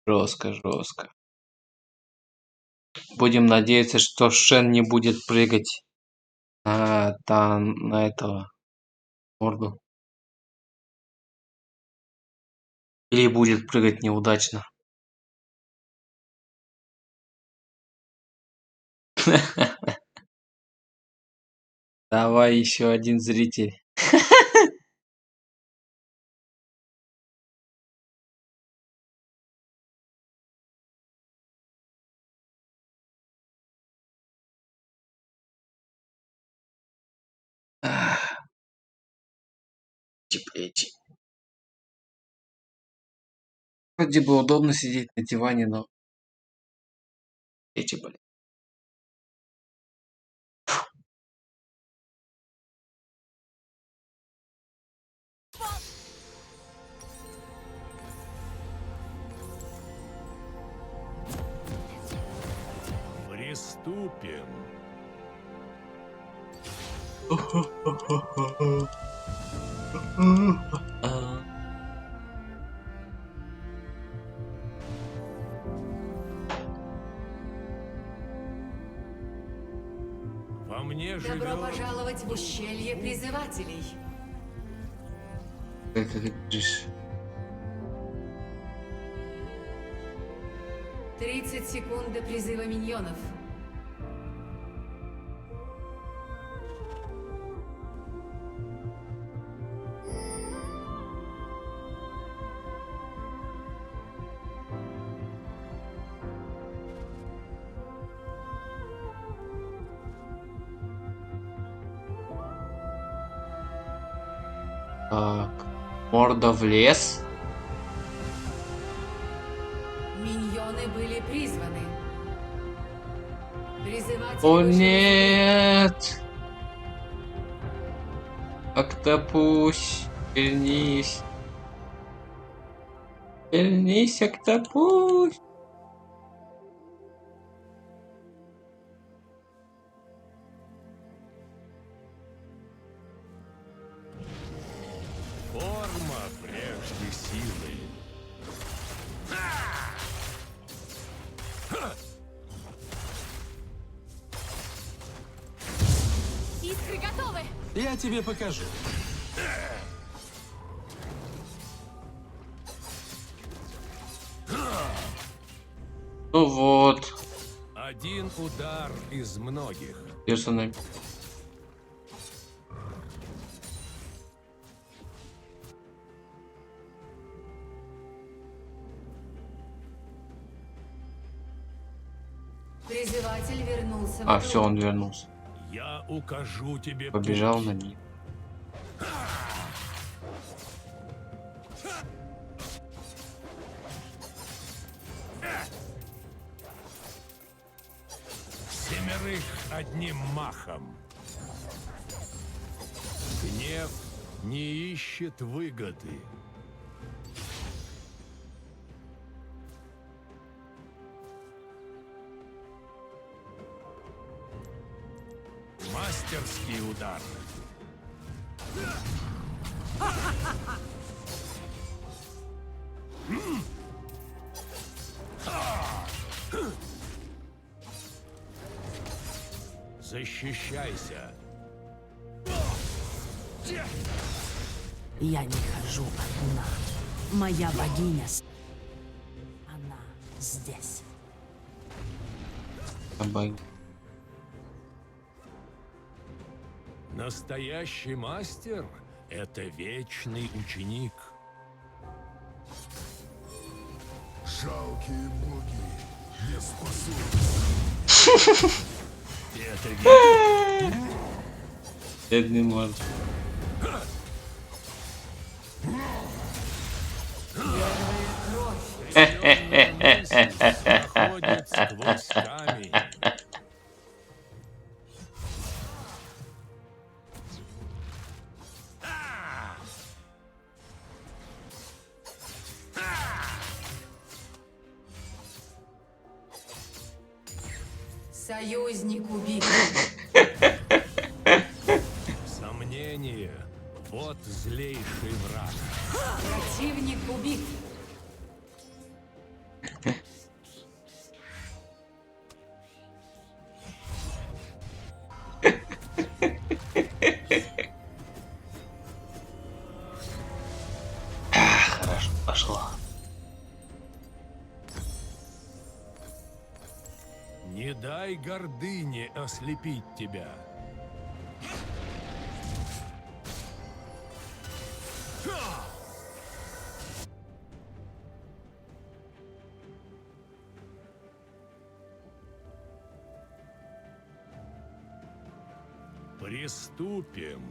Жестко, жестко. Будем надеяться, что Шен не будет прыгать на этого морду. Или будет прыгать неудачно. Давай еще один зритель. Эти. Вроде бы удобно сидеть на диване, но эти, блин. Приступим. Во мне Добро живет... пожаловать в ущелье призывателей. Как это говоришь? 30 секунд до призыва миньонов. Так. Морда в лес. Миньоны были призваны. Призыватели О вышли нет! Октопусь, вернись. Вернись, Октопусь. Я тебе покажу. Ну вот. Один удар из многих. Персонаж. Призыватель вернулся. А, все, он вернулся. Я укажу тебе Побежал путь. на них. Семерых одним махом. Гнев не ищет выгоды. Мастерский удар. Защищайся. Я не хожу одна. Моя богиня. Она здесь. Настоящий мастер — это вечный ученик. Жалкие боги не способны. Это Бедный мод. проходит сквозь камень. Союзник убит. Сомнение — вот злейший враг. Противник убит. Хорошо, пошло. Не дай гордыне ослепить тебя. Приступим.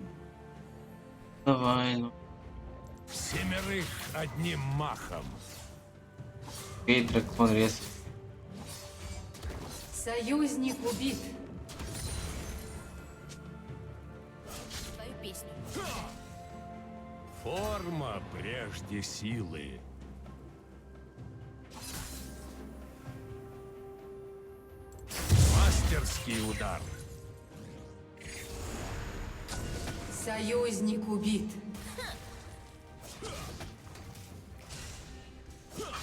Давай, ну. Семерых одним махом. Эй, дракон рез. Союзник убит. Твою песню. Форма прежде силы. Мастерский удар. Союзник убит.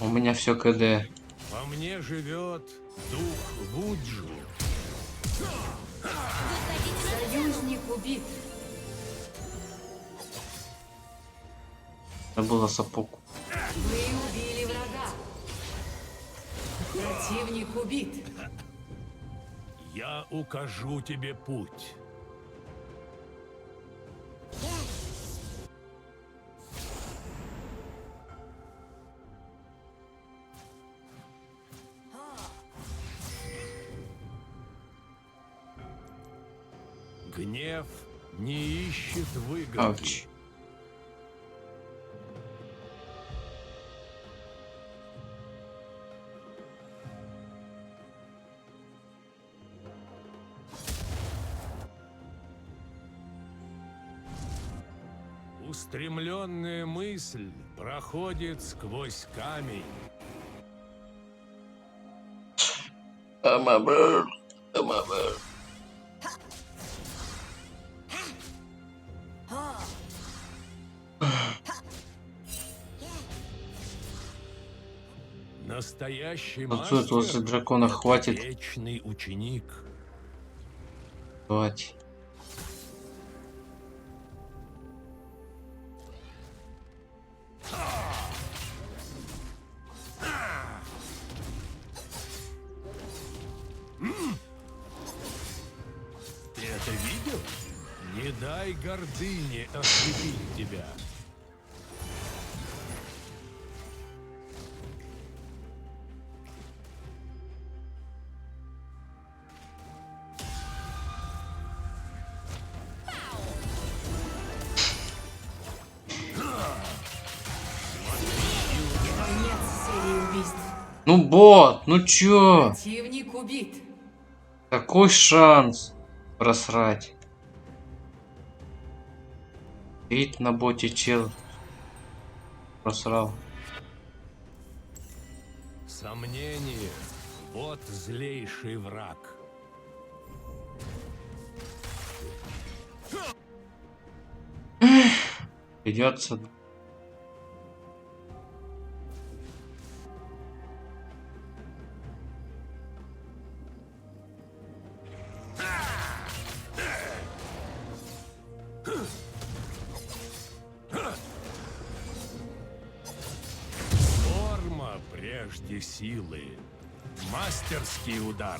У меня все КД. Во мне живет дух Вуджу. Союзник убит. Это было сапог. Вы убили врага. Противник убит. Я укажу тебе путь. Гнев не ищет выгоды. Ауч. Устремленная мысль проходит сквозь камень. Настоящий Отсюда после мастер дракона — это хватит. вечный ученик. Хватит. Дай гордыне ослепить тебя. Конец серии убийств. Ну, бот, ну чё? Противник убит. Какой шанс просрать? Вид на боте чел. Просрал. Сомнение — вот злейший враг. Придется. Форма прежде силы. Мастерский удар.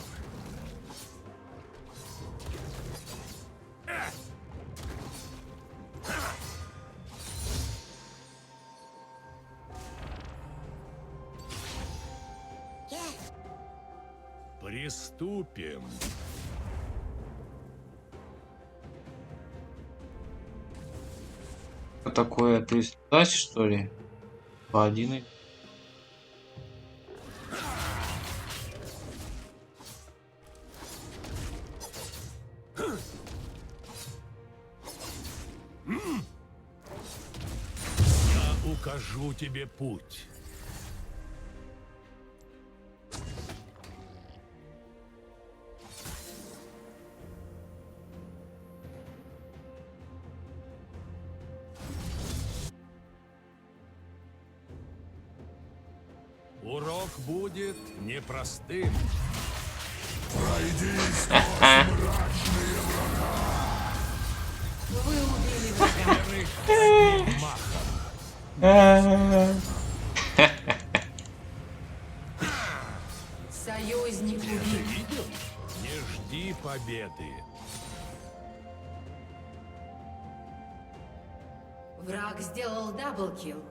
Приступим. Что такое? Ты знаешь, что ли? По один. Я укажу тебе путь. Урок будет непростым. Пройди сквозь мрачные врага. Вы убили врага. Одним махом. Союзник убит. Видел? Не жди победы. Враг сделал даблкилл.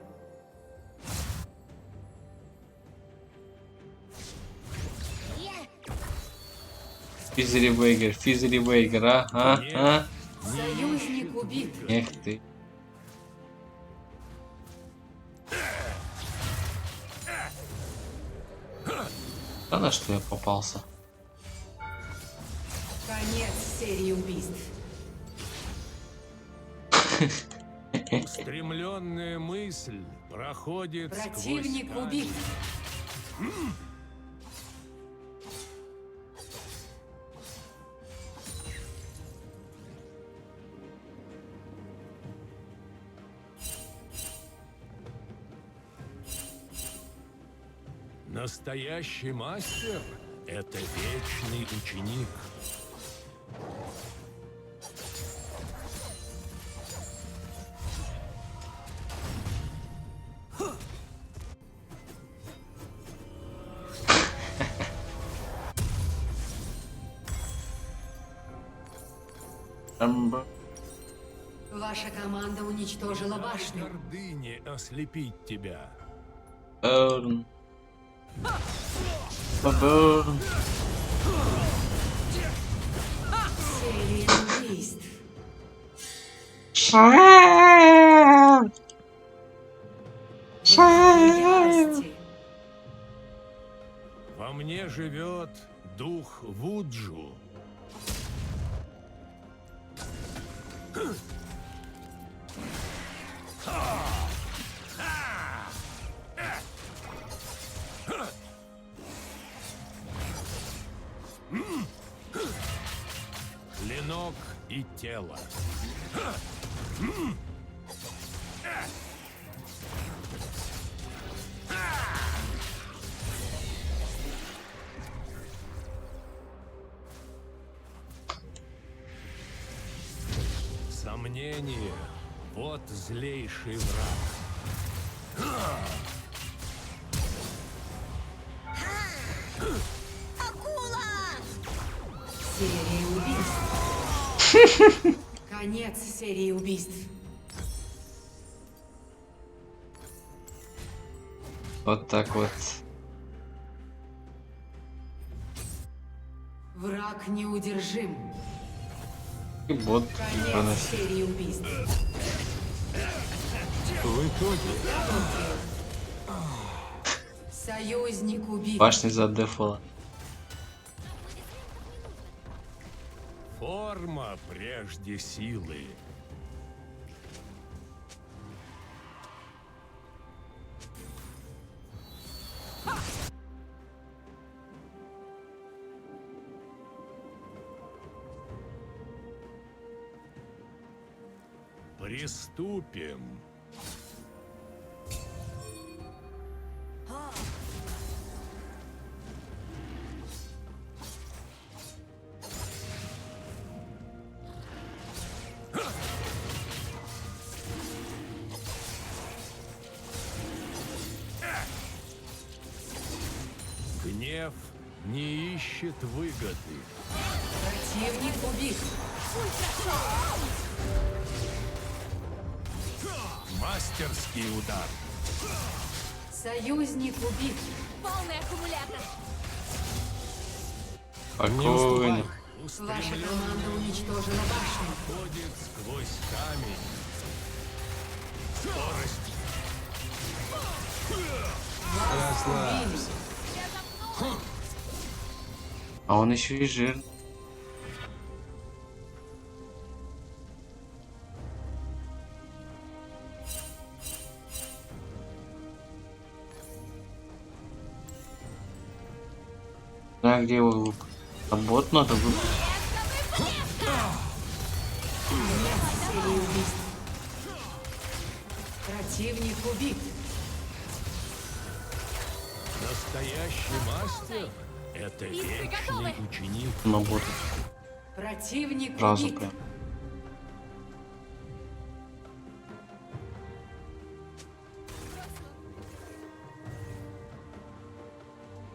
Физери Вейгер, а? Союзник убит. Эх ты. Да на что я попался? Конец серии убийств. Устремленная мысль проходит Противник сквозь убит. Настоящий мастер — это вечный ученик. Ваша команда уничтожила башню. Гордыне ослепить тебя. Burn. Серия убийств. Ярости. Во мне живет дух Вуджу. Клинок и тело. Сомнение — вот злейший враг. Серия убийств. Конец серии убийств. Вот так вот. Враг неудержим. И бот Конец проносит. серии убийств. В итоге Союзник убит. Башня задефала. форма прежде силы. Приступим. Гнев не ищет выгоды. Противник убит. Мастерский удар. Союзник убит. Полный аккумулятор. Спокойно. Ваша команда уничтожила башню. Ходит сквозь камень. Скорость. Расслабься. А он еще и жирный. Да, где его лук? А бот надо выпустить. Серия убийств. Противник убит. Настоящий мастер — это вечный ученик. На бота. Противник Сразу убит. прям.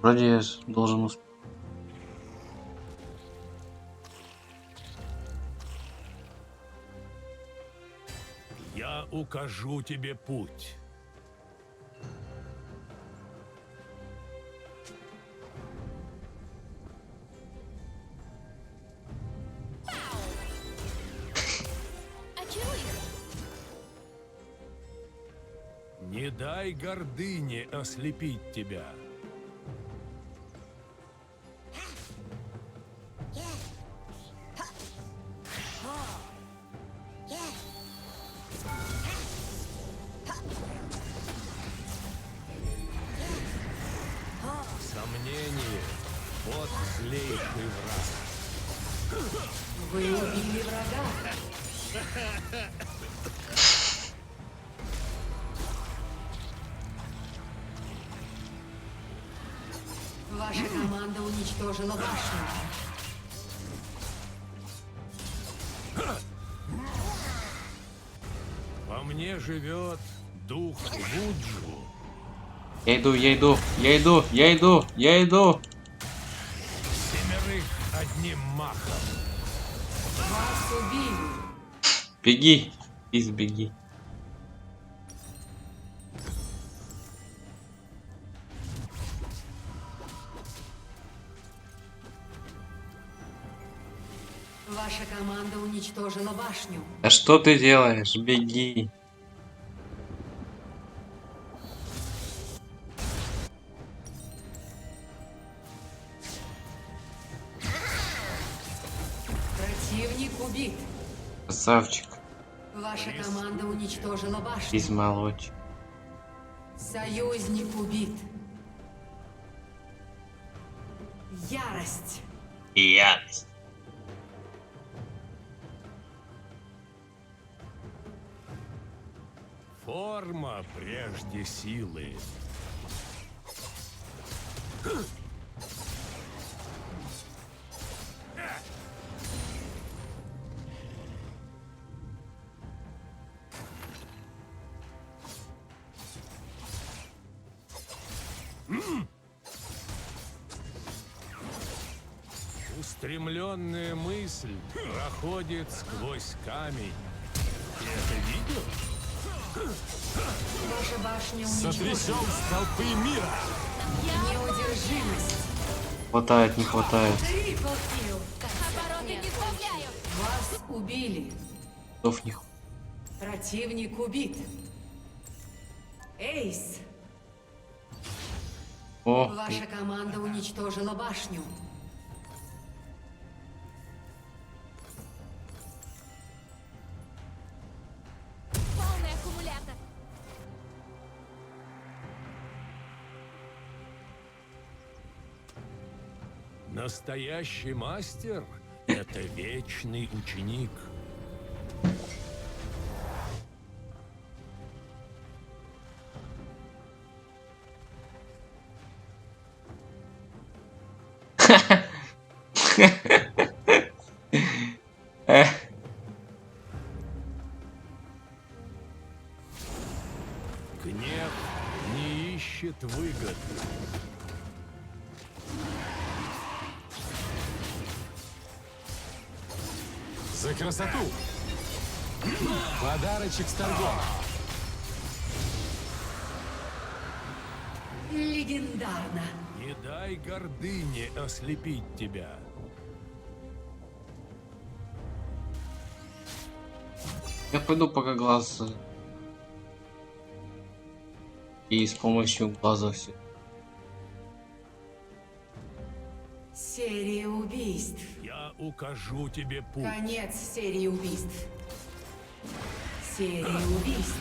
Вроде я должен успеть. Я укажу тебе путь. Не дай гордыне ослепить тебя. Сомнение — вот злейший враг. Вы убили врага. Ваша команда уничтожила башню. Во мне живет дух Вуджу. Я иду, я иду, я иду, я иду, я иду. Семерых одним махом. Вас убили. Беги, избеги. Ваша команда уничтожила башню. А что ты делаешь? Беги. Противник убит. Красавчик. Ваша команда уничтожила башню. Измолочь. Союзник убит. Ярость. Яд. Форма прежде силы. Устремленная мысль проходит сквозь камень. Ты это видел? Ваша башня Сотрясем столпы мира! Неудержимость. Хватает, не хватает. Триплкил. Вас убили. Тов не хватает. Противник убит. Эйс. О, Ваша команда уничтожила башню. Полный аккумулятор. Настоящий мастер — это вечный ученик. Гнев не ищет выгод. За красоту! Подарочек с торгом! Легендарно. Не дай гордыне ослепить тебя. я пойду пока глаз и с помощью глаза все. Серия убийств. Я укажу тебе путь. Конец серии убийств. Серия убийств.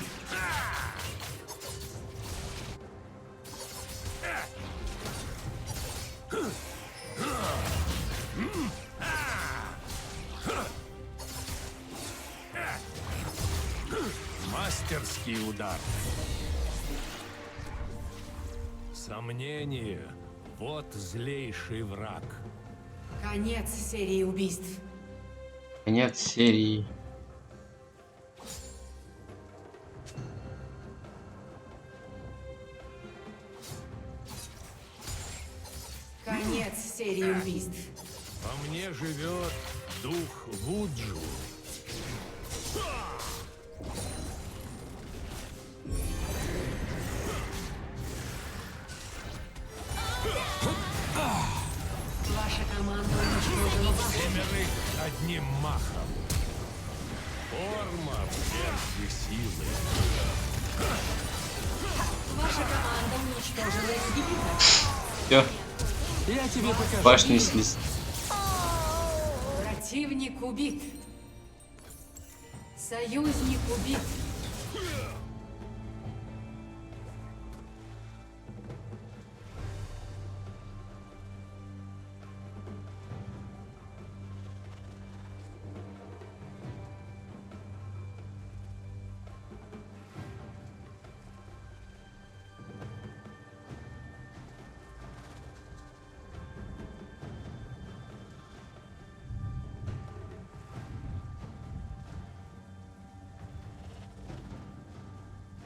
Мастерский удар. Сомнение — вот злейший враг. Конец серии убийств. Конец серии. Конец серии убийств. Во мне живет дух Вуджу. Ваша команда уничтожила башню. Семерых одним махом. Форма в жертве силы. Ваша команда уничтожила ингибитор. Все, Я тебе покажу. башни снес. Противник убит. Союзник убит.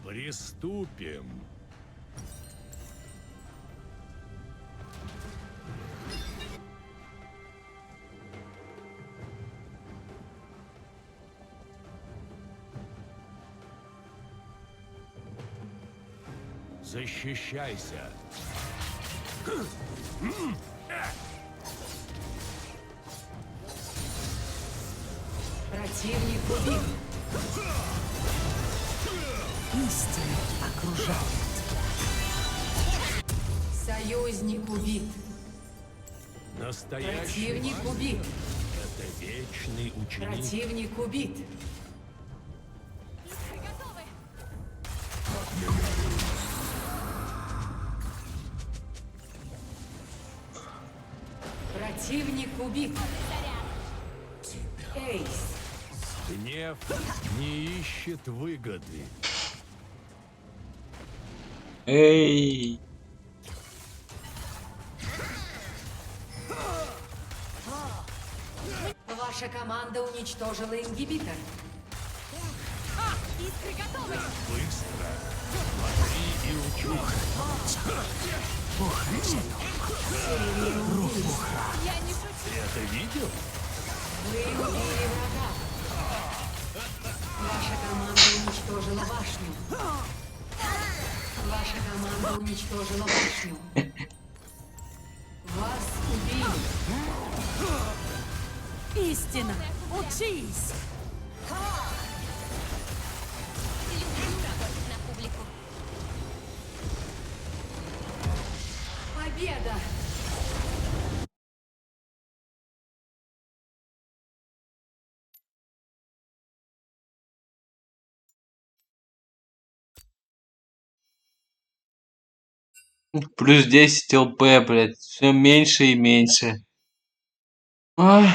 Приступим. Защищайся. Противник убит. Истина окружает. Союзник убит. Настоящий Противник мастер убит. — это вечный ученик. Противник убит. Противник убит. Эйс. Гнев не ищет выгоды. Эй! Ваша команда уничтожила ингибитор. Искры готовы! Быстро. Смотри и учись. Я не шучу! Ты это уничтожила башню. Вас убили. Истина! Учись! Победа! Плюс 10 ЛП, блядь. Все меньше и меньше. Ой.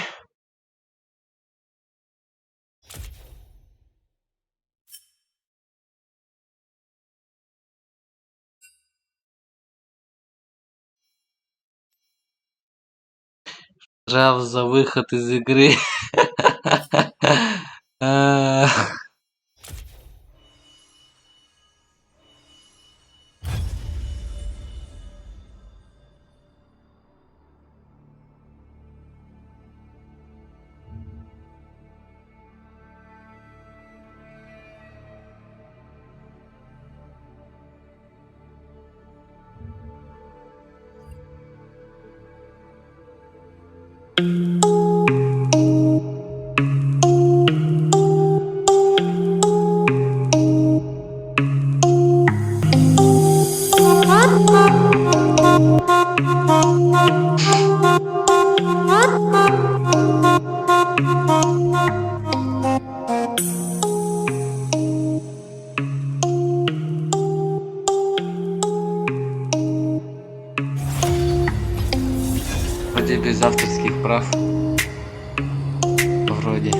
Штраф за выход из игры. А, Вроде без авторских прав. Вроде.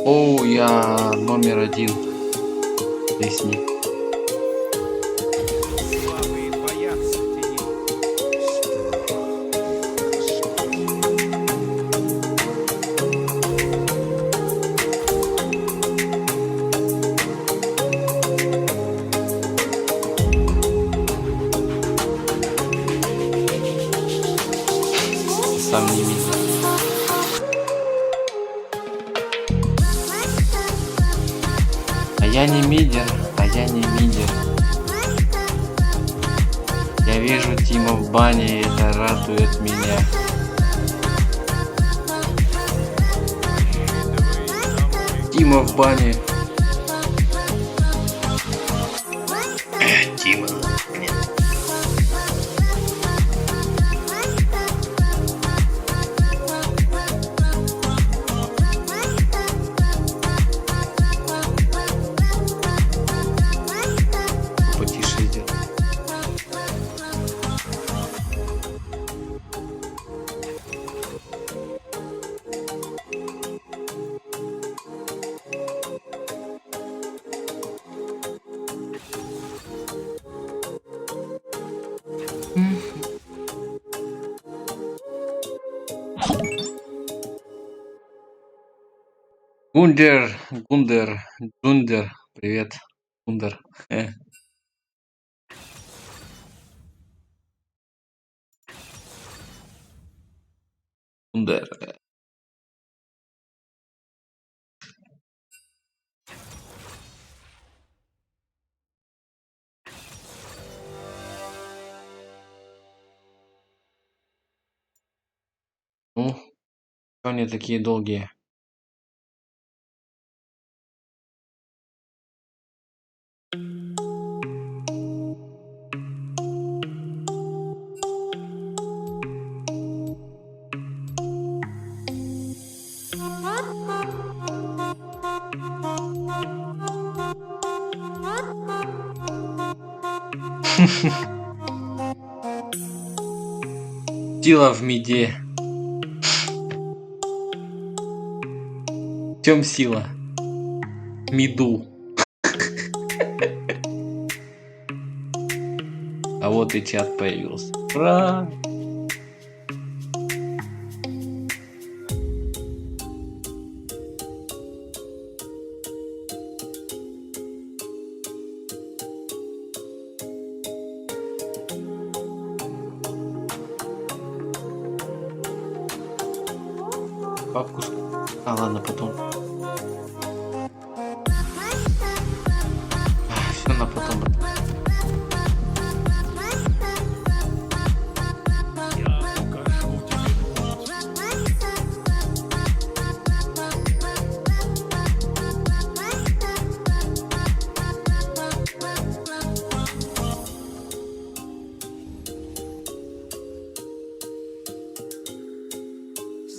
О, я номер один. Песни. Слабые боятся теней. Сам не видел. А я не мидер, а я не мидер. Я вижу Тима в бане, и это радует меня. Тима в бане. Тима. Нет. Потише идет. Гундер, привет, Гундер. Гундер. Ну, что они такие долгие? Сила в меде. В чем сила? Меду. А вот и чат появился. Ура! Папку. А, ладно, потом. Все на потом.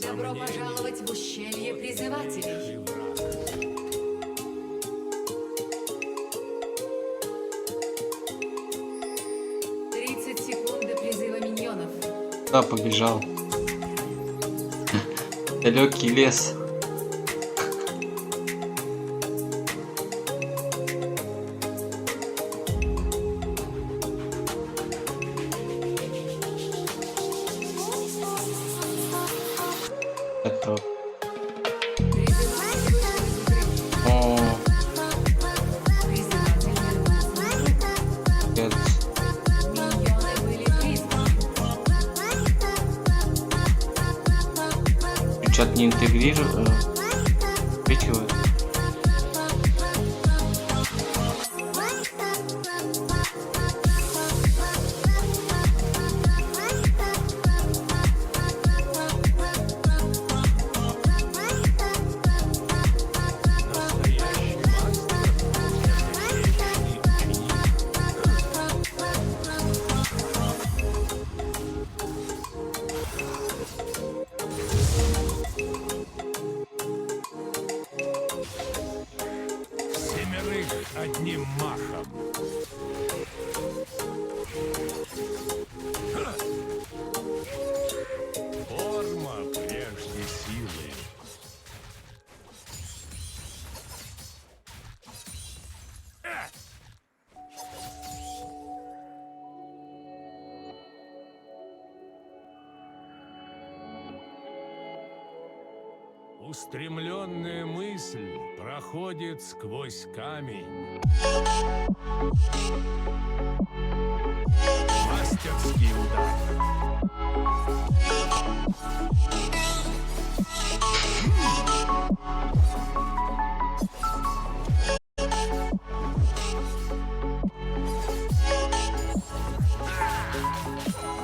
Добро пожаловать в ущелье призывателей. Секунды призыва миньонов. Да, побежал. Далекий лес. Это. О. Это. Чат не интегрирует. Впихивает. Одним махом. Форма прежде силы. Устремленная мысль проходит сквозь камень. Мастерский удар.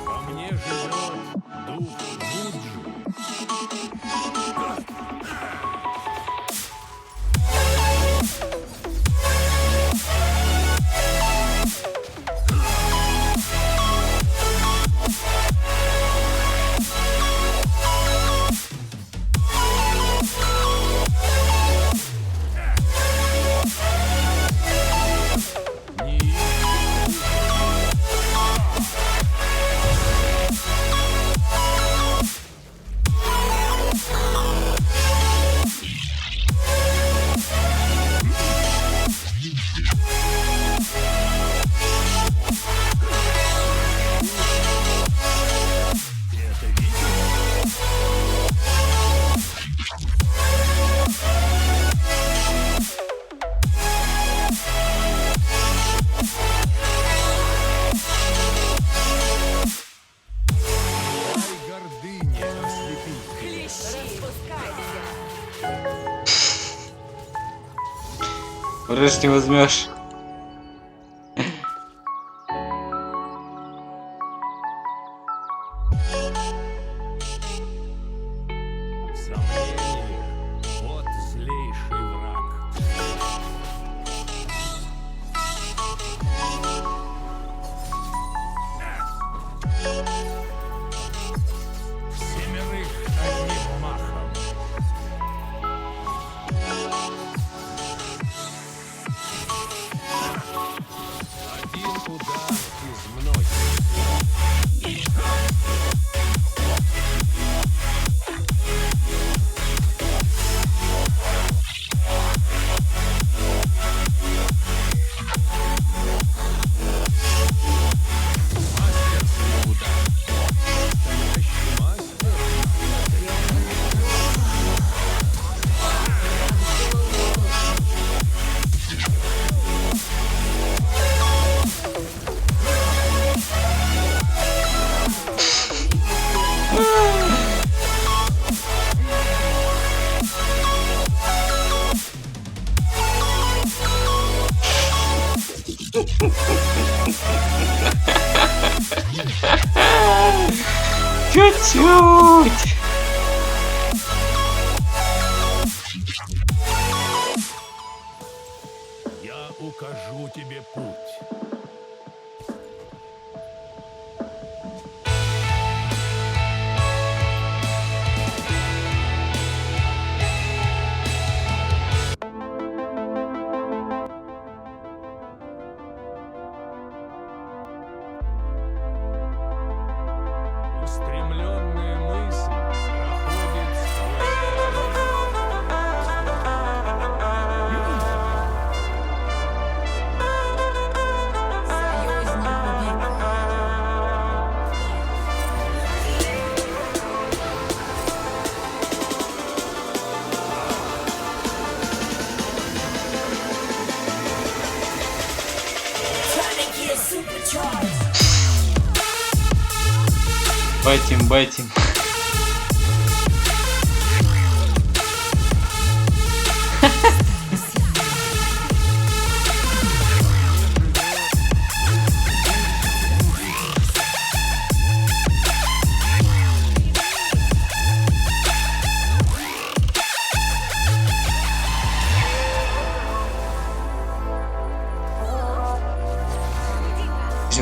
Во мне живет дух Вуджи. Врешь не возьмешь. Сомнение — вот злейший враг. Семерых одним махом. Один удар и Чуть-чуть. Я укажу тебе путь. Устремленная мысль проходит сквозь Байтим, байтим.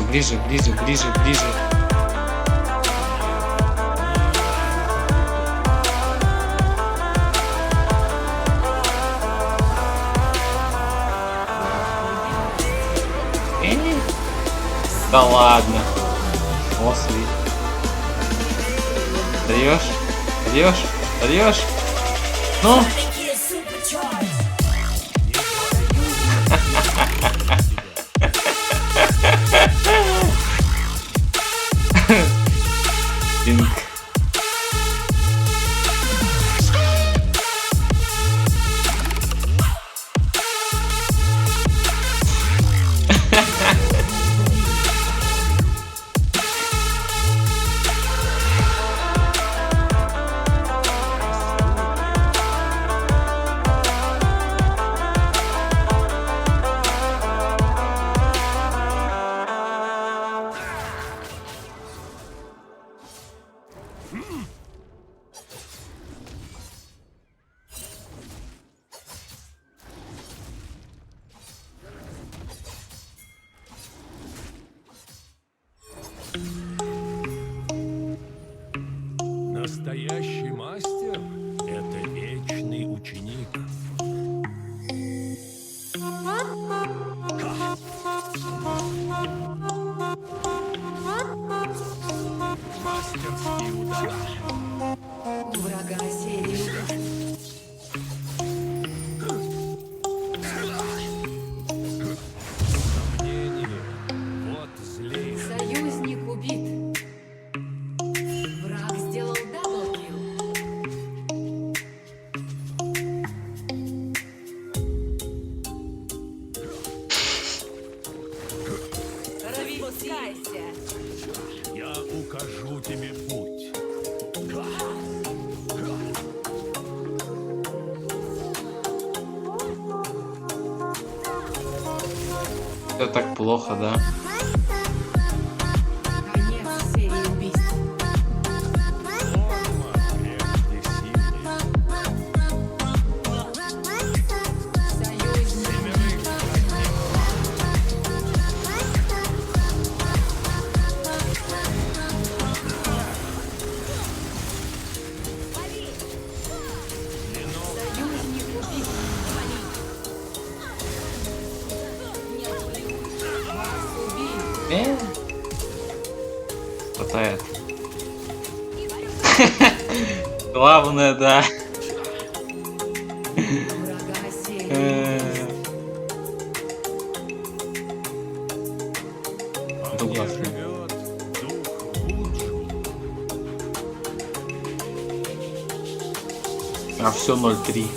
Ближе, ближе, ближе, ближе. Да ладно. Осли. Даешь? Даешь? Даешь? Ну? Пинг. Настоящий мастер — это вечный ученик. Мастерский удар. У врага серия ударов. Сомнение. Вот злей. Союзник убит. Враг сделал даблкил. Распускайся. Я укажу тебе путь. Все так плохо, да? Конец серии убийств. Форма прежде сильнее. Союзник убит. Союзник убит. Вас убили. Хватает. Главное, да. Врага серия. Дуглас. Живет дух Гуншин. А все 0-3.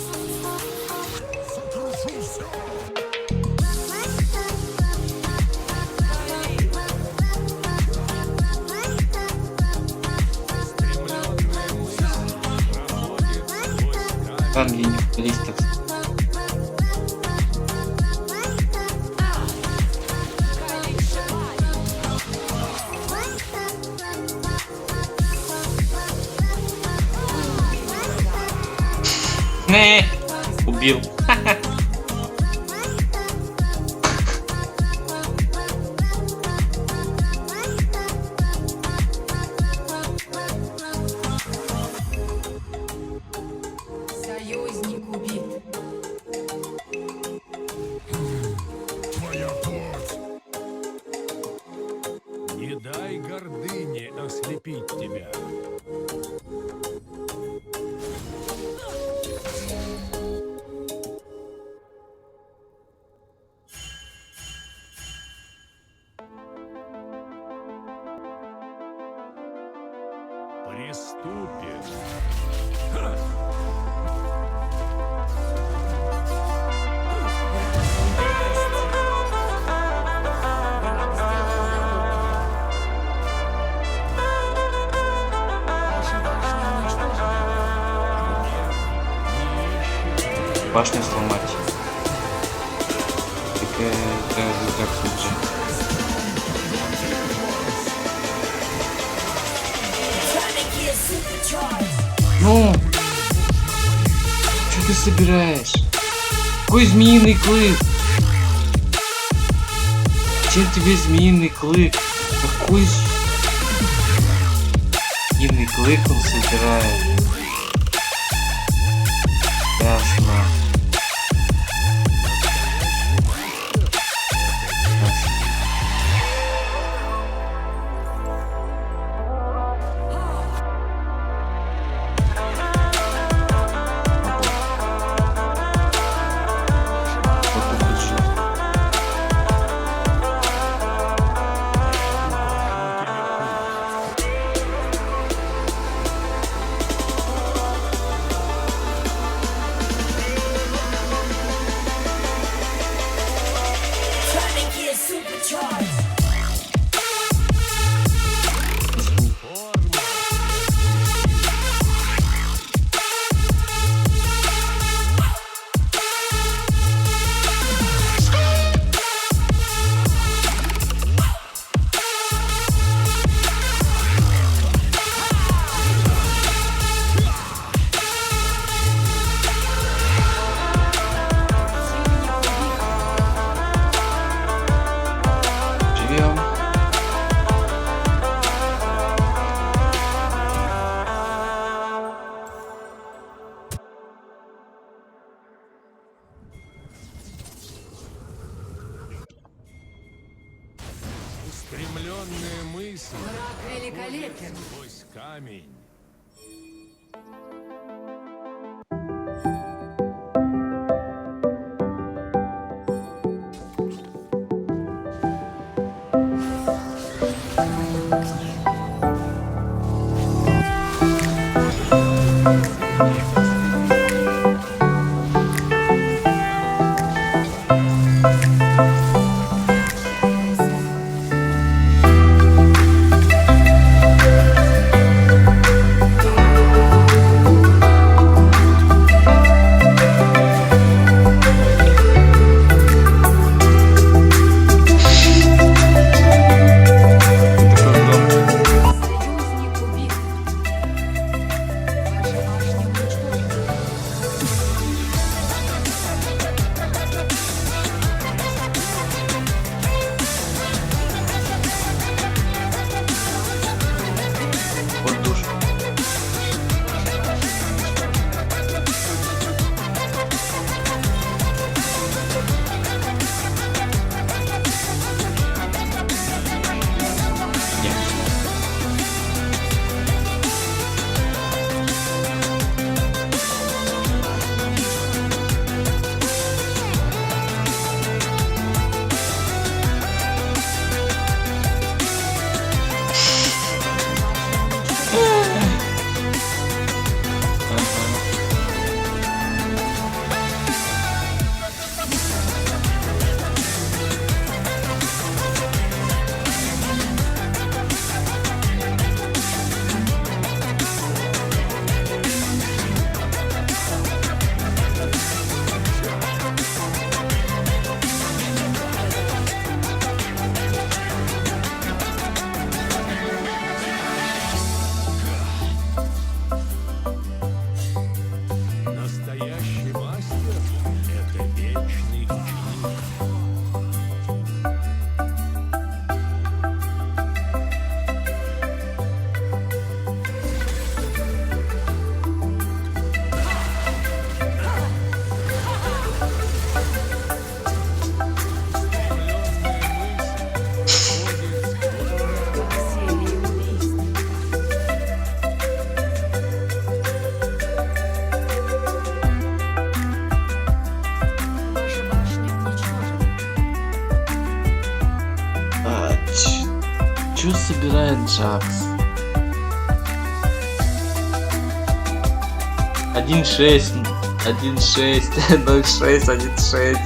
Там где-нибудь листов. Не, убил. Союзник убит. Твоя плоть. Не дай гордыне ослепить тебя. Приступим. Башню сломать. Как лучше. Ну, что ты собираешь? Какой змеиный клык? Чем тебе змеиный клык? Какой змеиный клык он собирает? Ясно. Устремленные мысли Враг великолепен. сквозь камень. Такой дом. Чё собирает Джакс? 1.6, 1.6, 0.6, 1.6.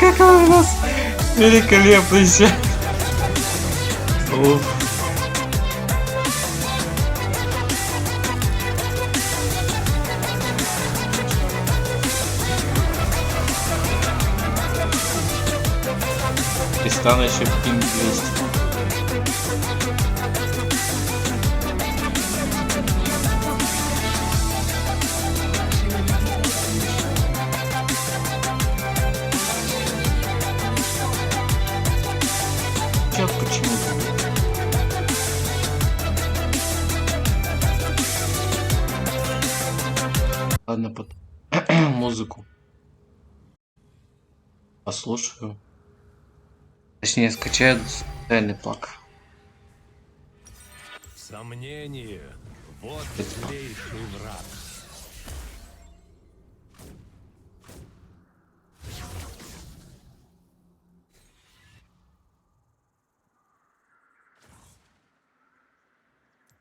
Какой у нас великолепный сейчас. Тристан еще пинг 200. Чё, почему? Ладно, под музыку послушаю. Точнее, скачаю специальный плак. Сомнение — вот злейший враг.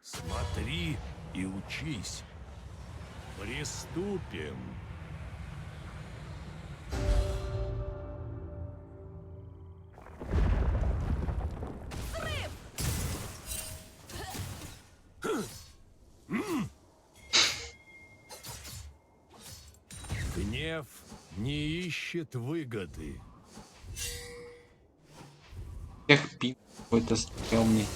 Смотри и учись. Приступим. Гнев не ищет выгоды. Всех пинг какой-то стрёмный.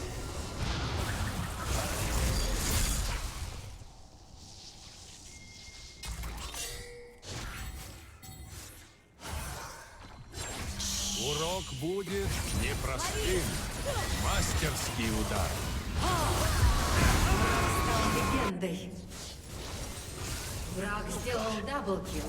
Урок будет непростым. Мастерский удар. Легендой. Враг сделал даблкил.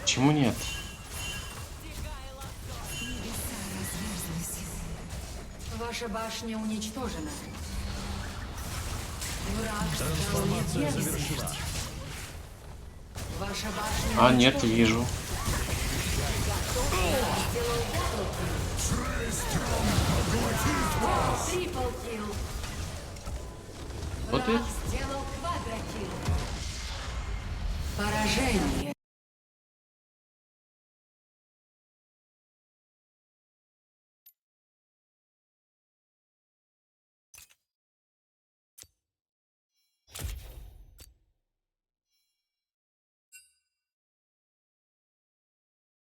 Почему нет? Ваша башня уничтожена. Враг стал Трансформация легендой. завершена. Ваша башня А, нет, вижу. Триплкил. Вот Враг это. сделал квадрокил. Поражение.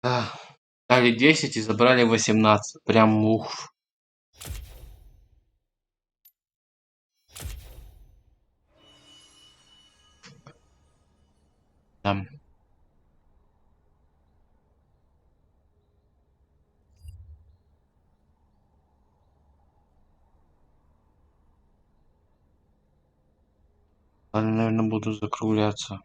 Да. Дали 10 и забрали 18. Прям ух. Там. Ладно, наверное, буду закругляться.